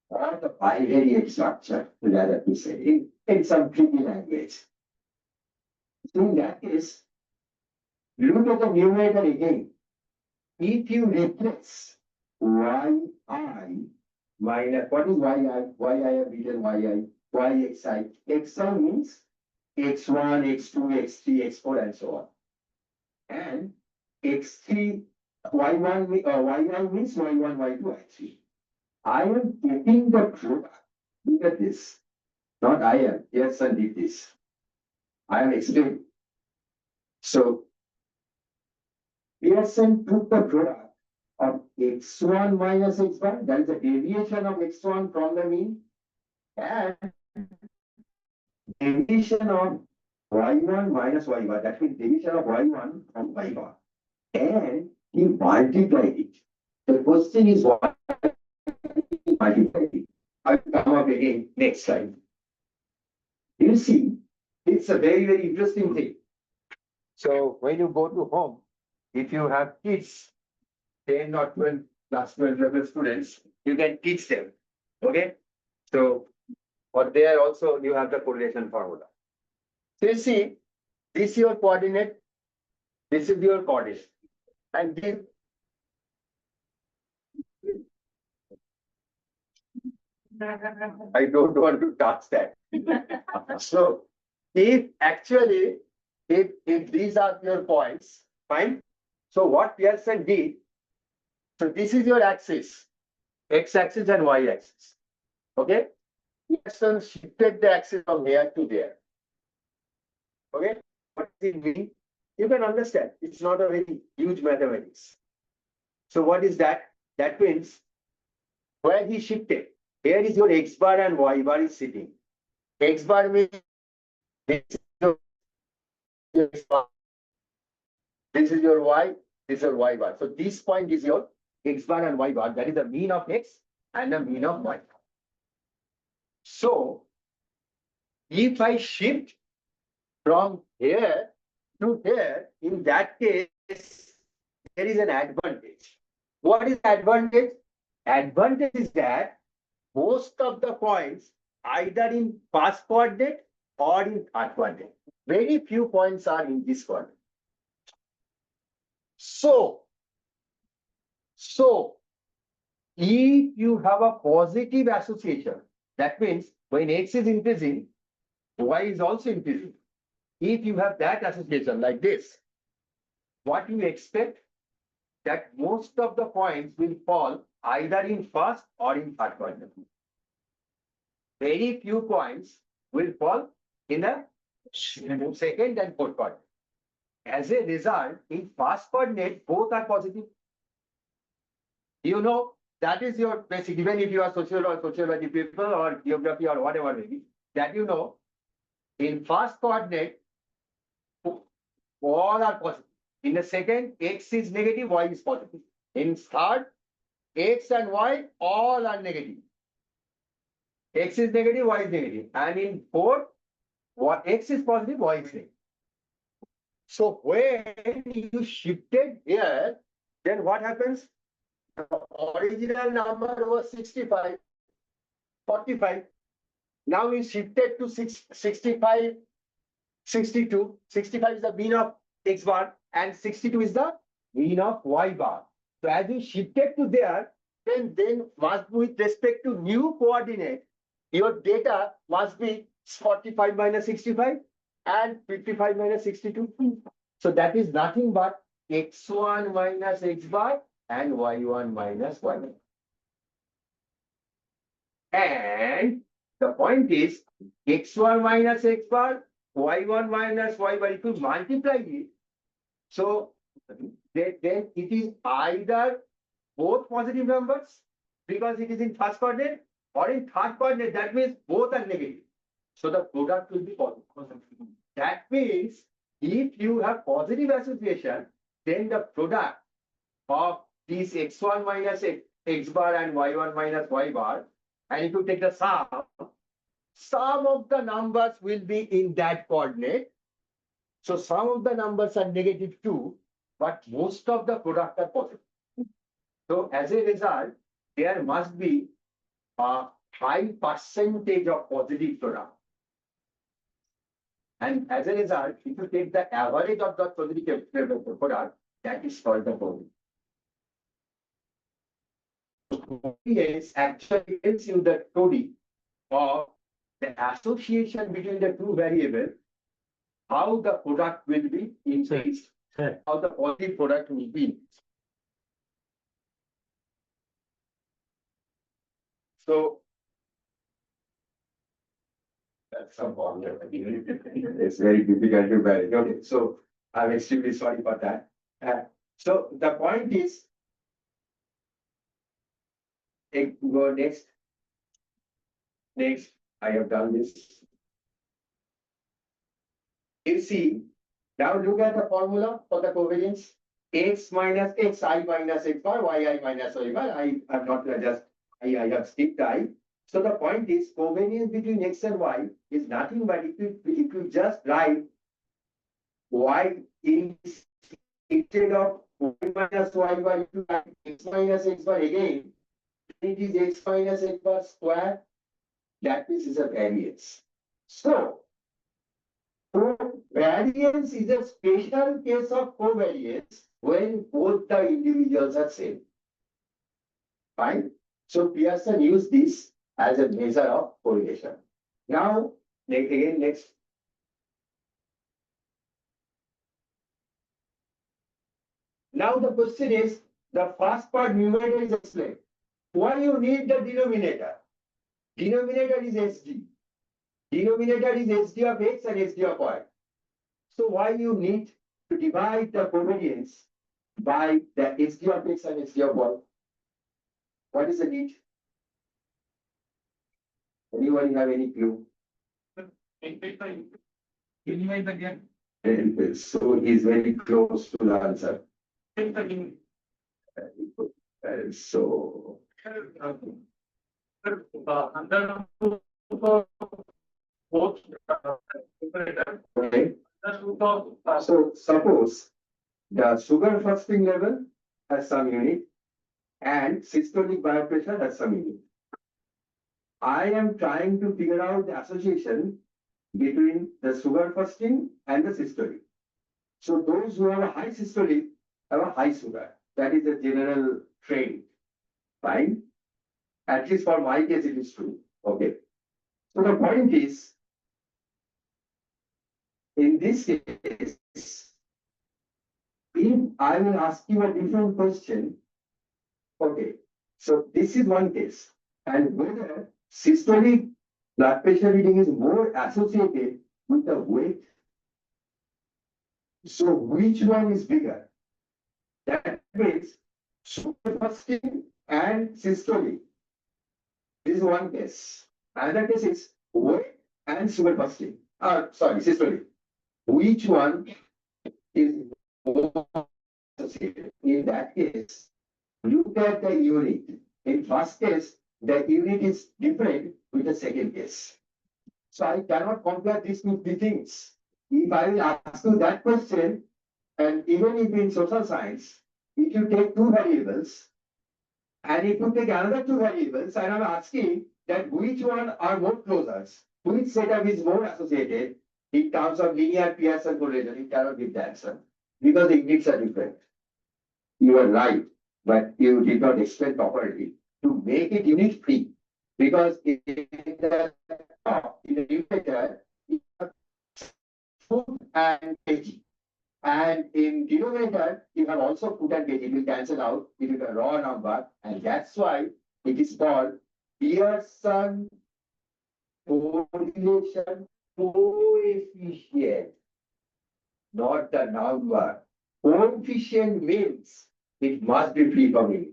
or the bivariate structure, rather to say, in some tricky language. So in that case, look at the numerator again. If you replace yi minus, what is yi? Yi have written yi, yxi. Xi means x1, x2, x3, x4, and so on. And x3, y1, y1 means y1, y2, y3. I am taking the product. Look at this. Not I am. Yes, and did this. I am explaining. So, Pearson took the product of x1 minus x1, that is a deviation of x1 from the mean, and deviation of y1 minus y bar, that means deviation of y1 from y bar. And he multiplied it. The question is why he multiplied it. I will come up again next slide. You see, It's a very, very interesting thing. So when you go to home, if you have kids, 10 or 12, plus 12 level students, you can teach them. Okay? So for there also you have the correlation formula. So you see, this is your coordinate, this is your coordinate. And this I don't want to touch that. So if actually, if these are your points, fine. So what Pearson did, so this is your axis, x-axis and y-axis. Okay? Pearson shifted the axis from here to there. Okay? What does it mean? You can understand. It's not a very huge mathematics. So what is that? That means where he shifted, here is your x bar and y bar is sitting. X bar means this is your x bar. This is your y, this is your y bar. So this point is your x bar and y bar. That is the mean of x and the mean of y. So if I shift from here to here, in that case, there is an advantage. What is advantage? Advantage is that most of the points either in first coordinate or in third coordinate. Very few points are in this coordinate. So if you have a positive association, that means when x is increasing, y is also increasing. If you have that association like this, what you expect that most of the points will fall either in first or in third coordinate. Very few points will fall in the second and fourth coordinate. As a result, in first coordinate, both are positive. You know, that is your basic, even if you are social or sociology people or geography or whatever maybe, that you know, in first coordinate, all are positive. In the second, x is negative, y is positive. In third, x and y all are negative. X is negative, y is negative. And in fourth, x is positive, y is negative. So when you shifted here, then what happens? The original number was 65, 45. Now we shifted to 65, 62. 65 is the mean of x bar and 62 is the mean of y bar. So as you shifted to there, then must be with respect to new coordinate, your data must be 45 minus 65 and 55 minus 62. So that is nothing but x1 minus x bar and y1 minus y bar. And the point is x1 minus x bar, y1 minus y bar, if you multiply it, so then it is either both positive numbers because it is in first coordinate or in third coordinate, that means both are negative. So the product will be positive. That means if you have positive association, then the product of these x1 minus x bar and y1 minus y bar, and if you take the sum of the numbers will be in that coordinate. So some of the numbers are negative too, but most of the product are positive. So as a result, there must be a high percentage of positive product. And as a result, if you take the average of the positive product, that is called the product. Yes, actually tells you the story of the association between the two variables, how the product will be increased, how the positive product will be increased. So that's some problem. It's very difficult to manage. Okay, so I'm extremely sorry for that. So the point is, go next. Next, I have done this. You see, now look at the formula for the covariance. X minus x, I minus x bar, y I minus y bar. I have not just, I have skipped I. So the point is covariance between X and Y is nothing but if you just write Y is instead of y minus y by 2 x minus x bar again, it is x minus x bar square. That means is a variance. So covariance is a special case of covariance when both the individuals are same. Fine. So Pearson used this as a measure of correlation. Now, next. Now the question is, the first part numerator is explained. Why you need the denominator? Denominator is SD. Denominator is SD of X and SD of Y. So why you need to divide the covariance by the SD of X and SD of Y? What is the need? Anyone have any clue? So he's very close to the answer. So okay. So suppose the sugar fasting level has some unit and systolic blood pressure has some unit. I am trying to figure out the association between the sugar fasting and the systolic. So those who have a high systolic have a high sugar. That is a general trend. Fine. At least for my case, it is true. Okay. So the point is, in this case, if I will ask you a different question, okay. So this is one case, and whether systolic blood pressure reading is more associated with the weight. So which one is bigger? That means sugar fasting and systolic. This is one case. Another case is weight and sugar fasting. Sorry, systolic. Which one is more associated? In that case, look at the unit. In first case, the unit is different with the second case. So I cannot compare these two things. If I will ask you that question, and even if in social science, if you take two variables, and if you take another two variables, and I'm asking that which one are more closer, which setup is more associated in terms of linear Pearson correlation, you cannot give the answer because the units are different. You are right, but you did not explain properly to make it unit free, because in the numerator, you have food and kg. And in denominator, you have also food and kg. It will cancel out. It is a raw number, and that's why it is called Pearson correlation coefficient, not the number. Coefficient means it must be free from unit.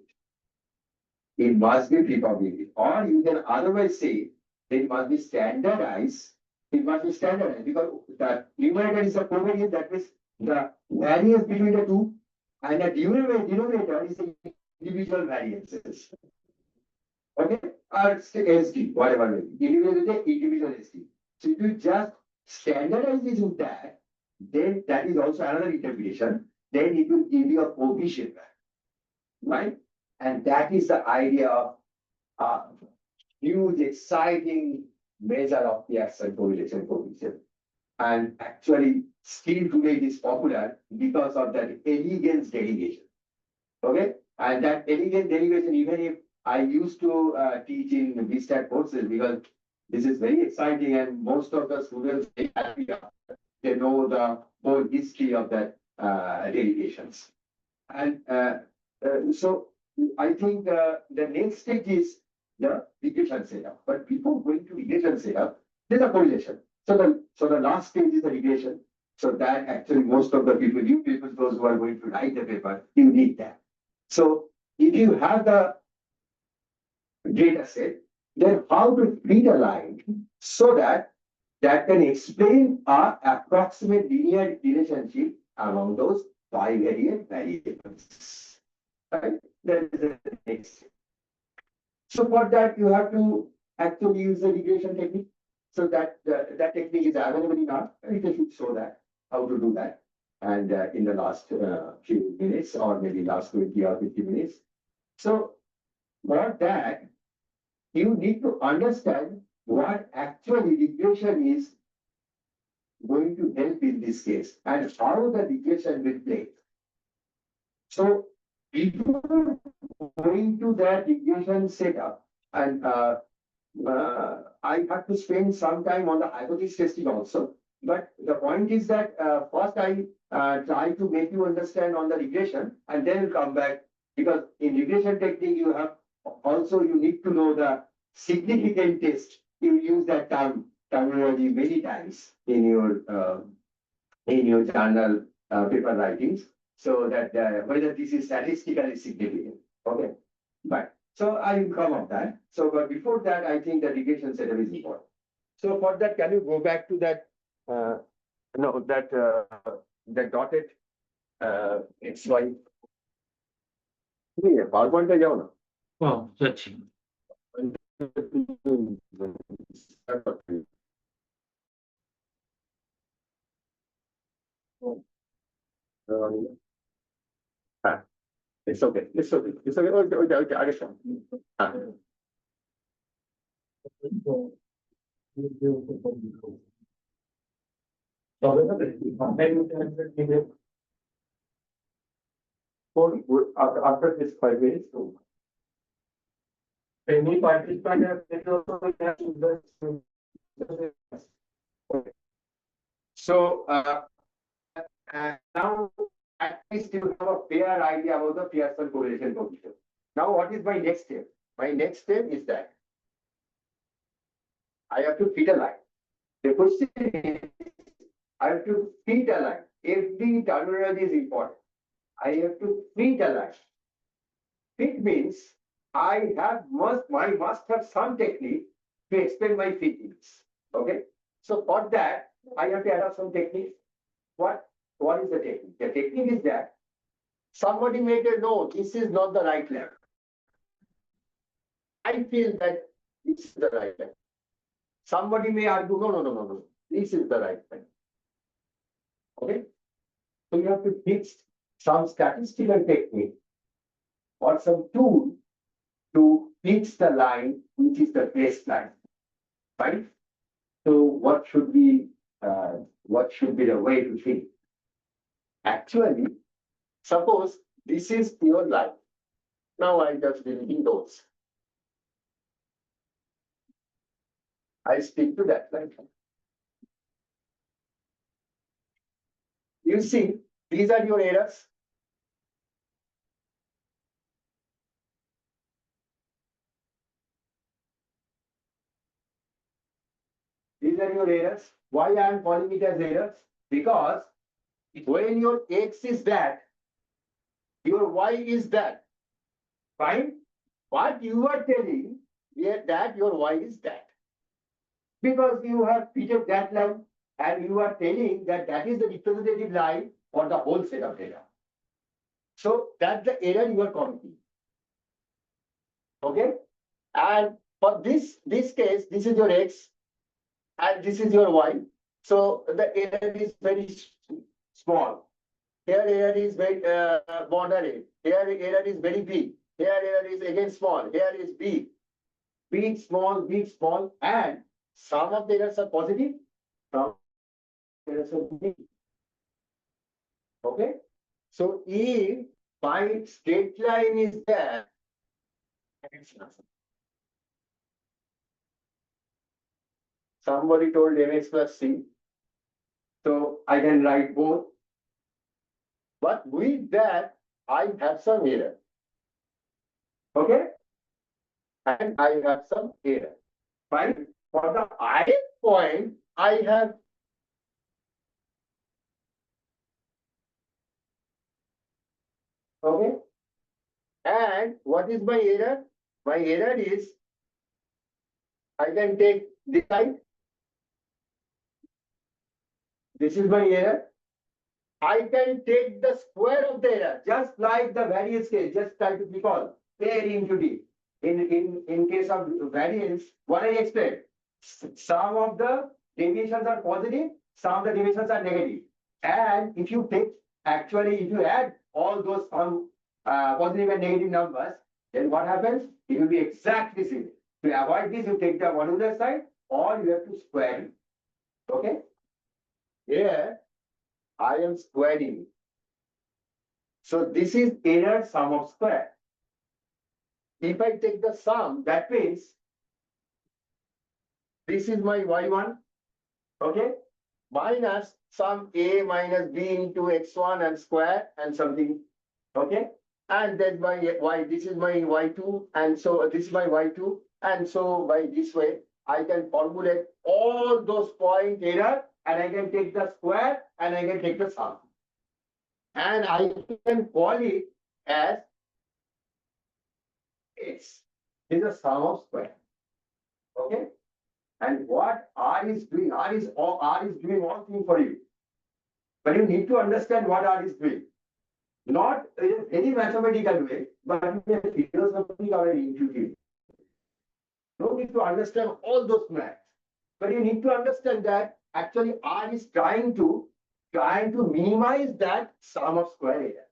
It must be free from unit. Or you can otherwise say it must be standardized. It must be standardized because the numerator is a covariance, that means the variance between the two, and the denominator is the individual variances. Okay, or SD, whatever, individual SD. So if you just standardize this with that, then that is also another interpretation. Then it will give you a coefficient value, right? And that is the idea of huge, exciting measure of Pearson correlation coefficient. And actually, still today it is popular because of that elegance derivation. Okay, and that elegant derivation, even if I used to teach in BStat courses, because this is very exciting and most of the students, they know the whole history of that derivations. And so I think the next stage is the regression setup. But before going to regression setup, there's a correlation. So the last stage is the regression. So that actually most of the people, you people, those who are going to write the paper, you need that. So if you have the data set, then how to feed a line so that can explain our approximate linear relationship among those bivariate variables. Right? That is the next. So for that, you have to actually use the regression technique. So that technique is available in our, we should show that, how to do that. And in the last few minutes, or maybe last 20 or 50 minutes. So for that, you need to understand what actually regression is going to help in this case and how the regression will play. So before going to that regression setup, and I have to spend some time on the hypothesis testing also. But the point is that first I try to make you understand on the regression and then come back, because in regression technique you have also, you need to know the significant test. You use that terminology many times in your journal paper writings, so that whether this is statistically significant. Okay, but so I will come on that. So, but before that, I think the regression setup is important. So for that, can you go back to that? That dotted XY. PowerPoint पे जाओ ना. Oh, such. It's okay. It's okay. It's okay. Okay. I guess. After this 5 minutes, so any participant has so now at least you have a fair idea about the Pearson correlation coefficient. Now what is my next step? My next step is that I have to fit a line. The question is, I have to fit a line. Every terminology is important. I have to fit a line. Fit means I must have some technique to explain my fittings. Okay. So for that, I have to add some technique. What is the technique? The technique is that somebody may say, no, this is not the right line. I feel that this is the right line. Somebody may argue, no, this is the right line. Okay. So you have to fix some statistical technique or some tool to fix the line, which is the baseline, right? So what should be the way to think? Actually, suppose this is your line. Now I just deleting those. I stick to that line. You see, these are your errors. These are your errors. Why I am calling it as errors? Because when your X is that, your Y is that. Fine? What you are telling here that your Y is that. Because you have fitted that line and you are telling that that is the representative line for the whole set of data. So that's the error you are committing. Okay? And for this case, this is your X and this is your Y. So the error is very small. Here error is very moderate. Here error is very big. Here error is again small. Here is big. Big, small, and some of the errors are positive, some errors are big. Okay? So if my straight line is there, somebody told mx plus c, so I can write both. But with that, I have some error. Okay? And I have some error. Fine. For the I point, I have okay. And what is my error? My error is I can take this side. This is my error. I can take the square of the error, just like the variance case. Just try to recall A into D. in case of variance, what I explained, some of the deviations are positive, some of the deviations are negative. And if you take, actually, if you add all those positive and negative numbers, then what happens? It will be exactly same. To avoid this, you take the modular side, or you have to square it. Okay? Here, I am squaring. So this is inner sum of square. If I take the sum, that means this is my y1, okay, minus sum a minus b into x1 and square and something, okay, and then my y, this is my y2, and so this is my y2, and so by this way I can formulate all those point error, and I can take the square and I can take the sum, and I can call it as x is a sum of square, okay. And what R is doing, R is doing all things for you. But you need to understand what R is doing. Not in any mathematical way, but in a philosophical or intuitive. No need to understand all those maths. But you need to understand that actually R is trying to minimize that sum of square error.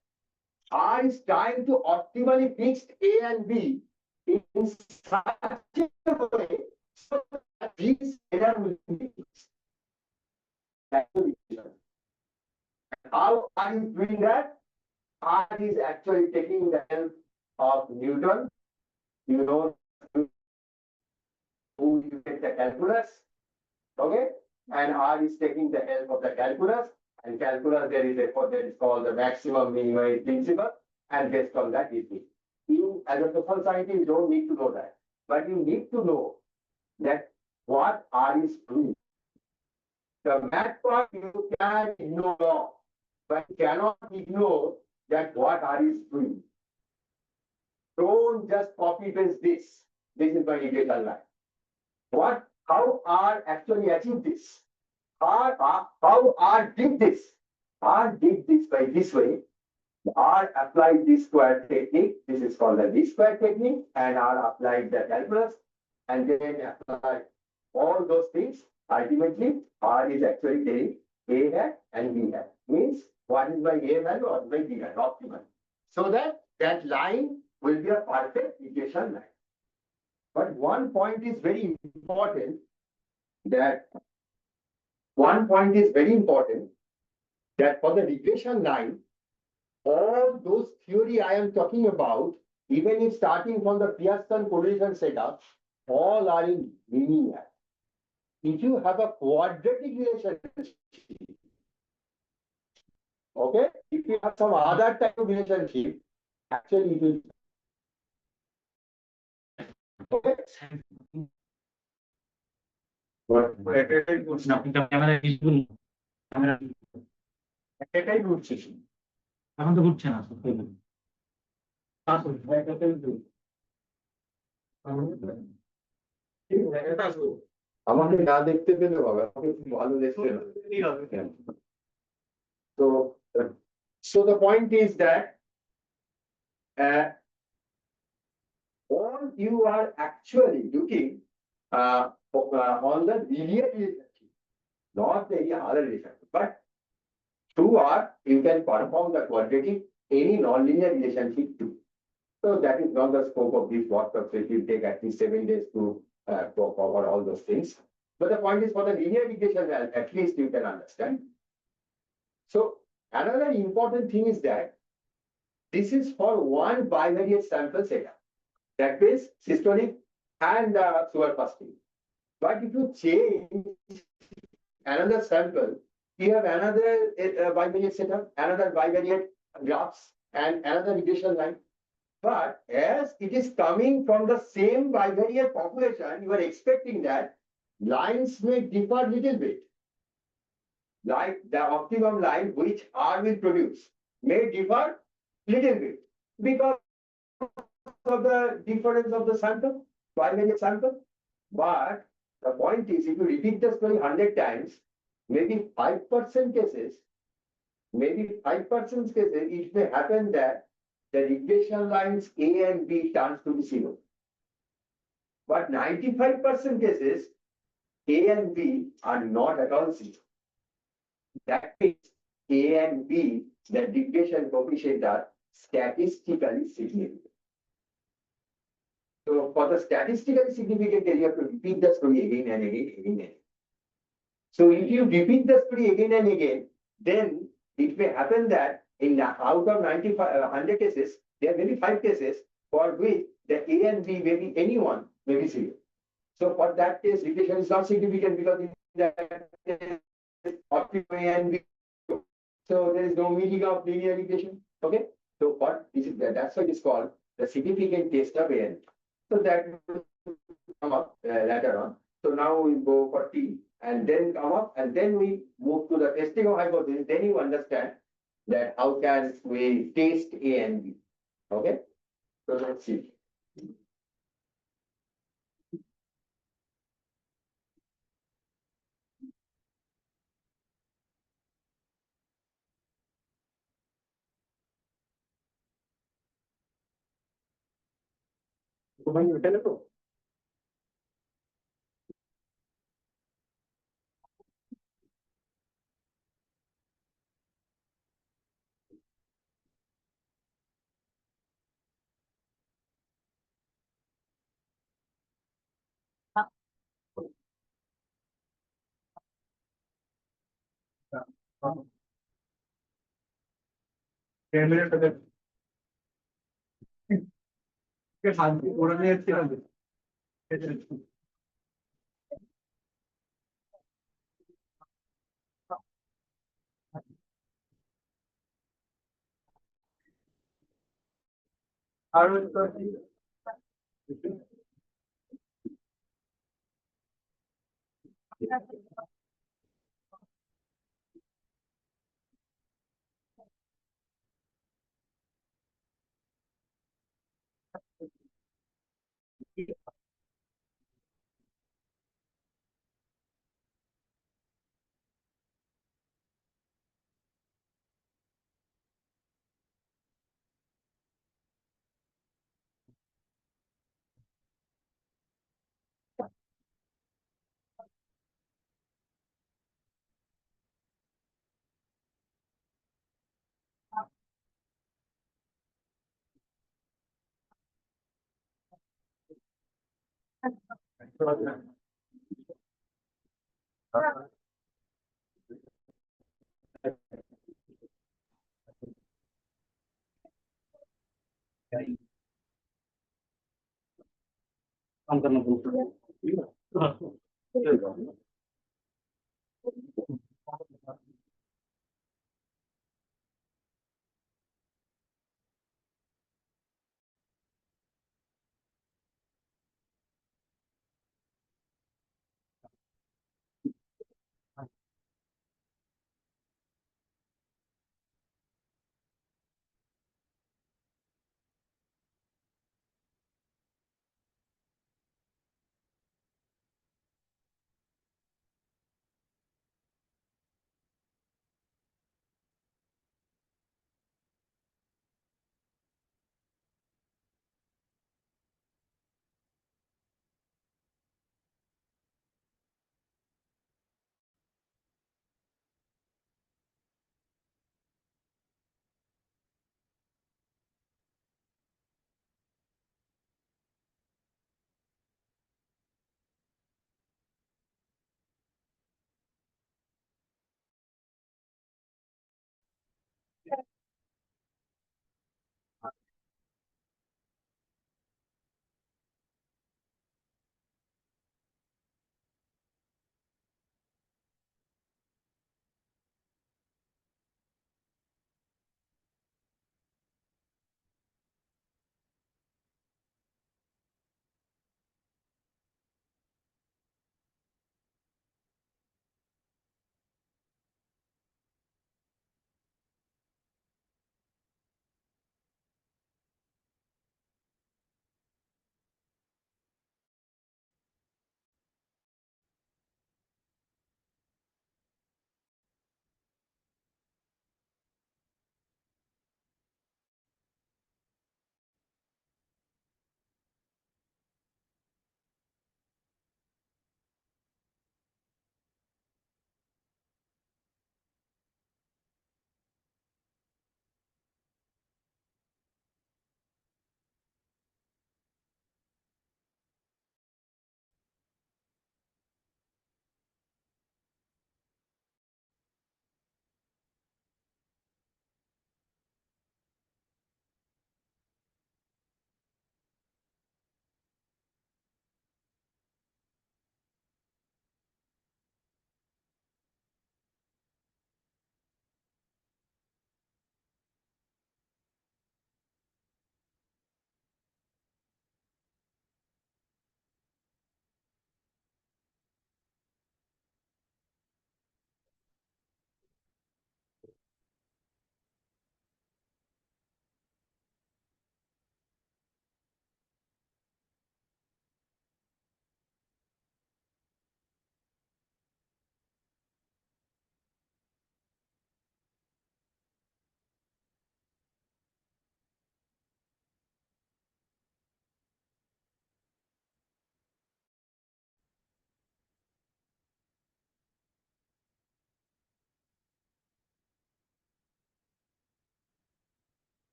R is trying to optimally fix A and B in such a way so that these error will be fixed. How are you doing that? R is actually taking the help of Newton. You know, who you get the calculus, okay? And R is taking the help of the calculus. And calculus, there is a that is called the maximum minimum principle. And based on that, it is. You, as a social scientist, you don't need to know that. But you need to know that what R is doing. The math part you can ignore, but you cannot ignore that what R is doing. Don't just copy paste this. This is my equation line. How R actually achieved this? How R did this? R did this by this way. R applied this square technique. This is called the least square technique, and R applied the calculus, and then applied all those things. Ultimately, R is actually getting A hat and B hat. Means what is my A value or my B value optimal. So that line will be a perfect equation line. But one point is very important that for the regression line, all those theory I am talking about, even if starting from the Pearson correlation setup, all are in linear. If you have a quadratic relationship, okay, if you have some other type of relationship, actually it will. Okay. এখন তো ঘুরছে না আমাকে না দেখতে পেলে হবে, আমাকে ভালো দেখতে হবে। So the point is that all you are actually looking on the linear relationship, not any other relationship. But through R, you can perform the quadratic any non-linear relationship too. So that is not the scope of this workshop. So it will take at least 7 days to cover all those things. But the point is for the linear regression, at least you can understand. So another important thing is that this is for one bivariate sample setup. That means systolic and superfasting. But if you change another sample, you have another bivariate setup, another bivariate graphs, and another regression line. But as it is coming from the same bivariate population, you are expecting that lines may differ little bit. Like the optimum line which R will produce may differ little bit because of the difference of the sample, bivariate sample. But the point is, if you repeat the story 100 times, maybe 5% cases, it may happen that the regression lines A and B turns to be 0. But 95% cases, A and B are not at all zero. That means A and B, the deviation coefficient are statistically significant. So for the statistically significant case, you have to repeat the story again and again, again and again. So if you repeat the story again and again, then it may happen that in out of 95, 100 cases, there may be 5 cases for which the A and B may be anyone, may be zero. So for that case, regression is not significant because in that case, optimum A and B. So there is no meaning of linear regression. Okay. So what this is that's what is called the significant test of A and B. So that will come up later on. So now we go for T and then come up and then we move to the testing of hypothesis. Then you understand that how can we test A and B. Okay. So let's see.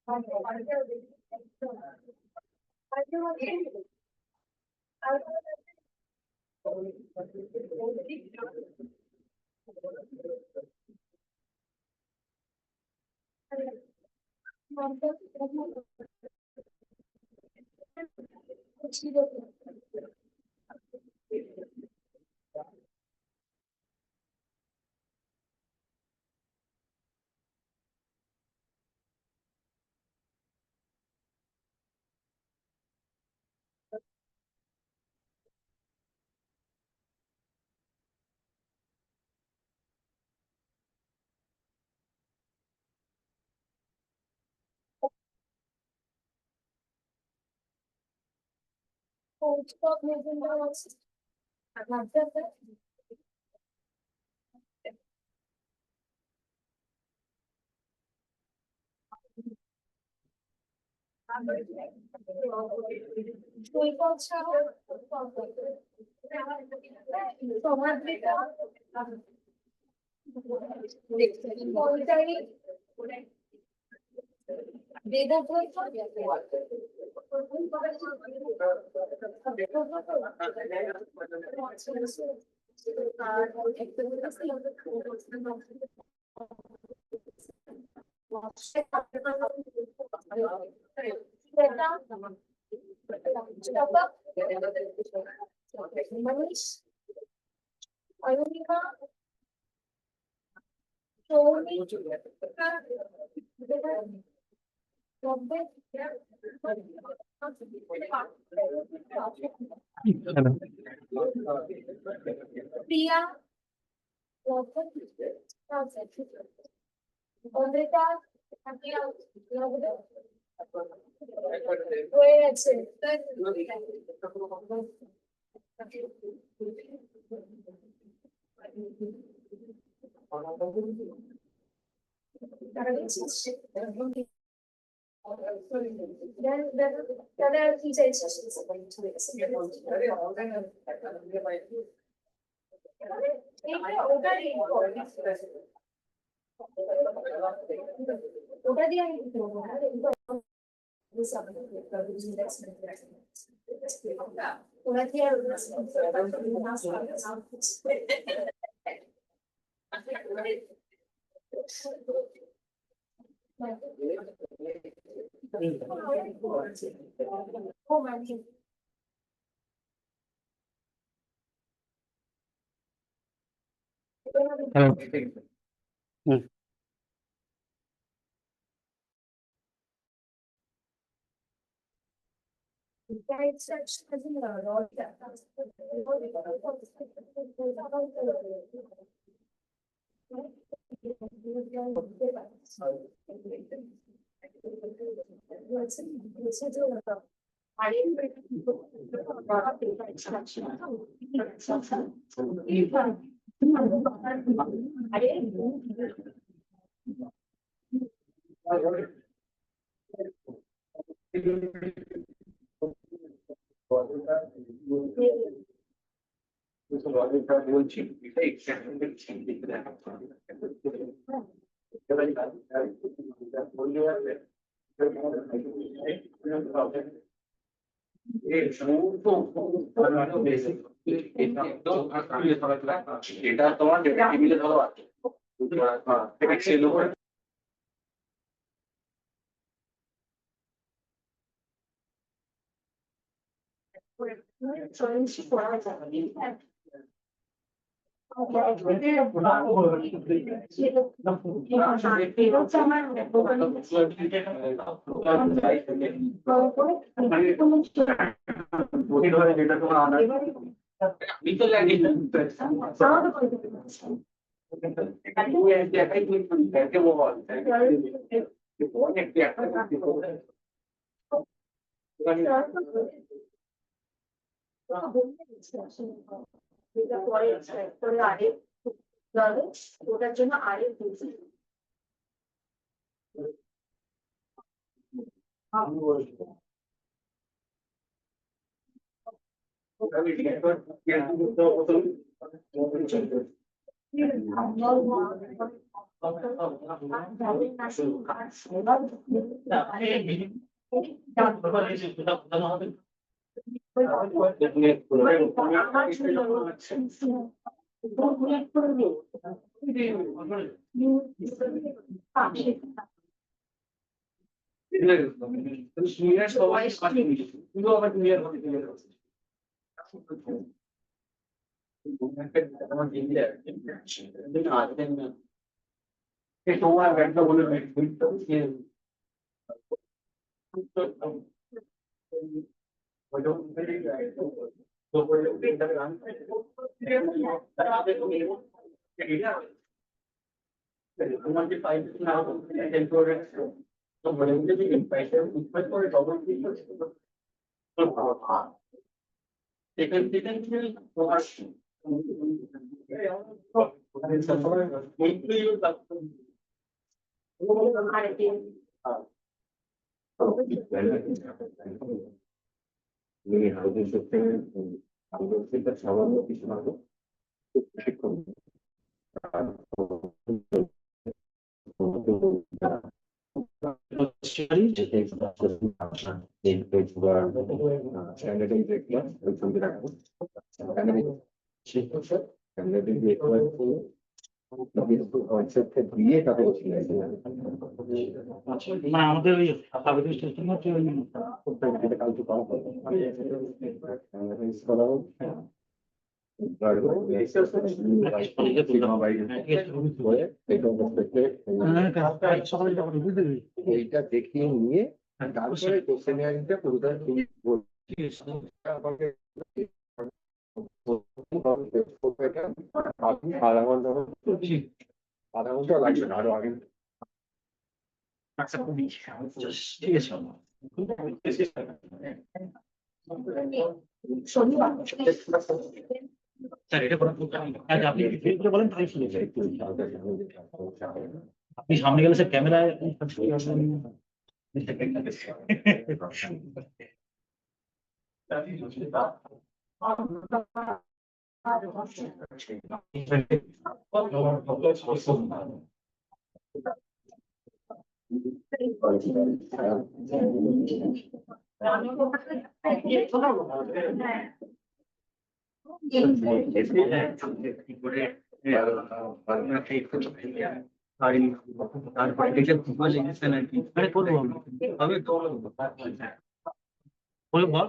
Hello. Hello. এইটা দেখিয়ে নিয়ে তারপরে কোশ্চেনারিটা পুরোটা তুমি আধা ঘন্টা লাগবে না আরো আগে আপনি সামনে গেলে স্যার ক্যামেরায়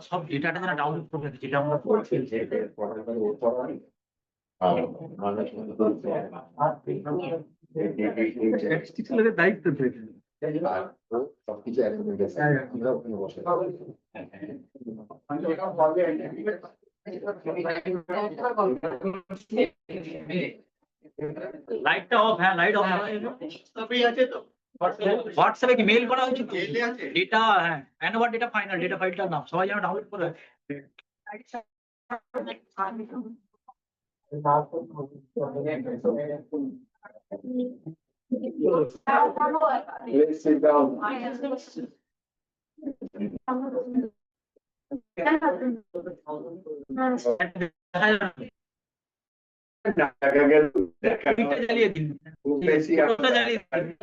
সব ডেটাটা যারা ডাউনলোড করে রেখেছে, যেটা আমরা করছি দায়িত্ব সবকিছু একসাথে গেছে আমরা ওখানে বসে লাইটটা অফ, হ্যাঁ লাইট অফ আছে তো। হোয়াটসঅ্যাপে কি মেল করা হয়েছে তো? ডেটা, হ্যাঁ অ্যানোভার ডেটা ফাইনাল ডেটা ফাইলটার নাম সবাই যেন ডাউনলোড করে Let's sit down. জ্বালিয়ে দিন, ওটা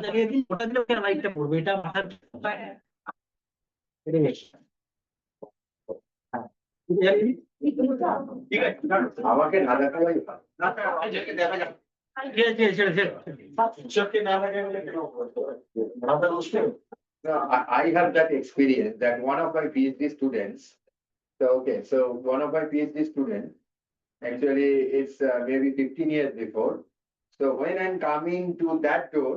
জ্বালিয়ে দিন, ওটা দিলে ওকে লাইটটা পড়বে, এটা মাথার আমাকে ঢাকা খাওয়াই No, I have that experience that one of my PhD students. So okay, so one of my PhD students, actually it's maybe 15 years before. So when I'm coming to that door,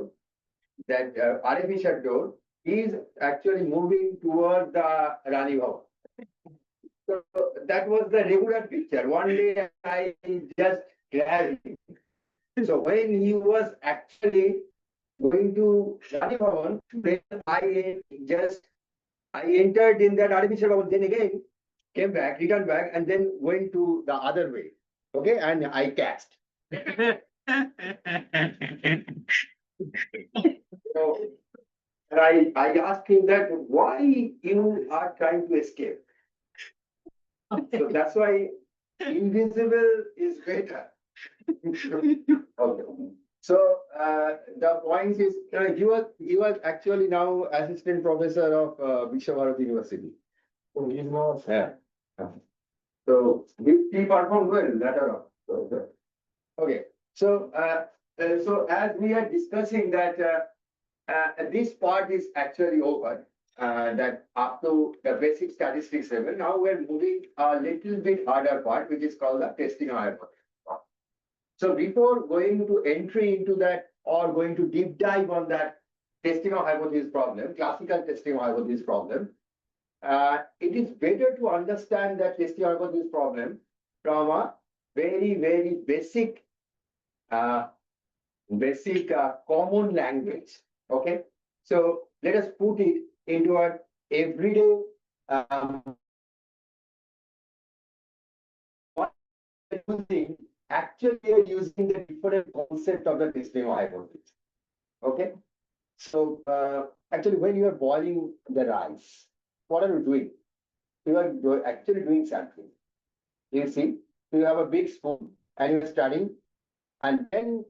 that artificial door, he is actually moving toward the Rani Bhavan. So that was the regular picture. One day I just grabbed him. So when he was actually going to Rani Bhavan, then I entered in that artificial Bhavan, then again came back, returned back, and then went to the other way. Okay, and I cast. So and I asked him that why you are trying to escape. So that's why invisible is better. Okay. So the point is, he was actually now assistant professor of Vishwabharat University. Oh, he's now. Yeah. So he performed well later on. Okay. So so as we are discussing that this part is actually over. That up to the basic statistics level. Now we're moving a little bit harder part, which is called the testing hypothesis. So before going to entry into that or going to deep dive on that testing of hypothesis problem, classical testing of hypothesis problem, it is better to understand that testing of hypothesis problem from a very, very basic, common language. Okay, so let us put it into our everyday. Actually, we are using the different concept of the testing of hypothesis. Okay, so actually, when you are boiling the rice, what are you doing? You are actually doing something. You see, you have a big spoon and you are studying, and then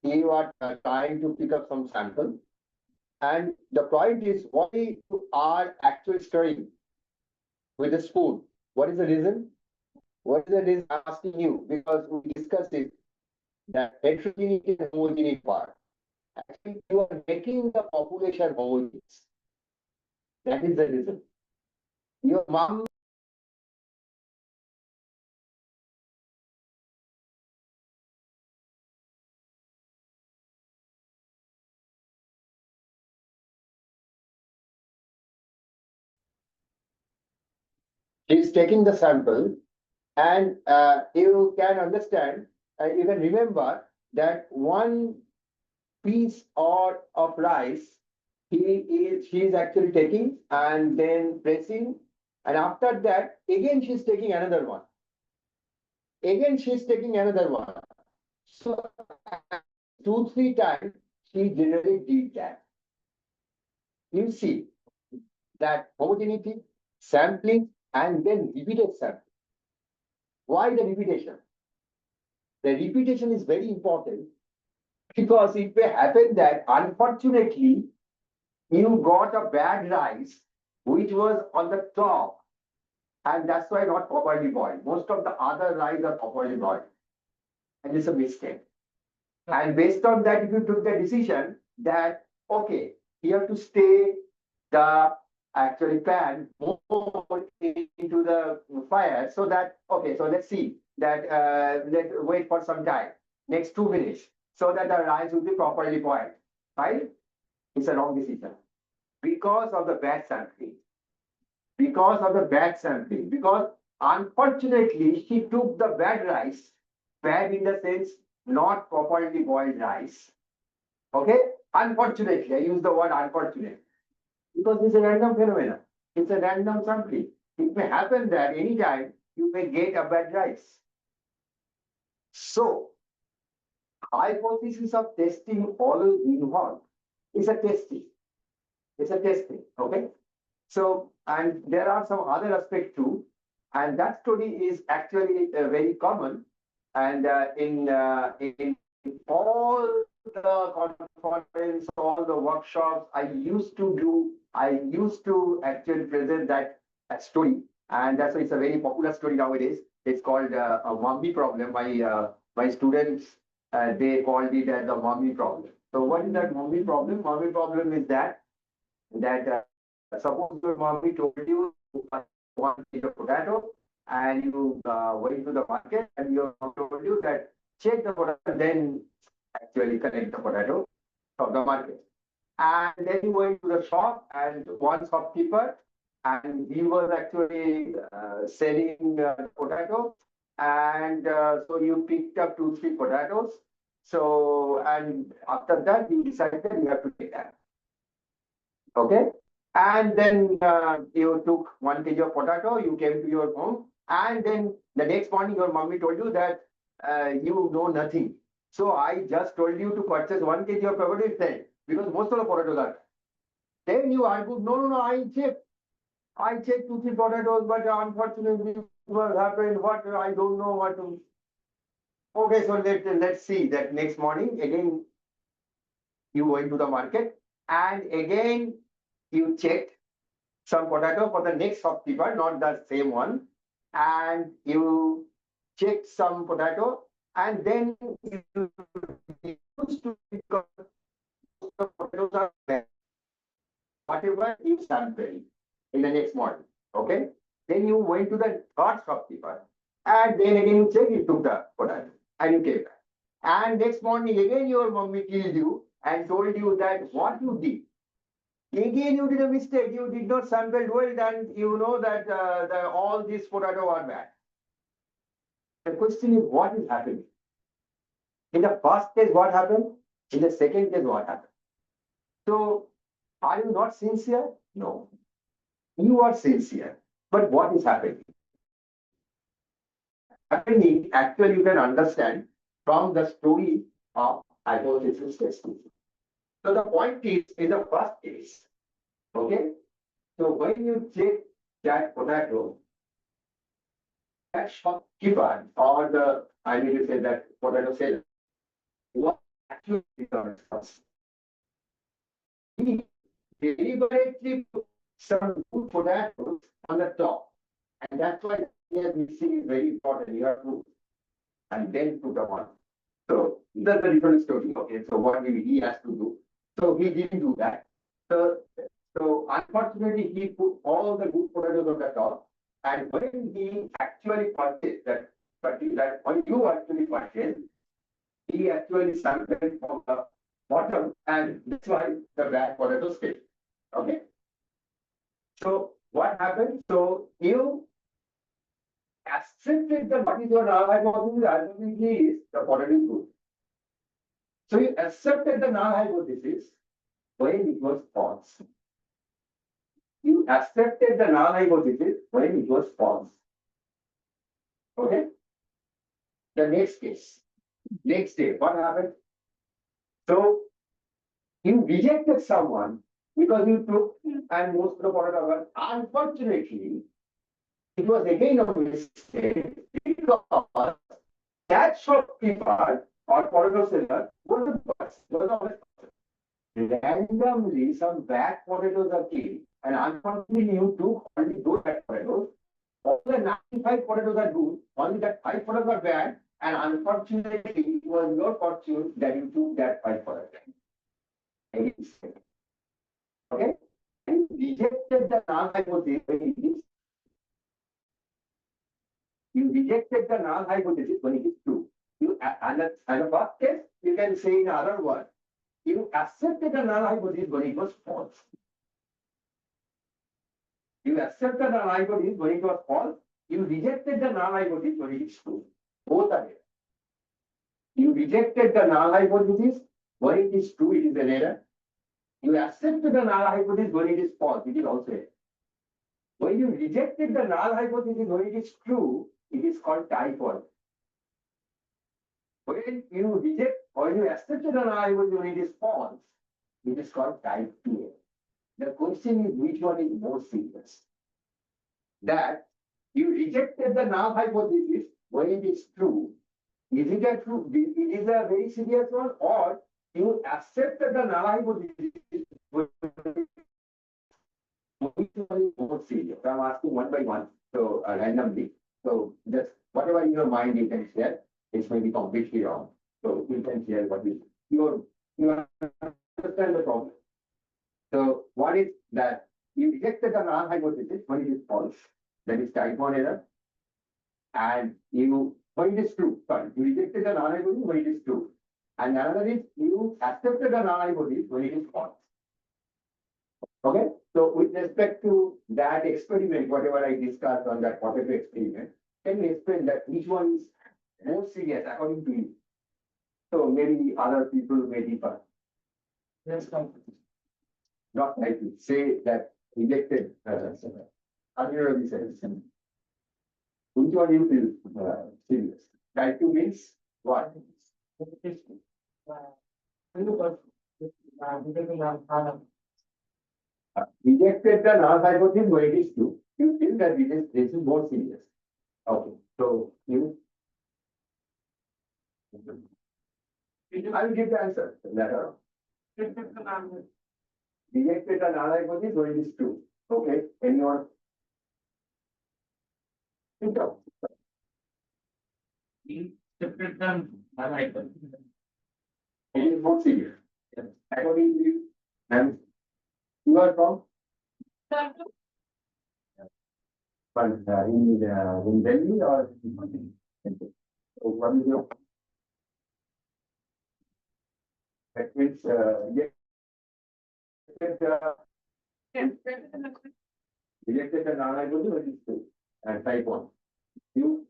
you are trying to pick up some sample. And the point is, why you are actually stirring with a spoon? What is the reason? What is the reason I'm asking you? Because we discussed it, that heterogeneity is homogeneous part. Actually, you are making the population homogeneous. That is the reason. Your mom is taking the sample, and you can understand, you can remember that one piece or of rice she is actually taking and then pressing, and after that again she's taking another one. Again she's taking another one. So 2-3 times she generally did that. You see that homogeneity, sampling, and then repeated sampling. Why the repetition? The repetition is very important because it may happen that unfortunately you got a bad rice which was on the top, and that's why not properly boiled. Most of the other rice are properly boiled, and it's a mistake. And based on that, if you took the decision that okay, you have to stay the actually pan more into the fire, so that okay, so let's see that let's wait for some time, next 2 minutes, so that the rice will be properly boiled. Right? It's a wrong decision because of the bad sampling. Because of the bad sampling. Because unfortunately, she took the bad rice, bad in the sense not properly boiled rice. Okay? Unfortunately, I use the word unfortunate because it's a random phenomenon. It's a random sampling. It may happen that anytime you may get a bad rice. So, hypothesis of testing always involved. It's a testing. It's a testing. Okay? So, and there are some other aspects too. And that story is actually very common. And in all the conference, all the workshops I used to actually present that story. And that's why it's a very popular story nowadays. It's called a mummy problem. My students, they called it as the mummy problem. So what is that mummy problem? Mummy problem is that suppose your mommy told you want to eat a potato, and you went to the market, and your mom told you that check the potato, then actually collect the potato from the market. And then you went to the shop, and one shopkeeper, and he was actually selling potato, and so you picked up 2-3 potatoes. So, and after that, you decided you have to take that. Okay. And then you took 1 kg of potato, you came to your home, and then the next morning your mommy told you that you know nothing. So I just told you to purchase 1 kg of potato instead, because most of the potatoes are. Then you argued, no, I checked 2-3 potatoes, but unfortunately what happened, what I don't know what to. Okay, so let's see that next morning again You went to the market and again you checked some potato for the next shopkeeper, not the same one, and you checked some potato and then you used to because the potatoes are bad. Whatever you sampled in the next morning, okay? Then you went to the third shopkeeper and then again you checked, you took the potato and you came back. And next morning again your mommy killed you and told you that what you did. Again, you did a mistake. You did not sample well, and you know that all these potato are bad. The question is, what is happening? In the first case, what happened? In the second case, what happened? So, are you not sincere? No. You are sincere. But what is happening? Happening, actually, you can understand from the story of hypothesis testing. So, the point is, in the first case, okay? So, when you check that potato, that shopkeeper or the, I need to say that potato seller, what actually returns first? He deliberately put some good potatoes on the top. And that's why here mixing is very important. You have to, and then put them on. So that's a different story. Okay, so what he has to do? So he didn't do that. So unfortunately, he put all the good potatoes on the top. And when he actually purchased that, when you actually purchased, he actually sampled from the bottom, and that's why the bad potatoes came. Okay. So what happened? So you accepted the what is your null hypothesis? Hypothesis is the potato is good. So you accepted the null hypothesis when it was false. You accepted the null hypothesis when it was false. Okay. The next case, next day, what happened? So you rejected someone because you took and most of the potato. Unfortunately, it was again a mistake because that shopkeeper or potato seller was the person. Randomly, some bad potatoes are killed, and unfortunately, you took only those bad potatoes. All the 95 potatoes are good, only that 5 potatoes are bad, and unfortunately, it was your fortune that you took that 5 potatoes. Okay? And rejected the null hypothesis. You rejected the null hypothesis when it is true. And the first case, you can say in other words, you accepted the null hypothesis when it was false. You accepted the null hypothesis when it was false. You rejected the null hypothesis when it is true. Both are there. You rejected the null hypothesis when it is true, it is an error. You accepted the null hypothesis when it is false, it is also error. When you rejected the null hypothesis when it is true, it is called type 1. When you reject or you accept the null hypothesis when it is false, it is called type 2. The question is which one is more serious? That you rejected the null hypothesis when it is true. Is it a true? It is a very serious one, or you accepted the null hypothesis when which one is more serious? I'm asking one by one, so randomly. So just whatever in your mind you can share. It may be completely wrong. So you can share what is you understand the problem. So what is that? You rejected the null hypothesis when it is false. That is type 1 error. And you when it is true. Sorry, you rejected the null hypothesis when it is true. And another is you accepted the null hypothesis when it is false. Okay. So with respect to that experiment, whatever I discussed on that potato experiment, can you explain that which one is more serious according to you? So maybe other people may differ. Yes, not like to say that rejected. Which one you feel serious? Type 2 means what? Rejected the null hypothesis when it is true. You feel that this is more serious. Okay, so you. I will give the answer later on. Rejected the null hypothesis, so it is true. Okay, anyone? Think of. Accepted the null hypothesis. It is not serious. According to you, and you are from? But in Delhi or? So what is your? That means, rejected the null hypothesis, what is true? And type 1. You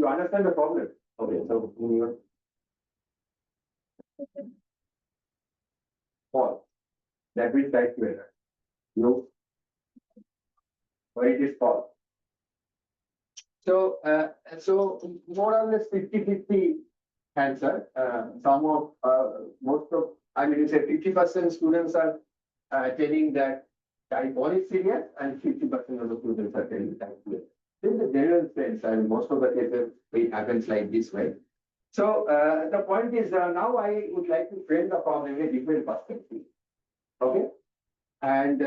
understand the problem? Okay, so in your false. That means type 2 error. You, why it is false. So, more or less 50-50 answer. Some of, most of, I mean, you say 50% students are telling that type 1 is serious and 50% of the students are telling type 2. This is the general sense, and most of the cases it happens like this way. So, the point is, now I would like to frame the problem in a different perspective. Okay? And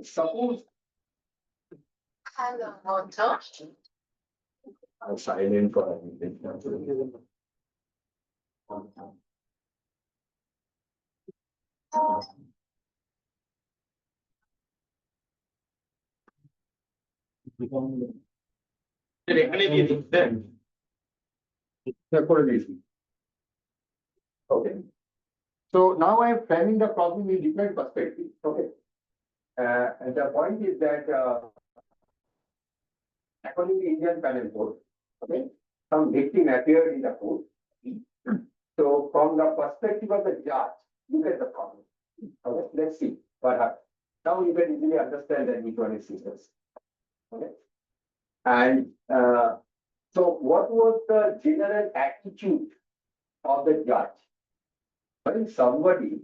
suppose I'm silent for a minute. Okay. So now I am framing the problem in different perspective. Okay. And the point is that according to Indian Penal Code, okay, some victim appeared in the court. So from the perspective of the judge, look at the problem. Okay, let's see what happens. Now you can easily understand that which one is serious. Okay. And so what was the general attitude of the judge? When somebody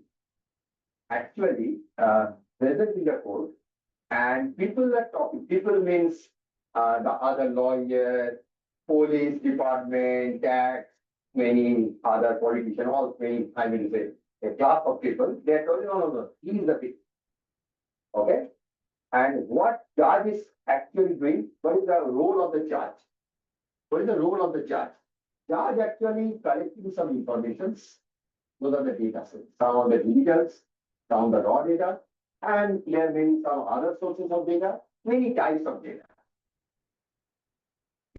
actually present in the court and people are talking, people means the other lawyer, police department, tax, many other politicians, all many, I mean, say, a class of people, they are telling, no, he is the victim. Okay? And what judge is actually doing? What is the role of the judge? What is the role of the judge? Judge actually collecting some information. Those are the data sets. Some of the details, some of the raw data, and there may be some other sources of data, many types of data.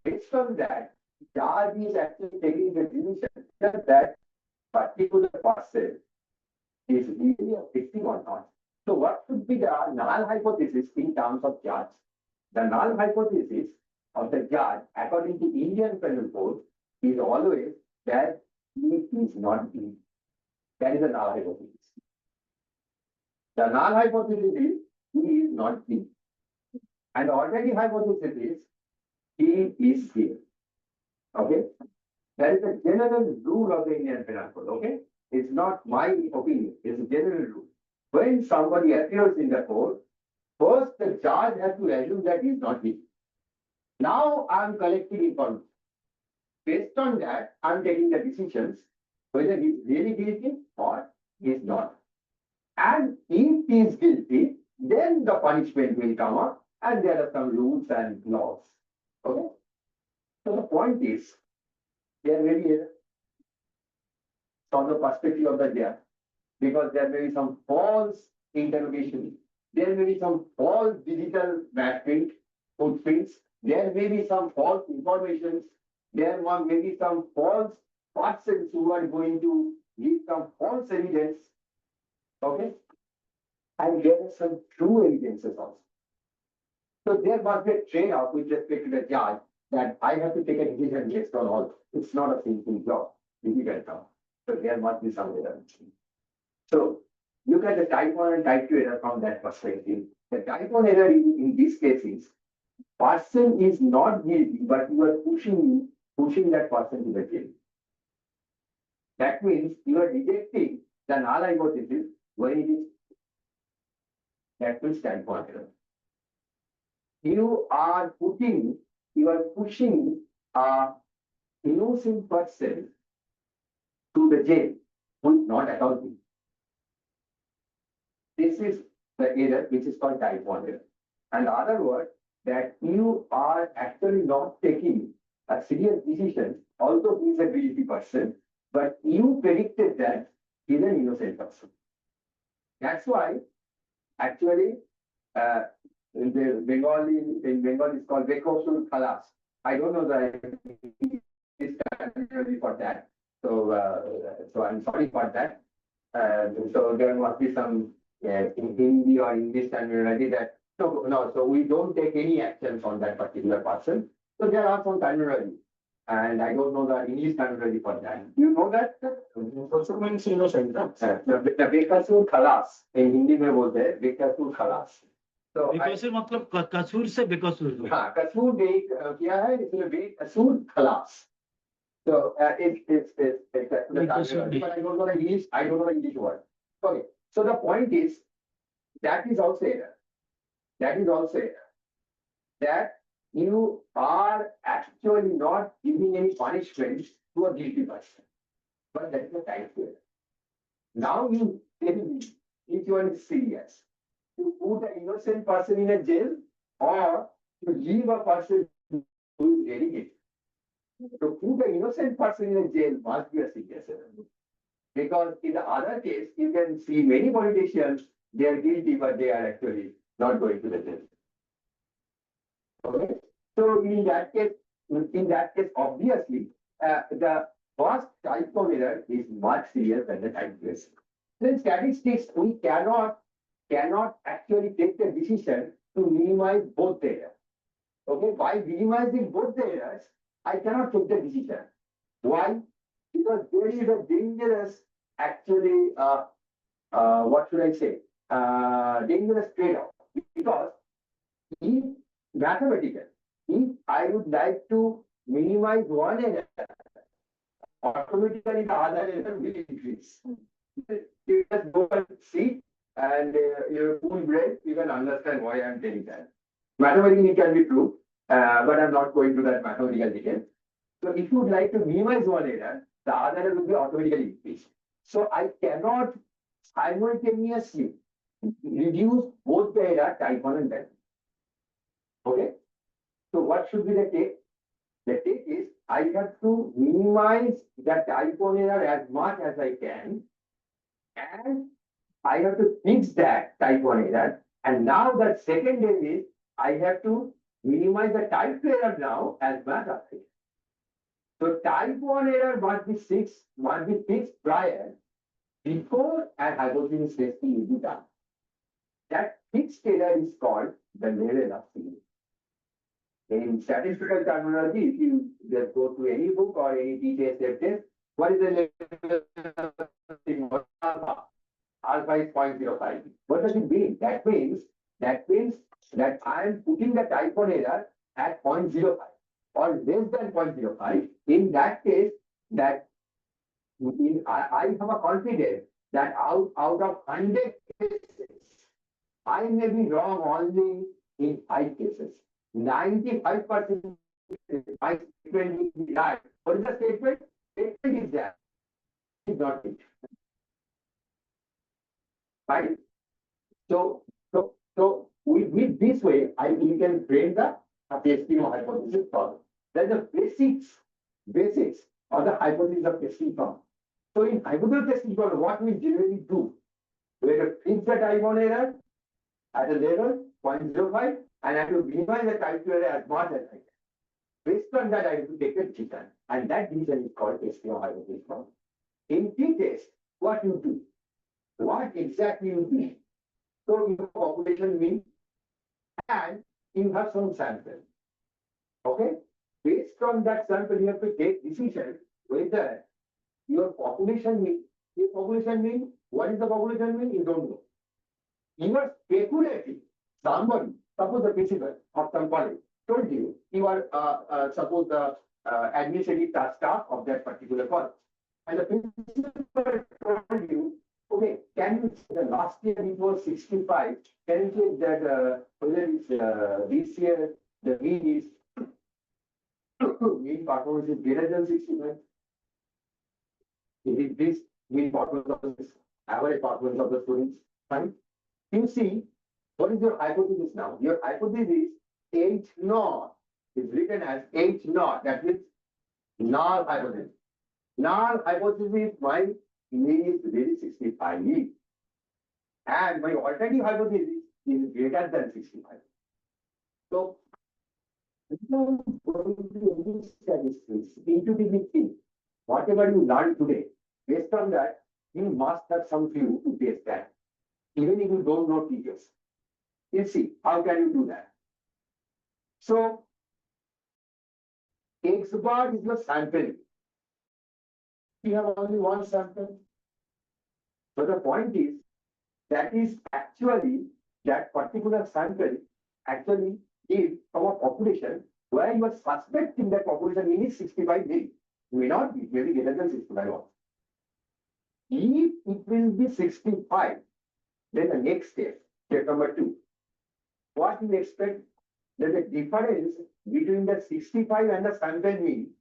Based on that, judge is actually taking the decision that that particular person is really a victim or not. So what should be the null hypothesis in terms of judge? The null hypothesis of the judge, according to Indian Penal Code, is always that he is not guilty. That is the null hypothesis. The null hypothesis is he is not guilty. And the alternative hypothesis is he is guilty. Okay? That is the general rule of the Indian Penal Code. Okay? It's not my opinion, it's a general rule. When somebody appears in the court, first the judge has to assume that he is not guilty. Now I am collecting information. Based on that, I am taking the decisions whether he is really guilty or he is not. And if he is guilty, then the punishment will come up, and there are some rules and laws. Okay? So the point is, there may be from the perspective of the judge, because there may be some false interrogation, there may be some false digital footprints, there may be some false information, there may be some false persons who are going to give some false evidence. Okay? And there are some true evidences also. So there must be a trade-off with respect to the judge that I have to take a decision based on all. It's not a simple job, difficult job. So there must be some error. So look at the type 1 and type 2 error from that perspective. The type 1 error in this case is person is not guilty, but you are pushing that person to the jail. That means you are rejecting the null hypothesis when it is. That means type 1 error. You are pushing a innocent person to the jail who is not at all guilty. This is the error which is called type 1 error. And the other word, that you are actually not taking a serious decision, although he is a guilty person, but you predicted that he is an innocent person. That's why actually in Bengali it's called Bekosul Khalas. I don't know the terminology for that. So I'm sorry for that. So there must be some in Hindi or English terminology that so we don't take any actions on that particular person. So there are some terminology, and I don't know the English terminology for that. You know that? Also means innocent. The Bekasur Khalas in Hindi में बोलते हैं Bekasur Khalas. So बेकसूर मतलब कसूर से बेकसूर हाँ कसूर क्या है इसमें बेकसूर खलास. So it's the terminology, but I don't know the English. I don't know the English word. Okay. So the point is that is also error. That is also error. That you are actually not giving any punishment to a guilty person, but that is a type error. Now you tell me if you are serious, to put an innocent person in a jail or to leave a person who is very guilty. To put an innocent person in a jail must be a serious error. Because in the other case, you can see many politicians, they are guilty, but they are actually not going to the jail. Okay. So in that case, obviously, the first type of error is much serious than the type case. So in statistics, we cannot actually take the decision to minimize both the errors. Okay, by minimizing both the errors, I cannot take the decision. Why? Because there is a dangerous, actually, what should I say? Dangerous trade-off. Because if mathematical, if I would like to minimize one error, automatically the other error will increase. You just go and see, and your full brain, you can understand why I'm telling that. Mathematically, it can be proved, but I'm not going to that mathematical detail. So if you would like to minimize one error, the other error will be automatically increased. So I cannot simultaneously reduce both the error type 1 and type 2. Okay. So what should be the take? The take is I have to minimize the type 1 error as much as I can, and I have to fix that type 1 error. And now the second step is I have to minimize the type 2 error now as much as I can. So type 1 error must be fixed prior, before an hypothesis testing is done. That fixed error is called the level of failure. In statistical terminology, if you just go to any book or any TTS test, what is the level of alpha? Alpha is 0.05. What does it mean? That means that I am putting the type 1 error at 0.05 or less than 0.05. In that case, that I have a confidence that out of 100 cases, I may be wrong only in 5 cases. 95% my statement will be right. What is the statement? Statement is that it is not it. Right? So with this way, we can frame the testing of hypothesis problem. That's the basics of the hypothesis of testing problem. So in hypothesis testing problem, what we generally do, we have to fix the type 1 error at a level 0.05 and I have to minimize the type 2 error as much as I can. Based on that, I have to take a decision, and that decision is called testing of hypothesis problem. In t-test, what you do? What exactly you do? So you have population mean and you have some sample. Okay? Based on that sample, you have to take decision whether your population mean. What is the population mean? You don't know. You are speculating. Somebody, suppose the principal of some college told you, you are suppose the administrative staff of that particular college. And the principal told you, okay, can you say the last year it was 65? Can you say that whether it's this year the mean is mean performance is greater than 65? Is it this mean performance of the average performance of the students? Fine. You see, what is your hypothesis now? Your hypothesis is H naught is written as H naught. That means null hypothesis. Null hypothesis, my mean is very 65. And my alternative hypothesis is greater than 65. So, without going to any statistics, intuitively think, whatever you learn today, based on that, you must have some clue to base that. Even if you don't know figures. You see, how can you do that? So, X bar is your sample. You have only one sample. So the point is, that is actually, that particular sample actually is from a population where you are suspecting that population mean is 65 maybe. May not be, maybe greater than 65 also. If it will be 65, then the next step number 2, what you expect that the difference between the 65 and the sample mean,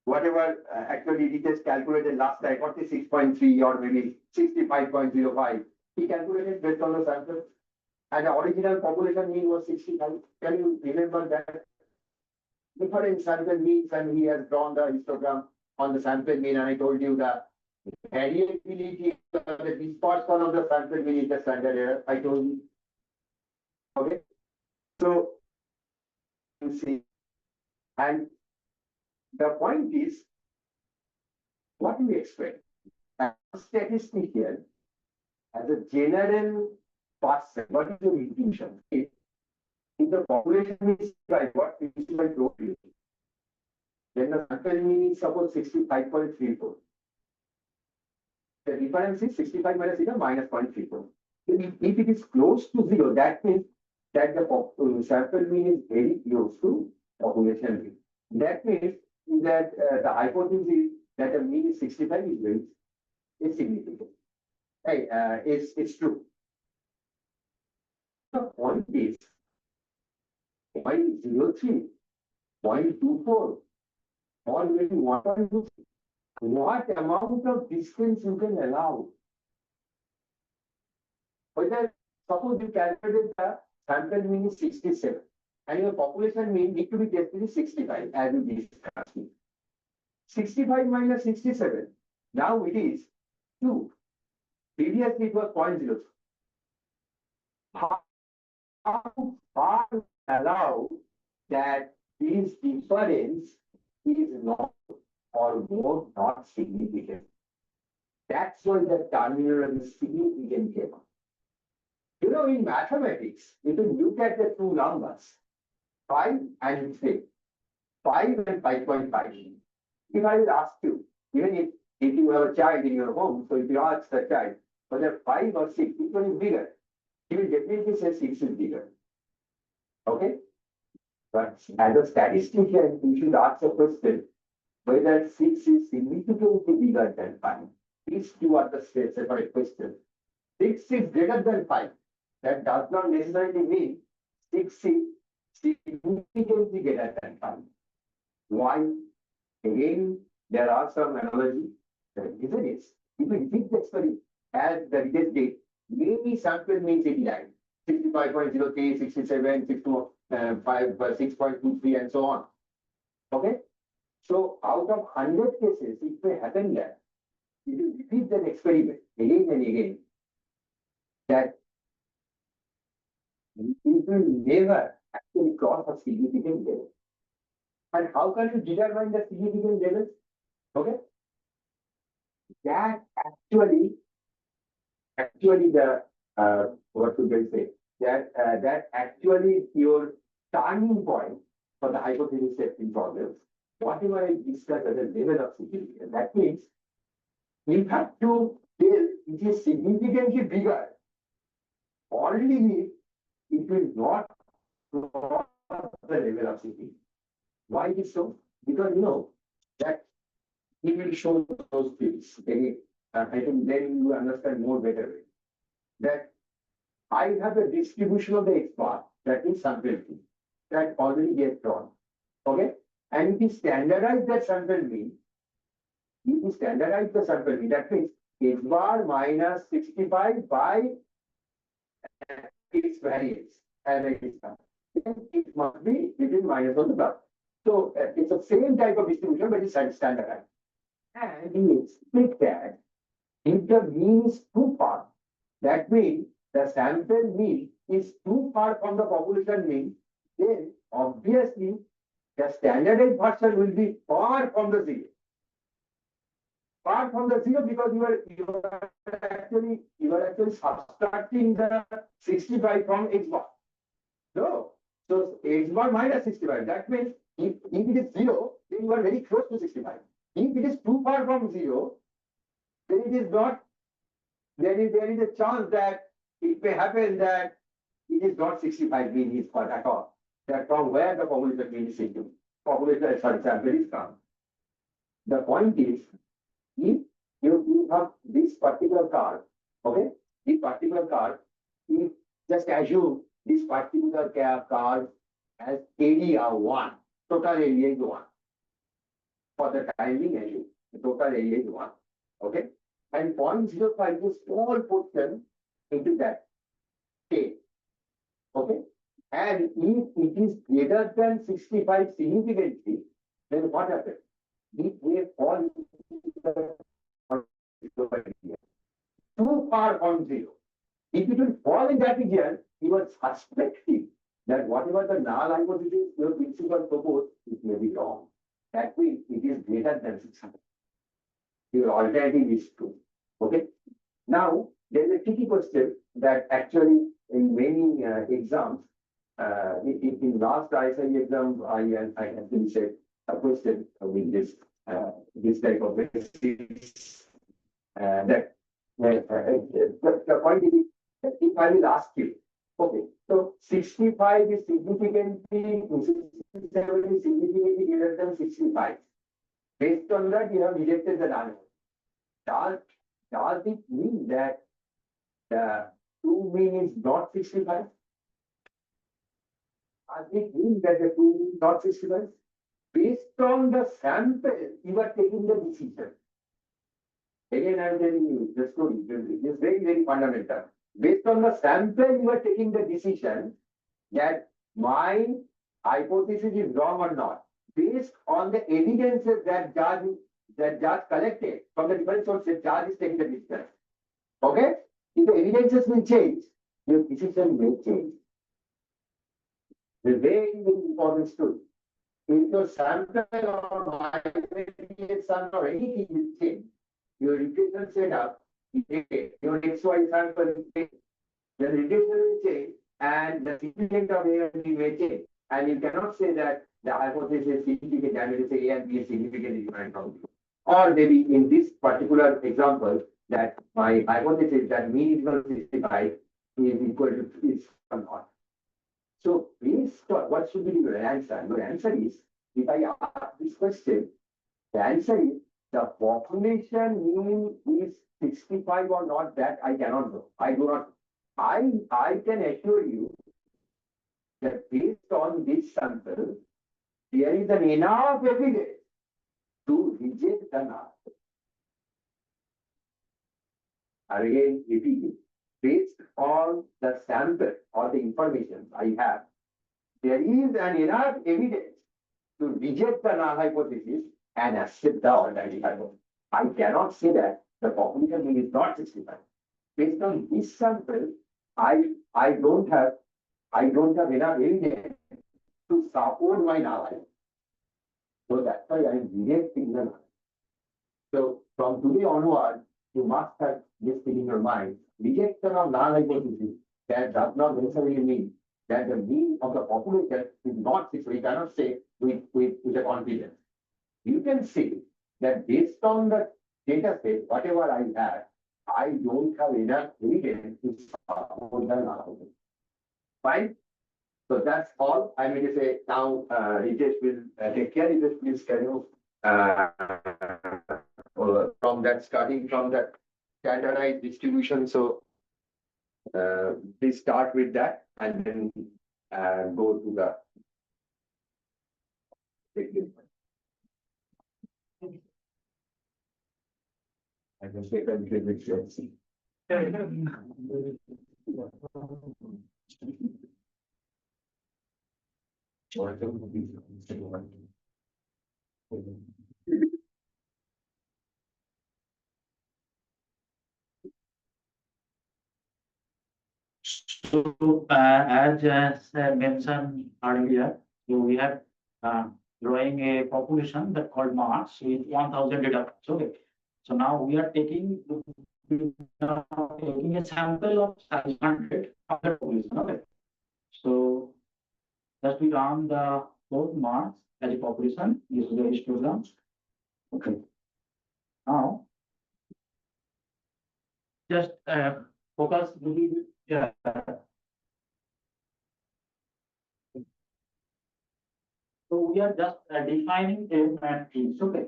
whatever actually it is calculated last time, 46.3 or maybe 65.05, he calculated based on the sample. And the original population mean was 65. Can you remember that? Different sample means, and he has drawn the histogram on the sample mean, and I told you the variability of the dispersion of the sample mean is the standard error. I told you. Okay. So, you see, and the point is, what do we expect? As a statistician, as a general person, what is your intuition? If the population is like what 65 told you, then the sample mean is suppose 65.34. The difference is 65 minus zero minus 0.34. If it is close to zero, that means that the sample mean is very close to population mean. That means that the hypothesis that the mean is 65 is very significant. Hey, it's true. The point is 0.03, 0.24, or maybe 1.2. What amount of distance you can allow? Whether suppose you calculate the sample mean is 67 and your population mean need to be tested is 65 as you discussed. 65 minus 67, now it is 2. Previously it was 0.03. How far allow that this difference is not or more not significant? That's why the terminology is significant came up. You know, in mathematics, if you look at the two numbers, 5 and 3, 5 and 5.5. If I will ask you, even if you have a child in your home, so if you ask the child whether 5 or 6, which one is bigger, he will definitely say 6 is bigger. Okay? But as a statistician, you should ask a question whether 6 is significantly bigger than 5. These two are the separate questions. 6 is greater than 5. That does not necessarily mean 6 is significantly greater than 5. Why? Again, there are some analogy. The reason is, if we repeat the experiment as the reject date, maybe sample means 89, 65.03, 67, 6.23, and so on. Okay? So, out of 100 cases, it may happen that if you repeat that experiment again and again, that it will never actually cross a significant level. And how can you determine the significant levels? Okay? That actually the what should I say? That actually your turning point for the hypothesis testing problems. Whatever I discussed at the level of significance, that means you have to tell it is significantly bigger only if it will not cross the level of significance. Why is so? Because you know that he will show those things. I think then you understand more better that I have a distribution of the X bar, that is sample mean, that already gets drawn. Okay? And if you standardize that sample mean, that means X bar minus 65 by its variance as it is come. Then it must be between minus or the plus. So it's the same type of distribution, but it's standardized. And we expect that if the mean is too far, that means the sample mean is too far from the population mean, then obviously the standardized version will be far from the zero. Far from the zero because you are actually subtracting the 65 from x bar. No. So x bar minus 65. That means if it is zero, then you are very close to 65. If it is too far from zero, then it is not. There is a chance that it may happen that it is not 65 mean is for at all. That from where the population mean is taken. Population sample is come. The point is, if you have this particular card, okay, this particular card, if just assume this particular card has area 1, total area is 1. For the timing assume, the total area is 1, okay, and 0.05 is small portion into that state, okay, and if it is greater than 65 significantly, then what happens? It may fall too far from zero. If it will fall in that region, you are suspecting that whatever the null hypothesis your principal proposed, it may be wrong. That means it is greater than 600. Your alternative is true. Okay. Now, there is a tricky question that actually in many exams, in last ISI exam, I actually said a question with this type of basis that the point is that if I will ask you, okay, so 65 is significantly, 67 is significantly greater than 65. Based on that, you have rejected the null. Does it mean that the true mean is not 65? Does it mean that the true mean is not 65? Based on the sample, you are taking the decision. Again, I am telling you the story. It is very, very fundamental. Based on the sample, you are taking the decision that my hypothesis is wrong or not. Based on the evidences that judge collected from the different sources, judge is taking the decision. Okay? If the evidences will change, your decision may change. The very, very important story. If your sample or my or anything will change, your regression setup, your XY sample will change. The regression will change and the significance of A and B may change. And you cannot say that the hypothesis is significant and you say A and B is significantly different from you. Or maybe in this particular example, that my hypothesis that mean is equal to 65 is equal to is or not. So what should be your answer? Your answer is, if I ask this question, the answer is the population mean is 65 or not, that I cannot know. I do not. I can assure you that based on this sample, there is an enough evidence to reject the null. Again, repeating, based on the sample or the information I have, there is an enough evidence to reject the null hypothesis and accept the alternative hypothesis. I cannot say that the population mean is not 65. Based on this sample, I don't have enough evidence to support my null hypothesis. So that's why I am rejecting the null. So from today onward, you must have this thing in your mind. Rejection of null hypothesis, that does not necessarily mean that the mean of the population is not 60. We cannot say with a confidence. You can say that based on the data set, whatever I have, I don't have enough evidence to support the null hypothesis. Fine? So that's all I'm going to say. Now, Ritesh will take care. Ritesh, please can you from that, starting from that standardized distribution. So please start with that and then go to the I can take a little bit. So, as mentioned earlier, so we have drawing a population that called Mars with 1,000 data points. Okay. So now we are taking a sample of size 100 of the population. Okay. So just we run the code Mars as a population using the histogram. Okay. Now just focus. Yeah. So we are just defining a matrix. Okay.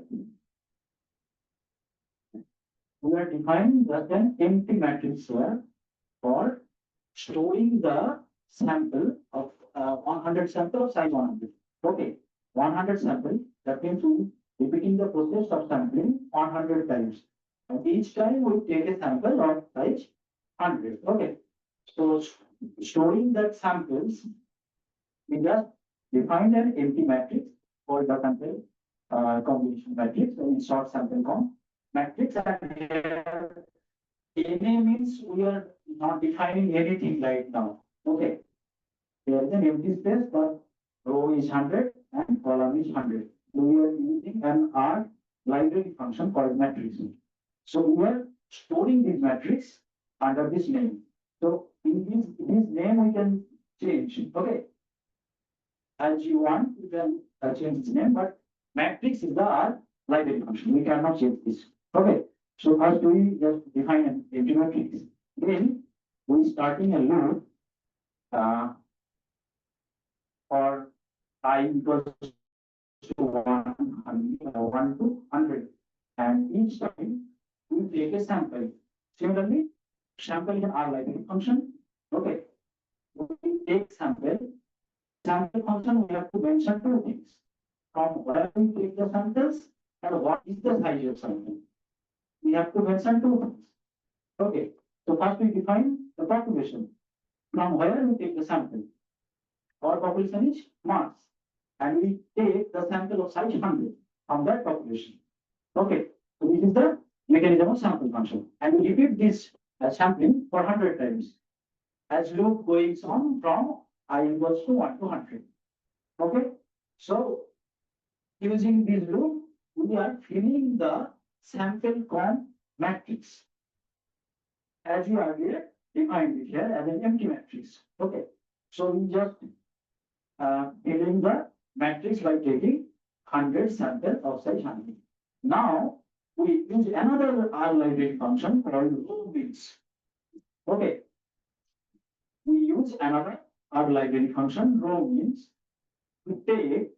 We are defining just an empty matrix here for storing the sample of 100 sample of size 100. Okay. 100 sample, that means repeating the process of sampling 100 times. And each time we take a sample of size 100. Okay. So storing that samples, we just define an empty matrix for the sample combination matrix in short sample count matrix. And here NA means we are not defining anything right now. Okay. There is an empty space, but row is 100 and column is 100. So we are using an R library function called matrix. So we are storing this matrix under this name. So in this name we can change. Okay. As you want, you can change its name, but matrix is the R library function. We cannot change this. Okay. So first we just define an empty matrix. Then we starting a loop for I equals to 1 to 100. And each time we take a sample. Similarly, sample is an R library function. Okay. We take sample function, we have to mention two things. From where we take the samples and what is the size of sample. We have to mention two things. Okay. So first we define the population. From where we take the sample. Our population is Mars. And we take the sample of size 100 from that population. Okay. So this is the mechanism of sample function. And we repeat this sampling for 100 times. As loop goes on from I equals to 1 to 100. Okay. So using this loop, we are filling the sample count matrix. As we earlier defined it here as an empty matrix. Okay. So we just filling the matrix by taking 100 samples of size 100. Now we use another R library function called row means. Okay. We use another R library function, row means, to take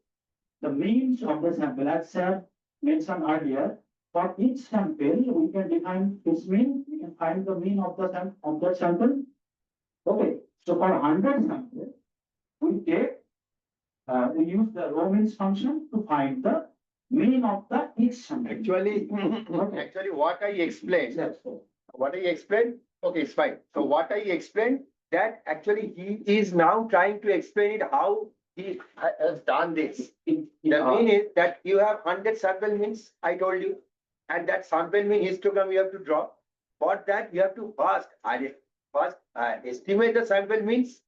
the means of the sample. As Sir mentioned earlier, for each sample, we can define its mean. We can find the mean of the sample. Okay. So for 100 samples, we use the row means function to find the mean of the each sample. Actually, what I explained, okay, it's fine. So what I explained, that actually he is now trying to explain it how he has done this. The mean is that you have 100 sample means, I told you, and that sample mean histogram you have to draw. For that, you have to first estimate the sample means.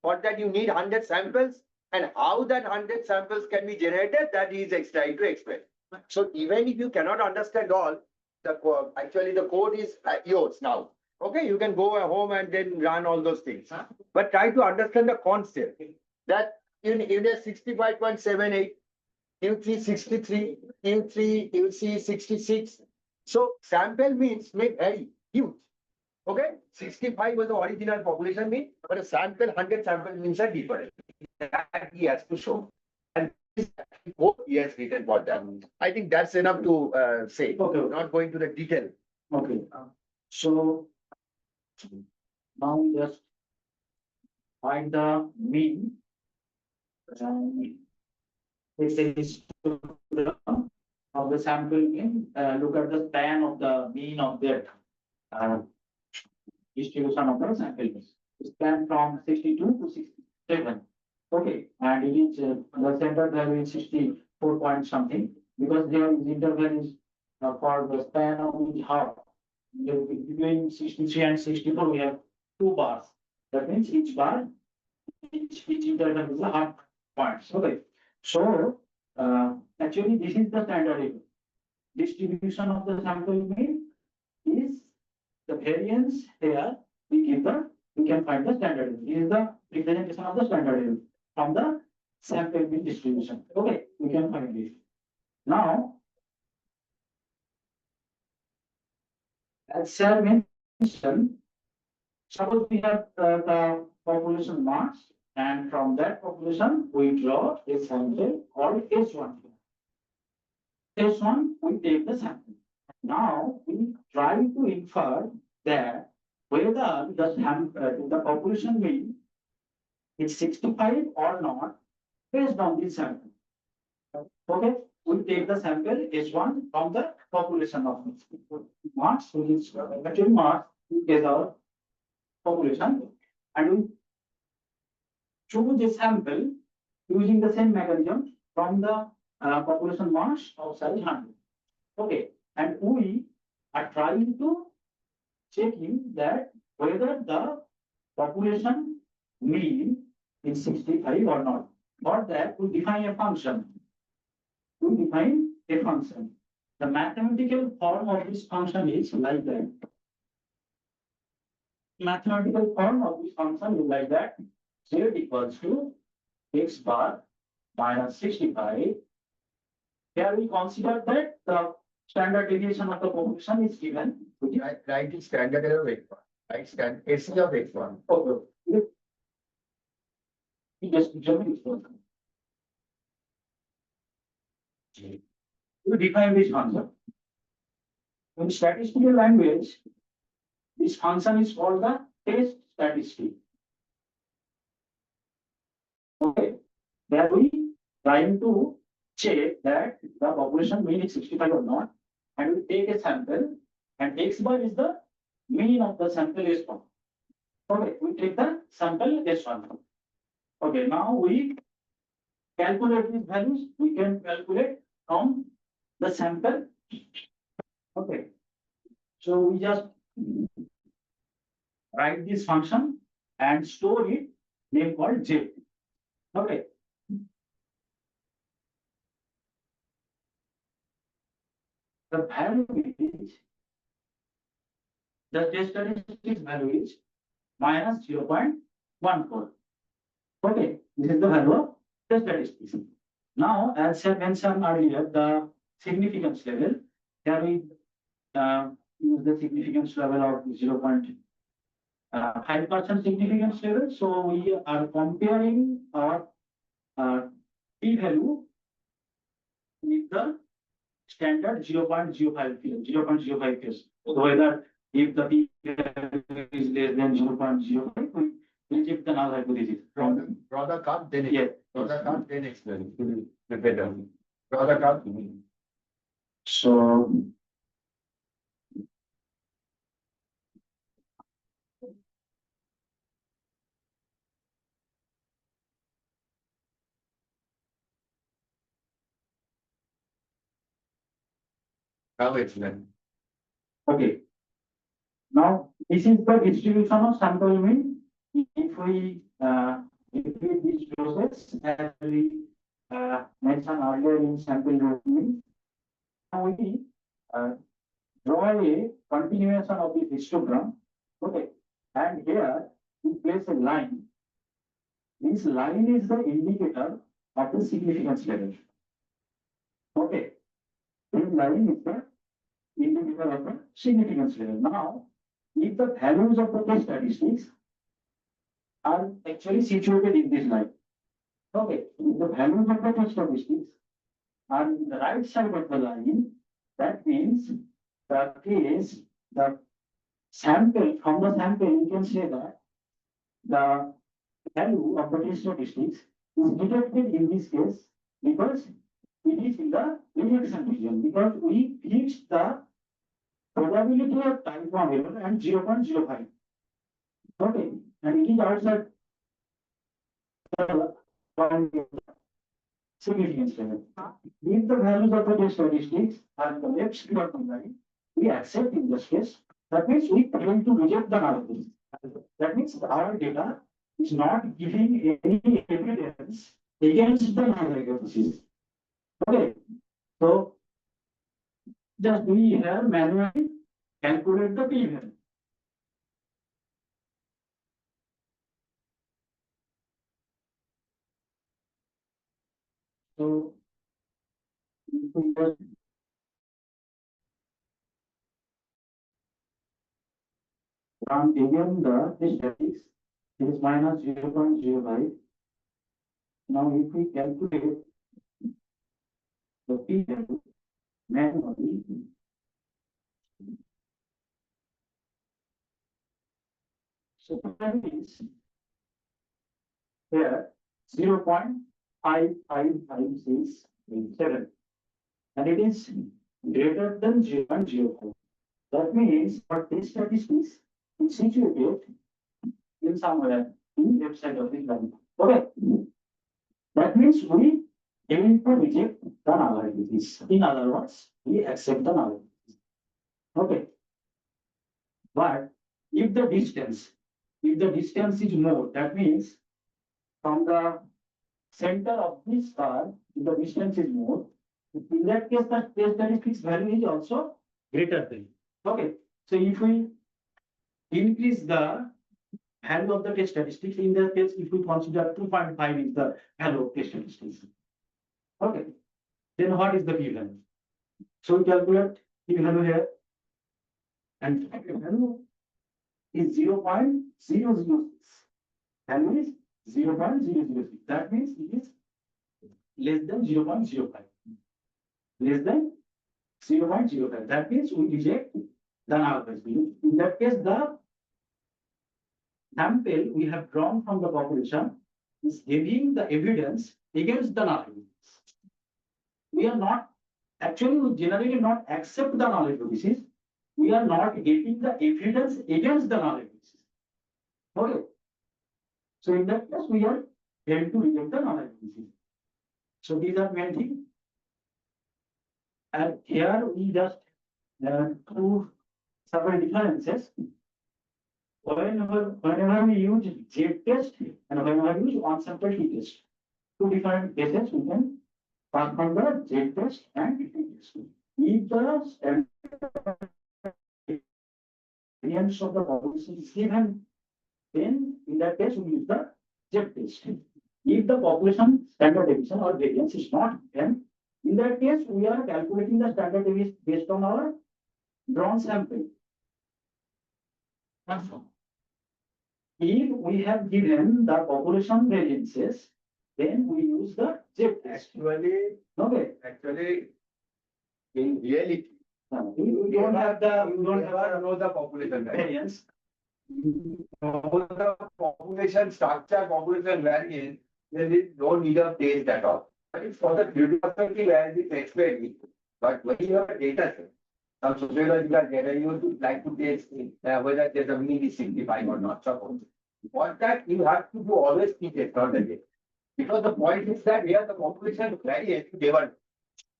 For that, you need 100 samples, and how that 100 samples can be generated, that he is trying to explain. So even if you cannot understand all, actually the code is yours now. Okay, you can go home and then run all those things. But try to understand the concept that in a 65.78, you see 63, you see 66. So sample means may vary huge. Okay, 65 was the original population mean, but a sample, 100 sample means are different. That he has to show. And this code he has written for that. I think that's enough to say. Okay. Not going to the detail. Okay. So now we just find the mean. This is of the sample mean. Look at the span of the mean of that distribution of the sample means. span from 62 to 67. Okay, and it is the center value is 64 point something because there is interval is for the span of each half. Between 63 and 64, we have two bars. That means each bar, each interval is a half points. Okay, so actually this is the standard error. Distribution of the sample mean is the variance here. We can find the standard error. This is the representation of the standard error from the sample mean distribution. Okay, we can find this. Now, as Sir mentioned, suppose we have the population mass, and from that population we draw a sample called S1. S1, we take the sample. Now we try to infer that whether the population mean is 65 or not based on this sample. Okay, we take the sample S1 from the population of mass, which is actually mass is our population, and we choose a sample using the same mechanism from the population mass of size 100. Okay, and we are trying to checking that whether the population mean is 65 or not. For that, we define a function. We define a function. The mathematical form of this function is like that. Mathematical form of this function is like that. Z equals to x bar minus 65. Here we consider that the standard deviation of the population is given. Write the standard error of x1. Right, SC of x1. Okay. Just we define this function. In statistical language, this function is called the test statistic. Okay, there we trying to check that the population mean is 65 or not, and we take a sample, and x bar is the mean of the sample S1. Okay, we take the sample S1. Okay, now we calculate these values. We can calculate from the sample. Okay, so we just write this function and store it, name called J. Okay. The value is the test statistics value is minus 0.14. Okay, this is the value of the statistics. Now, as I mentioned earlier, the significance level, here we use the significance level of 0.5% significance level. So we are comparing our p value with the standard 0.05 case. So whether if the p value is less than 0.05, we will keep the null hypothesis. Draw the curve, then Yes. draw the curve, then explain. Better. Draw the curve. So Curve explain. okay. Now this is the distribution of sample mean. If we repeat this process as we mentioned earlier in sample mean, now we draw a continuation of the histogram. Okay, and here we place a line. This line is the indicator of the significance level. Okay, this line is the indicator of the significance level. Now, if the values of the test statistics are actually situated in this line. Okay, if the values of the test statistics are on the right side of the line, that means the case, the sample, from the sample, you can say that the value of the test statistics is detected in this case because it is in the rejection region, because we fixed the probability of type 1 error and 0.05. Okay, and it is outside the significance level. If the values of the statistics are the left square combined, we accept in this case. That means we tend to reject the nullity. That means our data is not giving any evidence against the null hypothesis. Okay, so just we here manually calculate the p-value. So from given the statistics is minus 0.05. Now if we calculate the p-value manually, so that means here 0.555687, and it is greater than 0.05. That means our test statistics is situated in somewhere in left side of the line. Okay, that means we aim to reject the null hypothesis. In other words, we accept the null hypothesis. Okay, but if the distance is more, that means from the center of this star, if the distance is more, in that case, the test statistics value is also greater than. Okay, so if we increase the value of the test statistics, in that case, if we consider 2.5 is the value of test statistics. Okay, then what is the p-value? So we calculate p-value here, and p-value is 0.006. Value is 0.006. That means it is less than 0.05. Less than 0.05. That means we reject the null hypothesis. In that case, the sample we have drawn from the population is giving the evidence against the null hypothesis. We are not, actually, we generally not accept the null hypothesis. We are not getting the evidence against the null hypothesis. Okay. So in that case, we are going to reject the null hypothesis. So these are main things. And here we just two several differences. Whenever we use Z-test and whenever we use on-sample t-test, two different cases we can perform the Z-test and t-test. If the standard variance of the population is given, then in that case we use the Z-test. If the population standard deviation or variance is not given, in that case we are calculating the standard deviation based on our drawn sample. If we have given the population variances, then we use the Z-test. Actually, in reality, we don't have the know the population variance. Know the population structure, population variance, then it don't need a test at all. But it's for the curiosity where it explained. But when you have a data set, some sociological data, you would like to test whether there's a mean is 65 or not. Suppose. For that, you have to do always t-test, not the data. Because the point is that here the population variance is given.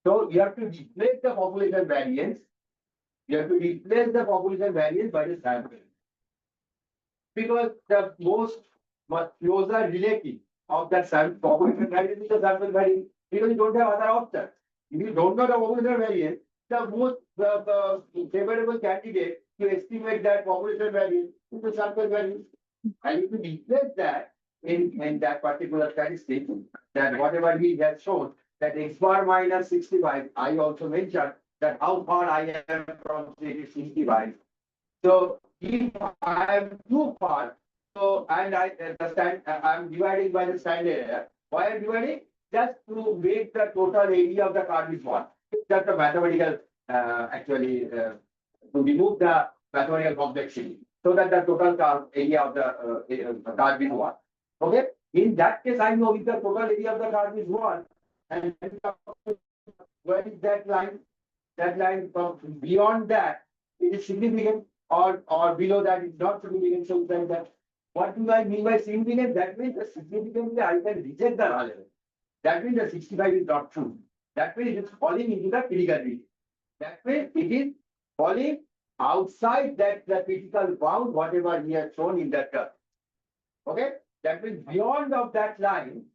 So you have to replace the population variance. You have to replace the population variance by the sample. Because the much closer relative of that sample population variance is the sample variance. Because you don't have other options. If you don't know the population variance, the most favorable candidate to estimate that population variance is the sample variance. And if you replace that in that particular statistic, that whatever we have shown, that x bar minus 65, I also mentioned that how far I am from 65. So if I am too far, so and I'm dividing by the standard error. Why I'm dividing? Just to make the total area of the curve is one. It's just a mathematical to remove the mathematical complexity, so that the total curve area of the curve is one. Okay. In that case, I know if the total area of the curve is one, and where is that line? That line from beyond that, it is significant, or below that is not significant. So then that What do I mean by significant? That means that significantly I can reject the null element. That means the 65 is not true. That means it is falling into the critical region. That means it is falling outside that the critical bound, whatever he has shown in that term. Okay? That means beyond of that line,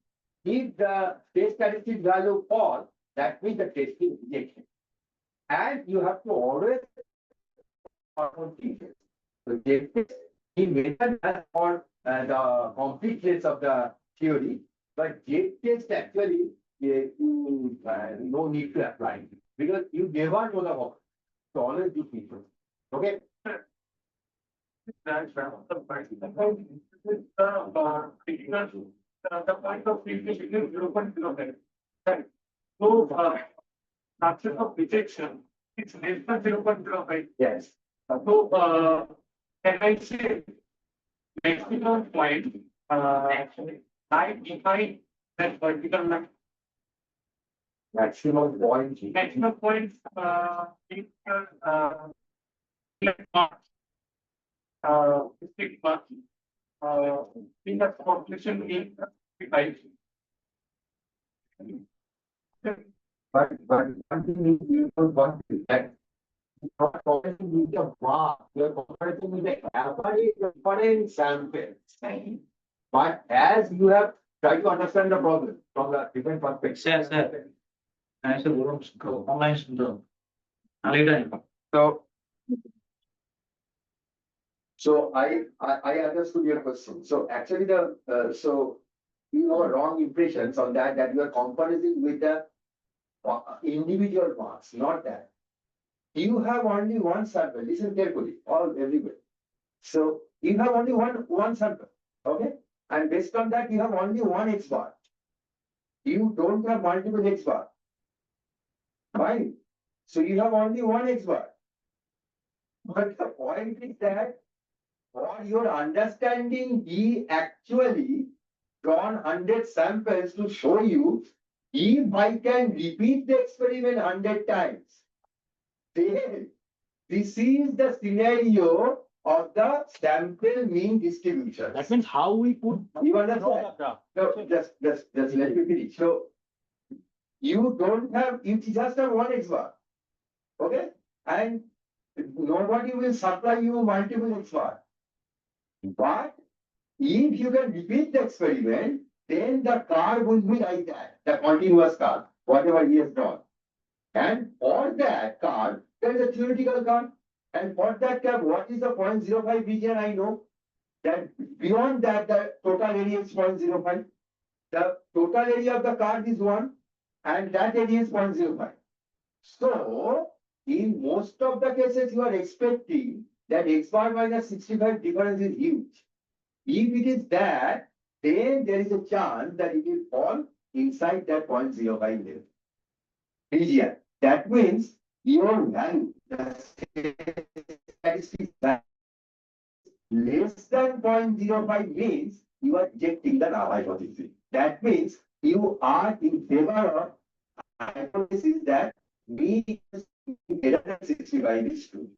if the test statistic value falls, that means the test is rejection. And you have to always so he measured that for the completeness of the theory, but J test actually no need to apply because you never know the work. So always do people. Okay. The point of view is 0.05. Right. So, chances of rejection is less than 0.05. Yes. So, can I say maximum point, I define that vertical line. Maximum point. Maximum point, is, marks, 6 marks, in the population in 5. But one thing is you don't want to that not comparing with the mark, you're comparing with the average different samples. But as you have tried to understand the problem from the different perspectives. Yes, sir. I said, online syndrome. So I understood your question. So actually so you have wrong impressions on that you are comparing with the individual marks, not that. You have only one sample. Listen carefully, everywhere. So you have only one sample, okay? And based on that, you have only one X bar. You don't have multiple X bar. Fine. So you have only one X bar. But the point is that for your understanding, he actually drawn 100 samples to show you if I can repeat the experiment 100 times, then this is the scenario of the sample mean distribution. That means how we put. You understand? No, just let me finish. So you just have one X bar. Okay? And nobody will supply you multiple X bar. But if you can repeat the experiment, then the curve will be like that, the continuous curve, whatever he has drawn. And for that curve, there is a theoretical curve. And for that curve, what is the 0.05 region? I know that beyond that, the total area is 0.05. The total area of the curve is 1, and that area is 0.05. So, in most of the cases, you are expecting that x bar minus 65 difference is huge. If it is that, then there is a chance that it will fall inside that 0.05 level. Region. That means your value, the statistic value, less than 0.05 means you are rejecting the null hypothesis. That means you are in favor of hypothesis that mean is greater than 65 is true.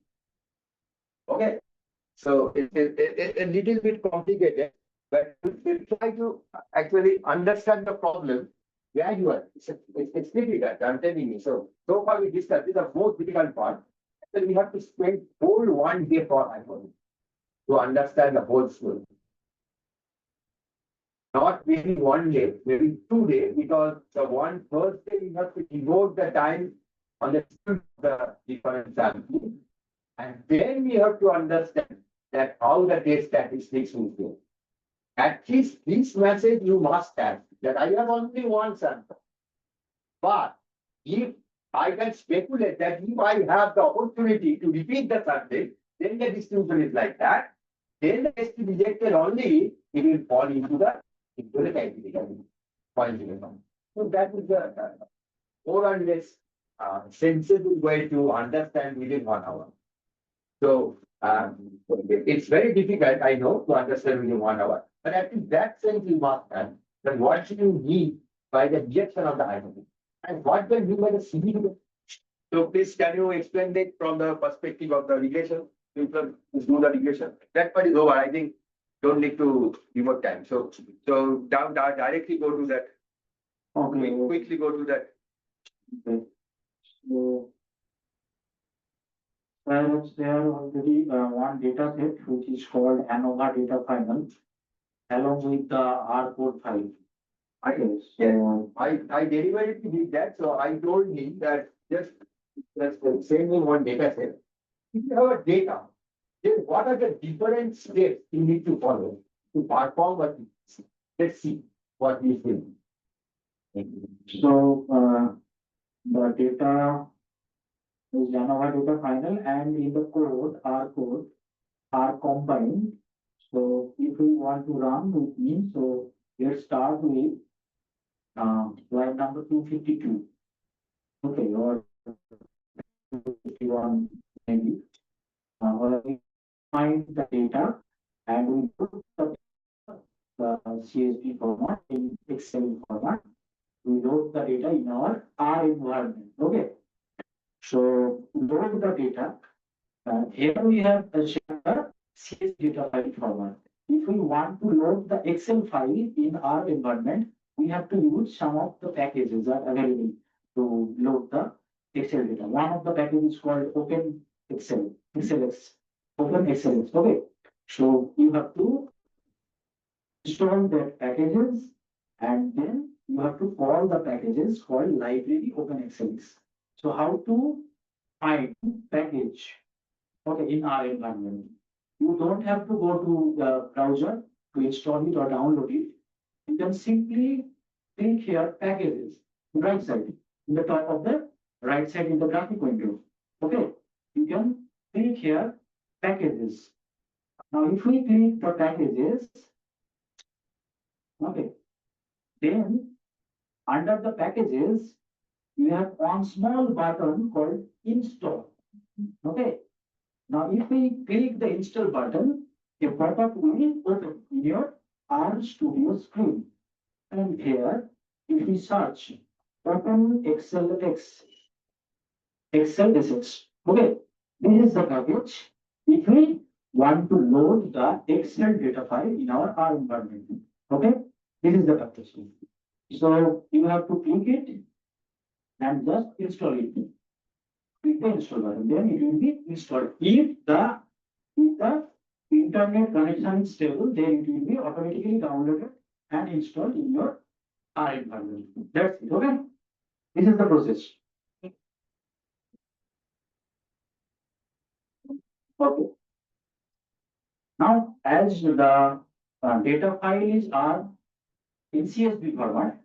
Okay. So it's a little bit complicated, but we try to actually understand the problem where you are. It's difficult, I'm telling you. So far we discussed this is the most difficult part. Then we have to spend whole 1 day for hypothesis to understand the whole story. Not maybe 1 day, maybe 2 days, because the first day you have to devote the time on the different samples. And then we have to understand that how the test statistics will go. At least this message you must have, that I have only one sample. But if I can speculate that if I have the opportunity to repeat the sample, then the distribution is like that. Then the test is rejected only, it will fall into the category. So that is the more or less sensible way to understand within 1 hour. So it's very difficult, I know, to understand within 1 hour. But I think that sense you must have. Then what should you mean by the rejection of the hypothesis? And what will mean by the significance? So please can you explain that from the perspective of the regression? You can do the regression. That part is over. I think Don't need to devote time. So directly go to that. Okay. Quickly go to that. Okay. So there already one data set which is called ANOVA data final along with the R code file. I deliberately did that. So I told him that just send me one data set. If you have a data, then what are the different steps you need to follow to perform what? Let's see what we do. So the data is ANOVA data final and in the code are combined. So if we want to run with me, so let's start with line number 252. Okay, or 251 maybe. We find the data and we put the CSV format in Excel format. We load the data in our R environment. Okay. So load the data. Here we have a CSV data file format. If we want to load the Excel file in our environment, we have to use some of the packages that are available to load the Excel data. One of the packages is called Open Excel, XLX, Open XLX. Okay. So you have to install that packages and then you have to call the packages called library OpenXLX. So how to find package, okay, in our environment? You don't have to go to the browser to install it or download it. You can simply click here packages, right side, in the top of the right side in the graphic window. Okay, you can click here packages. Now if we click the packages, okay, then under the packages, you have one small button called install. Okay. Now, if we click the install button, a pop-up will open in your RStudio screen. And here, if we search Open XLX, XLSX, okay, this is the package. If we want to load the Excel data file in our R environment, okay, this is the package. So you have to click it and just install it. Click the install button, then it will be installed. If the internet connection is stable, then it will be automatically downloaded and installed in your R environment. That's it. Okay. This is the process. Okay. Now, as the data file is R in CSV format,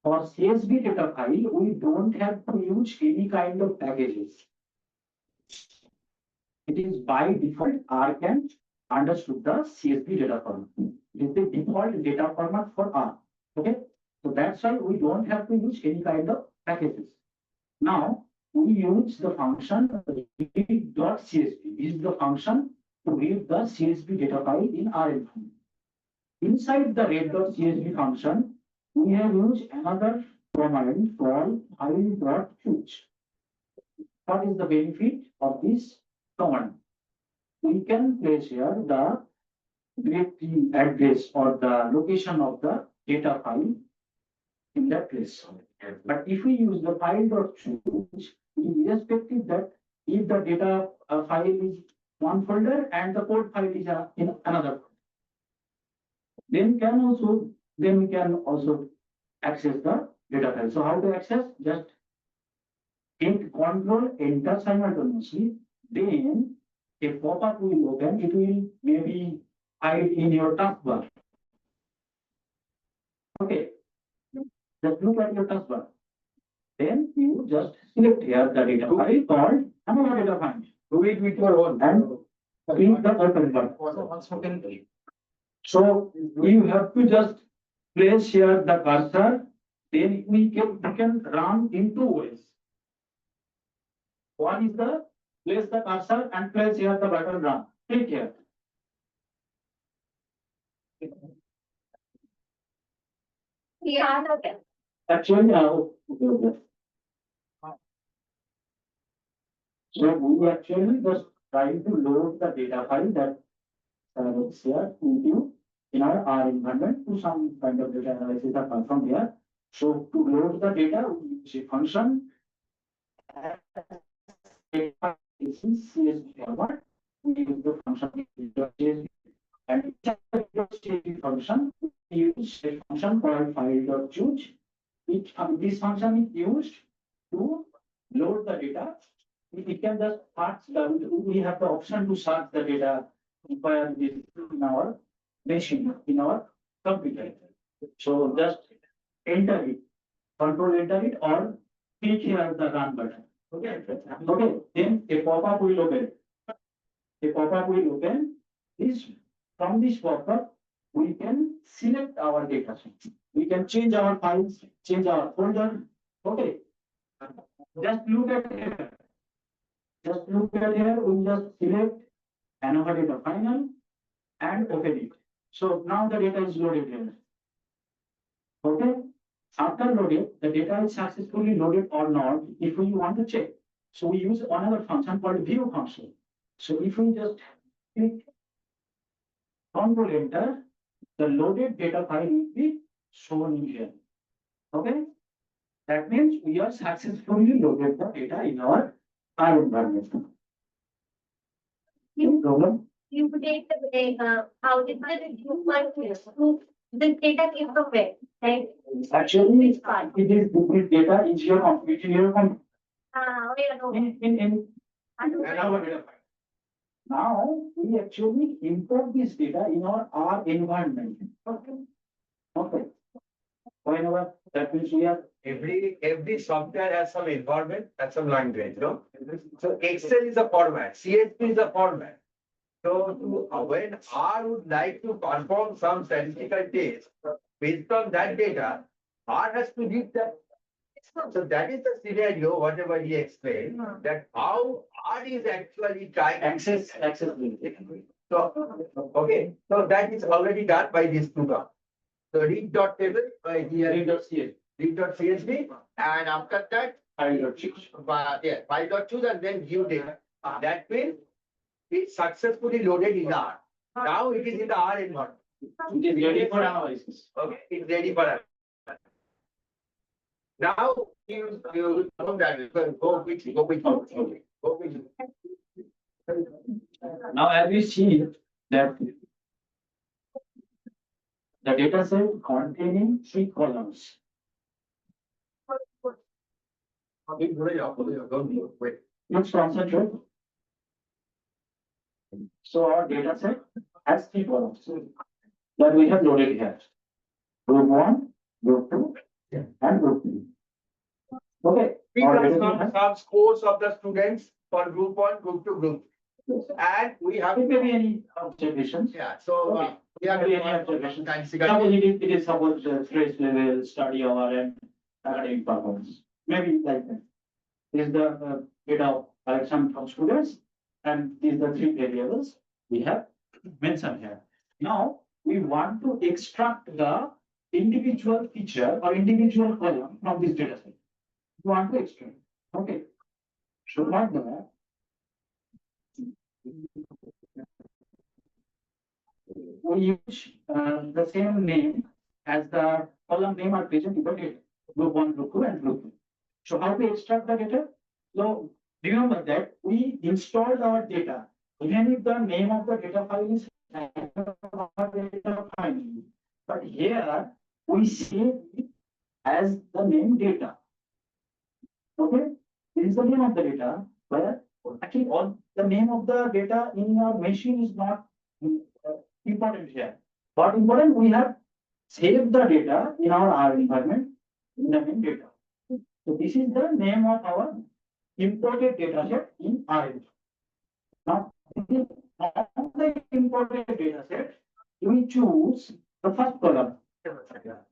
for CSV data file, we don't have to use any kind of packages. It is by default R can understood the CSV data format. It is the default data format for R. Okay, so that's why we don't have to use any kind of packages. Now we use the function read.csv. This is the function to read the CSV data file in R environment. Inside the read.csv function, we have used another command called file.choose. What is the benefit of this command? We can place here the directory address or the location of the data file in that place. But if we use the file.choose, irrespective that if the data file is one folder and the code file is in another folder, then we can also access the data file. So how to access? Just hit Control Enter simultaneously. Then a pop-up will open. It will maybe hide in your taskbar. Okay. Just look at your taskbar. Then you just select here the data file called another data file. Do it with your own and click the open button. So you have to just place here the cursor. Then we can run in two ways. One is the place the cursor and place here the button run. Click here. Yeah, okay. Actually, so we actually just trying to load the data file that here into in our R environment to some kind of data analysis are performed here. So to load the data, we use a function data is in CSV format. We use the function CSV, and CSV function we use a function called file.choose. This function is used to load the data. It can just search we have the option to search the data via this in our machine, in our computer. So just enter it, control enter it, or click here the run button. Okay. Okay. Then a pop-up will open. A pop-up will open. This from this pop-up, we can select our data. We can change our files, change our folder. Okay. Just look at here. Just look at here. We just select another data final and open it. So now the data is loaded here. Okay. After loaded, the data is successfully loaded or not. If we want to check, so we use another function called view function. So if we just click control enter, the loaded data file will be shown in here. Okay. That means we are successfully loaded the data in our environment. No problem. You take the data, how did the data came from where, right? Actually, it is this data is your in our data file. Now we actually import this data in our R environment. Okay. Okay. Whenever that means we have Every software has some environment and some language, no? So Excel is a format, CSV is a format. So when R would like to perform some statistical test based on that data, R has to read that. So that is the scenario, whatever he explained, that how R is actually trying accessibility. So, okay, so that is already done by this program. So read dot table by here read dot CSV, and after that file.choose. Yeah, file.choose and then view data. That means it's successfully loaded in R. Now it is in the R environment. It is ready for analysis. Okay, it's ready for analysis. Now you know that go quickly. Now, as we see that the data set containing 3 columns. Let's concentrate. So our data set has 3 columns that we have loaded here. Group 1, group 2, and group 3. Okay. We have some scores of the students for group 1, group 2, group 3. And we have maybe any observations. Yeah, so Okay. we have Maybe any observations. Suppose it is about the stress level, study hour, and academic performance. Maybe like that. This is the data collection from students, and these are the 3 variables we have mentioned here. Now we want to extract the individual feature or individual column from this data set. We want to extract. Okay. So like that. We use the same name as the column name are present in the data. Group 1, group 2, and group 3. So how to extract the data? So remember that we installed our data. Even if the name of the data file is data file, but here we save it as the name data. Okay, this is the name of the data. Where actually all the name of the data in your machine is not important here. What important, we have saved the data in our R environment in the name data. So this is the name of our imported data set in R environment. Now, on the imported data set, we choose the first column.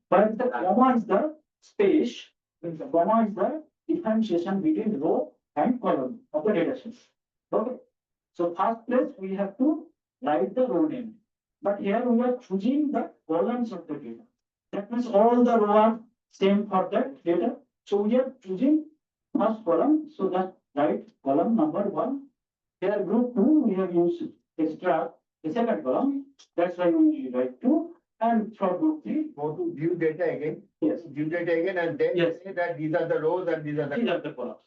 But the comma is the space, the comma is the differentiation between row and column of the data set. Okay. So first place we have to write the row name. But here we are choosing the columns of the data. That means all the row are same for that data. So we are choosing first column. So that write column number 1. Here group 2 we have used extract the second column. That's why we write 2. And for group 3, Go to view data again. yes, View data again, and then Yes. say that these are the rows and these are these the. are the columns.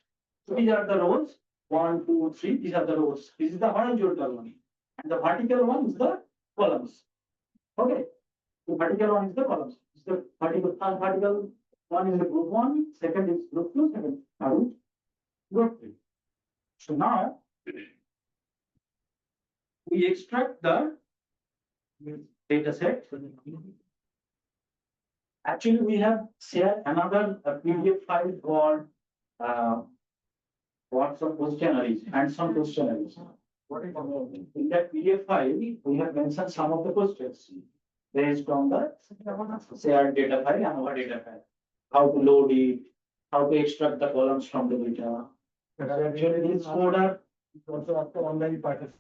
So these are the rows, 1, 2, 3, these are the rows. This is the horizontal one. And the vertical one is the columns. Okay. The vertical one is the columns. It's the vertical one is the group 1, second is group 2, second is group 3. So now we extract the data set. Actually, we have shared another PDF file called some questionnaires and some questionnaires. In that PDF file, we have mentioned some of the questions based on the shared data file and our data file. How to load it, how to extract the columns from the data. Actually, this code are also after online participation.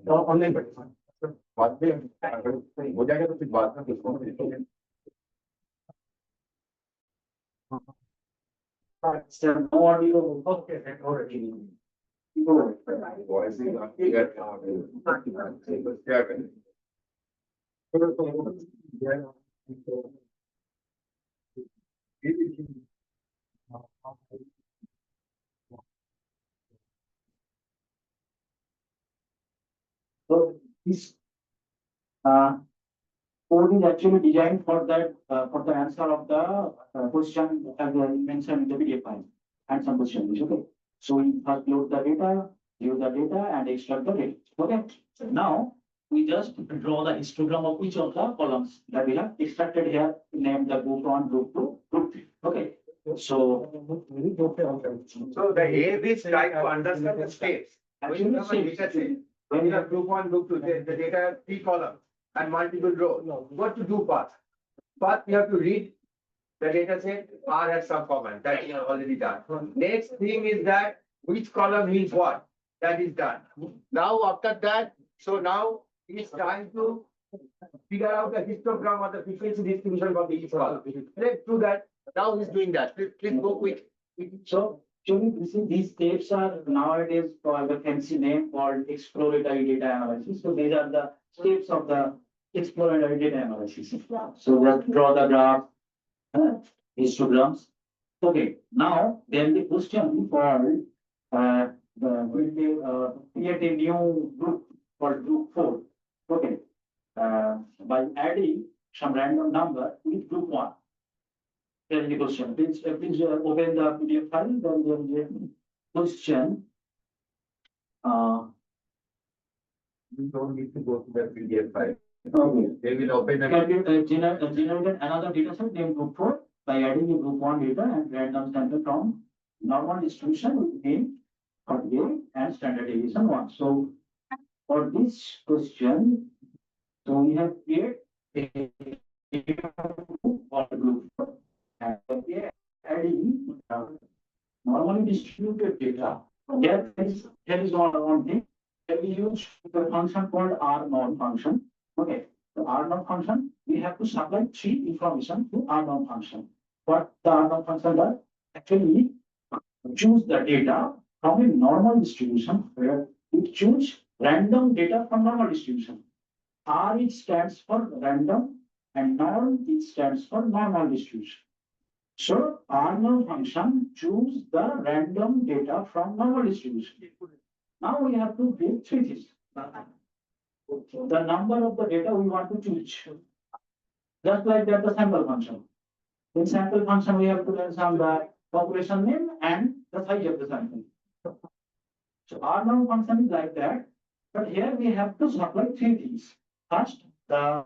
Online participation. हो जाएगा तो फिर बाद में किसको no audio. Okay, already. So this code is actually designed for that for the answer of the question as mentioned in the PDF file and some questions. Okay. So we first load the data, view the data, and extract the data. Okay. So now we just draw the histogram of each of the columns that we have extracted here. Name the group 1, group 2, group 3. Okay. So the aim is try to understand the states. When you have group 1, group 2, the data has 3 columns and multiple rows. What to do first? First, you have to read the data set. R has some comment that you have already done. Next thing is that which column means what? That is done. Now after that, so now it's time to figure out the histogram or the frequency distribution for each column. Let's do that. Now he's doing that. Please go quick. So these steps are nowadays called the fancy name called exploratory data analysis. So these are the steps of the exploratory data analysis. So just draw the graph, histograms. Okay, now then the question called create a new group called group 4. Okay, by adding some random number with group 1. There is the question. Please open the PDF file. Then there is a question. You don't need to go to the PDF file. Okay. They will open Generate another data set named group 4 by adding a group 1 data and random sample from normal distribution with mean, gain, and standard deviation 1. So for this question, so we have created a group 4 and we are adding normally distributed data. There is one thing. We use the function called R norm function. Okay, the R norm function, we have to supply 3 information to R norm function. What the R norm function does? Actually, choose the data from a normal distribution where it choose random data from normal distribution. R it stands for random and norm it stands for normal distribution. So R norm function choose the random data from normal distribution. Now we have to give 3 things. The number of the data we want to choose. Just like that, the sample function. In sample function, we have to mention the population name and the size of the sample. So R norm function is like that, but here we have to supply 3 things. First, the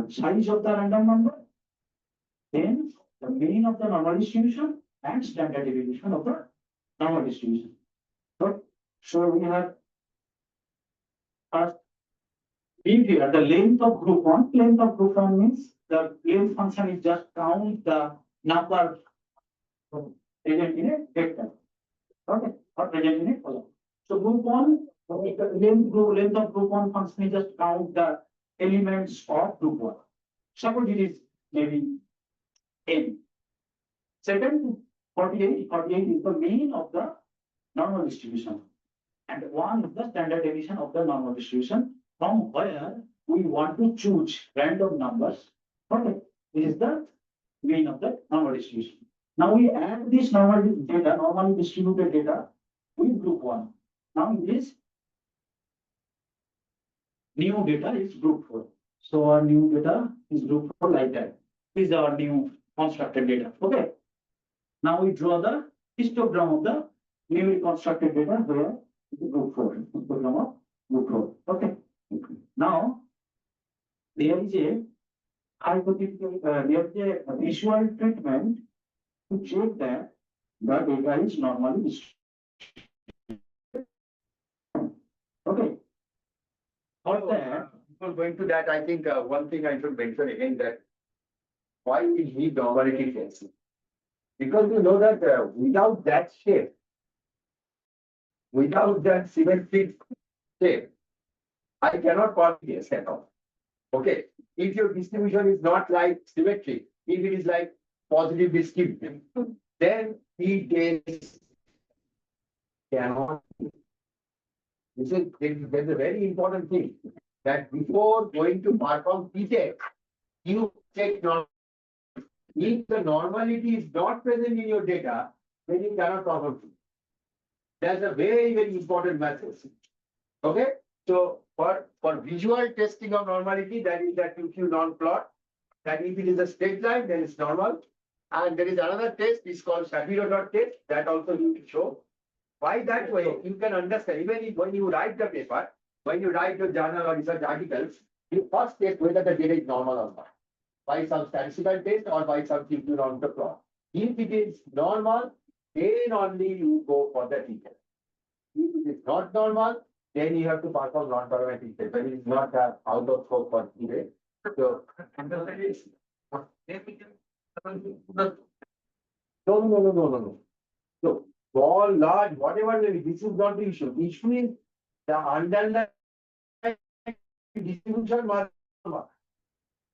size of the random number, then the mean of the normal distribution and standard deviation of the normal distribution. So we have first leave here the length of group 1. Length of group 1 means the length function is just count the number present in a vector. Okay, or present in a column. So group 1, the length of group 1 function is just count the elements of group 1. Suppose it is maybe n. Second, 48 is the mean of the normal distribution. And 1 is the standard deviation of the normal distribution from where we want to choose random numbers. Okay, this is the mean of the normal distribution. Now we add this normal data, normally distributed data with group 1. Now this new data is group 4. So our new data is group 4 like that. This is our new constructed data. Okay. Now we draw the histogram of the newly constructed data where it is group 4. Histogram of group 4. Okay. Now there is a hypothetical, there is a visual treatment to check that the data is normally distributed. Okay. For that, before going to that, I think one thing I should mention again that why we need normality test. Because you know that without that shape, without that symmetric shape, I cannot call it a set off. Okay. If your distribution is not like symmetric, if it is like positive distribution, then t-test cannot. This is there's a very important thing that before going to perform t-test, you check normal. If the normality is not present in your data, then you cannot perform. That's a very, very important message. Okay. So for visual testing of normality, that is that if you non-plot, that if it is a straight line, then it's normal. And there is another test, it's called Shapiro dot test, that also you will show. By that way, you can understand, even if when you write the paper, when you write your journal or research articles, you first test whether the data is normal or not. By some statistical test or by something you on the plot. If it is normal, then only you go for the t-test. If it is not normal, then you have to perform non-parametric test. But it is not out of scope for today. So, no. So, small, large, whatever, this is not the issue. The issue is the underlying distribution must be normal.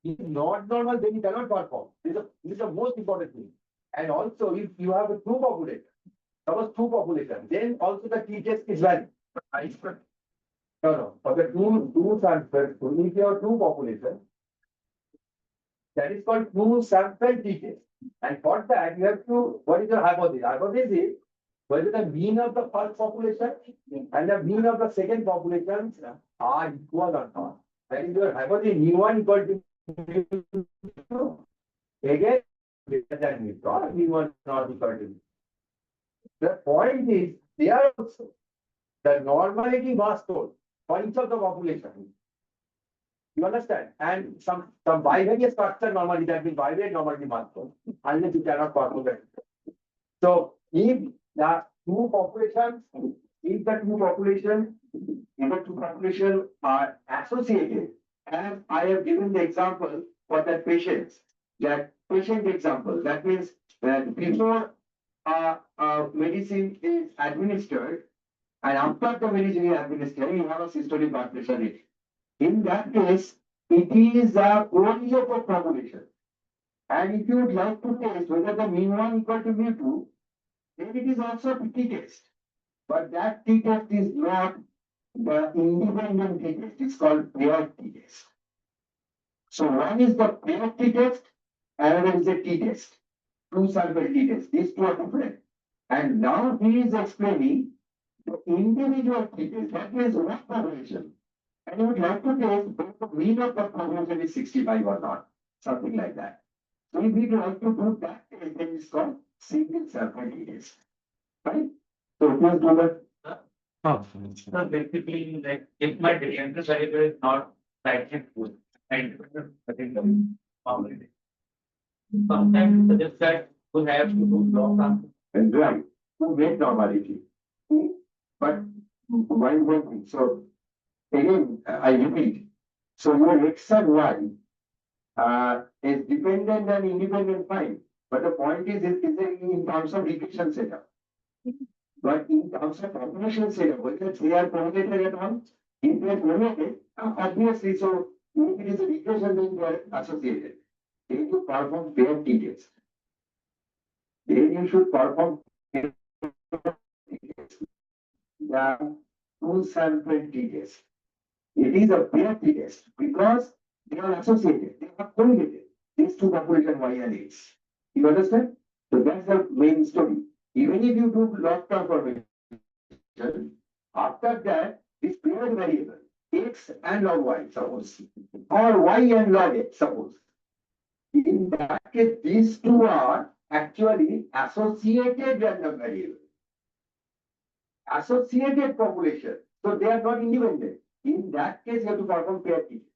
If it's not normal, then you cannot perform. This is the most important thing. And also, if you have a two population, suppose two population, then also the t-test is valid. No. For the two samples, if you have two population, that is called two sample t-test. And for that, you have to, what is your hypothesis? Hypothesis is whether the mean of the first population and the mean of the second population are equal or not. That is your hypothesis, mu1 equal to again, greater than mu2, mu1 not equal to. The point is, there also, the normality must hold for each of the population. You understand? And some bivariate structure normally, that means bivariate normality must hold, unless you cannot perform that. So if the two populations are associated, and I have given the example for that patient example, that means that before medicine is administered and after the medicine is administered, you have a systolic blood pressure reading. In that case, it is a co-relief population. And if you would like to test whether the mu1 equal to mu2, then it is also a t-test. But that t-test is not the independent t-test, it's called paired t-test. So one is the paired t-test, another is a t-test, two sample t-test. These two are different. And now he is explaining the individual t-test, that means one population. And you would like to test whether the mean of the population is 65 or not, something like that. So if we would like to do that test, then it's called single sample t-test. Right? So please do that. So basically, like if my differential variable is not slightly good, and I think sometimes suggest that we have to do log sum. And right, to get normality. But why working? So again, I repeat. So your x and y is dependent and independent fine. But the point is in terms of regression setup. But in terms of population setup, whether they are correlated at all, if they are correlated, obviously, so if it is a regression, then they are associated. They need to perform paired t-test. then you should perform the full sample t-test. It is a pair t-test because they are associated, they are correlated. These two population Y and X. You understand? So that's the main story. Even if you do log transformation, after that, this paired variable, X and log Y, suppose, or Y and log X, suppose. In that case, these two are actually associated random variables. Associated population. So they are not independent. In that case, you have to perform pair t-test.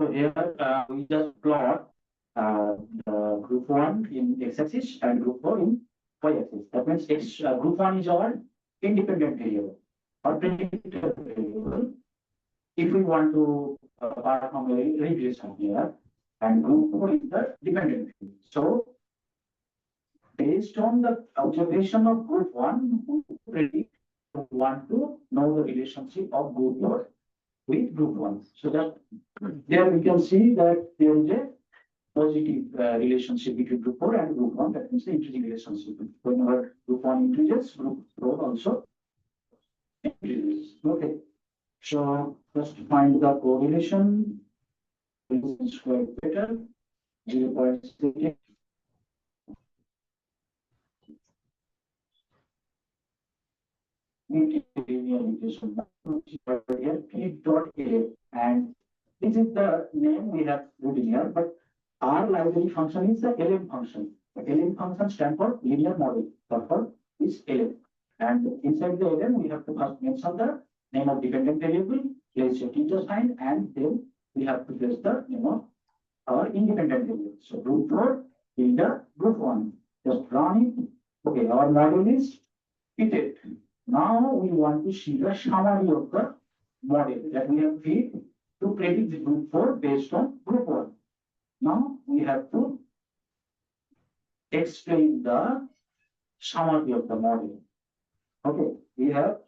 So here we just plot the group 1 in x-axis and group 4 in y-axis. That means group 1 is our independent variable or predictor variable. If we want to perform a regression here, and group 4 is the dependent variable. So based on the observation of group 1, we want to know the relationship of group 4 with group 1. So that there we can see that there is a positive relationship between group 4 and group 1. That means the increasing relationship. Whenever group 1 increases, group 4 also increases. Okay. So just find the correlation. Is quite better. 0.6. Linear equation here p dot a, and this is the name we have written here, but our library function is the lm function. The lm function stands for linear model, therefore is lm, and inside the lm we have to first mention the name of dependent variable, place a teacher sign, and then we have to place the name of our independent variable. So group 4 is the group 1. Just run it. Okay, our model is fitted. Now we want to see the summary of the model that we have fit to predict the group 4 based on group 1. Now we have to explain the summary of the model. Okay, we have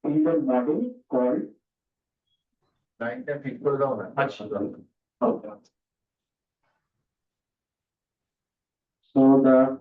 a model called okay. So the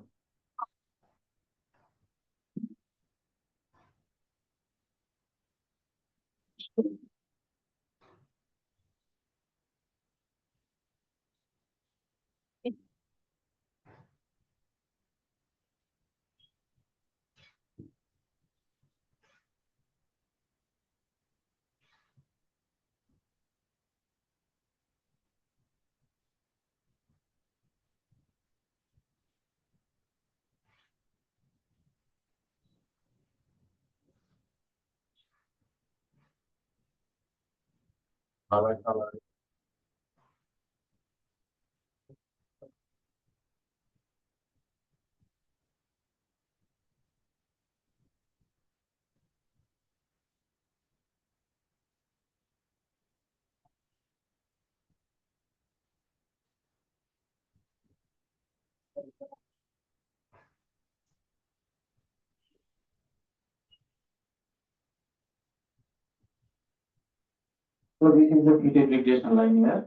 So this is the fitted regression line here.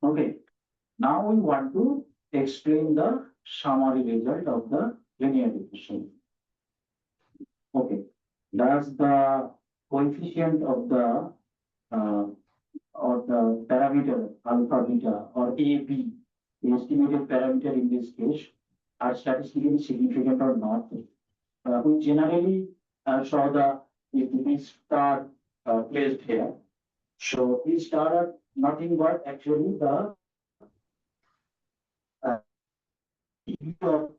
Okay. Now we want to explain the summary result of the linear regression. Okay. That's the coefficient of the or the parameter alpha beta or AB, the estimated parameter in this case, are statistically significant or not. We generally saw the if these star placed here. So these star are nothing but actually the of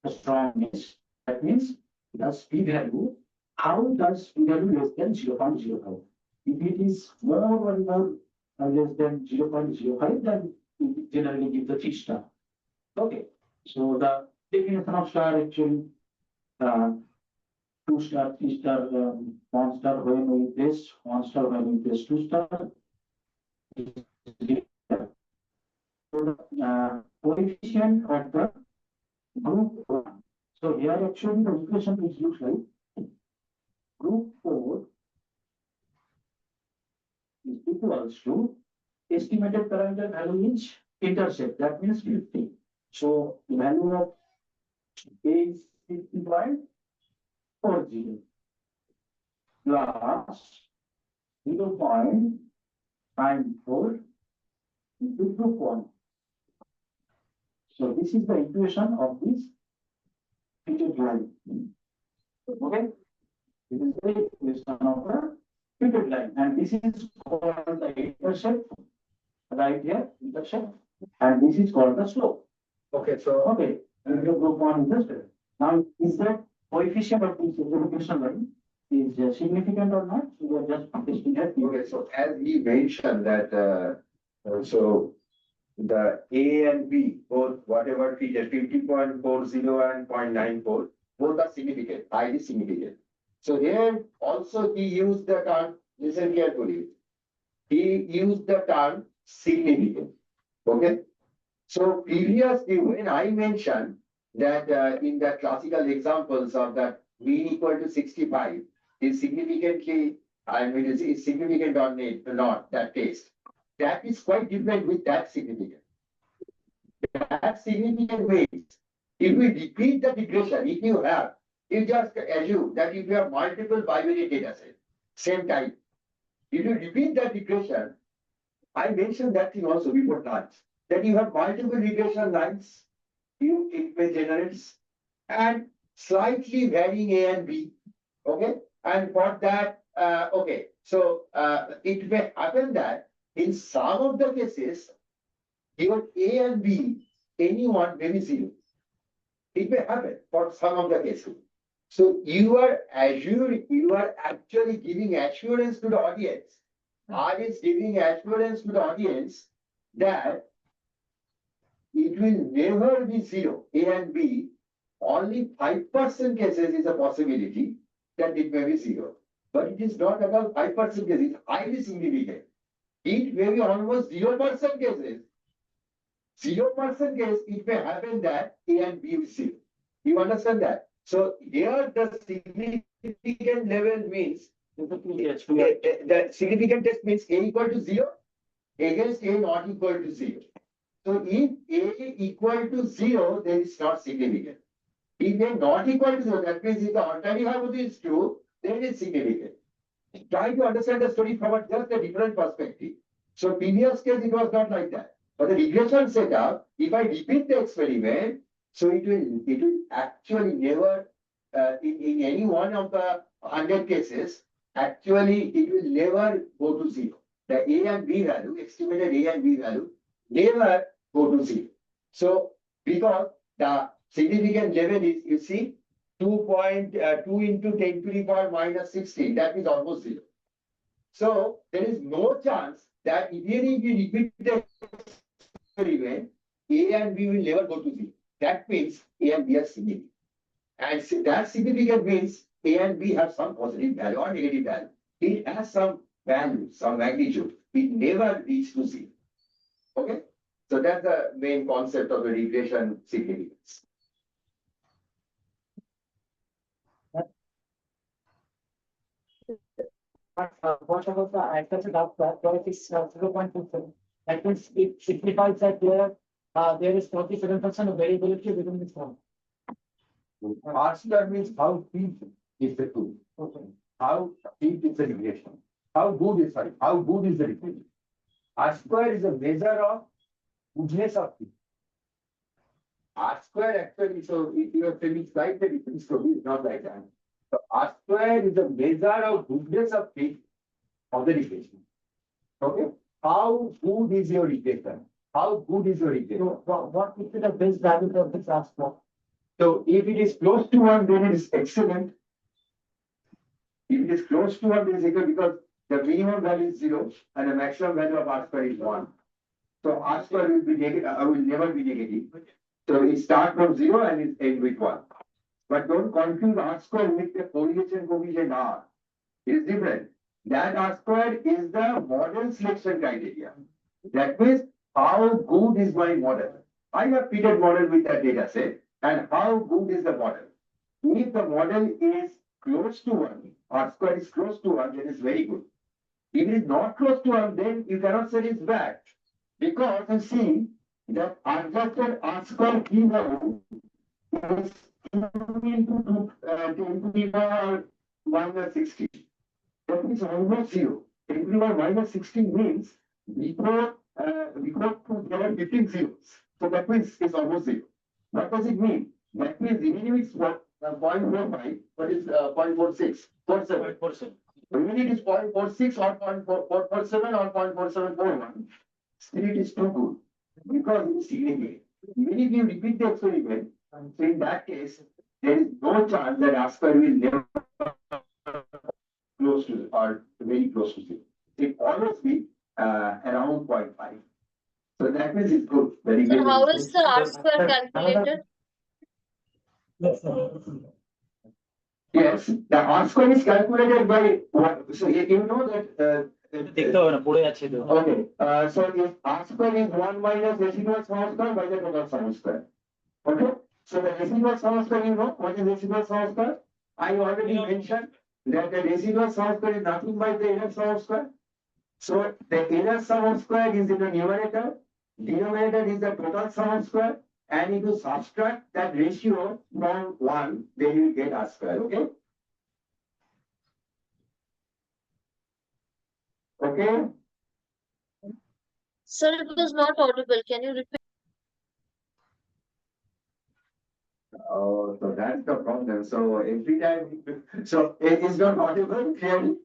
strongness. That means the p value. How does p value less than 0.05? If it is more or more less than 0.05, then we generally give the 3 star. Okay. So the definition of star actually 2 star, 3 star, 1 star when we place 1 star when we place 2 star. So the coefficient of the Group 1. So here actually the equation is looks like group 4 is equals to estimated parameter value is intercept, that means 50. So the value of A is 50.40 plus 0.94 into group 1. So this is the equation of this fitted line. Okay? This is the equation of the fitted line, and this is called the intercept, right here, intercept, and this is called the slope. Okay, so and your group 1 is just now, is that coefficient of this equation line is significant or not? We are just testing it. Okay, so as he mentioned that, so the A and B, both whatever feature 50.40 and 0.94, both are significant, highly significant. So here also he used the term, listen carefully, he used the term significant. Okay. So previously when I mentioned that in the classical examples of that mean equal to 65 is significantly, I mean, is significant or not, that test. That is quite different with that significant. That significant means if we repeat the regression, if you have, you just assume that if you have multiple bivariate data set, same type, if you repeat that regression, I mentioned that thing also before lunch, that you have multiple regression lines, it may generate and slightly varying A and B. Okay. And for that, okay. So it may happen that in some of the cases, even A and B, anyone may be zero. It may happen for some of the cases. So you are actually giving assurance to the audience. R is giving assurance to the audience that it will never be zero, A and B. Only 5% cases is a possibility that it may be zero. But it is not about 5% cases, it's highly significant. It may be almost 0% cases. 0% case, it may happen that A and B is zero. You understand that? So here the significant level means the significant test means A equal to 0 against A not equal to 0. So if A equal to 0, then it's not significant. If A not equal to 0, that means if the alternative hypothesis is true, then it's significant. Try to understand the story from just a different perspective. So previous case, it was not like that. But the regression setup, if I repeat the experiment, so it will actually never, in any one of the 100 cases, actually it will never go to 0. The A and B value, estimated A and B value, never go to 0. So because the significant level is, you see, 2.2 into 10 to the power minus 16, that is almost 0. So there is no chance that even if you repeat the experiment, A and B will never go to 0. That means A and B are significant. And that significant means A and B have some positive value or negative value. It has some value, some magnitude. It never reaches to 0. Okay? So that's the main concept of the regression significance. What about the accuracy of that is 0.27? That means it signifies that there is 47% of variability within this form. R means how deep is the tool. Okay. How deep is the regression? How good is the regression? R square is a measure of goodness of P. R square actually, so if you are telling slightly different story, it's not like that. So R square is a measure of goodness of P of the regression. Okay? How good is your regression? How good is your regression? So what is the best value of this R square? So if it is close to 1, then it is excellent. If it is close to 1, then it is equal because the minimum value is 0 and the maximum value of R square is 1. So R square will be negative, will never be negative. So it starts from 0 and it ends with 1. But don't confuse R square with the correlation coefficient R. It is different. That R square is the model selection criteria. That means how good is my model? I have fitted model with that data set. And how good is the model? If the model is close to 1, R square is close to 1, then it's very good. If it is not close to 1, then you cannot say it's bad. Because you see that adjusted R square P value is 2 into 2, 10 to the power minus 16. That means almost 0. 10 to the power minus 16 means before there are 15 zeros. So that means it's almost 0. What does it mean? That means even if it's 0.45, but it's 0.46, 47. Even it is 0.46 or 0.447 or 0.4741, still it is too good because it is significant. Even if you repeat the experiment, so in that case, there is no chance that R square will never close to or very close to 0. It always be around 0.5. So that means it's good. Very So good. how is the R square calculated? Yes, the R square is calculated by what? So you know that. Okay, so if R square is 1 minus residual sum square by the total sum square. Okay, so the residual sum square, you know what is residual sum square? I already mentioned that the residual sum square is nothing but the inner sum square. So the inner sum square is in the numerator, denominator is the total sum square, and if you subtract that ratio from 1, then you get R square. Okay. Okay. Sir, it was not audible. Can you repeat? Oh, so that's the problem. So every time, so it is not audible clearly.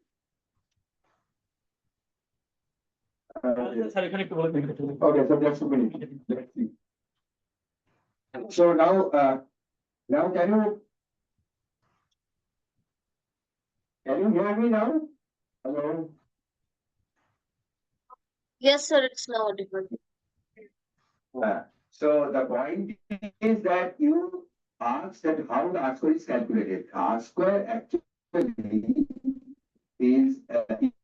Okay, so just a minute. Let's see. So now can you hear me now? Hello. Yes, sir, it's now audible. So the point is that you asked that how the R square is calculated. R square actually is calculate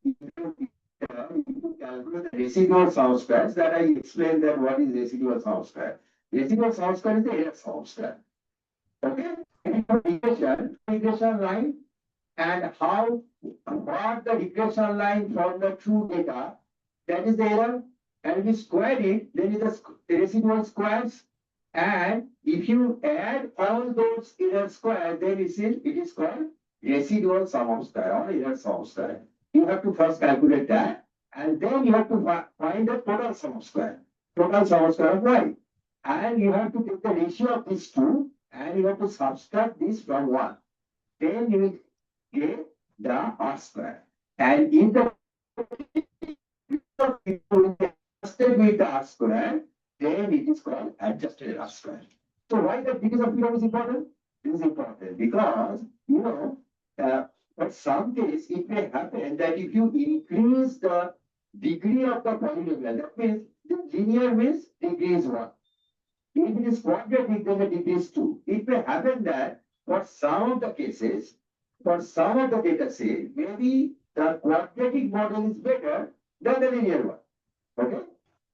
the residual sum squares that I explained that what is residual sum square. Residual sum square is the inner sum square. Okay? Regression line and what the regression line from the true data, that is the error. And if you square it, then it is the residual squares. And if you add all those inner squares, then it is called residual sum of square or inner sum of square. You have to first calculate that, and then you have to find the total sum of square. Total sum of square of y. And you have to take the ratio of these two, and you have to subtract this from 1. Then you will get the R square. And in the adjusted with the R square, then it is called adjusted R square. So why the degrees of freedom is important? It is important because, at some case it may happen that if you increase the degree of the polynomial, that means the linear means degree is 1. If it is quadratic, then the degree is 2. It may happen that for some of the cases, for some of the data set, maybe the quadratic model is better than the linear one. Okay?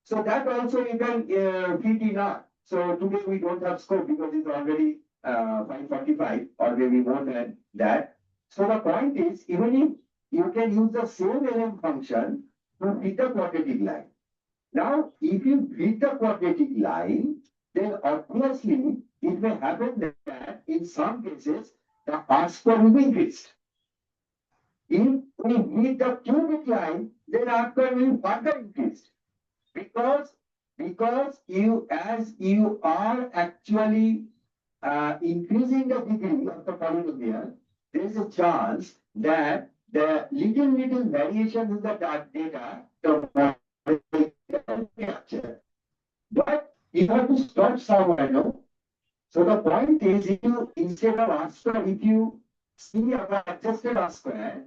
So that also you can fit in R. So today we don't have scope because it's already 5:45 or maybe more than that. So the point is, even if you can use the same LM function to fit the quadratic line. Now, if you fit the quadratic line, then obviously it may happen that in some cases the R square will be increased. If we meet the cubic line, then R square will be further increased. Because as you are actually increasing the degree of the polynomial, there is a chance that the little variations in the data, the model can capture. But you have to start somewhere, no? So the point is, if you instead of R square, if you see about adjusted R square,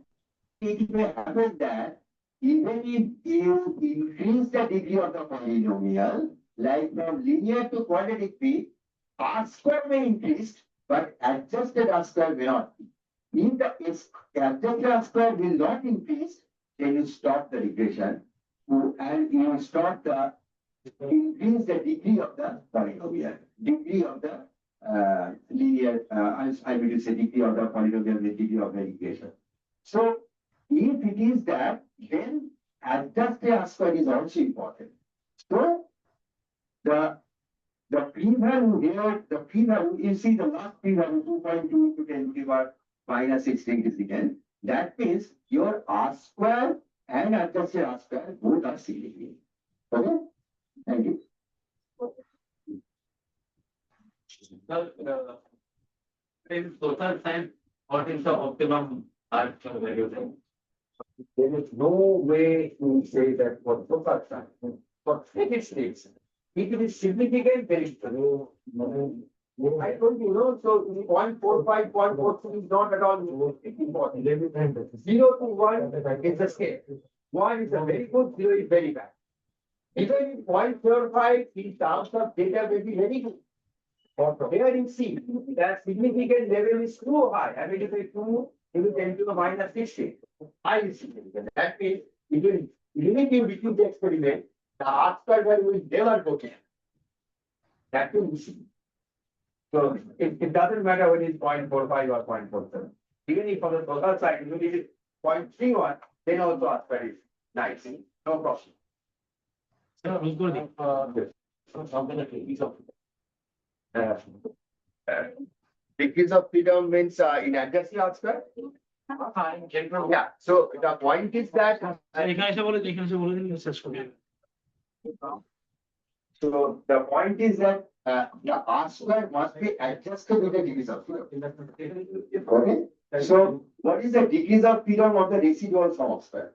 it may happen that even if you increase the degree of the polynomial, like from linear to quadratic p, R square may increase, but adjusted R square may not. If the adjusted R square will not increase, then you stop the regression and you start the increase the degree of the polynomial, degree of the linear, I will say degree of the polynomial with degree of the equation. So if it is that, then adjusted R square is also important. So the p-value here, the p-value, you see the last p-value 2.2 to 10 to the power minus 16 is again. That means your R square and adjusted R square both are significant. Okay? Thank you. In total time, what is the optimum R square value? There is no way to say that for total time. For steady states, if it is significant, there is no. I told you, no, so 0.45, 0.43 is not at all important. 0 to 1 is the scale. 1 is a very good, 0 is very bad. Even 0.45 in terms of data may be very good. But here in C, that significant level is too high. I mean, if it's 2, it will tend to the minus 60. Highly significant. That means, even if you repeat the experiment, the R square value will never go down. That will be seen. So it doesn't matter whether it's 0.45 or 0.47. Even if on the total side, if it is 0.31, then also R square is nice. No problem. Degrees of freedom means in adjusted R square? Yeah, so the point is that. So the point is that the R square must be adjusted with the degrees of freedom. Okay, so what is the degrees of freedom of the residual sum of square?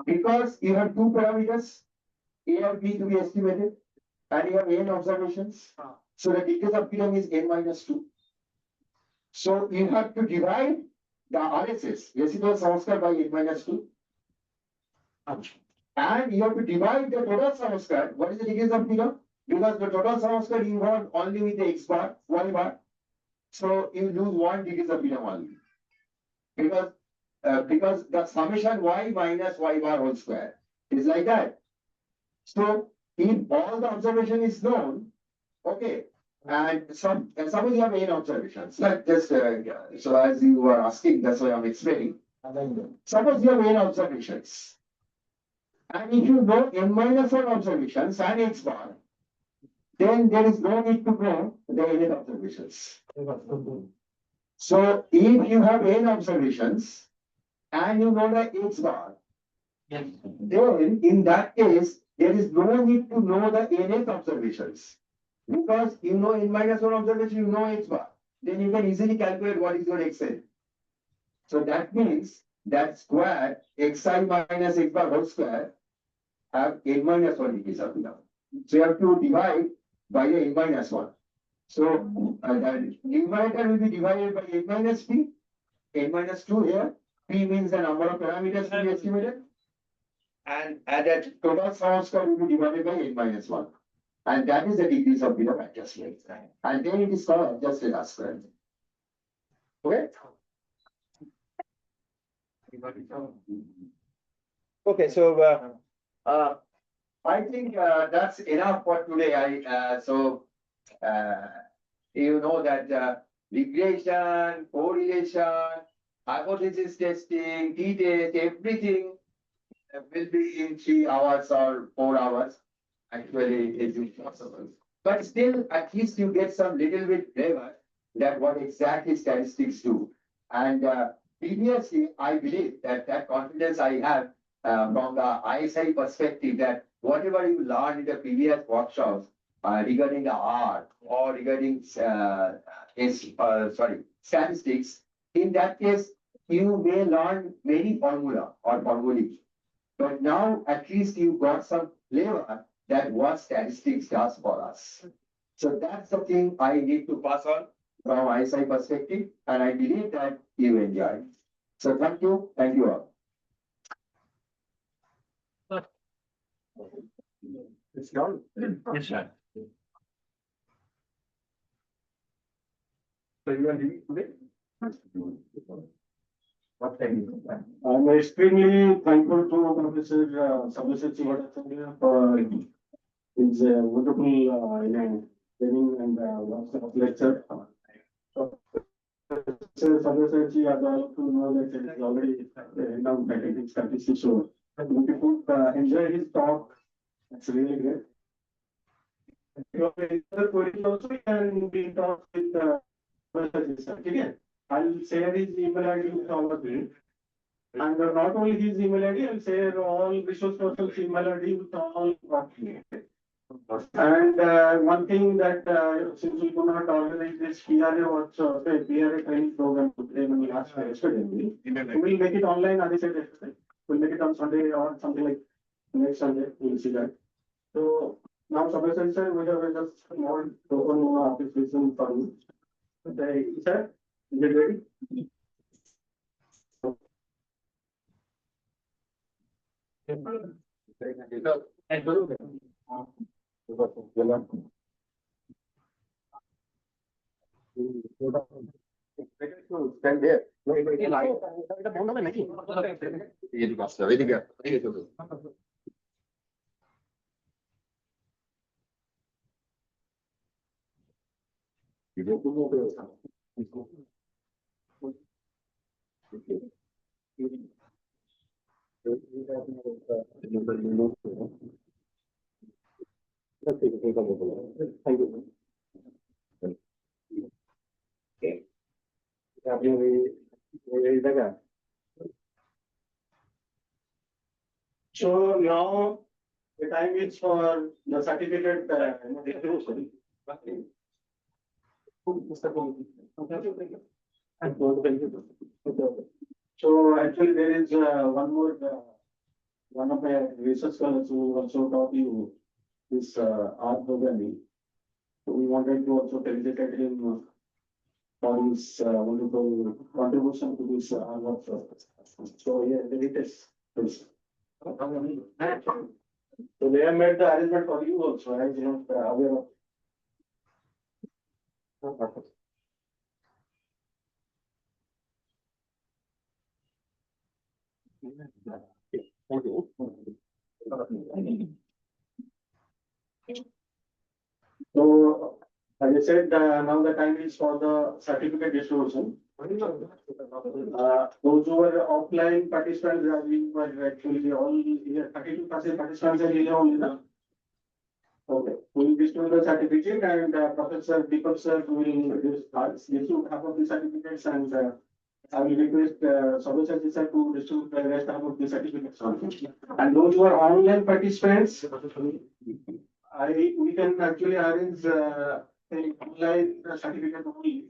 Because you have two parameters, A and B to be estimated, and you have n observations. So the degrees of freedom is n minus 2. So you have to divide the RSS, residual sum of square, by n minus 2. And you have to divide the total sum of square. What is the degrees of freedom? Because the total sum of square involved only with the x bar, y bar. So you lose 1 degrees of freedom only. Because the summation y minus y bar whole square is like that. So if all the observation is known, okay, and suppose you have n observations, like just so as you were asking, that's why I'm explaining. Suppose you have n observations, and if you know n minus 1 observations and x bar, then there is no need to know the n observations. So if you have n observations and you know the x bar, then in that case, there is no need to know the nth observations. Because you know n minus 1 observation, you know x bar. Then you can easily calculate what is your xn. So that means that square xi minus x bar whole square have n minus 1 degrees of freedom. So you have to divide by the n minus 1. So the numerator will be divided by n minus p, n minus 2 here. P means the number of parameters to be estimated. And that total sum of square will be divided by n minus 1. And that is the degrees of freedom adjustment. And then it is called adjusted R square. Okay? Okay, so I think that's enough for today. You know that regression, correlation, hypothesis testing, t-test, everything will be in 3 hours or 4 hours. Actually, it is possible. But still, at least you get some little bit flavor that what exactly statistics do. And previously, I believe that confidence I have from the ISI perspective that whatever you learned in the previous workshops regarding the R or regarding statistics, in that case, you may learn many formula or formulae. But now at least you got some flavor that what statistics does for us. So that's the thing I need to pass on from ISI perspective, and I believe that you enjoy. So thank you all. It's done. Yes, sir. So you are leaving today? What time is it? I'm extremely thankful to Professor Sabaswati for his wonderful training and lecture. Sabyasachi are all to know that it is already now getting statistics. So you could enjoy his talk. It's really great. If you have any other queries also, you can be in touch with Sabyasachi sir. Okay? I'll share his email ID with all of you. And not only his email ID, I'll share all resource persons' email ID with all of you. And one thing that since we could not organize this PRA also, PRA training program yesterday, we'll make it online. As I said yesterday, we'll make it on Sunday or something like next Sunday. We'll see that. So now, Sabyasachi sir, we have just more open application for you. Sir, is it ready? Stand there. Thank you. So now the time is for the certificate distribution. So actually there is one more one of my research scholars who also taught you this art programming. So we wanted to also felicitate him for his wonderful contribution to this art workshop. So yeah, the latest. So they have made the arrangement for you also, as you know, aware of. Thank you. So, as I said, now the time is for the certificate distribution. Those who were offline participants, we were actually all here, 32% participants are here only now. Okay, we will distribute the certificate and Professor Deepak sir will distribute half of the certificates and I will request Sabyasachi sir to distribute the rest half of the certificates. And those who are online participants, we can actually arrange an online certificate only.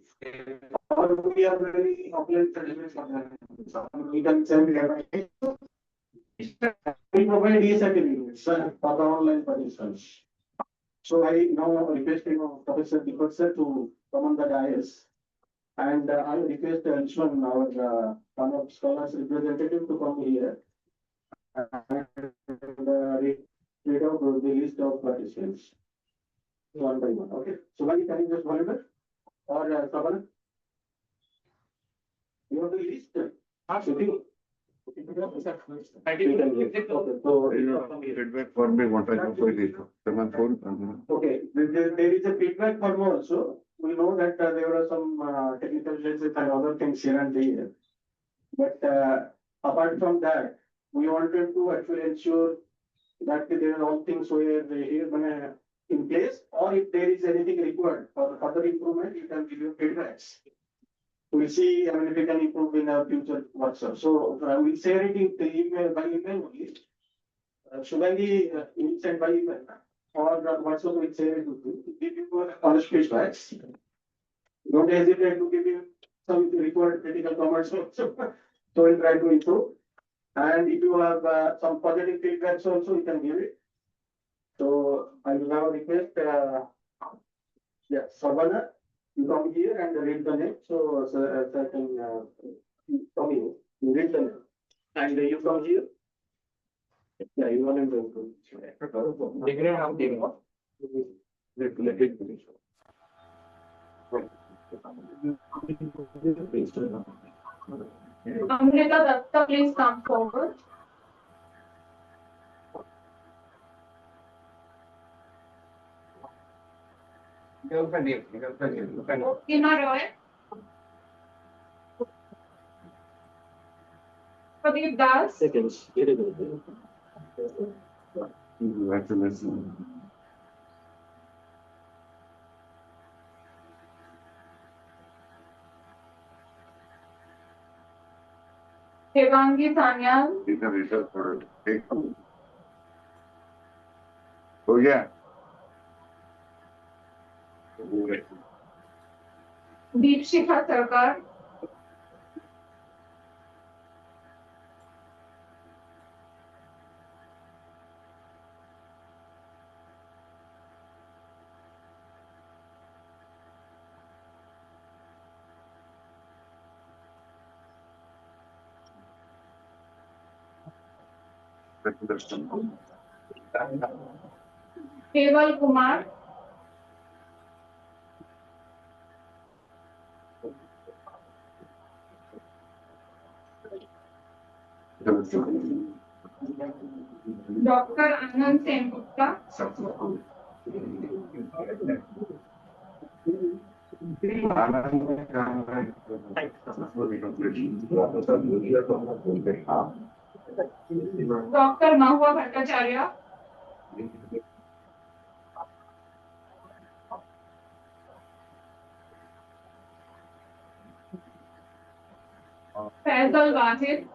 Or we are very offline certificates. We can send we provide e-certificates for the online participants. So I now request Professor Deepak sir to come on the dais. And I request Anshman, our one of scholars representative, to come here and read out the list of participants one by one. Okay. So can you just monitor or Savana? You want the list? Feedback form में what I know for this. Okay, there is a feedback form also. We know that there were some technical glitches and other things here and there. But apart from that, we wanted to actually ensure that there are all things where they are in place, or if there is anything required for further improvement, you can give your feedbacks. We'll see, I mean, if we can improve in our future workshop. So we'll share it in the email by email only. Shubhangi, you send by email or WhatsApp will share it with you. Give you honest feedbacks. Don't hesitate to give you some required critical comments also. So we'll try to improve. And if you have some positive feedbacks also, you can give it. So I will now request, Savana, you come here and read the name. So I can come here. You read the name. And you come here. Yeah, you want to Amrita Datta, please come forward. Kima Roy, Pradeep Das, Devangi Sanyal, हो गया Deepshikha Sarkar, Keval Kumar, Dr. Anand Sengupta, Dr. Mahua Bhattacharya, Faisal Wahid,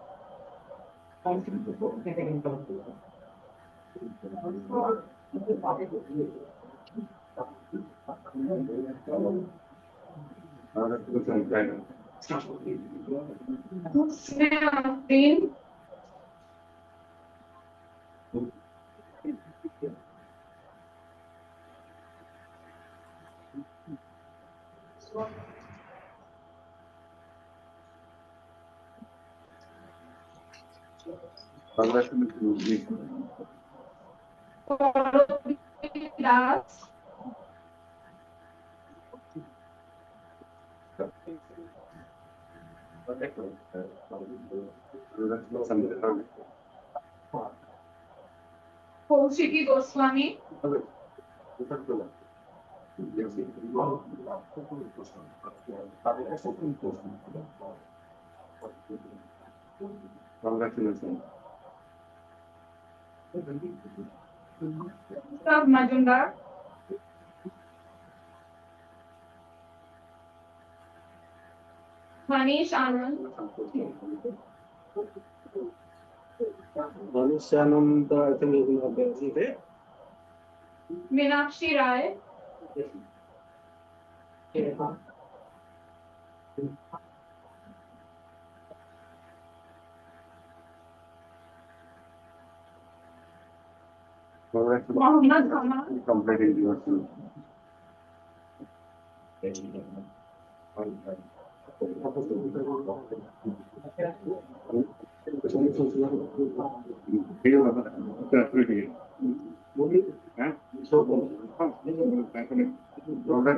Husne Afreen, Gaurav Das, Kaushiki Goswami, Gustav Majumdar, Manish Anand, Meenakshi Rai, Mohammad Kamal,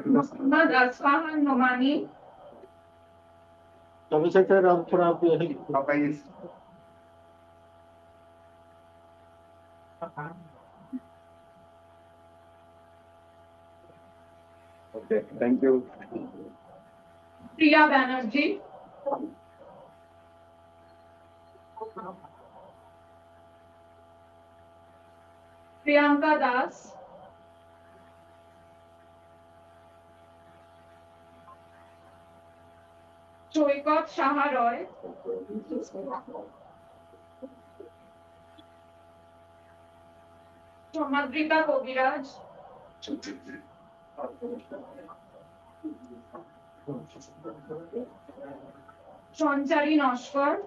Muhammad Asfahan Nomani, Okay, thank you. Priya Banerjee, Priyanka Das, Choikot Shaha Roy, Somadrika Kobiraj, Sanchari Noshkar,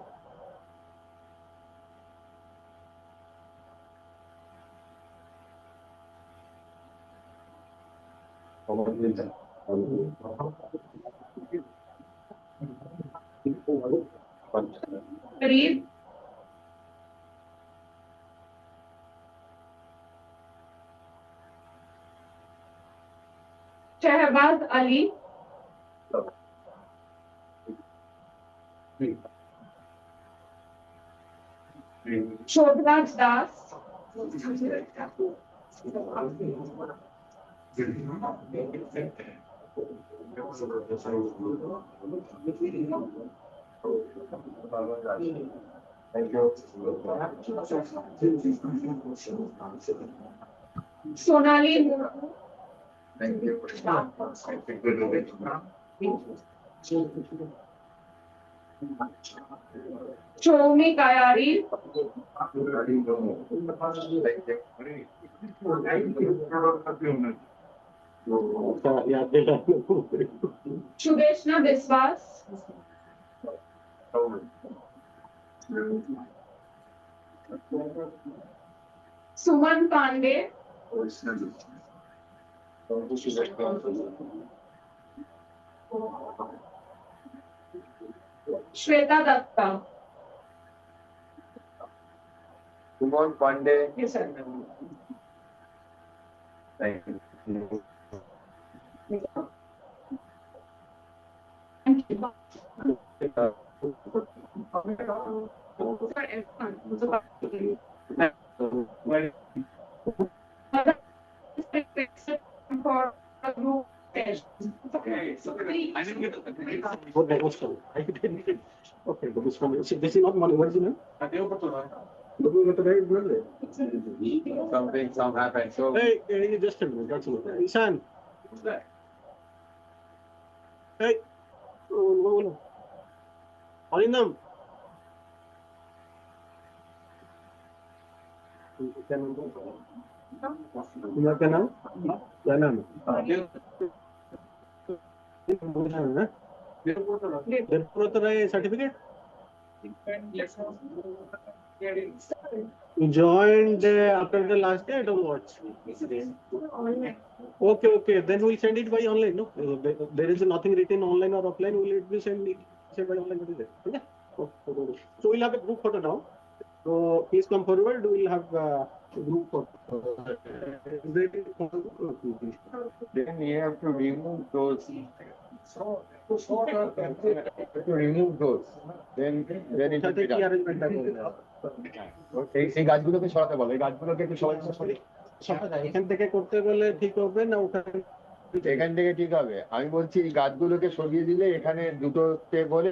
Fareed, Shehbaz Ali, Shobhraj Das, Sonali Choumi Kayari, Shubeshna Biswas, Suman Pandey, Shweta Datta. Suman Pandey. Yes, sir. Thank you. Thank you. For a group test. Okay, I didn't get what that was called. I didn't get. Okay, but this one, this is not money. What is it? Some happened. So Hey, just a minute. That's all. Ishan. Who's that? Hey. Alinam. क्या नाम क्या नाम certificate you joined after the last date or what? Okay, then we'll send it by online. No, there is nothing written online or offline. Will it be sent by online? What is it? Okay. So we'll have a group photo now. So please come forward. We'll have a group photo. then we have to remove those. To remove those. Then it will be done. এই গাছগুলোকে সরাতে বলো এই গাছগুলোকে একটু সবাই এখান থেকে করতে বলে ঠিক হবে না এখান থেকে ঠিক হবে আমি বলছি এই গাছগুলোকে সরিয়ে দিলে এখানে দুটোতে বলে